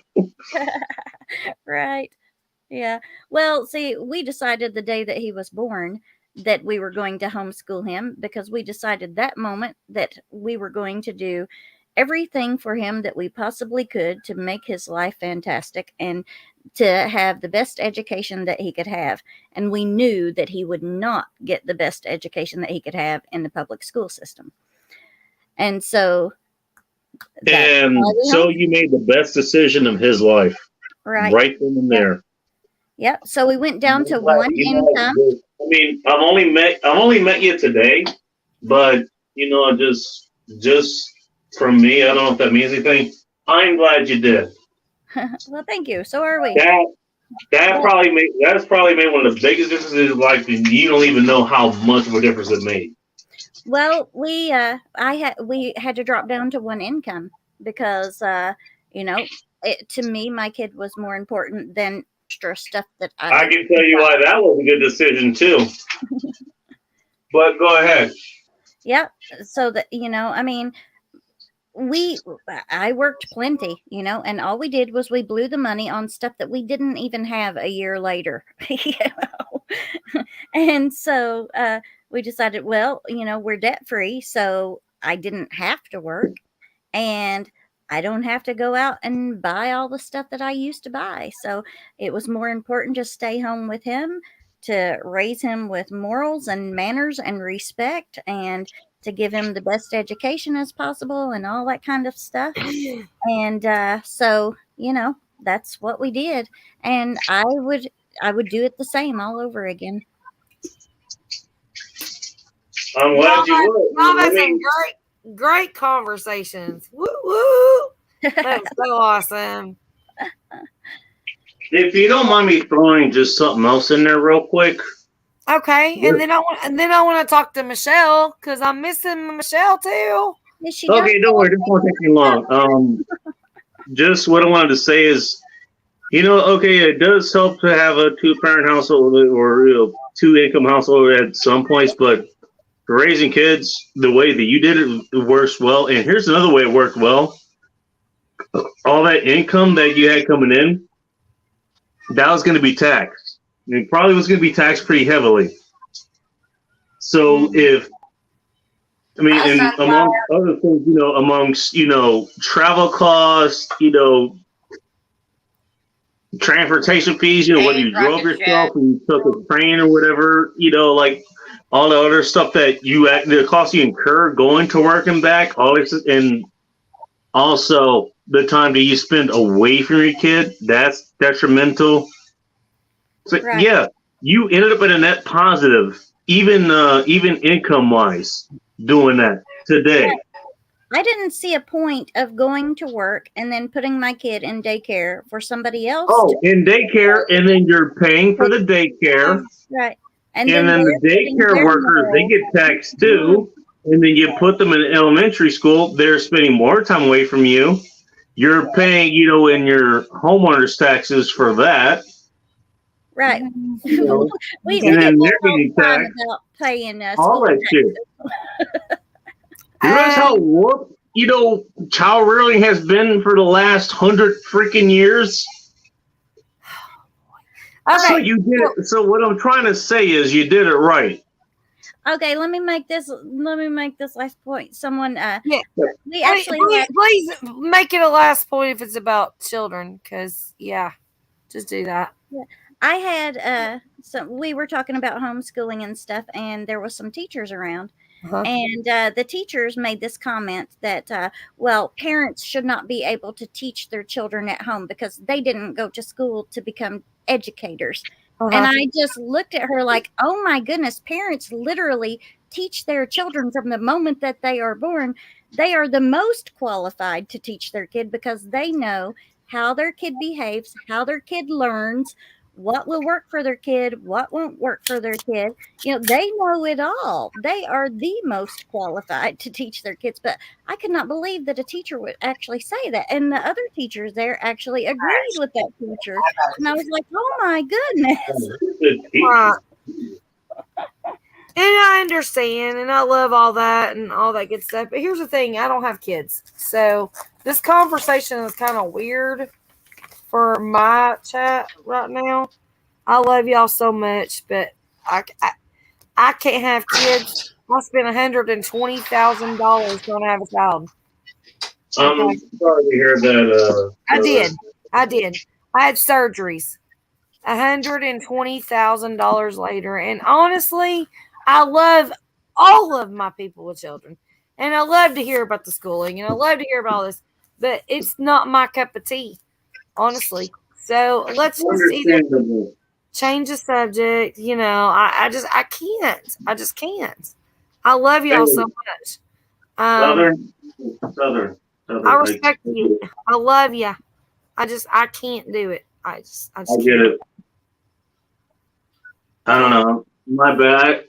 Right. Yeah. Well, see, we decided the day that he was born that we were going to homeschool him because we decided that moment that we were going to do everything for him that we possibly could to make his life fantastic and to have the best education that he could have. And we knew that he would not get the best education that he could have in the public school system. And so And so you made the best decision of his life. Right then and there. Yep. So we went down to one income. I mean, I've only met you today, but just from me, I don't know if that means anything. I'm glad you did. Well, thank you. So are we. That's probably made one of the biggest differences in his life, and you don't even know how much of a difference it made. Well, we had to drop down to one income because to me, my kid was more important than extra stuff that I can tell you why that was a good decision too. But go ahead. Yep. So that I mean, I worked plenty, and all we did was we blew the money on stuff that we didn't even have a year later, and so we decided, well, we're debt free, so I didn't have to work, and I don't have to go out and buy all the stuff that I used to buy. So it was more important to stay home with him, to raise him with morals and manners and respect, and to give him the best education as possible and all that kind of stuff. And so, that's what we did. And I would do it the same all over again. I'm glad you would. Y'all had some great conversations. Woo woo! That was so awesome. If you don't mind me throwing just something else in there real quick. Okay, and then I want to talk to Michelle because I'm missing Michelle too. Okay, don't worry, this won't take you long. Just what I wanted to say is, okay, it does help to have a 2-parent household or 2-income household at some points, but for raising kids the way that you did it works well. And here's another way it worked well. All that income that you had coming in, that was going to be taxed. It probably was going to be taxed pretty heavily. So and among other things, amongst, travel costs, transportation fees, whether you drove yourself or you took a train or whatever, like all the other stuff that the cost you incur going to work and back, all this, and also the time that you spend away from your kid, that's detrimental. So yeah, you ended up in a net positive, even income wise, doing that today. I didn't see a point of going to work and then putting my kid in daycare for somebody else. Oh, in daycare, and then you're paying for the daycare. Right. And then the daycare workers, they get taxed too. And then you put them in elementary school, they're spending more time away from you. You're paying, in your homeowner's taxes for that. Right. We and then they're getting taxed. About paying all that shit. You realize how warped, child rearing has been for the last 100 freaking years? Okay. So you did it. So what I'm trying to say is you did it right. Okay, let me make this last point. Someone we actually please make it a last point if it's about children, because just do that. Yeah. I had we were talking about homeschooling and stuff, and there was some teachers around. And the teachers made this comment that, parents should not be able to teach their children at home because they didn't go to school to become educators. And I just looked at her like, oh my goodness, parents literally teach their children from the moment that they are born. They are the most qualified to teach their kid because they know how their kid behaves, how their kid learns, what will work for their kid, what won't work for their kid. They know it all. They are the most qualified to teach their kids. But I could not believe that a teacher would actually say that. And the other teachers there actually agreed with that teacher. And I was like, oh my goodness. And I understand, and I love all that and all that good stuff. But here's the thing, I don't have kids. So this conversation is kind of weird for my chat right now. I love y'all so much, but I can't have kids. I spent $120,000 trying to have a child. I'm Okay. sorry to hear that. I did. I had surgeries. $120,000 later, and honestly, I love all of my people with children, and I love to hear about the schooling, and I love to hear about all this, but it's not my cup of tea, honestly. So let's just either change the subject. I can't. I just can't. I love y'all so much. Southern. I respect you. I love you. I can't do it. I just I can't. get it. I don't know. My bad.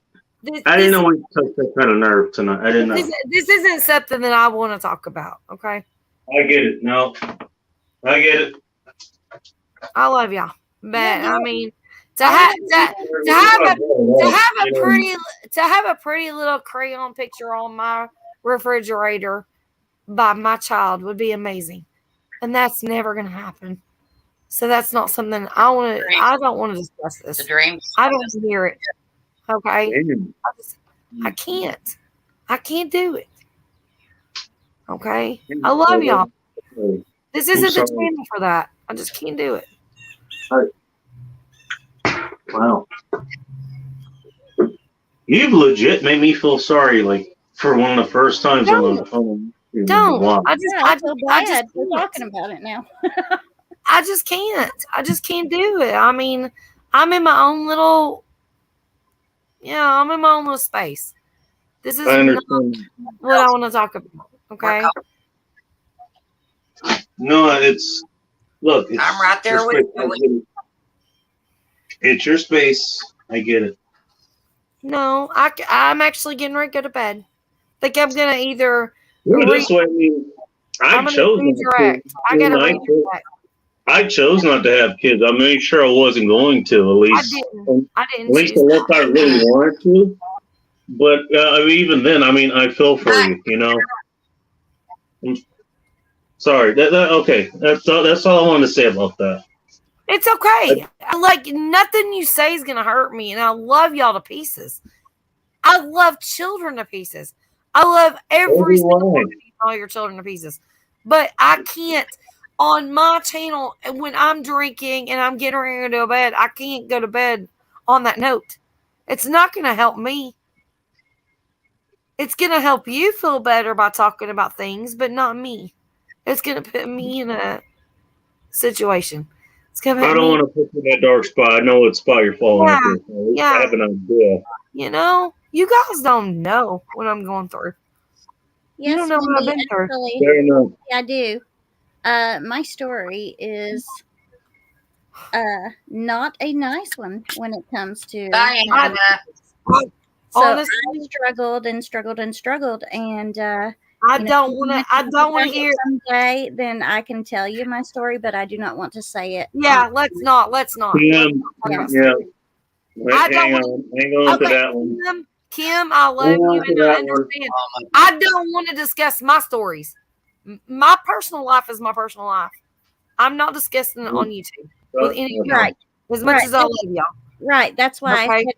I didn't know we took that kind of nerve tonight. I didn't know. This isn't something that I want to talk about. Okay. I get it. No, I get it. I love y'all, but I mean, to have a pretty little crayon picture on my refrigerator by my child would be amazing, and that's never going to happen. So that's not something I want to. I don't want to discuss this. The dreams. I don't hear it. Okay. I can't. I can't do it. Okay. I love y'all. This isn't the channel for that. I just can't do it. Wow. You've legit made me feel sorry, like for one of the first times on the phone. Don't. Wow. I feel bad for talking about it now. I just can't. I just can't do it. I mean, I'm in my own little, I'm in my own little space. This is not what I want to talk about. Okay. No, it's look. I'm right there with you. It's your space. I get it. No, I'm actually getting ready to go to bed. I think I'm gonna either. This way, I chose redirect. I gotta redirect. I chose not to have kids. I made sure I wasn't going to. At least I didn't. At least unless I really wanted to. But even then, I mean, I feel for you. I'm sorry. Okay. That's all I wanted to say about that. It's okay. Like nothing you say is gonna hurt me, and I love y'all to pieces. I love children to pieces. I love every single one of you, all your children to pieces. But I can't on my channel when I'm drinking and I'm getting ready to go to bed. I can't go to bed on that note. It's not gonna help me. It's gonna help you feel better by talking about things, but not me. It's gonna put me in a situation. I don't want to put you in that dark spot. I know what spot you're falling into. So I have an idea. You guys don't know what I'm going through. Yes, you don't know what I've been through. Fair enough. I do. My story is not a nice one when it comes to. So honestly, I struggled and struggled and struggled, and I don't want to hear someday. Then I can tell you my story, but I do not want to say it. Yeah, let's not. Yeah. Hang on to that one. Kim, I love you and I understand. I don't want to discuss my stories. My personal life is my personal life. I'm not discussing it on YouTube with any of y'all. Right. As much as I love y'all. Right. That's why I said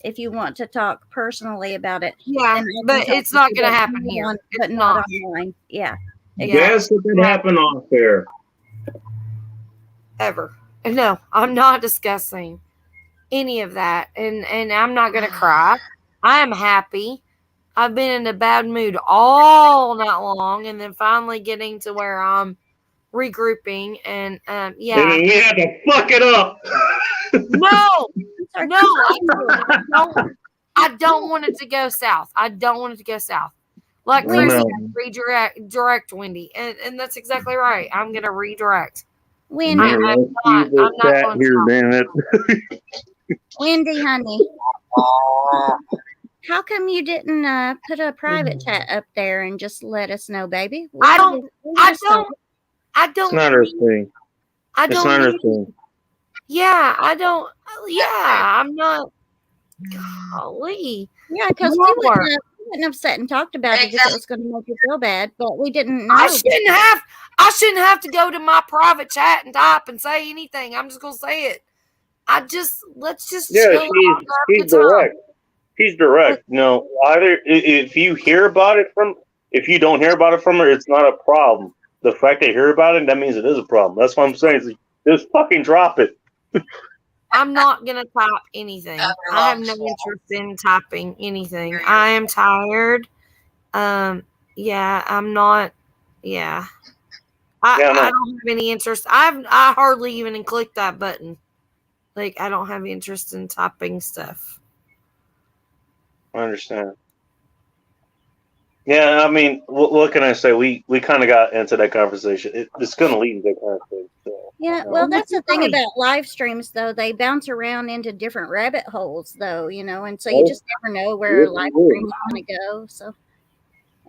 if you want to talk personally about it. Yeah, but it's not going to happen here. But not online. Yeah. Yes, it could happen off there. Ever. No, I'm not discussing any of that. And I'm not going to cry. I am happy. I've been in a bad mood all night long, and then finally getting to where I'm regrouping, and yeah. And we had to fuck it up. No, I don't want it to go south. I don't want it to go south. Like Chris redirect Wendy, and that's exactly right. I'm gonna redirect. Wendy, I'm not going here, damn it. Wendy, honey. How come you didn't put a private chat up there and just let us know, baby? I don't. It's not her thing. It's not her thing. Yeah, I don't. Yeah, I'm not. Golly. Yeah, because went upset and talked about it if it was going to make you feel bad, but we didn't know. I shouldn't have to go to my private chat and type and say anything. I'm just gonna say it. Let's just chill out. She's direct. She's direct. No, either if you hear about it if you don't hear about it from her, it's not a problem. The fact they hear about it, that means it is a problem. That's what I'm saying. Just fucking drop it. I'm not gonna type anything. I have no interest in typing anything. I am tired. Yeah, I'm not. Yeah, I don't have any interest. I hardly even click that button. Like, I don't have interest in typing stuff. I understand. Yeah, I mean, what can I say? We kind of got into that conversation. It's going to lead to that kind of thing. So. Yeah, well, that's the thing about live streams, though. They bounce around into different rabbit holes, though, and so you just never know where a live stream is going to go. So,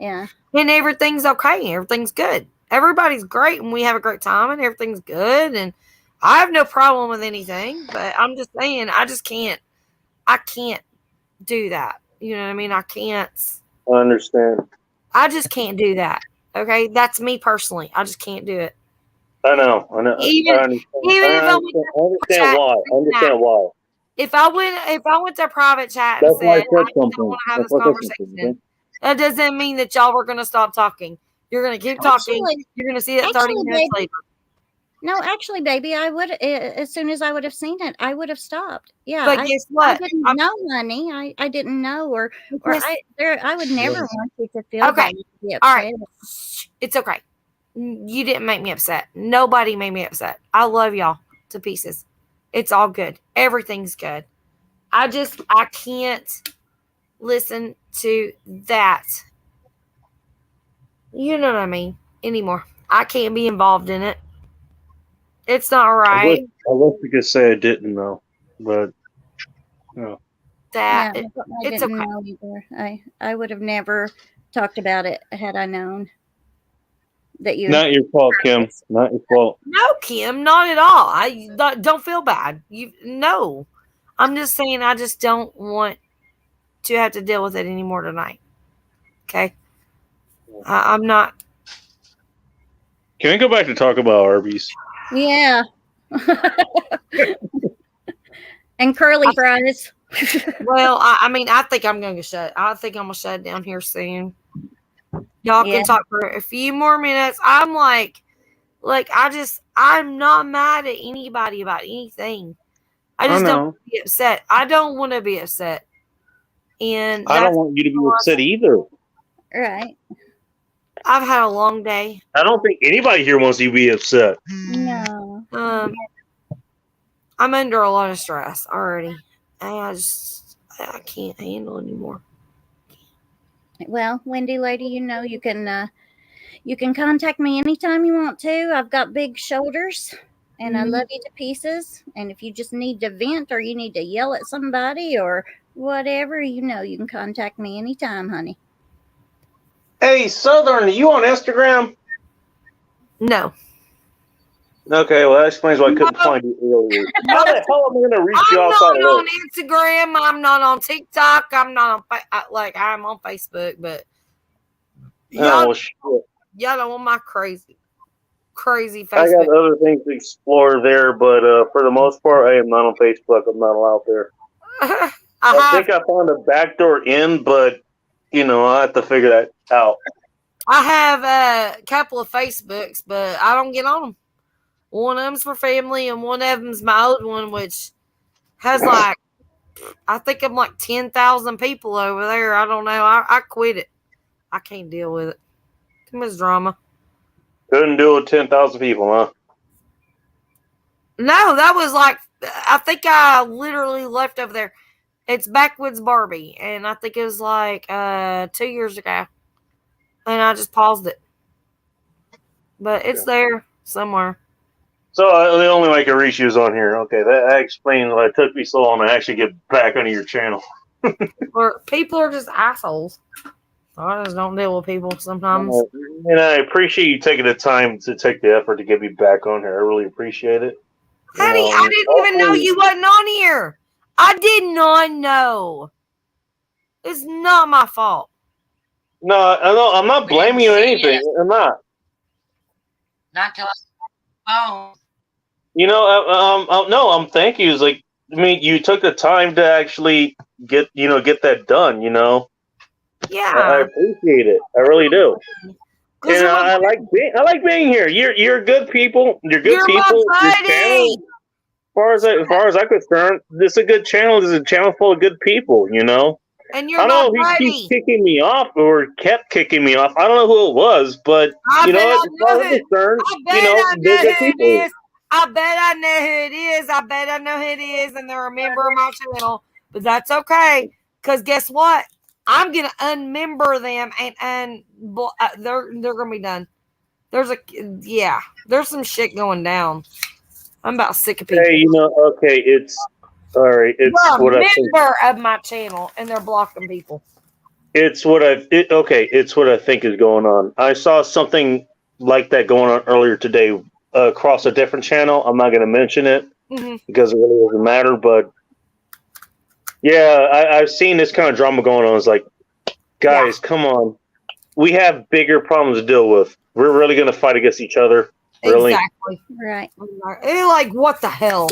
yeah. And everything's okay. Everything's good. Everybody's great, and we have a great time, and everything's good. And I have no problem with anything, but I'm just saying, I can't do that. You know what I mean? I can't. I understand. I just can't do that. Okay? That's me personally. I just can't do it. I know. Even if I understand why. If I went to private chat and said, I don't want to have this conversation, that doesn't mean that y'all were going to stop talking. You're going to keep talking. You're going to see it 30 minutes later. No, actually, baby, I would. As soon as I would have seen it, I would have stopped. Yeah, but guess what? I didn't know, honey. I didn't know, or I would never want you to feel okay. All right, it's okay. You didn't make me upset. Nobody made me upset. I love y'all to pieces. It's all good. Everything's good. I can't listen to that. You know what I mean? Anymore. I can't be involved in it. It's not right. I wish you could say I didn't know, but no. It's okay. Know either. I would have never talked about it had I known that you. Not your fault, Kim. Not your fault. No, Kim, not at all. I don't feel bad. No. I'm just saying I just don't want to have to deal with it anymore tonight. Okay? I'm not. Can we go back to talk about Arby's? Yeah. And curly fries. Well, I think I'm going to shut. I think I'm going to shut it down here soon. Y'all can talk for a few more minutes. I'm I'm not mad at anybody about anything. I just don't want to be upset. I don't want to be upset. And I don't want you to be upset either. Right. I've had a long day. I don't think anybody here wants you to be upset. No. I'm under a lot of stress already. I can't handle anymore. Well, Wendy lady, you can contact me anytime you want to. I've got big shoulders and I love you to pieces. And if you just need to vent or you need to yell at somebody or whatever, you can contact me anytime, honey. Hey, Southern, are you on Instagram? No. Okay, well, that explains why I couldn't find you earlier. How the hell am I going to reach you outside of I'm not on Instagram. I'm not on TikTok. I'm not on I'm on Facebook, but y'all don't want my crazy Facebook. I got other things to explore there, but for the most part, I am not on Facebook. I'm not allowed there. I think I found a backdoor in, but I have to figure that out. I have a couple of Facebooks, but I don't get on them. One of them's for family, and one of them's my old one, which has I think I'm 10,000 people over there. I don't know. I quit it. I can't deal with it. Too much drama. Couldn't deal with 10,000 people, huh? No, that was I think I literally left over there. It's Backwoods Barbie, and I think it was 2 years ago. And I just paused it. But it's there somewhere. So the only way I can reach you is on here. Okay, that explains why it took me so long to actually get back onto your channel. Or people are just assholes. I just don't deal with people sometimes. And I appreciate you taking the time to take the effort to get me back on here. I really appreciate it. Honey, I didn't even know you wasn't on here. I did not know. It's not my fault. No, I'm not blaming you or anything. I'm not. Not till I phone. No, I'm thank you. It's like, I mean, you took the time to actually get that done. Yeah. I appreciate it. I really do. And I like being here. You're good people. You're good people. My Your channel, as far as I'm concerned, this is a good channel. This is a channel full of good people. And you're I don't know if he keeps kicking me off or kept kicking me off. I don't know who it was, but you know what? As far as I'm concerned, they're good people. I bet I know who it is. And they're a member of my channel. But that's okay. Because guess what? I'm going to unmember them and they're going to be done. There's some shit going down. I'm about sick of people. Hey, okay, it's all right. It's what I think. Member of my channel, and they're blocking people. It's what I think is going on. I saw something like that going on earlier today across a different channel. I'm not going to mention it because it really doesn't matter. But yeah, I've seen this kind of drama going on. It's like, guys, come on. We have bigger problems to deal with. We're really going to fight against each other. Really? Exactly. Right. It's like, what the hell?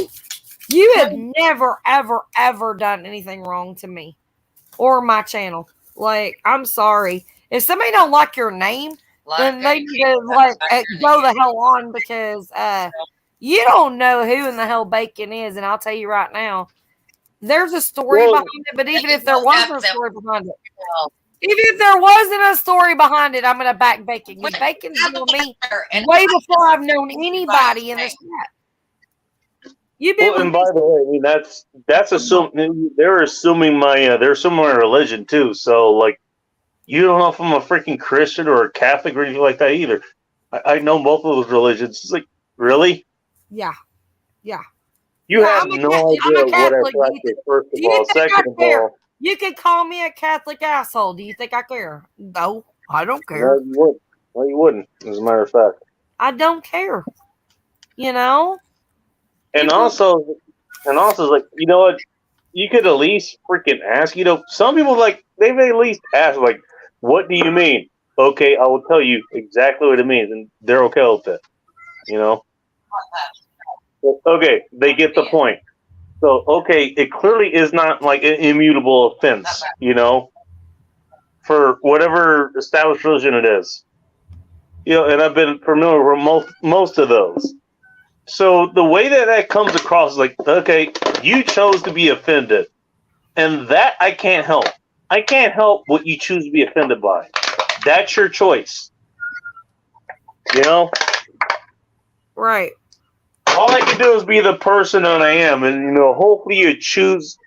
You have never, ever, ever done anything wrong to me or my channel. Like, I'm sorry. If somebody don't like your name, then they need to go the hell on because you don't know who in the hell Bacon is. And I'll tell you right now, there's a story behind it. But even if there wasn't a story behind it, I'm going to back Bacon. Because Bacon's known me way before I've known anybody in this chat. And by the way, I mean that's assuming they're assuming my religion too. So like, you don't know if I'm a freaking Christian or a Catholic or anything like that either. I know both of those religions. It's like, really? Yeah. You have no idea what I practice. First of all, second of all, you could call me a Catholic asshole. Do you think I care? No, I don't care. No, you wouldn't. As a matter of fact, I don't care. And also, like, you know what? You could at least freaking ask. Some people they may at least ask, like, what do you mean? Okay, I will tell you exactly what it means, and they're okay with it. Okay, they get the point. So, okay, it clearly is not like an immutable offense, for whatever established religion it is. And I've been familiar with most of those. So the way that comes across is like, okay, you chose to be offended, and that I can't help. I can't help what you choose to be offended by. That's your choice. Right. All I can do is be the person that I am, and hopefully you choose,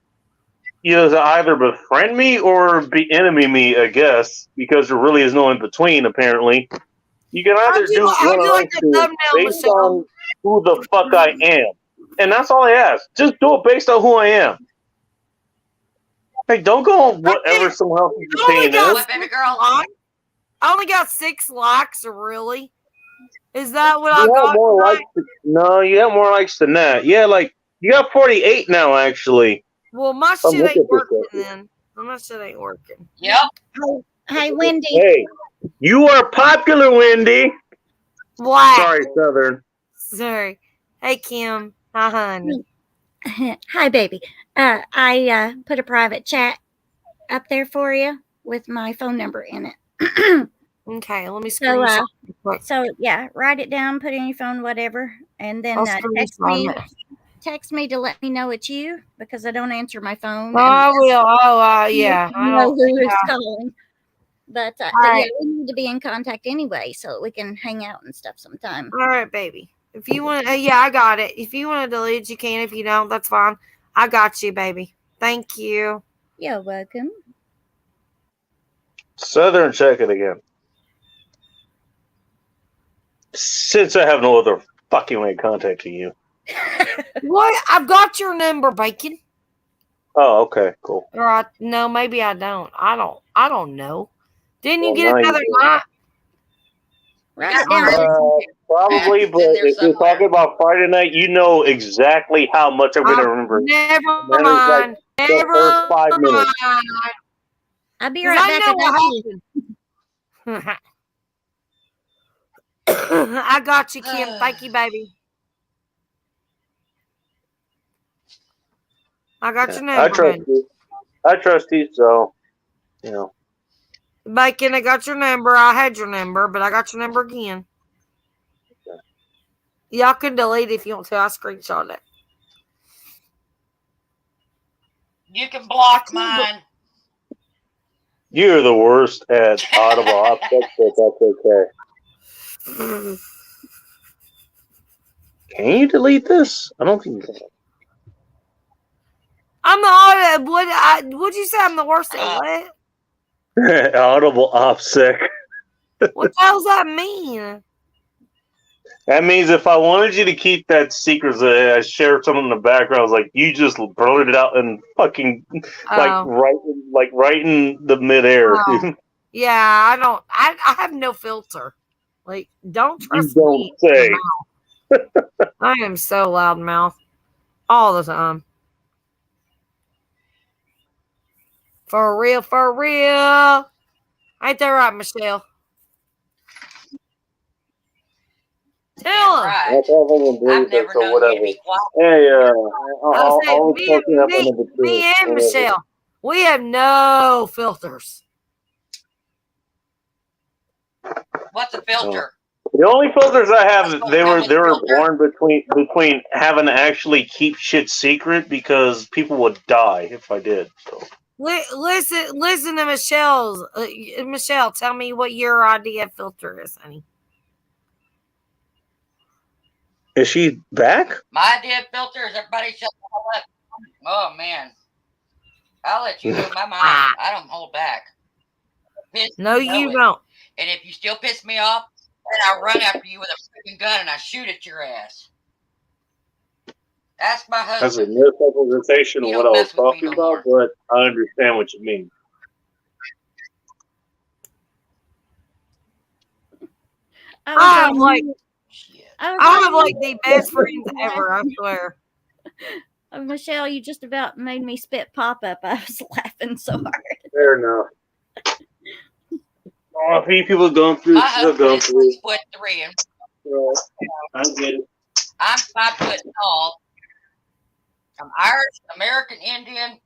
to either befriend me or be enemy me. I guess because there really is no in between. Apparently, you can either do what based on who the fuck I am, and that's all I ask. Just do it based on who I am. Hey, don't go on whatever someone else's opinion is. Baby girl. I only got 6 likes, really. Is that what I got? More likes no, you got more likes than that. Yeah, like you got 48 now, actually. Well, my shit ain't working then. My shit ain't working. Yep. Hey, Wendy. Hey, you are popular, Wendy. What? Sorry, Southern. Sorry. Hey, Kim. Hi, honey. Hi, baby. I put a private chat up there for you with my phone number in it. Okay, let me screenshot. So yeah, write it down, put it in your phone, whatever, and then text me to let me know it's you because I don't answer my phone. Oh, I will. Yeah. I know who is calling. But yeah, we need to be in contact anyway, so we can hang out and stuff sometime. All right, baby. If you want, I got it. If you want to delete, you can. If you don't, that's fine. I got you, baby. Thank you. You're welcome. Southern, check it again. Since I have no other fucking way of contacting you. What? I've got your number, Bacon. Oh, okay, cool. Or no, maybe I don't. I don't know. Didn't you get another night? Write it down. Probably, but if you're talking about Friday night, you know exactly how much I'm going to remember. Never mind. Never 5 minutes. I'll be right back. I got you, Kim. Thank you, baby. I got your number. I trust you. I trust you, so you know. Bacon, I got your number. I had your number, but I got your number again. Okay. Y'all can delete it if you want to. I screenshot it. You can block mine. You're the worst at audible objects, but that's okay. Can you delete this? I don't think you can. I'm the audible. What'd you say? I'm the worst at what? Audible OPSEC. What the hell does that mean? That means if I wanted you to keep that secret, I shared something in the background. I was like, you just blurted it out and fucking right in the midair. Oh. Yeah, I don't. I have no filter. Like, don't trust me. You don't say. I am so loudmouth all the time. For real, for real. Ain't that right, Michelle? Tell him. Right. I've never known you to be quiet. Hey, me and Michelle, we have no filters. What's a filter? The only filters I have, they were born between having to actually keep shit secret because people would die if I did. So. Listen to Michelle's. Michelle, tell me what your idea of filter is, honey. Is she back? My idea of filter is everybody shut the hell up. Oh man, I'll let you know my mind. I don't hold back. No, you don't. And if you still piss me off, then I run after you with a freaking gun and I shoot at your ass. Ask my husband. That's a misrepresentation of what I was talking about, but I understand what you mean. I have like the best friends ever, I swear. Michelle, you just about made me spit pop up. I was laughing so hard. Fair enough. Oh, people going through. My husband is 6'3" and I get it. I'm 5 foot tall. I'm Irish, American Indian,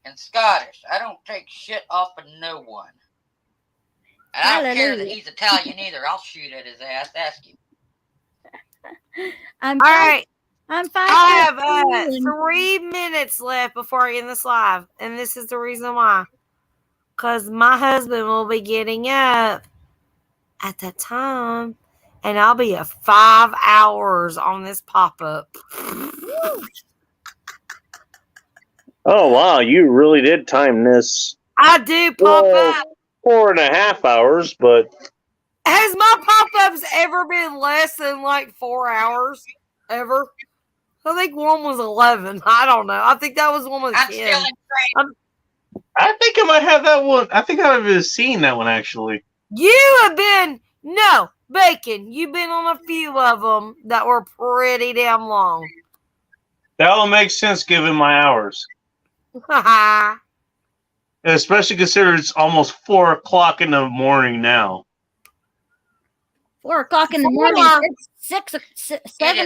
and Scottish. I don't take shit off of no one. And I don't care that he's Italian either. I'll shoot at his ass. Ask him. All right. I'm fine. I have 3 minutes left before I end this live. And this is the reason why. Because my husband will be getting up at that time. And I'll be at 5 hours on this pop-up. Oh, wow. You really did time this. I do pop-up. 4.5 hours, but... Has my pop-ups ever been less than like 4 hours? Ever? I think one was 11. I don't know. I think that was one with I'm 10. still in training. I think I might have that one. I think I've seen that one, actually. You have been... No, Bacon. You've been on a few of them that were pretty damn long. That will make sense given my hours. Especially considering it's almost 4 o'clock in the morning now. 4 o'clock in the morning. It's 7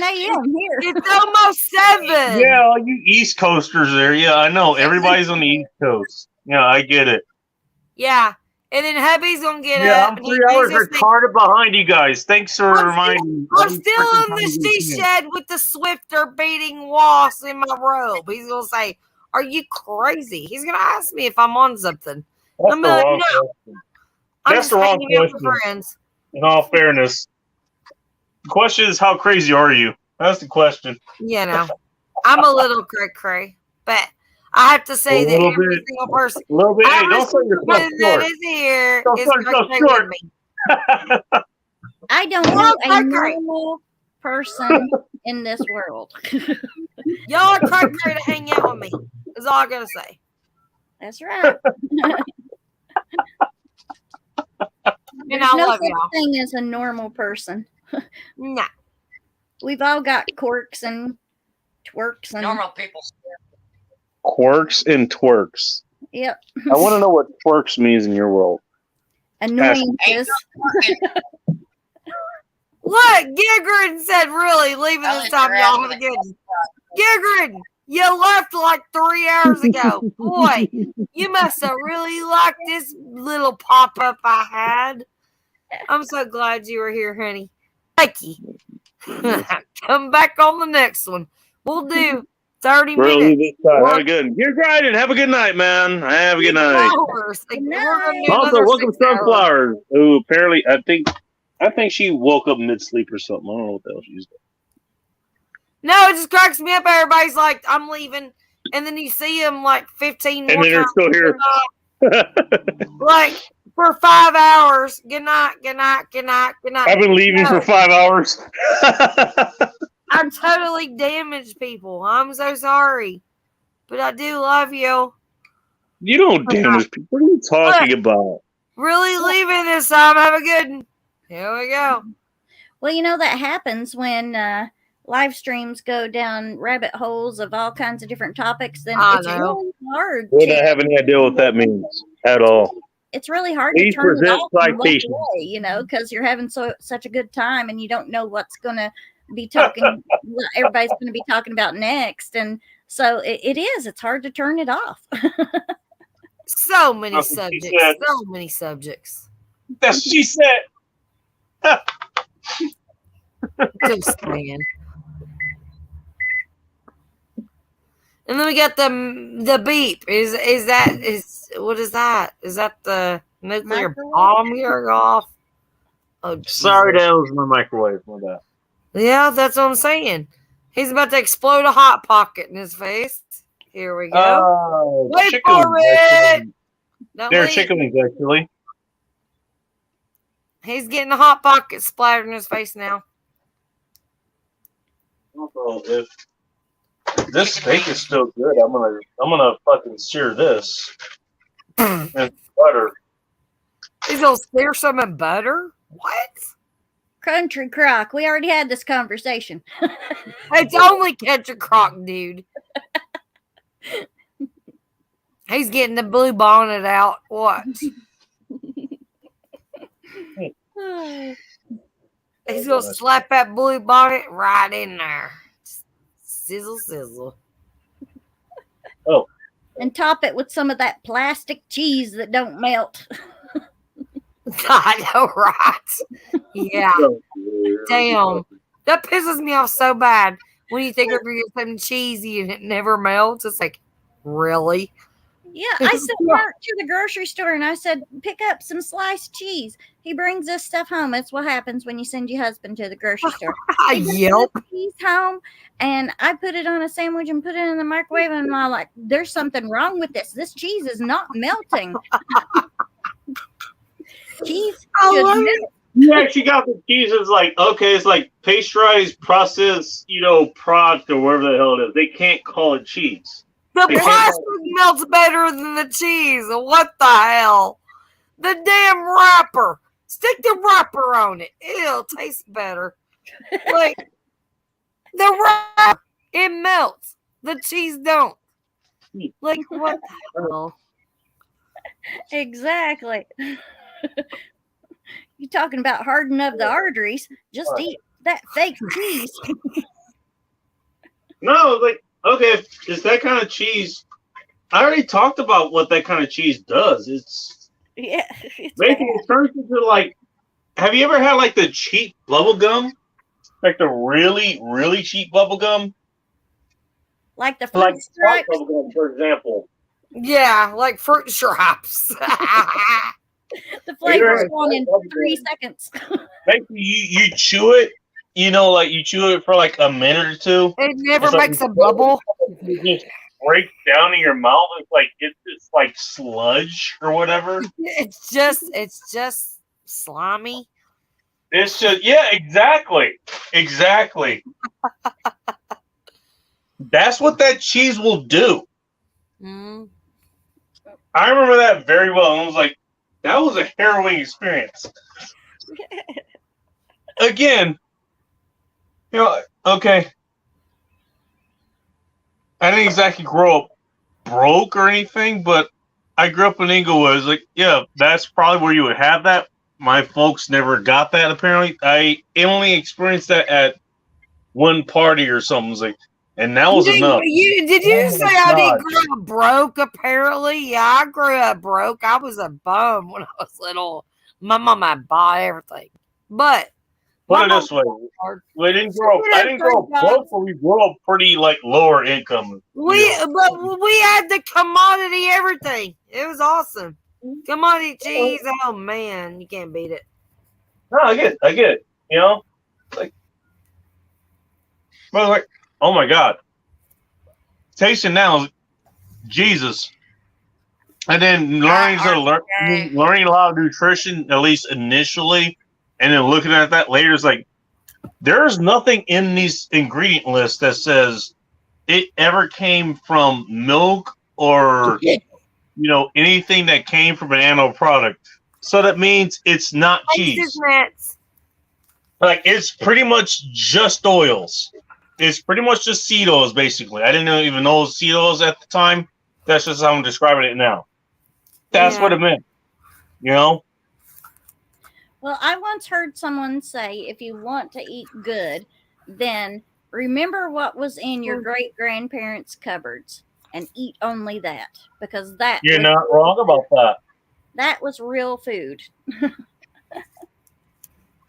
a.m. here. It's almost 7. Yeah, all you East Coasters there. Yeah, I know. Everybody's on the East Coast. Yeah, I get it. Yeah. And then hubby's going to get up. I'm 3 hours retarded behind you guys. Thanks for reminding me. I'm still in the she shed with the Swifter beating wasps in my robe. He's going to say, are you crazy? He's going to ask me if I'm on something. That's I'm like, no. That's the wrong question. In all fairness. The question is, how crazy are you? That's the question. You know, I'm a little cray-cray, but I have to say that every single person, a little bit. Hey, don't sell yourself short. That is here don't is sell yourself short. Me. I don't know a normal person in this world. Y'all are cray-cray to hang out with me. Is all I gotta say. That's right. There's no such thing as a normal person. Nah. We've all got quirks and twerks and normal people. Quirks and twerks. Yep. I want to know what twerks means in your world. annoyances. What? Gigrin said, really, leaving I'll this time, y'all. Have a interact good Gigrin, you left like 3 hours ago. Boy, you must have really liked this little pop-up I had. I'm so glad you were here, honey. Thank you. Come back on the next one. We'll do 30 minutes. Have a good. You're grinding. Have a good night, man. Have a good night. Hours. We're gonna do Also, another welcome 6 hours. Sunflowers, who apparently I think she woke up mid-sleep or something. I don't know what the hell she's doing. No, it just cracks me up. Everybody's like, I'm leaving. And then you see them like 15 And more then they're times. still here. Like for 5 hours. Good night, good night, good night, good night. I've been leaving for 5 hours. I totally damaged people. I'm so sorry. But I do love you. You don't damage people. What are you talking about? Really leaving this time. Have a good one. Here we go. Well, you know, that happens when live streams go down rabbit holes of all kinds of different topics. Then it's really hard. We don't have any idea what that means at all. It's really hard Please to turn it present off and walk citations. away, you know, because you're having such a good time and you don't know what's going to be talking. What everybody's going to be talking about next, and so it's hard to turn it off. So many That's what subjects. she said. So many subjects. That's what she said. Just saying. And then we got the beep. What is that? Is that the nuclear bomb you're off? Oh, Sorry, that was my microwave. My bad. yeah, that's what I'm saying. He's about to explode a hot pocket in his face. Here we go. Wait for it. They're chicklings, actually. He's getting a hot pocket splattered in his face now. Also, if this steak is still good, I'm gonna fucking sear this and butter. He's gonna sear some in butter? What? Country Crock, we already had this conversation. It's only Country Crock, dude. He's getting the blue bonnet out. Watch. He's gonna slap that blue bonnet right in there. Sizzle, sizzle. Oh. And top it with some of that plastic cheese that don't melt. I know, right? Yeah. Damn. That pisses me off so bad. When you think of something cheesy and it never melts, it's like, really? Yeah, I sent Mark to the grocery store and I said, pick up some sliced cheese. He brings this stuff home. That's what happens when you send your husband to the grocery store. I yelp. Cheese home, and I put it on a sandwich and put it in the microwave, and I'm like, there's something wrong with this. This cheese is not melting. Cheese should melt. You actually got the cheese. It's like, okay, it's like pasteurized, processed, product or whatever the hell it is. They can't call it cheese. The plastic melts better than the cheese. What the hell? The damn wrapper. Stick the wrapper on it. It'll taste better. Like, the wrapper, it melts. The cheese don't. Like, what the hell? Exactly. You talking about hardening of the arteries? Just eat that fake cheese. No, like, okay, it's that kind of cheese. I already talked about what that kind of cheese does. It's basically it turns into like. Have you ever had like the cheap bubble gum? Like the really, really cheap bubble gum? Like the fruit stripes? Bubble gum, for example. Yeah, like fruit stripes. The flavor's gone in 3 seconds. Basically, you chew it, like you chew it for like a minute or two. It never makes a bubble. It just breaks down in your mouth. It's like sludge or whatever. It's just slimy. It's just exactly. That's what that cheese will do. Mm. I remember that very well. I was like, that was a harrowing experience. Again, okay. I didn't exactly grow up broke or anything, but I grew up in Inglewood. Like, yeah, that's probably where you would have that. My folks never got that. Apparently, I only experienced that at one party or something. Like, and that was enough. Did you say I didn't grow up broke? Apparently, yeah, I grew up broke. I was a bum when I was little. My mama bought everything, but put it this way: we didn't grow up. I didn't grow up broke, but we grew up pretty like lower income. But we had the commodity everything. It was awesome. Commodity cheese. Oh man, you can't beat it. No, I get it. You know, like, but like, oh my god, tasting now, Jesus, and then learning a lot of nutrition, at least initially, and then looking at that later is like, there's nothing in these ingredient lists that says it ever came from milk or anything that came from an animal product. So that means it's not cheese. Like, it's pretty much just oils. It's pretty much just seed oils, basically. I didn't even know seed oils at the time. That's just how I'm describing it now. That's what it meant. Well, I once heard someone say, if you want to eat good, then remember what was in your great-grandparents' cupboards and eat only that, because you're not wrong about that. That was real food.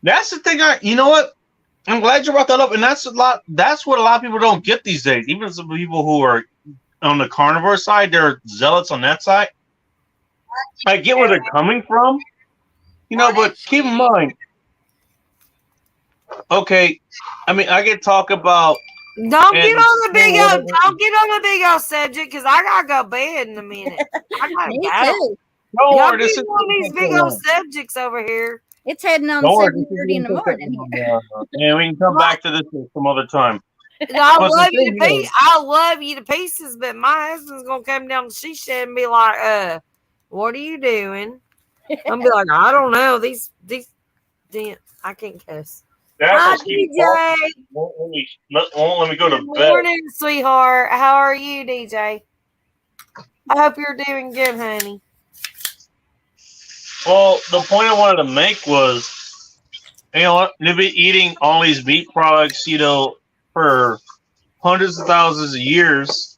That's the thing. You know what? I'm glad you brought that up, and that's what a lot of people don't get these days. Even some people who are on the carnivore side, they're zealots on that side. I get where they're coming from, but keep in mind. Okay, I mean, I can talk about. Don't get on the big old subject, because I gotta go bed in a minute. I gotta go. Y'all get on these big old subjects over here. It's heading on 7:30 in the morning. Yeah, we can come back to this some other time. I love you to pieces, but my husband's gonna come down the she shed and be like, what are you doing? I'm gonna be like, I don't know. These I can't cuss. Hi, DJ. Won't let me go to bed. Good morning, sweetheart. How are you, DJ? I hope you're doing good, honey. Well, the point I wanted to make was, they'll be eating all these meat products, for hundreds of thousands of years.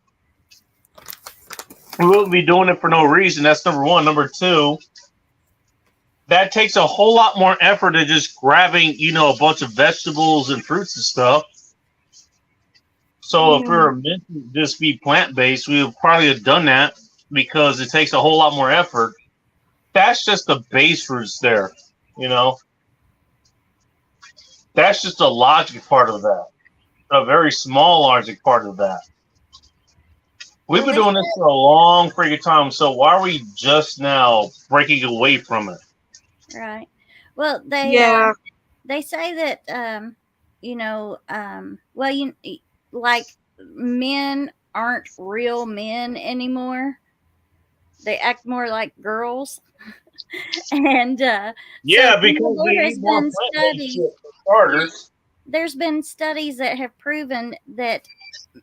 We wouldn't be doing it for no reason. That's number one. Number two, that takes a whole lot more effort than just grabbing, a bunch of vegetables and fruits and stuff. So if we were meant to just be plant-based, we would probably have done that, because it takes a whole lot more effort. That's just the base roots there, That's just a logic part of that. A very small logic part of that. We've been doing this for a long freaking time, so why are we just now breaking away from it? Right. Well, they say that like, men aren't real men anymore. They act more like girls. And because there's been studies that have proven that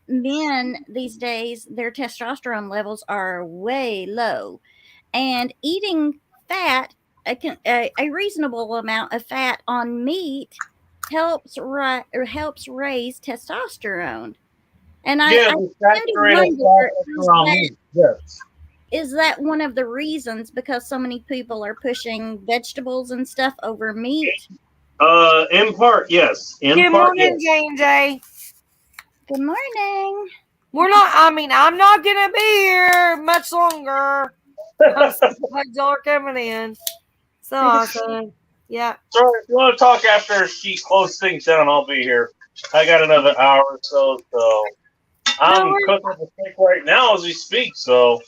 men these days, their testosterone levels are way low, and eating fat, a reasonable amount of fat on meat helps raise testosterone. And I tend to wonder, is that one of the reasons, because so many people are pushing vegetables and stuff over meat? In part, yes. Good morning, Jane J. Good morning. I'm not going to be here much longer. Y'all are coming in. So awesome. Yeah. Sorry, if you want to talk after she closes things down, I'll be here. I got another hour or so, I'm cooking the steak right now as we speak, so.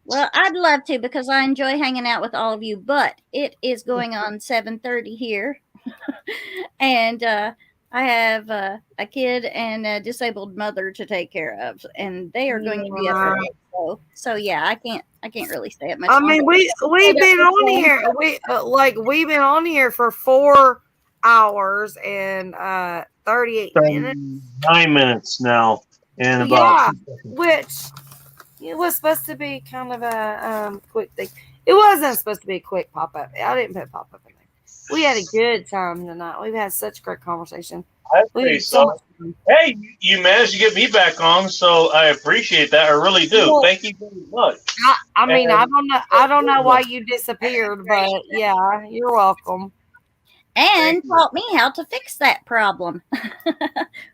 Well, I'd love to, because I enjoy hanging out with all of you, but it is going on 7:30 here. And I have a kid and a disabled mother to take care of, and they are going to be up early. So yeah, I can't really stay up much. I mean, we've been on here. We've been on here for 4 hours and 38 minutes. 9 minutes now, and about which It was supposed to be kind of a quick thing. It wasn't supposed to be a quick pop up. I didn't put pop up in there. We had a good time tonight. We've had such great conversation. I think so. Hey, you managed to get me back on, so I appreciate that. I really do. Well, thank you very much. I mean, I don't know why you disappeared, but yeah, you're welcome. And taught me how to fix that problem,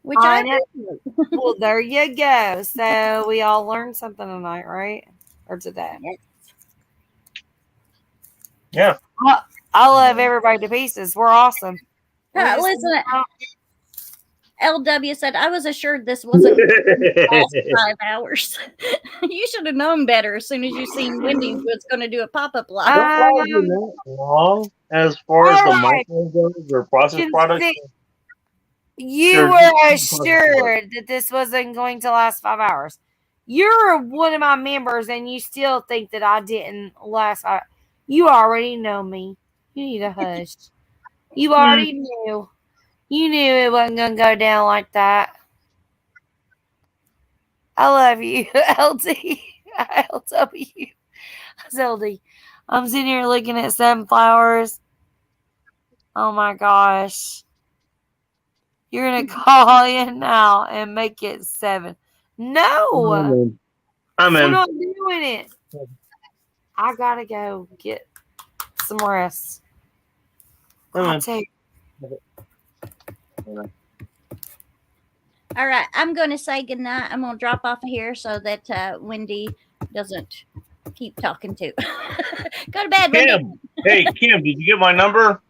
which I I know. appreciate. Well, there you go. So we all learned something tonight, right? Or today? Yeah. I love everybody to pieces. We're awesome. Listen, LW said, I was assured this wasn't last 5 hours. You should have known better as soon as you seen Wendy was going to do a pop-up live. Don't lie that long as far as the micro goes or process products. You were assured that this wasn't going to last 5 hours. You're one of my members, and you still think that I didn't last 5 hours. You already know me. You need a hush. You already knew. You knew it wasn't going to go down like that. I love you, LD. LW. That's LD. I'm sitting here looking at sunflowers. Oh my gosh. You're going to call in now and make it 7. No. I'm in. We're not doing it. I got to go get some rest. I'll take. All right, I'm going to say goodnight. I'm going to drop off of here so that Wendy doesn't keep talking to. Go to bed, Kim. Wendy. Hey, Kim, did you get my number?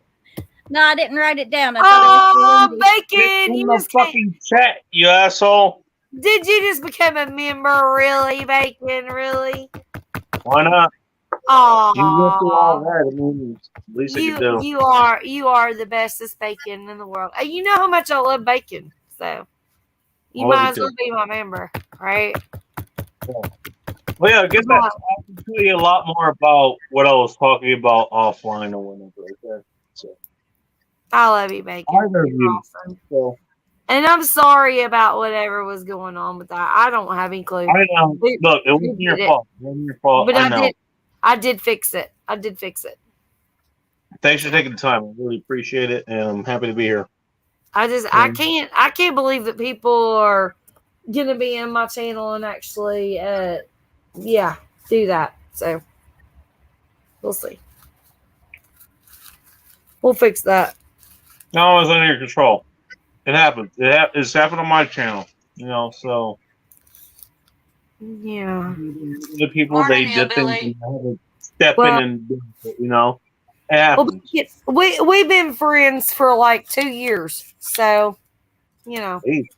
No, I didn't write it down. I thought it was Bacon! In the fucking chat, you asshole. Did you just become a member, really, Bacon? Really? Why not? Oh, you went through all that. I mean, at least I could do. You are the bestest bacon in the world. You know how much I love bacon, so you might as well be my member, right? Yeah. Well, yeah, I guess I can tell you a lot more about what I was talking about offline or whatever. Okay? So. I love you, Bacon. I love you. Awesome. So. And I'm sorry about whatever was going on with that. I don't have any clue. I know. Look, it wasn't your fault. It wasn't your fault. But I know. I did fix it. Thanks for taking the time. I really appreciate it, and I'm happy to be here. I can't believe that people are gonna be in my channel and actually do that. So we'll see. We'll fix that. No, it's under your control. It happens. It's happened on my channel. So yeah. The people they did things and had to step in and do it, It happens. Well, we've been friends for like 2 years, so Hey.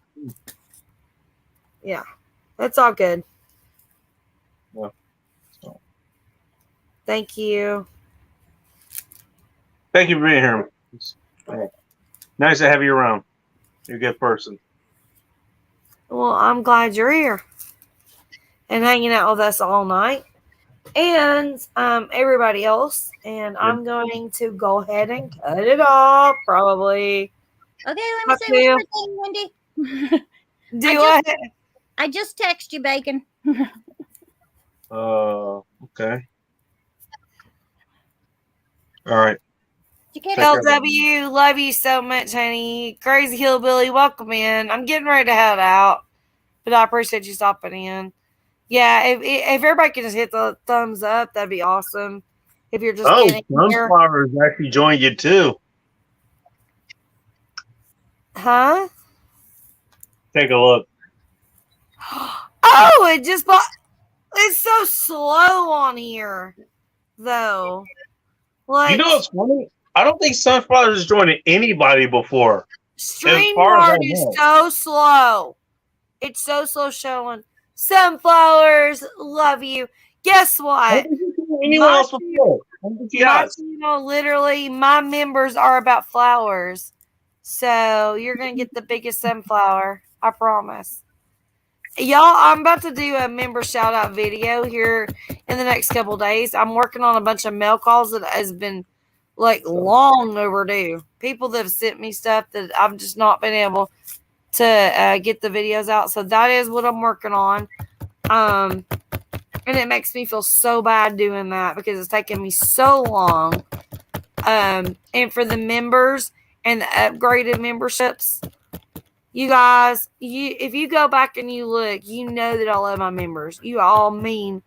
Yeah, that's all good. Yeah. Thank you. Thank you for being here. Nice to have you around. You're a good person. Well, I'm glad you're here and hanging out with us all night, and everybody else. And I'm going to go ahead and cut it off, probably. Okay, let me say one more thing, Wendy. Do what? I just text you, Bacon. Okay. All right. LW, love you so much, honey. Crazy Hillbilly, welcome in. I'm getting ready to head out, but I appreciate you stopping in. Yeah, if everybody can just hit the thumbs up, that'd be awesome. If you're just getting here. Sunflowers actually joined you too. Huh? Take a look. Oh, it just bought. It's so slow on here, though. Like, What's funny? I don't think Sunflowers has joined anybody before. StreamYard is so slow. It's so slow showing. Sunflowers, love you. Guess what? Anyone else before? My channel, literally, my members are about flowers. So you're going to get the biggest sunflower. I promise. Y'all, I'm about to do a member shout out video here in the next couple days. I'm working on a bunch of mail calls that has been long overdue. People that have sent me stuff that I've just not been able to get the videos out. So that is what I'm working on. And it makes me feel so bad doing that because it's taken me so long. And for the members and the upgraded memberships, you guys, if you go back and you look, you know that I love my members. You all mean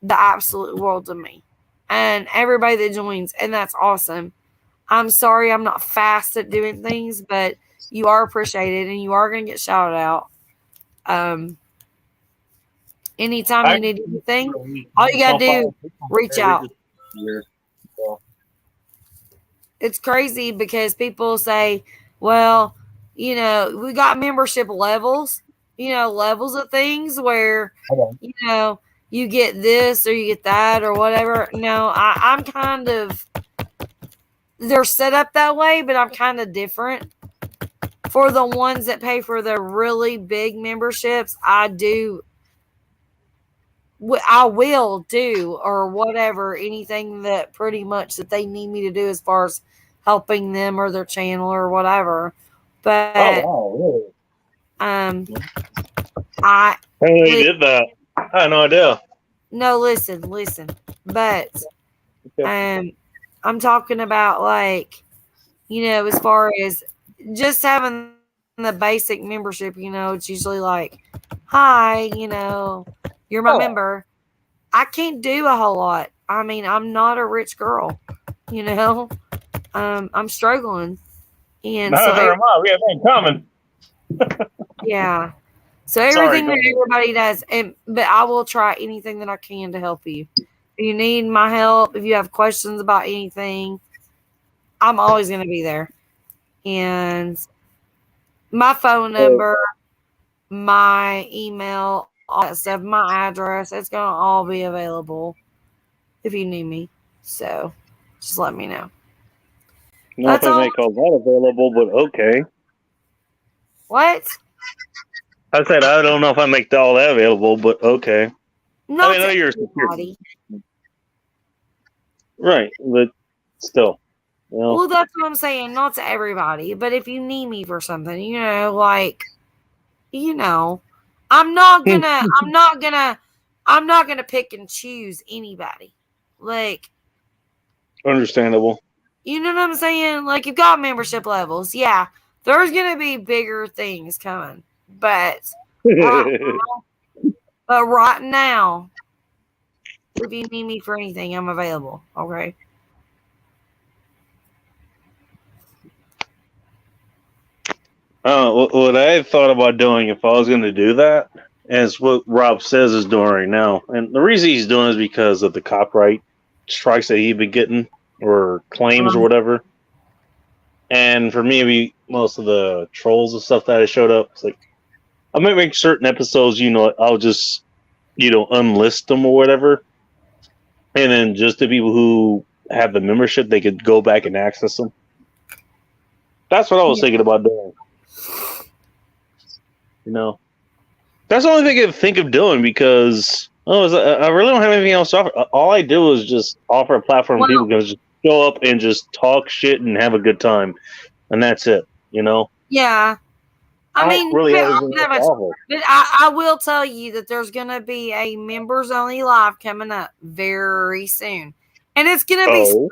the absolute world to me. And everybody that joins, and that's awesome. I'm sorry I'm not fast at doing things, but you are appreciated and you are going to get shouted out. Anytime you need anything, all you got to do, reach out. It's crazy because people say, well, we got membership levels, levels of things where, you get this or you get that or whatever. No, I'm kind of, they're set up that way, but I'm kind of different. For the ones that pay for the really big memberships, I will do or whatever, anything that pretty much that they need me to do as far as helping them or their channel or whatever. But really? I they did that. I had no idea. No, listen. But I'm talking about as far as just having the basic membership, it's usually like, hi, you're my member. I can't do a whole lot. I mean, I'm not a rich girl, I'm struggling. And Neither am I. We have that in common. Yeah. So everything that everybody does, but I will try anything that I can to help you. If you need my help, if you have questions about anything, I'm always going to be there. And my phone number, my email, all that stuff, my address, it's going to all be available if you need me. So just let me know. Not if I make all that available, but okay. What? I said I don't know if I make all that available, but okay. Not to everybody. Right, but still. Well, that's what I'm saying. Not to everybody, but if you need me for something, I'm not gonna pick and choose anybody. Understandable. You know what I'm saying? You've got membership levels. Yeah, there's gonna be bigger things coming, but right now, if you need me for anything, I'm available. Okay. What I had thought about doing if I was going to do that is what Rob says is doing right now. And the reason he's doing is because of the copyright strikes that he'd been getting or claims or whatever. And for me, most of the trolls and stuff that had showed up, it's like, I might make certain episodes, I'll just, unlist them or whatever. And then just the people who have the membership, they could go back and access them. That's what I was thinking about doing. That's the only thing I can think of doing because I really don't have anything else to offer. All I do is just offer a platform people can just show up and just talk shit and have a good time, and that's it. Yeah. I mean, really but I will tell you that there's going to be a members only live coming up very soon, and it's going to be sporadic.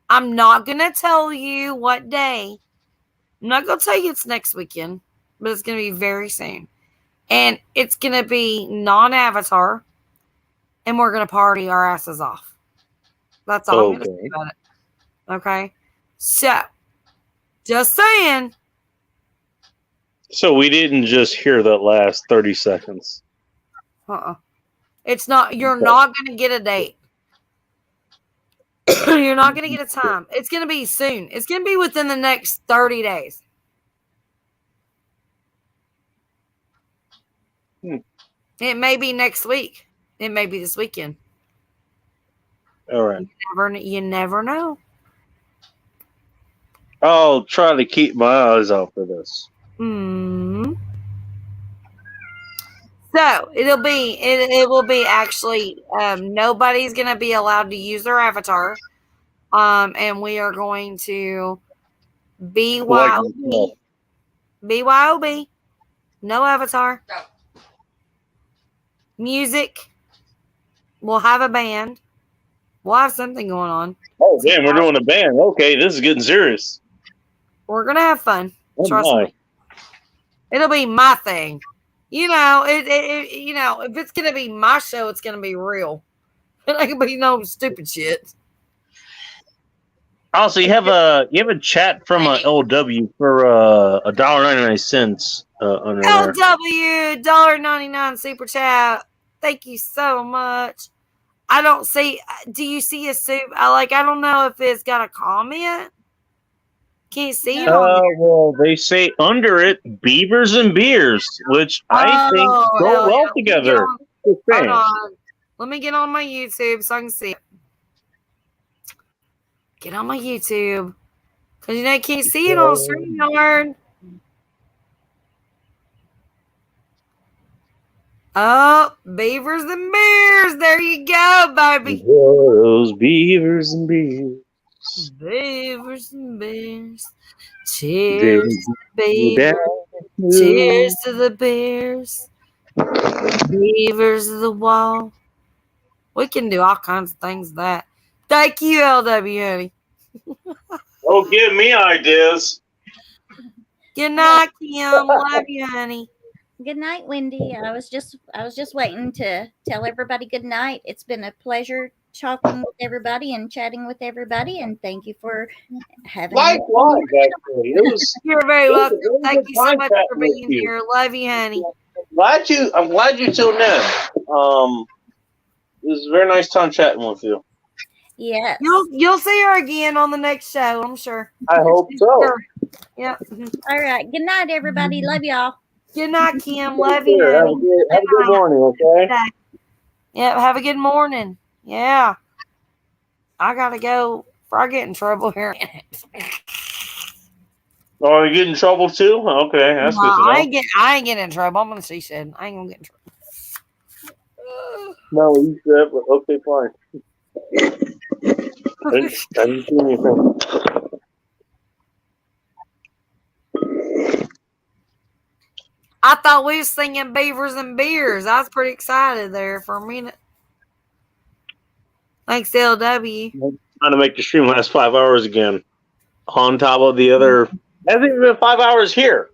I'm not going to tell you what day. I'm not going to tell you it's next weekend, but it's going to be very soon. And it's going to be non-avatar, and we're going to party our asses off. That's all I'm going to say about it. Okay? So, just saying. So we didn't just hear that last 30 seconds. It's not, you're not going to get a date. You're not going to get a time. It's going to be soon. It's going to be within the next 30 days. It may be next week. It may be this weekend. All right. You never know. I'll try to keep my eyes out for this. So it will be actually nobody's going to be allowed to use their avatar, and we are going to BYOB, no avatar, music, We'll have a band. We'll have something going on. Oh, damn, we're doing a band. Okay, this is getting serious. We're going to have fun. Oh, Trust my. me. It'll be my thing. You know, if it's going to be my show, it's going to be real. It ain't going to be no stupid shit. Also, you have a chat from LW for $1.99 under there. LW $1.99 super chat. Thank you so much. I don't see. Do you see a soup? I don't know if it's got a comment. Can't see it on there. Well, they say under it, beavers and beers, which I think go well together. Hold on. Let me get on my YouTube so I can see it. Get on my YouTube. Because you can't see it on StreamYard. Oh, beavers and beers. There you go, baby. Those beavers and beers. Beavers and beers. Cheers to the beavers. Cheers to the beers. Beavers of the wall. We can do all kinds of things with that. Thank you, LW, honey. Oh, give me ideas. Good night, Kim. Love you, honey. Good night, Wendy. I was just waiting to tell everybody good night. It's been a pleasure talking with everybody and chatting with everybody, and thank you for having me. Likewise, actually. You're very welcome. Thank you so much for being here. Love you, honey. I'm glad you tuned in. It was a very nice time chatting with you. Yeah. You'll see her again on the next show, I'm sure. I hope so. Sure. Yep. All right. Good night, everybody. Love y'all. Good night, Kim. Love you. Have a good morning, okay? Yeah, have a good morning. Yeah. I gotta go before I get in trouble here. Oh, you get in trouble too? Okay, that's good to know. I ain't getting in trouble. I'm gonna see shit. I ain't gonna get in trouble. No, you said, but okay, fine. I didn't see anything. I thought we was singing beavers and beers. I was pretty excited there for a minute. Thanks, LW. I'm trying to make the stream last 5 hours again. On top of the other. Hasn't even been 5 hours here.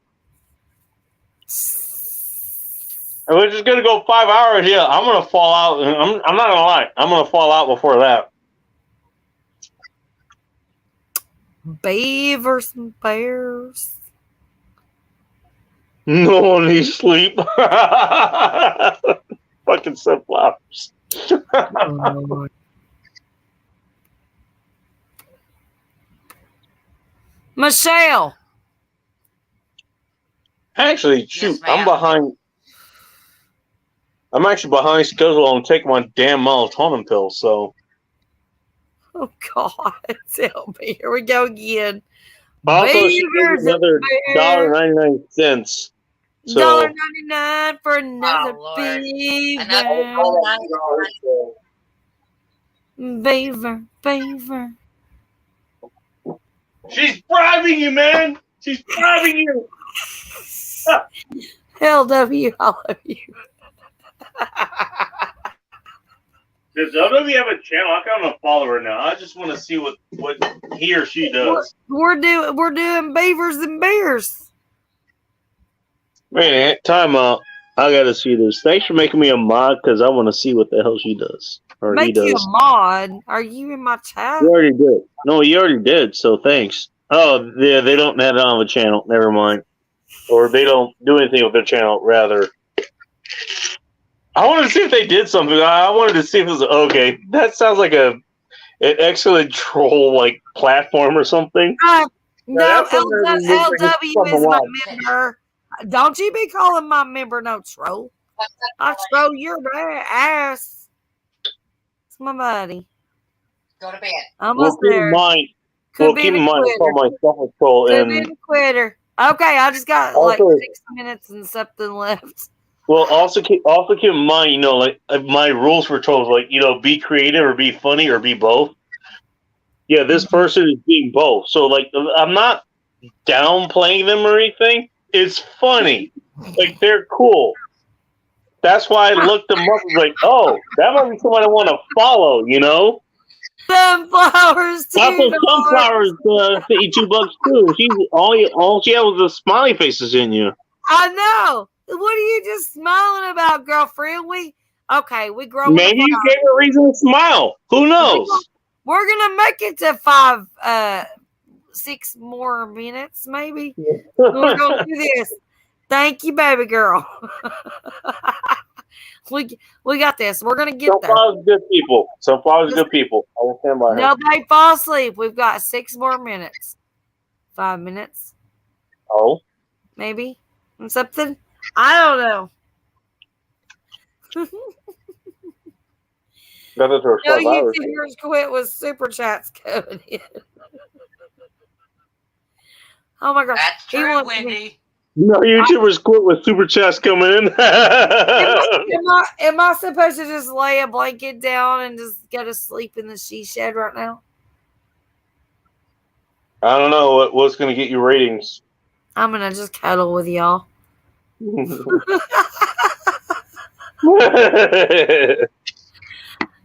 And we're just gonna go 5 hours. Yeah, I'm gonna fall out. I'm not gonna lie. I'm gonna fall out before that. Beavers and bears. No one needs sleep. Fucking sunflowers. Michelle. Actually, shoot, Yes, ma'am. I'm behind. I'm actually behind schedule on taking my damn melatonin pill, so. Oh, God. Tell me. Here we go again. Also, she gave me another $1.99. So $1.99 for another beaver. Beaver. She's bribing you, man. She's bribing you. LW, I love you. Does LW have a channel? I kind of follow her now. I just want to see what he or she does. We're doing beavers and bears. Man, time out. I gotta see this. Thanks for making me a mod because I want to see what the hell she does or he does. Make you a mod? Are you in my chat? You already did. No, you already did. So thanks. Oh, yeah, they don't have it on the channel. Never mind. Or they don't do anything with their channel. Rather, I wanted to see if they did something. I wanted to see if it was okay. That sounds like an excellent troll like platform or something. No, LW is my member. Don't you be calling my member no troll. I troll your ass. It's my buddy. Go to bed. Almost there. Keep in mind, I call myself a troll. Could be a quitter. Okay, I just got like 6 minutes and something left. Well, also keep in mind, like my rules for trolls, like be creative or be funny or be both. Yeah, this person is being both. So like, I'm not downplaying them or anything. It's funny. Like they're cool. That's why I looked them up. I was like, oh, that might be somebody I want to follow, you know? Sunflowers, I too. thought sunflowers $52 too. All she had was the smiley faces in you. I know. What are you just smiling about, girlfriend? We grow. Maybe you gave her a reason to smile. Who knows? We're gonna make it to 6 more minutes, maybe. We're gonna do this. Thank you, baby girl. we got this. We're gonna get there. Sunflowers good people. Sunflowers good people. I will stand by her. Nobody fall asleep. We've got 6 more minutes. 5 minutes. Oh. Maybe. And something. I don't know. No YouTubers quit with super chats coming in. Oh my god. That's true, Wendy. No YouTubers quit with super chats coming in. Am I supposed to just lay a blanket down and just go to sleep in the she shed right now? I don't know what's going to get you ratings. I'm going to just cuddle with y'all.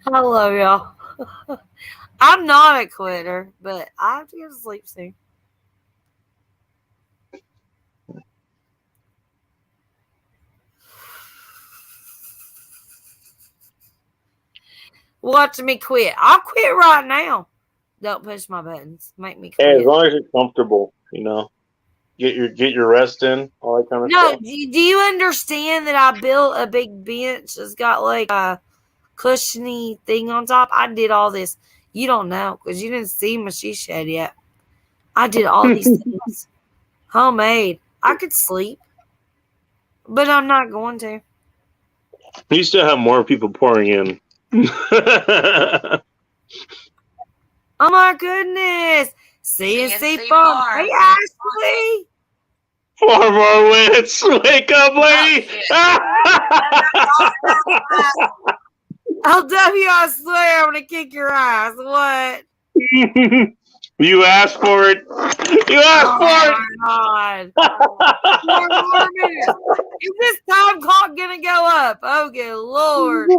I love y'all. I'm not a quitter, but I have to go to sleep soon. Watch me quit. I'll quit right now. Don't push my buttons. Make me quit. Hey, as long as you're comfortable, you know. Get your rest in, all that kind of stuff. No, do you understand that I built a big bench that's got like a cushiony thing on top? I did all this. You don't know because you didn't see my she shed yet. I did all these things. Homemade. I could sleep, but I'm not going to. You still have more people pouring in. Oh my goodness. CNC Farm. Hey, Ashley. 4 more minutes. Wake up, lady. LW, I swear I'm going to kick your ass. What? You asked for it. You asked for it. God. 4 more minutes. Is this time clock going to go up? Oh, good Lord.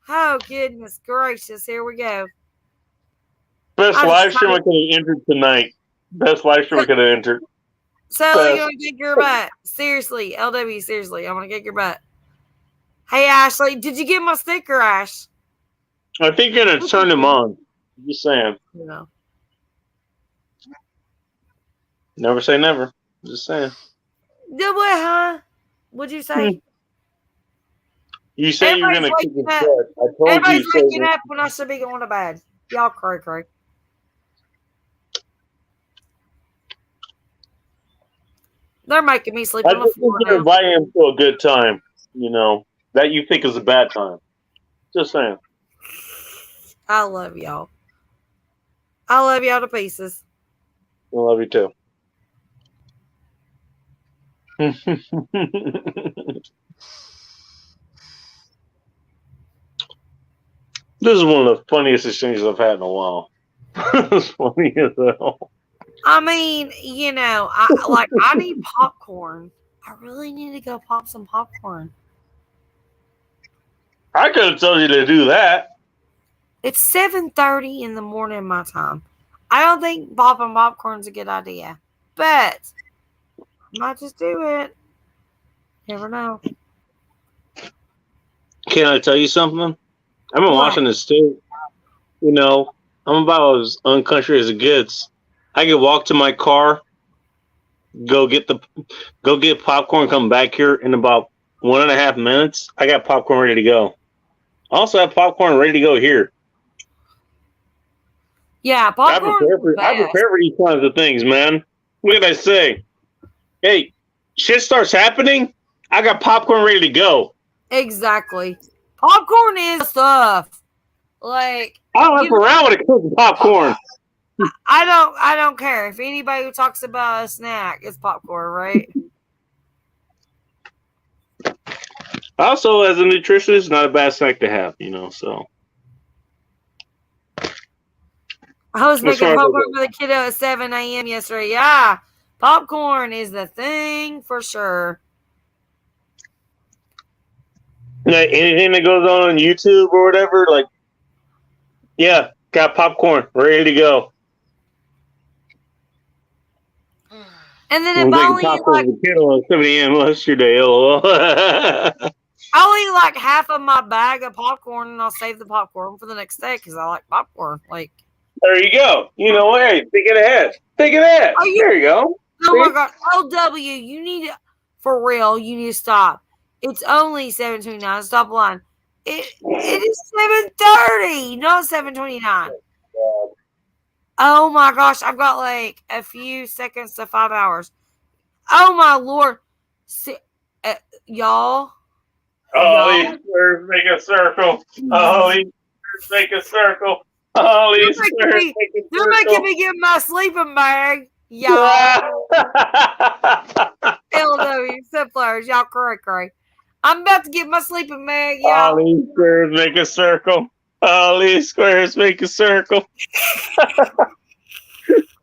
Oh, goodness gracious. Here we go. Best live stream I could have entered tonight. Best live stream I could have entered. So you're going to kick your butt. Seriously. LW, seriously. I'm going to kick your butt. Hey, Ashley. Did you get my sticker, Ash? I think you're going to turn them on. Just saying. No. Never say never. Just saying. Yeah, what, huh? What'd you say? You say you're going to kick your butt. I told Everybody's you. waking up when I should be going to bed. Y'all cray. They're making me sleep on the floor. You're inviting him to a good time, you know, that you think is a bad time. Just saying. I love y'all. I love y'all to pieces. I love you too. This is one of the funniest exchanges I've had in a while. It's funny as hell. I mean, you know, I need popcorn. I really need to go pop some popcorn. I could have told you to do that. It's 7:30 in the morning my time. I don't think popping popcorn's a good idea, but I might just do it. Never know. Can I tell you something? I've been watching this too. You know, I'm about as uncountry as it gets. I could walk to my car, go get popcorn, come back here in about 1.5 minutes. I got popcorn ready to go. I also have popcorn ready to go here. Yeah, popcorn. I prepare for these kinds of things, man. What did I say? Hey, shit starts happening, I got popcorn ready to go. Exactly. Popcorn is stuff. Like, I don't have around when it comes to popcorn. I don't care. If anybody who talks about a snack, it's popcorn, right? Also, as a nutritionist, not a bad snack to have, you know, so. I was making popcorn for the kiddo at 7 a.m. yesterday. Yeah, popcorn is the thing for sure. Like, anything that goes on YouTube or whatever, like, yeah, got popcorn ready to go. And then I'm if I making only eat popcorn with a kiddo at 7 a.m. yesterday. LOL. I'll eat like half of my bag of popcorn, and I'll save the popcorn for the next day because I like popcorn. Like, there you go. You know what? Hey, think it ahead. Think it ahead. There you go. Oh my god, LW, you need to, for real, you need to stop. It's only 7:29. Stop lying. It is 7:30, not 7:29. Oh my gosh, I've got like a few seconds to 5 hours. Oh my lord, y'all. Holy squares make a circle. Holy squares make a circle. Holy squares make a circle. They're making me get my sleeping bag. Y'all. LW, sunflowers, y'all cray. I'm about to get my sleeping bag, y'all. Holy squares make a circle. Holy squares make a circle.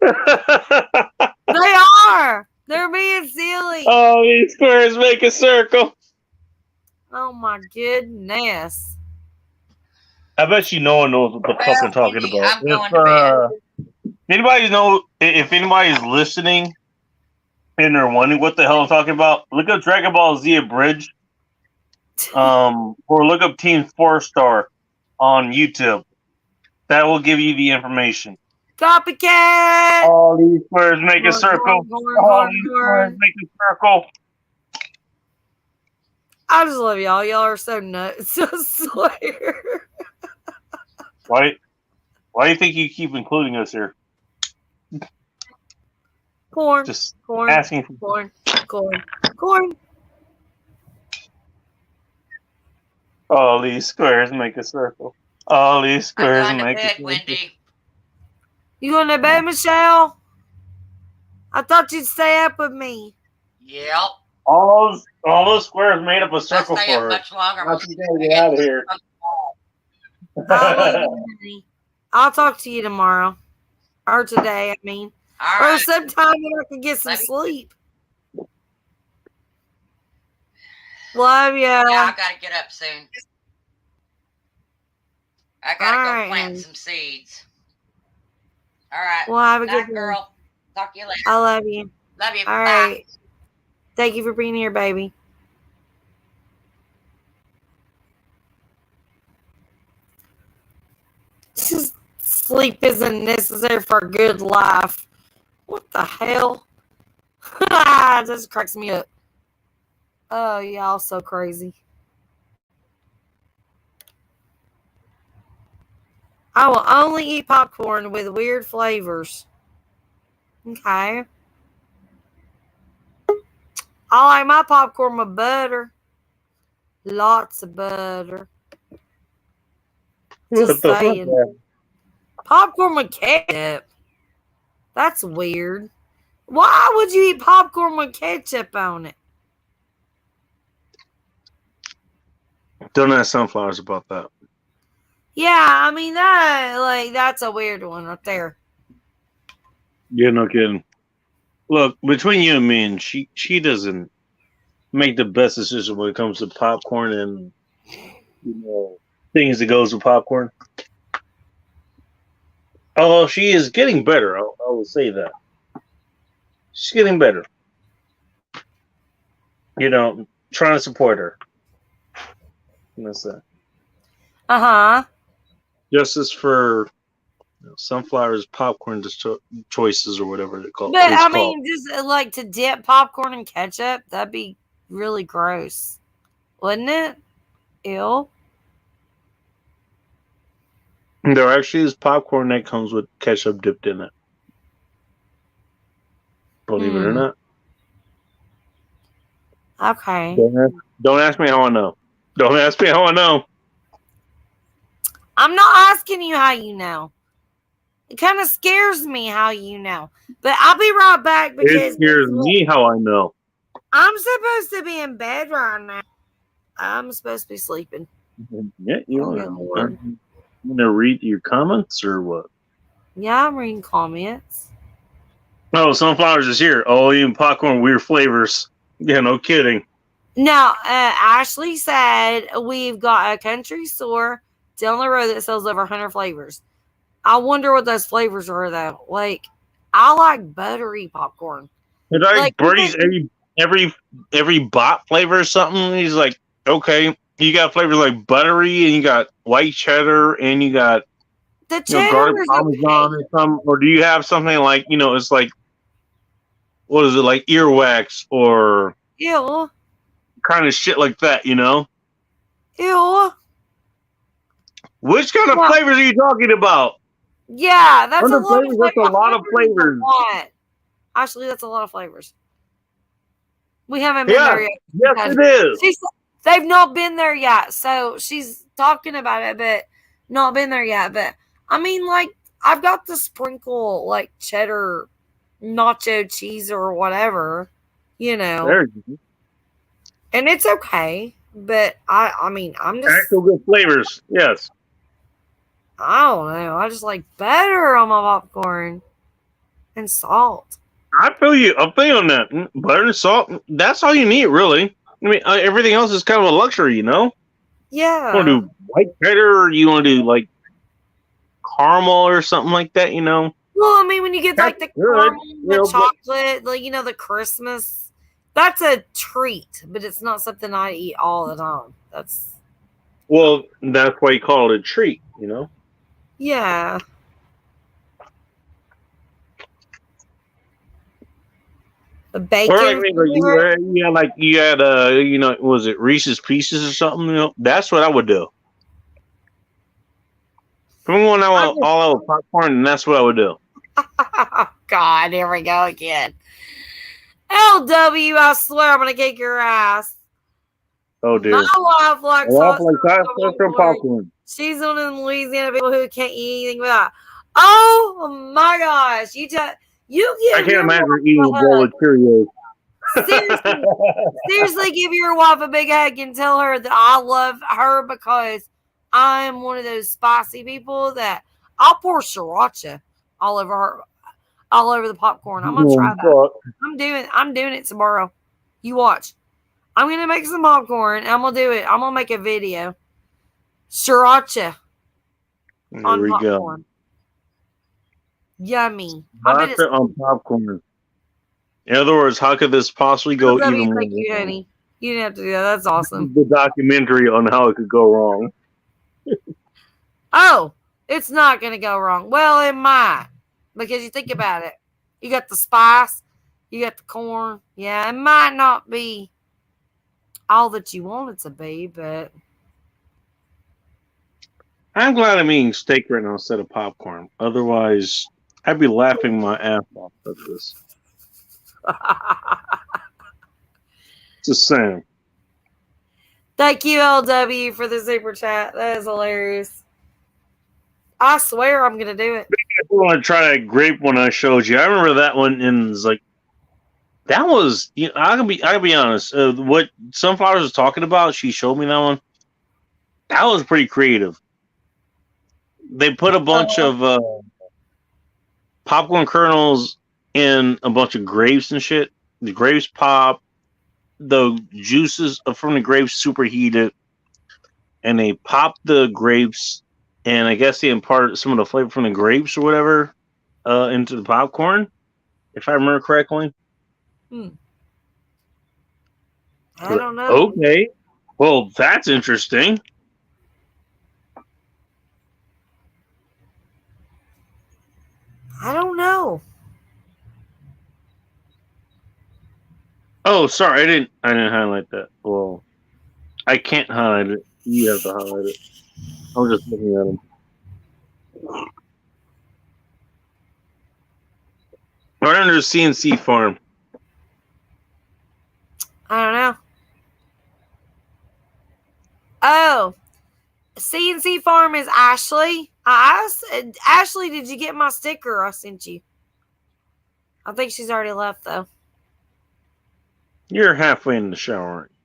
They are. They're being silly. Holy squares make a circle. Oh my goodness. I bet you no one knows what the fuck I'm talking about. I'm going to bed. If anybody's listening and they're wondering what the hell I'm talking about, look up Dragon Ball Z Abridged. Or look up Team 4-Star on YouTube. That will give you the information. Copycat! All these squares make a circle. All these squares make a circle. I just love y'all. Y'all are so nuts. I swear. Why do you think you keep including us here? Corn. Just corn. asking for Corn. all these squares make a circle. All these squares I'm going make to a bed, circle. Wendy. You going to bed, Michelle? I thought you'd stay up with me. Yep. All those squares made up a circle I'll stay up for her. much longer. Now she's gotta get out of here. I love you, honey. I'll talk to you tomorrow. Or today, I mean. All Or right. sometime when I can get some sleep. Love ya. Yeah, I got to get up soon. I got to All go right, plant honey. some seeds. All right. Well, have a Night, good girl. Talk to you later. I love you. Love you. All Bye. right. Thank you for being here, baby. Sleep isn't necessary for a good life. What the hell? This cracks me up. Oh, y'all so crazy. I will only eat popcorn with weird flavors. Okay. I like my popcorn with butter. Lots of butter. Just saying. Popcorn with ketchup. That's weird. Why would you eat popcorn with ketchup on it? Don't ask sunflowers about that. Yeah, I mean that's a weird one right there. Yeah, no kidding. Look, between you and me, and she doesn't make the best decision when it comes to popcorn and things that goes with popcorn. Oh, she is getting better. I will say that. She's getting better. Trying to support her. And that's that. Uh-huh. Justice for sunflowers popcorn choices or whatever they call it. But I mean, just like to dip popcorn in ketchup, that'd be really gross, wouldn't it? Ew. There actually is popcorn that comes with ketchup dipped in it. Believe it or not. Okay. Don't ask me how I know. Don't ask me how I know. I'm not asking you how you know. It kind of scares me how you know. But I'll be right back because it scares me how I know. I'm supposed to be in bed right now. I'm supposed to be sleeping. Yeah, you want to read your comments or what? Yeah, I'm reading comments. Oh, sunflowers is here. Oh, even popcorn, weird flavors. Yeah, no kidding. Now, Ashley said we've got a country store down the road that sells over 100 flavors. I wonder what those flavors are, though. Like, I like buttery popcorn. And Like, like Birdie's every bot flavor or something. He's like, okay, you got flavors like buttery, and you got white cheddar, and you got the cheddar garlic is parmesan okay. or something. Or do you have something like it's like what is it like earwax or Ew. kind of shit like that? Ew. Which kind of Well, flavors are you talking about? yeah, that's a 100 lot of flavors. flavors. That's a lot of 100 is a flavors. lot. Actually, that's a lot of flavors. We haven't been Yeah, there yet. yes, it is. They've not been there yet. So she's talking about it, but not been there yet. But I mean, like, I've got the sprinkle, like, cheddar, nacho cheese or whatever, There you go. and it's okay. But I mean, I'm just, Actual good flavors. Yes. I don't know. I just like butter on my popcorn and salt. I feel you. I feel you on that. Butter and salt. That's all you need, really. I mean, everything else is kind of a luxury, You want Yeah. to do white cheddar, or you want to do like caramel or something like that? Well, I mean, when you get like the That's good, caramel, the but chocolate, like, the Christmas, that's a treat, but it's not something I eat all the time. That's that's why you call it a treat. yeah. The Or like bacon maybe flavor. you had was it Reese's Pieces or something? That's what I would do. If I'm going all out popcorn, and that's what I would do. God, here we go again. LW, I swear I'm gonna kick your ass. Oh dear. My wife likes hot from popcorn. She's one of the Louisiana people who can't eat anything without. Oh my gosh! You I give can't your imagine wife eating a bowl of Cheerios. seriously give your wife a big hug and tell her that I love her because I am one of those spicy people that I'll pour sriracha all over her, all over the popcorn. I'm gonna try that. I'm doing it tomorrow. You watch. I'm gonna make some popcorn and I'm gonna do it. I'm gonna make a video. Sriracha There we popcorn. go. Yummy. I bet it's on popcorn. In other words, how could this possibly go even more? Thank you, honey. You didn't have to do that. That's awesome. The documentary on how it could go wrong. Oh, it's not gonna go wrong. Well, it might, because you think about it. You got the spice, you got the corn. Yeah, it might not be all that you want it to be, but I'm glad I'm eating steak right now instead of popcorn. Otherwise, I'd be laughing my ass off at this. Just saying. Thank you, LW, for the super chat. That is hilarious. I swear I'm gonna do it. I want to try that grape one I showed you. I remember that one, and it's like that was. I can be honest. What Sunflowers was talking about, she showed me that one. That was pretty creative. They put a bunch of popcorn kernels in a bunch of grapes and shit. The grapes pop. The juices from the grapes superheated, and they pop the grapes, and I guess they imparted some of the flavor from the grapes or whatever into the popcorn, if I remember correctly. I don't know. Okay, well, that's interesting. I don't know. Oh, sorry, I didn't highlight that. Well, I can't highlight it. You have to highlight it. I'm just looking at them. Right under CNC Farm. I don't know. Oh, CNC Farm is Ashley. Ashley, did you get my sticker I sent you? I think she's already left, though. You're halfway in the shower, aren't you?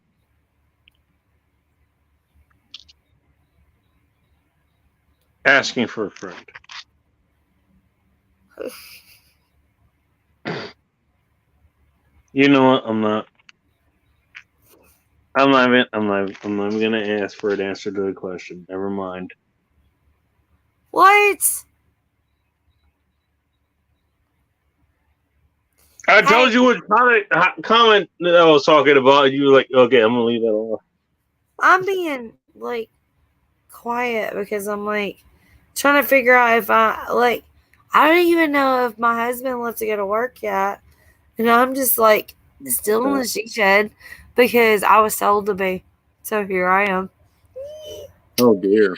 Asking for a friend. You know what? I'm not. I'm not even gonna ask for an answer to the question. Never mind. What? I told you what comment that I was talking about, and you were like, "Okay, I'm gonna leave that alone." I'm being like quiet because I'm like trying to figure out if I don't even know if my husband left to go to work yet, and I'm just like still in the she shed because I was told to be. So here I am. Oh dear.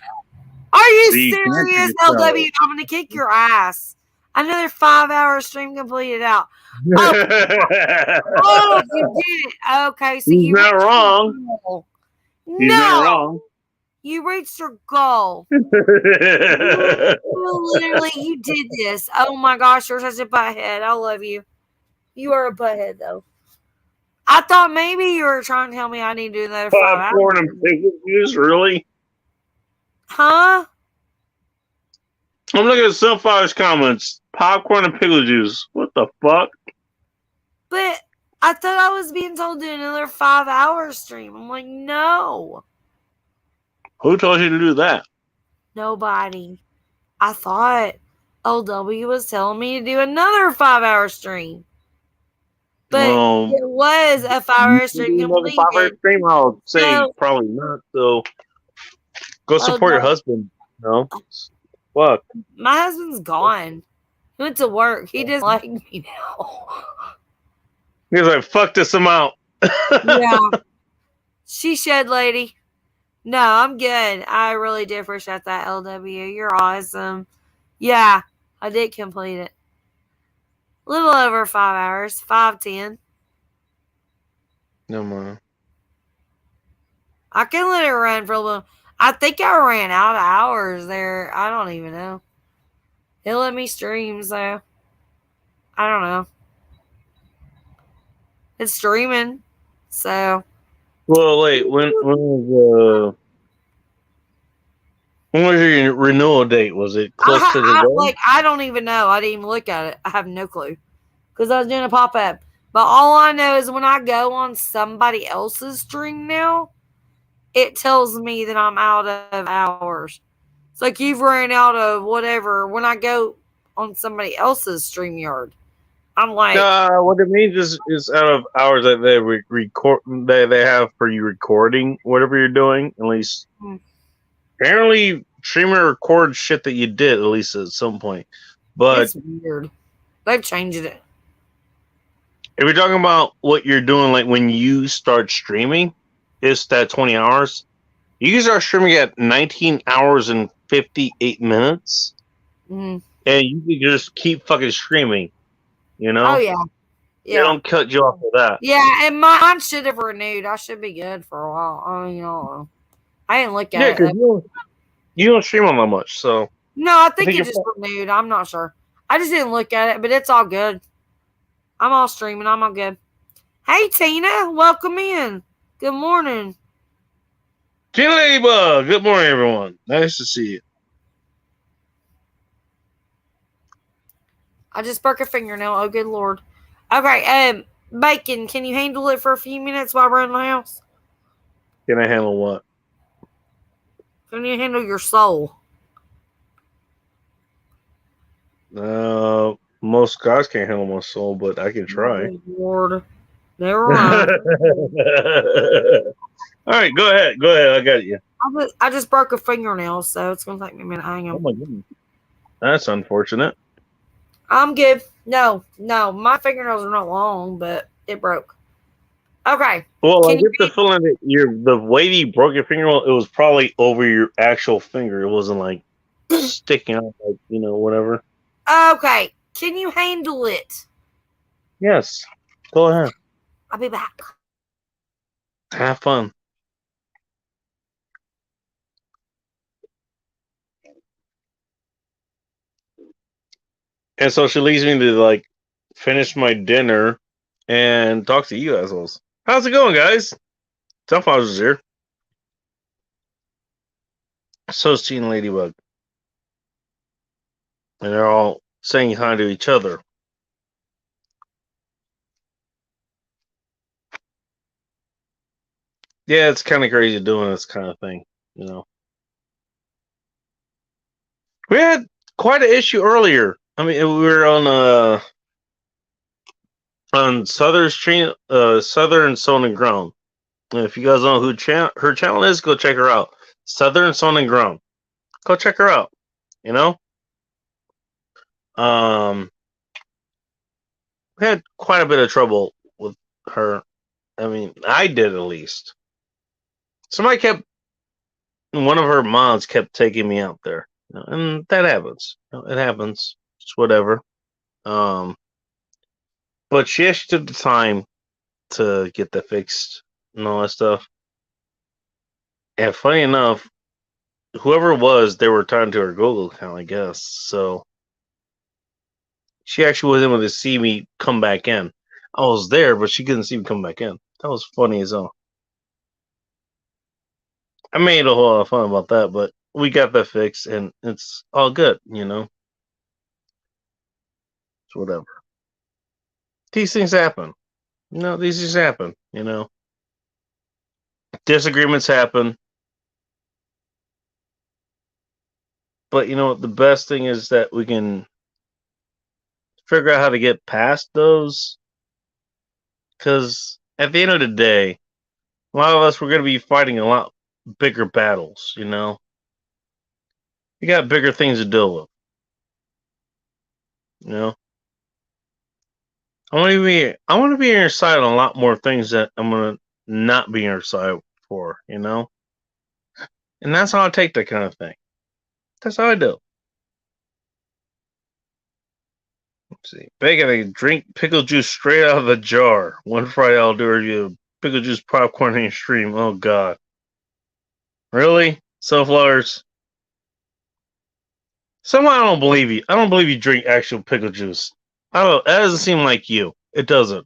Are you serious, LW? I'm gonna kick your ass. Another 5-hour stream completed out. Oh, you did it. Okay, so He's not wrong. No, he's not wrong. You reached your goal. You did this. Oh my gosh, you're such a butthead. I love you. You are a butthead, though. I thought maybe you were trying to tell me I need to do another 5 hours. Popcorn and pickle juice, really? Huh? I'm looking at Sunfire's comments. Popcorn and pickle juice. What the fuck? But I thought I was being told to do another 5-hour stream. I'm like, no. Who told you to do that? Nobody. I thought LW was telling me to do another 5-hour stream. But it was a 5-hour stream completed. 5-hour stream, I'll say probably not. So go support your husband. No. Fuck. My husband's gone. He went to work. He doesn't like me now. He's like, fuck this amount. Yeah. She shed lady. No, I'm good. I really did appreciate that, LW. You're awesome. Yeah, I did complete it. A little over 5 hours. 5:10. No more. I can let it run for a little. I think I ran out of hours there. I don't even know. It let me stream, so I don't know. It's streaming, so. Well, wait. When was your renewal date? Was it close to the day? I don't even know. I didn't even look at it. I have no clue because I was doing a pop up. But all I know is when I go on somebody else's stream now, it tells me that I'm out of hours. It's like you've ran out of whatever. When I go on somebody else's StreamYard, I'm like, what it means is out of hours that they record. They have for you recording whatever you're doing. At least apparently, streamer records shit that you did at least at some point. But it's weird. They've changed it. If you're talking about what you're doing, like when you start streaming, it's that 20 hours. You can start streaming at 19 hours and 58 minutes. Mm-hmm. And you can just keep fucking streaming. You know? Oh, yeah. They don't cut you off for that. Yeah, and mine should have renewed. I should be good for a while. I mean, I didn't look at it. Yeah, because you don't stream on that much, so. No, I think it just renewed. I'm not sure. I just didn't look at it, but it's all good. I'm all streaming. I'm all good. Hey, Tina. Welcome in. Good morning. Tina Ladybug. Good morning, everyone. Nice to see you. I just broke a fingernail. Oh, good Lord. Okay, Bacon, can you handle it for a few minutes while we're in the house? Can I handle what? Can you handle your soul? Most guys can't handle my soul, but I can try. Oh, Lord. Never mind. All right, go ahead. Go ahead. I got you. I just broke a fingernail, so it's going to take me a minute to hang them. Oh, my goodness. That's unfortunate. I'm good. No. My fingernails are not long, but it broke. Okay. Well, I get the feeling that the way you broke your fingernail, it was probably over your actual finger. It wasn't like sticking out, like, whatever. Okay. Can you handle it? Yes. Go ahead. I'll be back. Have fun. And so she leaves me to finish my dinner and talk to you assholes. How's it going, guys? Sunflowers is here. So's Teen Ladybug. And they're all saying hi to each other. Yeah, it's kind of crazy doing this kind of thing. You know, we had quite an issue earlier. I mean, we were on Southern Sown and Grown. If you guys don't know who her channel is, go check her out. Southern Sown and Grown. Go check her out. You know, we had quite a bit of trouble with her. I mean, I did at least. One of her mods kept taking me out there, and that happens. It happens. It's whatever. Um, but she actually took the time to get that fixed and all that stuff. And funny enough, whoever it was, they were talking to her Google account, I guess. So she actually was able to see me come back in. I was there, but she couldn't see me come back in. That was funny as hell. I made a whole lot of fun about that, but we got that fixed, and it's all good, you know? It's whatever. These things happen. These things happen, you know? Disagreements happen. But, the best thing is that we can figure out how to get past those. Because at the end of the day, a lot of us, we're going to be fighting a lot bigger battles, you know? We got bigger things to deal with, you know? I want to be on your side on a lot more things that I'm going to not be on your side for, you know? And that's how I take that kind of thing. That's how I do. Let's see. Bacon, I drink pickle juice straight out of the jar. One Friday I'll do a review of pickle juice popcorn in your stream. Oh, God. Really? Sunflowers? Somehow I don't believe you. I don't believe you drink actual pickle juice. I don't know. That doesn't seem like you. It doesn't.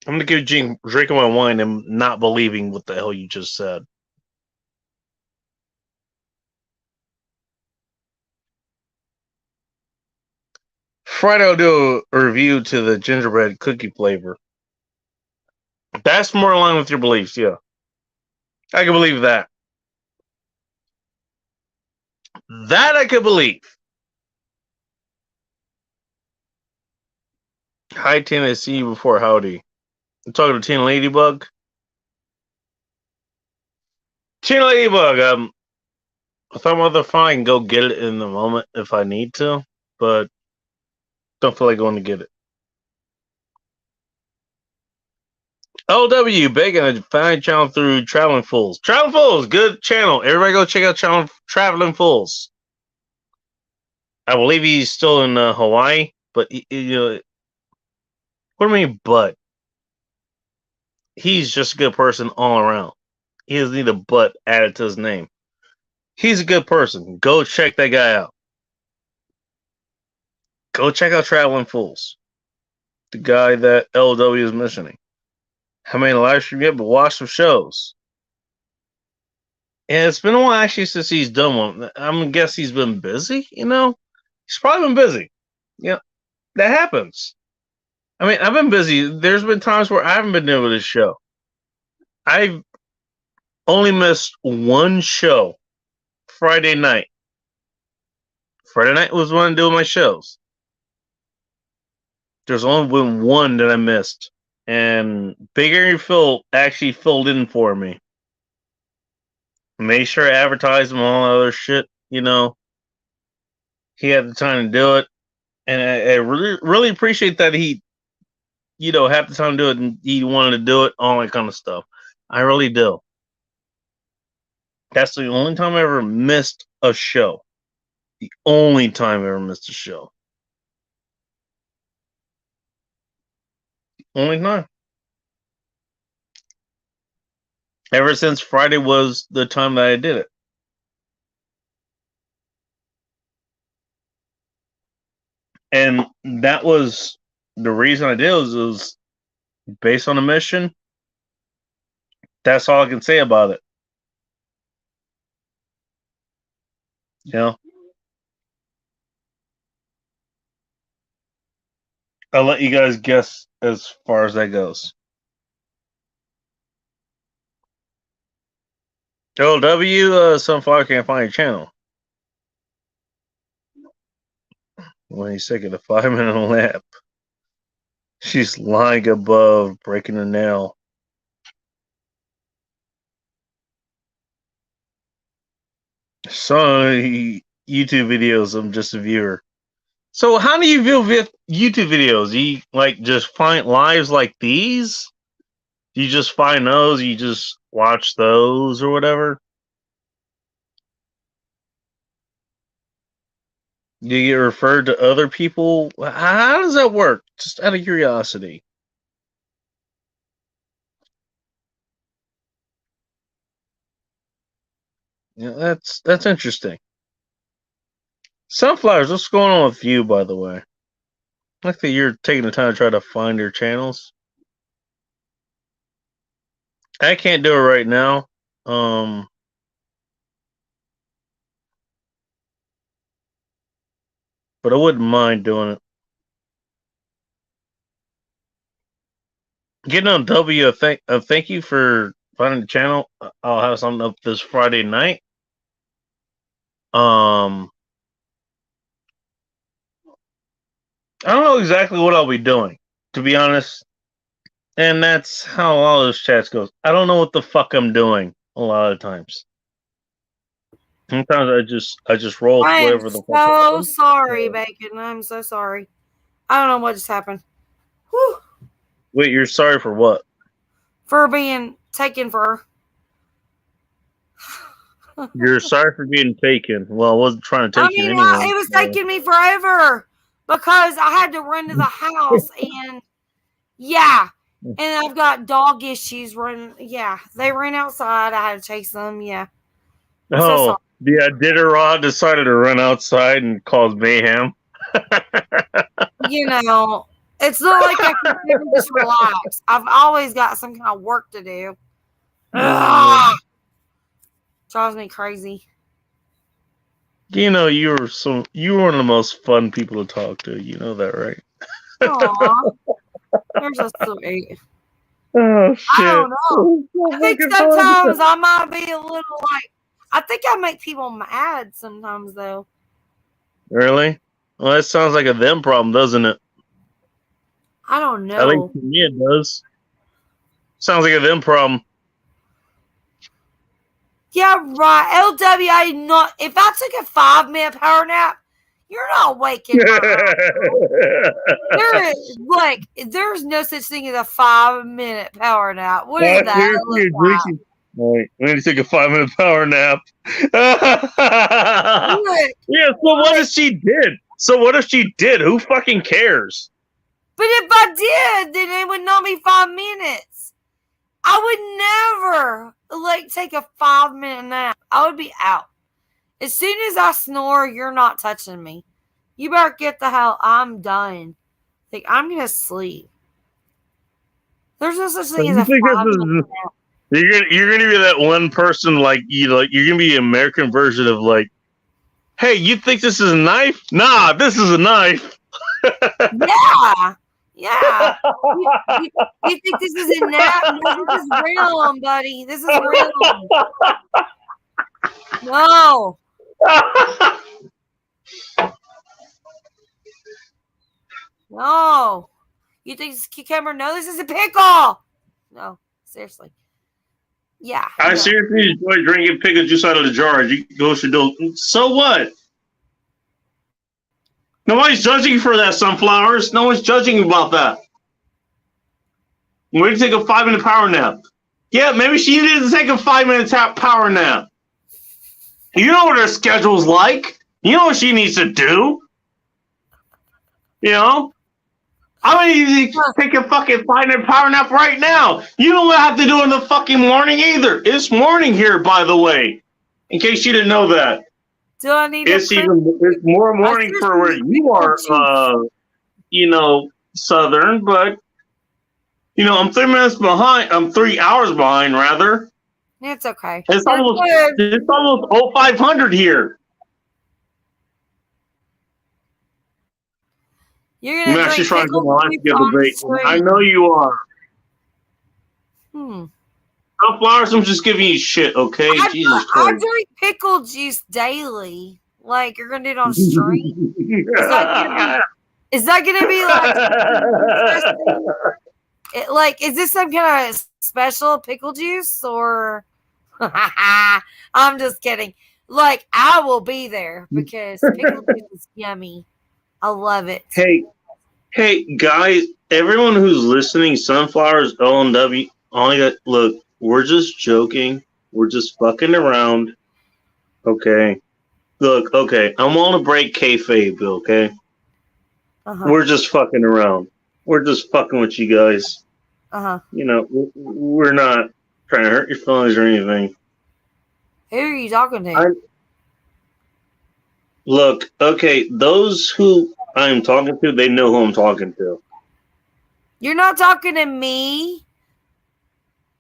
I'm going to keep drinking my wine and not believing what the hell you just said. Friday I'll do a review to the gingerbread cookie flavor. That's more in line with your beliefs, yeah. I can believe that. That I could believe. Hi, Tina. I see you before. Howdy. I'm talking to Tina Ladybug. Tina Ladybug, if I'm other fine, go get it in the moment if I need to, but don't feel like going to get it. LW, Bacon, a fine channel through Traveling Fools. Traveling Fools, good channel. Everybody go check out Traveling Fools. I believe he's still in Hawaii, but, what do I mean, but? He's just a good person all around. He doesn't need a but added to his name. He's a good person. Go check that guy out. Go check out Traveling Fools. The guy that LW is mentioning. How many live stream yet, but watch some shows. And it's been a while actually since he's done one. I'm gonna guess he's been busy, He's probably been busy. Yeah, that happens. I mean, I've been busy. There's been times where I haven't been able to show. I've only missed one show Friday night. Friday night was when I'm doing my shows. There's only been one that I missed. And Big Area Phil actually filled in for me. Made sure I advertised him all other shit, He had the time to do it. And I really, really appreciate that he, had the time to do it and he wanted to do it, all that kind of stuff. I really do. That's the only time I ever missed a show. The only time I ever missed a show. Only time. Ever since Friday was the time that I did it. And that was the reason I did it was based on the mission. That's all I can say about it. I'll let you guys guess as far as that goes. LW, Sunflower can't find your channel. When he's taking a 5-minute nap. She's lying above, breaking a nail. So YouTube videos, I'm just a viewer. So how do you view YouTube videos? You like just find lives like these? You just find those, you just watch those or whatever? Do you get referred to other people? How does that work? Just out of curiosity. Yeah, that's interesting. Sunflowers, what's going on with you, by the way? I like that you're taking the time to try to find your channels. I can't do it right now. But I wouldn't mind doing it. Getting on W, thank you for finding the channel. I'll have something up this Friday night. I don't know exactly what I'll be doing, to be honest. And that's how all those chats goes. I don't know what the fuck I'm doing a lot of times. Sometimes I just roll with whatever the fuck. I'm so sorry, Bacon. I'm so sorry. I don't know what just happened. Whew. Wait, you're sorry for what? For being taken for. You're sorry for being taken. Well, I wasn't trying to take you anyway. It was taking me forever because I had to run to the house and yeah. And I've got dog issues running. Yeah, they ran outside. I had to chase them. Yeah. Oh, yeah, Iditarod decided to run outside and cause mayhem. You know, it's not like I can never just relax. I've always got some kind of work to do. Ugh. Drives me crazy. You know, you were one of the most fun people to talk to. You know that, right? Aw. You're so sweet. Oh, shit. I don't know. I think sometimes I might be a little like, I think I make people mad sometimes, though. Really? Well, that sounds like a them problem, doesn't it? I don't know. At least to me it does. Sounds like a them problem. Yeah, right. LWA, not. If I took a 5-minute power nap, you're not waking up. There's no such thing as a 5-minute power nap. What is that? Right. When you take a 5-minute power nap. Yeah, so what if she did? So what if she did? Who fucking cares? But if I did, then it would not be 5 minutes. I would never take a 5-minute nap. I would be out. As soon as I snore, you're not touching me. You better get the hell. I'm done. I'm gonna sleep. There's no such thing as a 5-minute nap. You're gonna be that one person you're gonna be the American version of hey, you think this is a knife? Nah, this is a knife. Yeah. You think this is a nap? No, this is real, buddy. This is real. No. No. You think this is cucumber? No, this is a pickle. No, seriously. Yeah. I seriously enjoy drinking pickle juice out of the jar. You go should do. So what? Nobody's judging you for that, Sunflowers. No one's judging you about that. We're going to take a 5-minute power nap. Yeah, maybe she needed to take a 5-minute power nap. You know what her schedule's like. You know what she needs to do. You know? I'm going to take a fucking 5-minute power nap right now. You don't have to do it in the fucking morning either. It's morning here, by the way. In case you didn't know that. Do I need it's more morning for where you are, Southern, but I'm 3 minutes behind. I'm 3 hours behind, rather. It's okay. It's almost 0500 here. You're I'm gonna actually drink trying to get pickle my life juice together, on the Bacon. I stream. know you are. Hmm. Sunflowers, I'm just giving you shit, okay? Jesus I Christ. drink pickle juice daily. Like you're gonna do it on stream? Is that gonna be like interesting? Like, is this some kind of special pickle juice or? I'm just kidding. Like, I will be there because pickle juice is yummy. I love it. Hey, guys, everyone who's listening, Sunflowers, O&W, look, we're just joking. We're just fucking around. Okay. Look, okay, I'm on to break kayfabe, okay? Uh-huh. We're just fucking around. We're just fucking with you guys. Uh-huh. You know, we're not trying to hurt your feelings or anything. Who are you talking to? Look, okay, those who I'm talking to, they know who I'm talking to. You're not talking to me.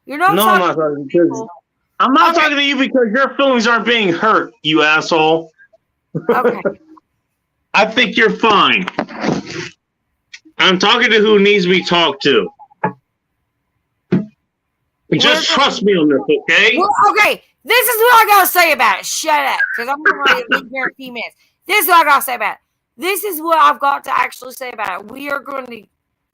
You're not. No, I'm not talking because I'm not talking to you because your feelings aren't being hurt, you asshole. Okay. I think you're fine. I'm talking to who needs to be talked to. Just trust me on this, okay? Well, okay, this is what I gotta say about it. Shut up, because I'm ready to leave here in a few minutes. This is what I gotta say about it. This is what I've got to actually say about it. We are going to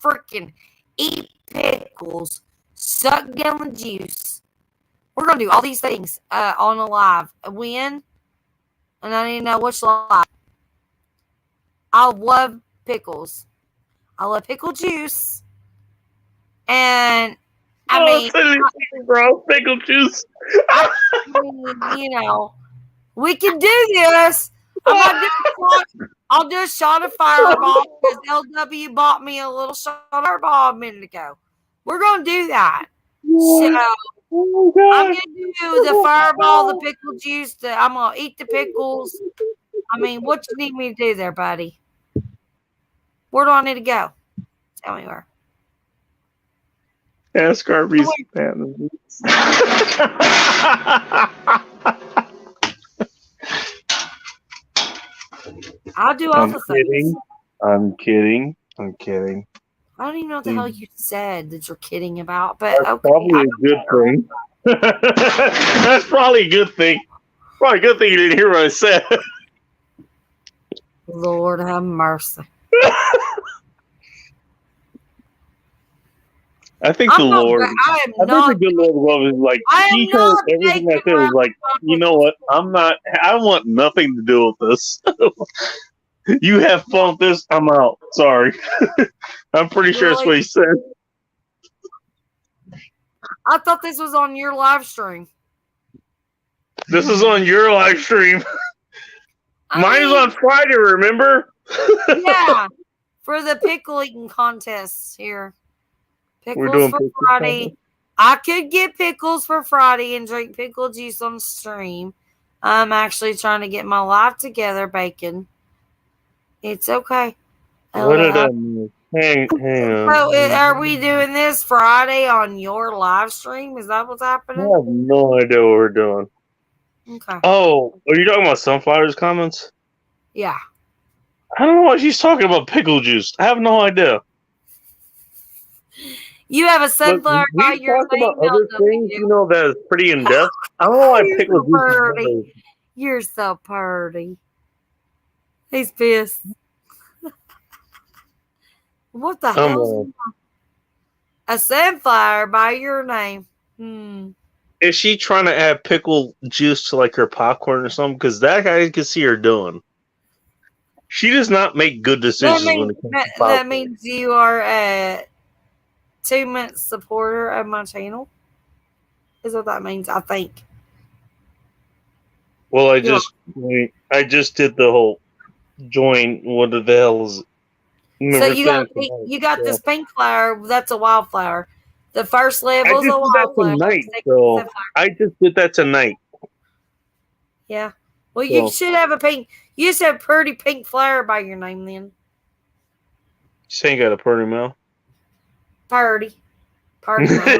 freaking eat pickles, suck down the juice. We're gonna do all these things on a live. When? And I need to know which live. I love pickles. I love pickle juice. And I mean, bro, pickle juice. you know, we can do this. I'll do a shot of Fireball because LW bought me a little shot of Fireball a minute ago. We're gonna do that. So I'm gonna do the Fireball, the pickle juice. I'm gonna eat the pickles. I mean, what you need me to do there, buddy? Where do I need to go? Tell me where. Ask Arby's. I'll do all the things. I'm kidding. I don't even know what the hell you said that you're kidding about, but that's okay. Probably a good thing. That's probably a good thing. Probably a good thing you didn't hear what I said. Lord have mercy. I think the Lord. I think the good Lord was like, he told everything I said was like, you know what? I want nothing to do with this. You have fun with this. I'm out. Sorry. I'm pretty sure that's what he said. I thought this was on your live stream. This is on your live stream. Mine's on Friday, remember? Yeah. For the pickle eating contest here. Pickles for Friday. I could get pickles for Friday and drink pickle juice on stream. I'm actually trying to get my life together, Bacon. It's okay. What did I miss? Hang on. So, are we doing this Friday on your live stream? Is that what's happening? I have no idea what we're doing. Okay. Oh, are you talking about Sunflower's comments? Yeah. I don't know why she's talking about pickle juice. I have no idea. You have a sunflower by your name. About other things, you know, that is pretty in depth. I don't know why pickle juice. You're so pretty. He's pissed. What the hell? A sunflower by your name. Is she trying to add pickle juice to like her popcorn or something? Because that I can see her doing. She does not make good decisions when it comes to popcorn. That means you are a 2-month supporter of my channel. Is what that means, I think. Well, I just did the whole join. What the hell is it? So you got this pink flower. That's a wildflower. The first level is a wildflower. So I just did that tonight. Yeah. Well, you should have a pink. You should have a pretty pink flower by your name then. She ain't got a pretty mouth. Party mouth.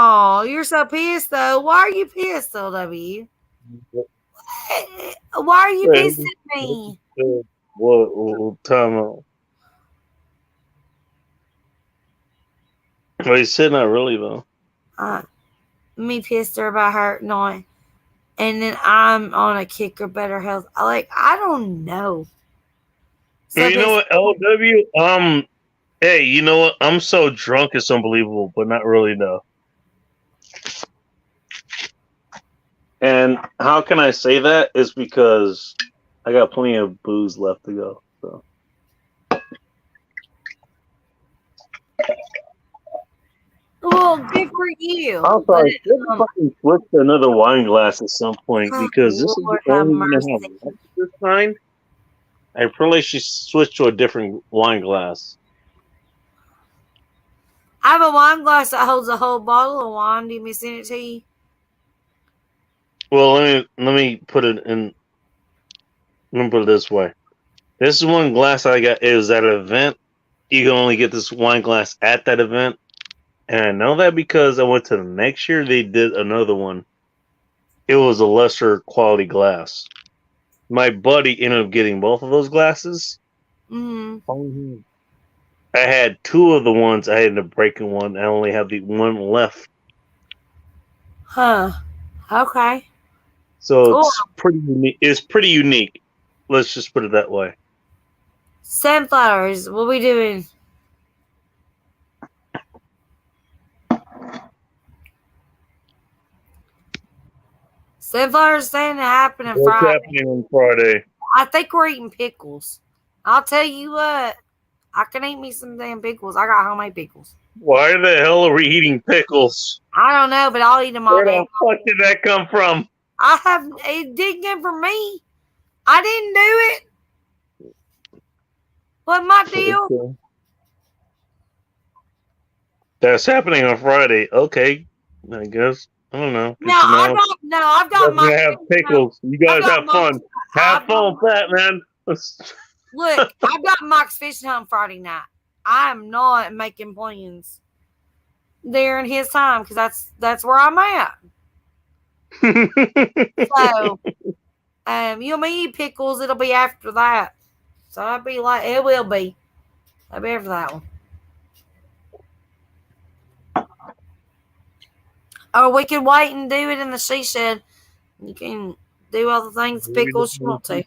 Oh, you're so pissed though. Why are you pissed, LW? Why are you pissed at me? What time out? Well, he said not really though. Me pissed her about her not, and then I'm on a kick or better health. I don't know. So you know what, LW? Hey, you know what? I'm so drunk it's unbelievable, but not really though. And how can I say that? Is because I got plenty of booze left to go. So. Well, good for you. I'm sorry. Fucking switch to another wine glass at some point because this is only going to have this kind. I probably should switch to a different wine glass. I have a wine glass that holds a whole bottle of wine. Do you want me to send it to you? Well, let me put it in. Let me put it this way. This is one glass I got. It was at an event. You can only get this wine glass at that event. And I know that because I went to the next year, they did another one. It was a lesser quality glass. My buddy ended up getting both of those glasses. Mm-hmm. I had two of the ones. I ended up breaking one. I only have the one left. Huh. Okay. So it's pretty unique. It's pretty unique. Let's just put it that way. Sunflowers. What we doing? Sunflowers thing happening Friday. What's happening on Friday? I think we're eating pickles. I'll tell you what. I can eat me some damn pickles. I got homemade pickles. Why the hell are we eating pickles? I don't know, but I'll eat them all Where day. the fuck did that come from? It didn't come from me. I didn't do it. What's my deal? Okay. That's happening on Friday. Okay, I guess. I don't know. I've got my. Have pickles. You guys have fun. Have fun, fat man. Look, I've got Mike's fishing hunt Friday night. I am not making plans there in his time because that's where I'm at. So, you want me to eat pickles? It'll be after that. So I'll be like, it will be. I'll be after that one. Or we can wait and do it in the she shed. You can do all the things pickles you want to.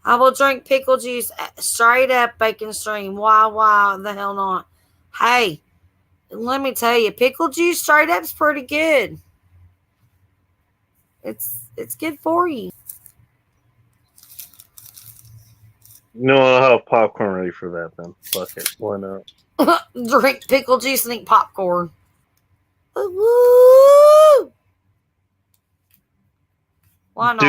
I will drink pickle juice straight up bacon stream. Why the hell not? Hey, let me tell you, pickle juice straight up's pretty good. It's good for you. No, I'll have popcorn ready for that then. Fuck it. Why not? Drink pickle juice and eat popcorn. Woo! Why not?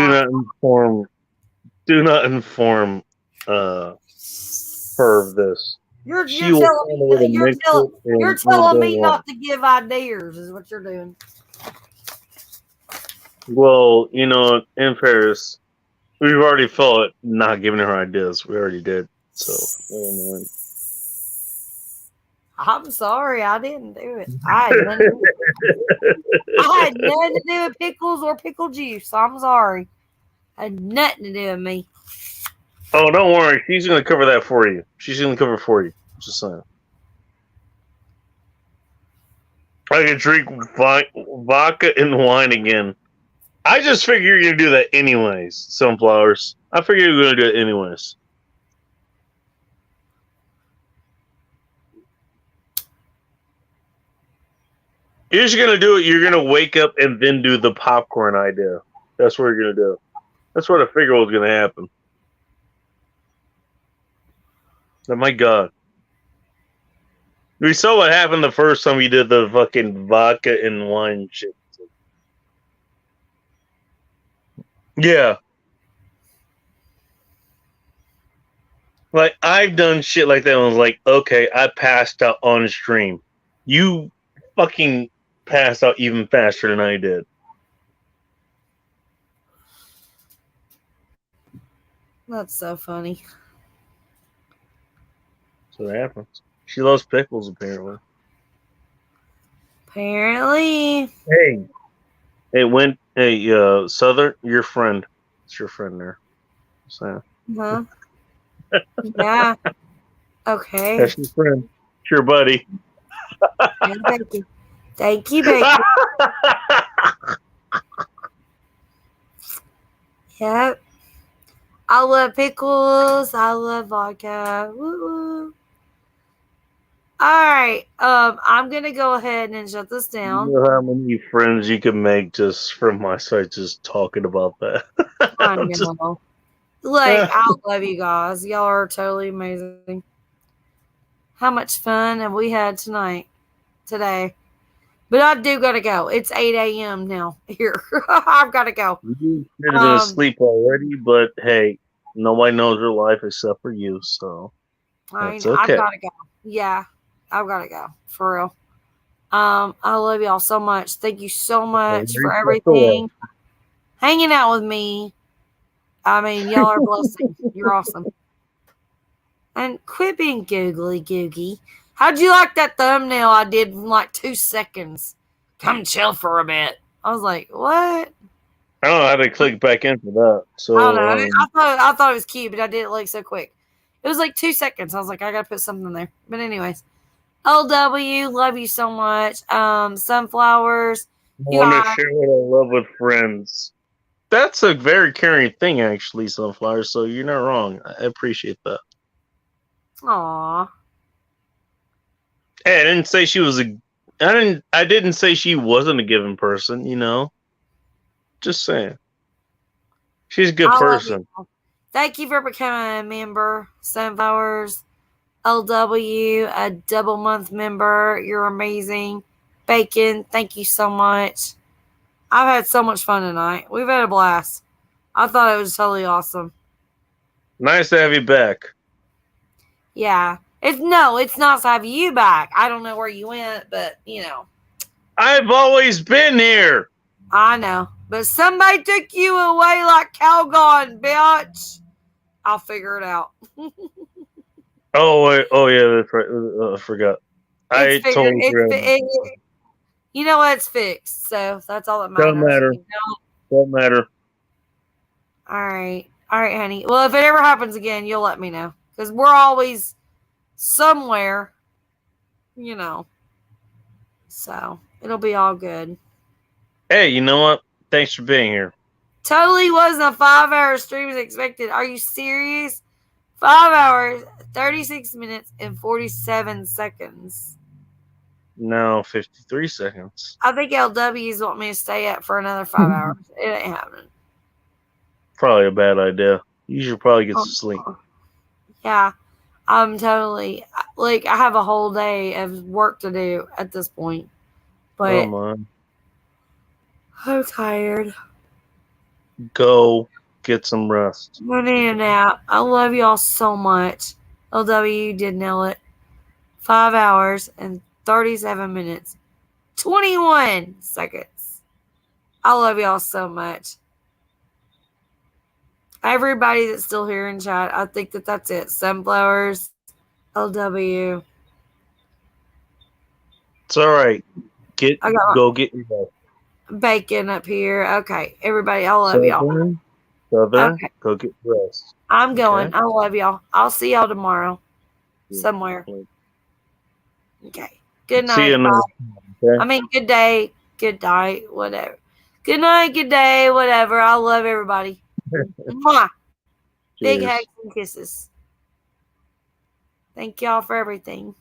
Do not inform her of this. You're telling me not to give ideas is what you're doing. Well, you know, in Paris, we've already felt not giving her ideas. We already did. So, I'm sorry, I didn't do it. I had nothing to do with pickles or pickle juice. I'm sorry. I had nothing to do with me. Oh, don't worry. She's going to cover that for you. She's going to cover it for you. Just saying. I can drink vodka and wine again. I just figured you're going to do that anyways, Sunflowers. I figured you were going to do it anyways. You're just going to do it. You're going to wake up and then do the popcorn idea. That's what you're going to do. That's what I figured was going to happen. Oh my God. We saw what happened the first time you did the fucking vodka and wine shit. Yeah. Like, I've done shit like that and I was like, okay, I passed out on stream. You fucking passed out even faster than I did. That's so funny. So that happens. She loves pickles, apparently. Apparently. Hey, Southern, your friend. It's your friend there. So Huh? Yeah. Okay. that's your friend. It's your buddy. Yeah, thank you. Thank you, baby. Yep. I love pickles. I love vodka. Woo-woo. All right. I'm gonna go ahead and shut this You down. know how many friends you can make just from my site just talking about that. I know. Like, I love you guys. Y'all are totally amazing. How much fun have we had today? But I do gotta go. It's 8 a.m. now here. I've gotta go. You should have been asleep already, but hey, nobody knows your life except for you, so that's okay. I've gotta go. Yeah, I've gotta go. For real. I love y'all so much. Thank you so much for everything. Hanging out with me. I mean, y'all are blessing. You're awesome. And quit being googly googie. How'd you like that thumbnail I did in like 2 seconds? Come chill for a bit. I was like, what? I don't know how to click back into that. So I don't know. I thought it was cute, but I did it like so quick. It was like 2 seconds. I was like, I gotta put something there. But anyways, LW, love you so much. Sunflowers. I want to share what I love with friends. That's a very caring thing, actually, Sunflowers. So you're not wrong. I appreciate that. Aw. Hey, I didn't say she was I didn't say she wasn't a given person. You know. Just saying. She's a good person. Thank you for becoming a member, Sunflowers. LW, a double month member. You're amazing. Bacon, thank you so much. I've had so much fun tonight. We've had a blast. I thought it was totally awesome. Nice to have you back. Yeah. It's nice to have you back. I don't know where you went, but you know. I've always been here. I know. But somebody took you away like Calgon, bitch. I'll figure it out. Oh yeah, that's right. I forgot. I totally forgot. You know what? It's fixed. So that's all that matters. Don't matter. Don't matter. All right, honey. Well, if it ever happens again, you'll let me know because we're always somewhere, you know. So it'll be all good. Hey, you know what? Thanks for being here. Totally wasn't a 5-hour stream as expected. Are you serious? 5 hours, 36 minutes, and 47 seconds. No, 53 seconds. I think LWs want me to stay up for another 5 hours. It ain't happening. Probably a bad idea. You should probably get some sleep. Yeah, I'm totally like I have a whole day of work to do at this point. But I'm tired. Go get some rest. I need a nap. I love y'all so much. LW, you did nail it. 5 hours and 37 minutes. 21 seconds. I love y'all so much. Everybody that's still here in chat, I think that's it. Sunflowers, LW. It's all right. Go get your rest. Bacon up here. Okay, everybody, I love y'all. Okay. Go get rest. I'm going. I love y'all. I'll see y'all tomorrow. Somewhere. Okay. Good night. See you next time, okay? I mean, good day, good night, whatever. Good night, good day, whatever. I love everybody. Mwah. Big hugs and kisses. Thank y'all for everything.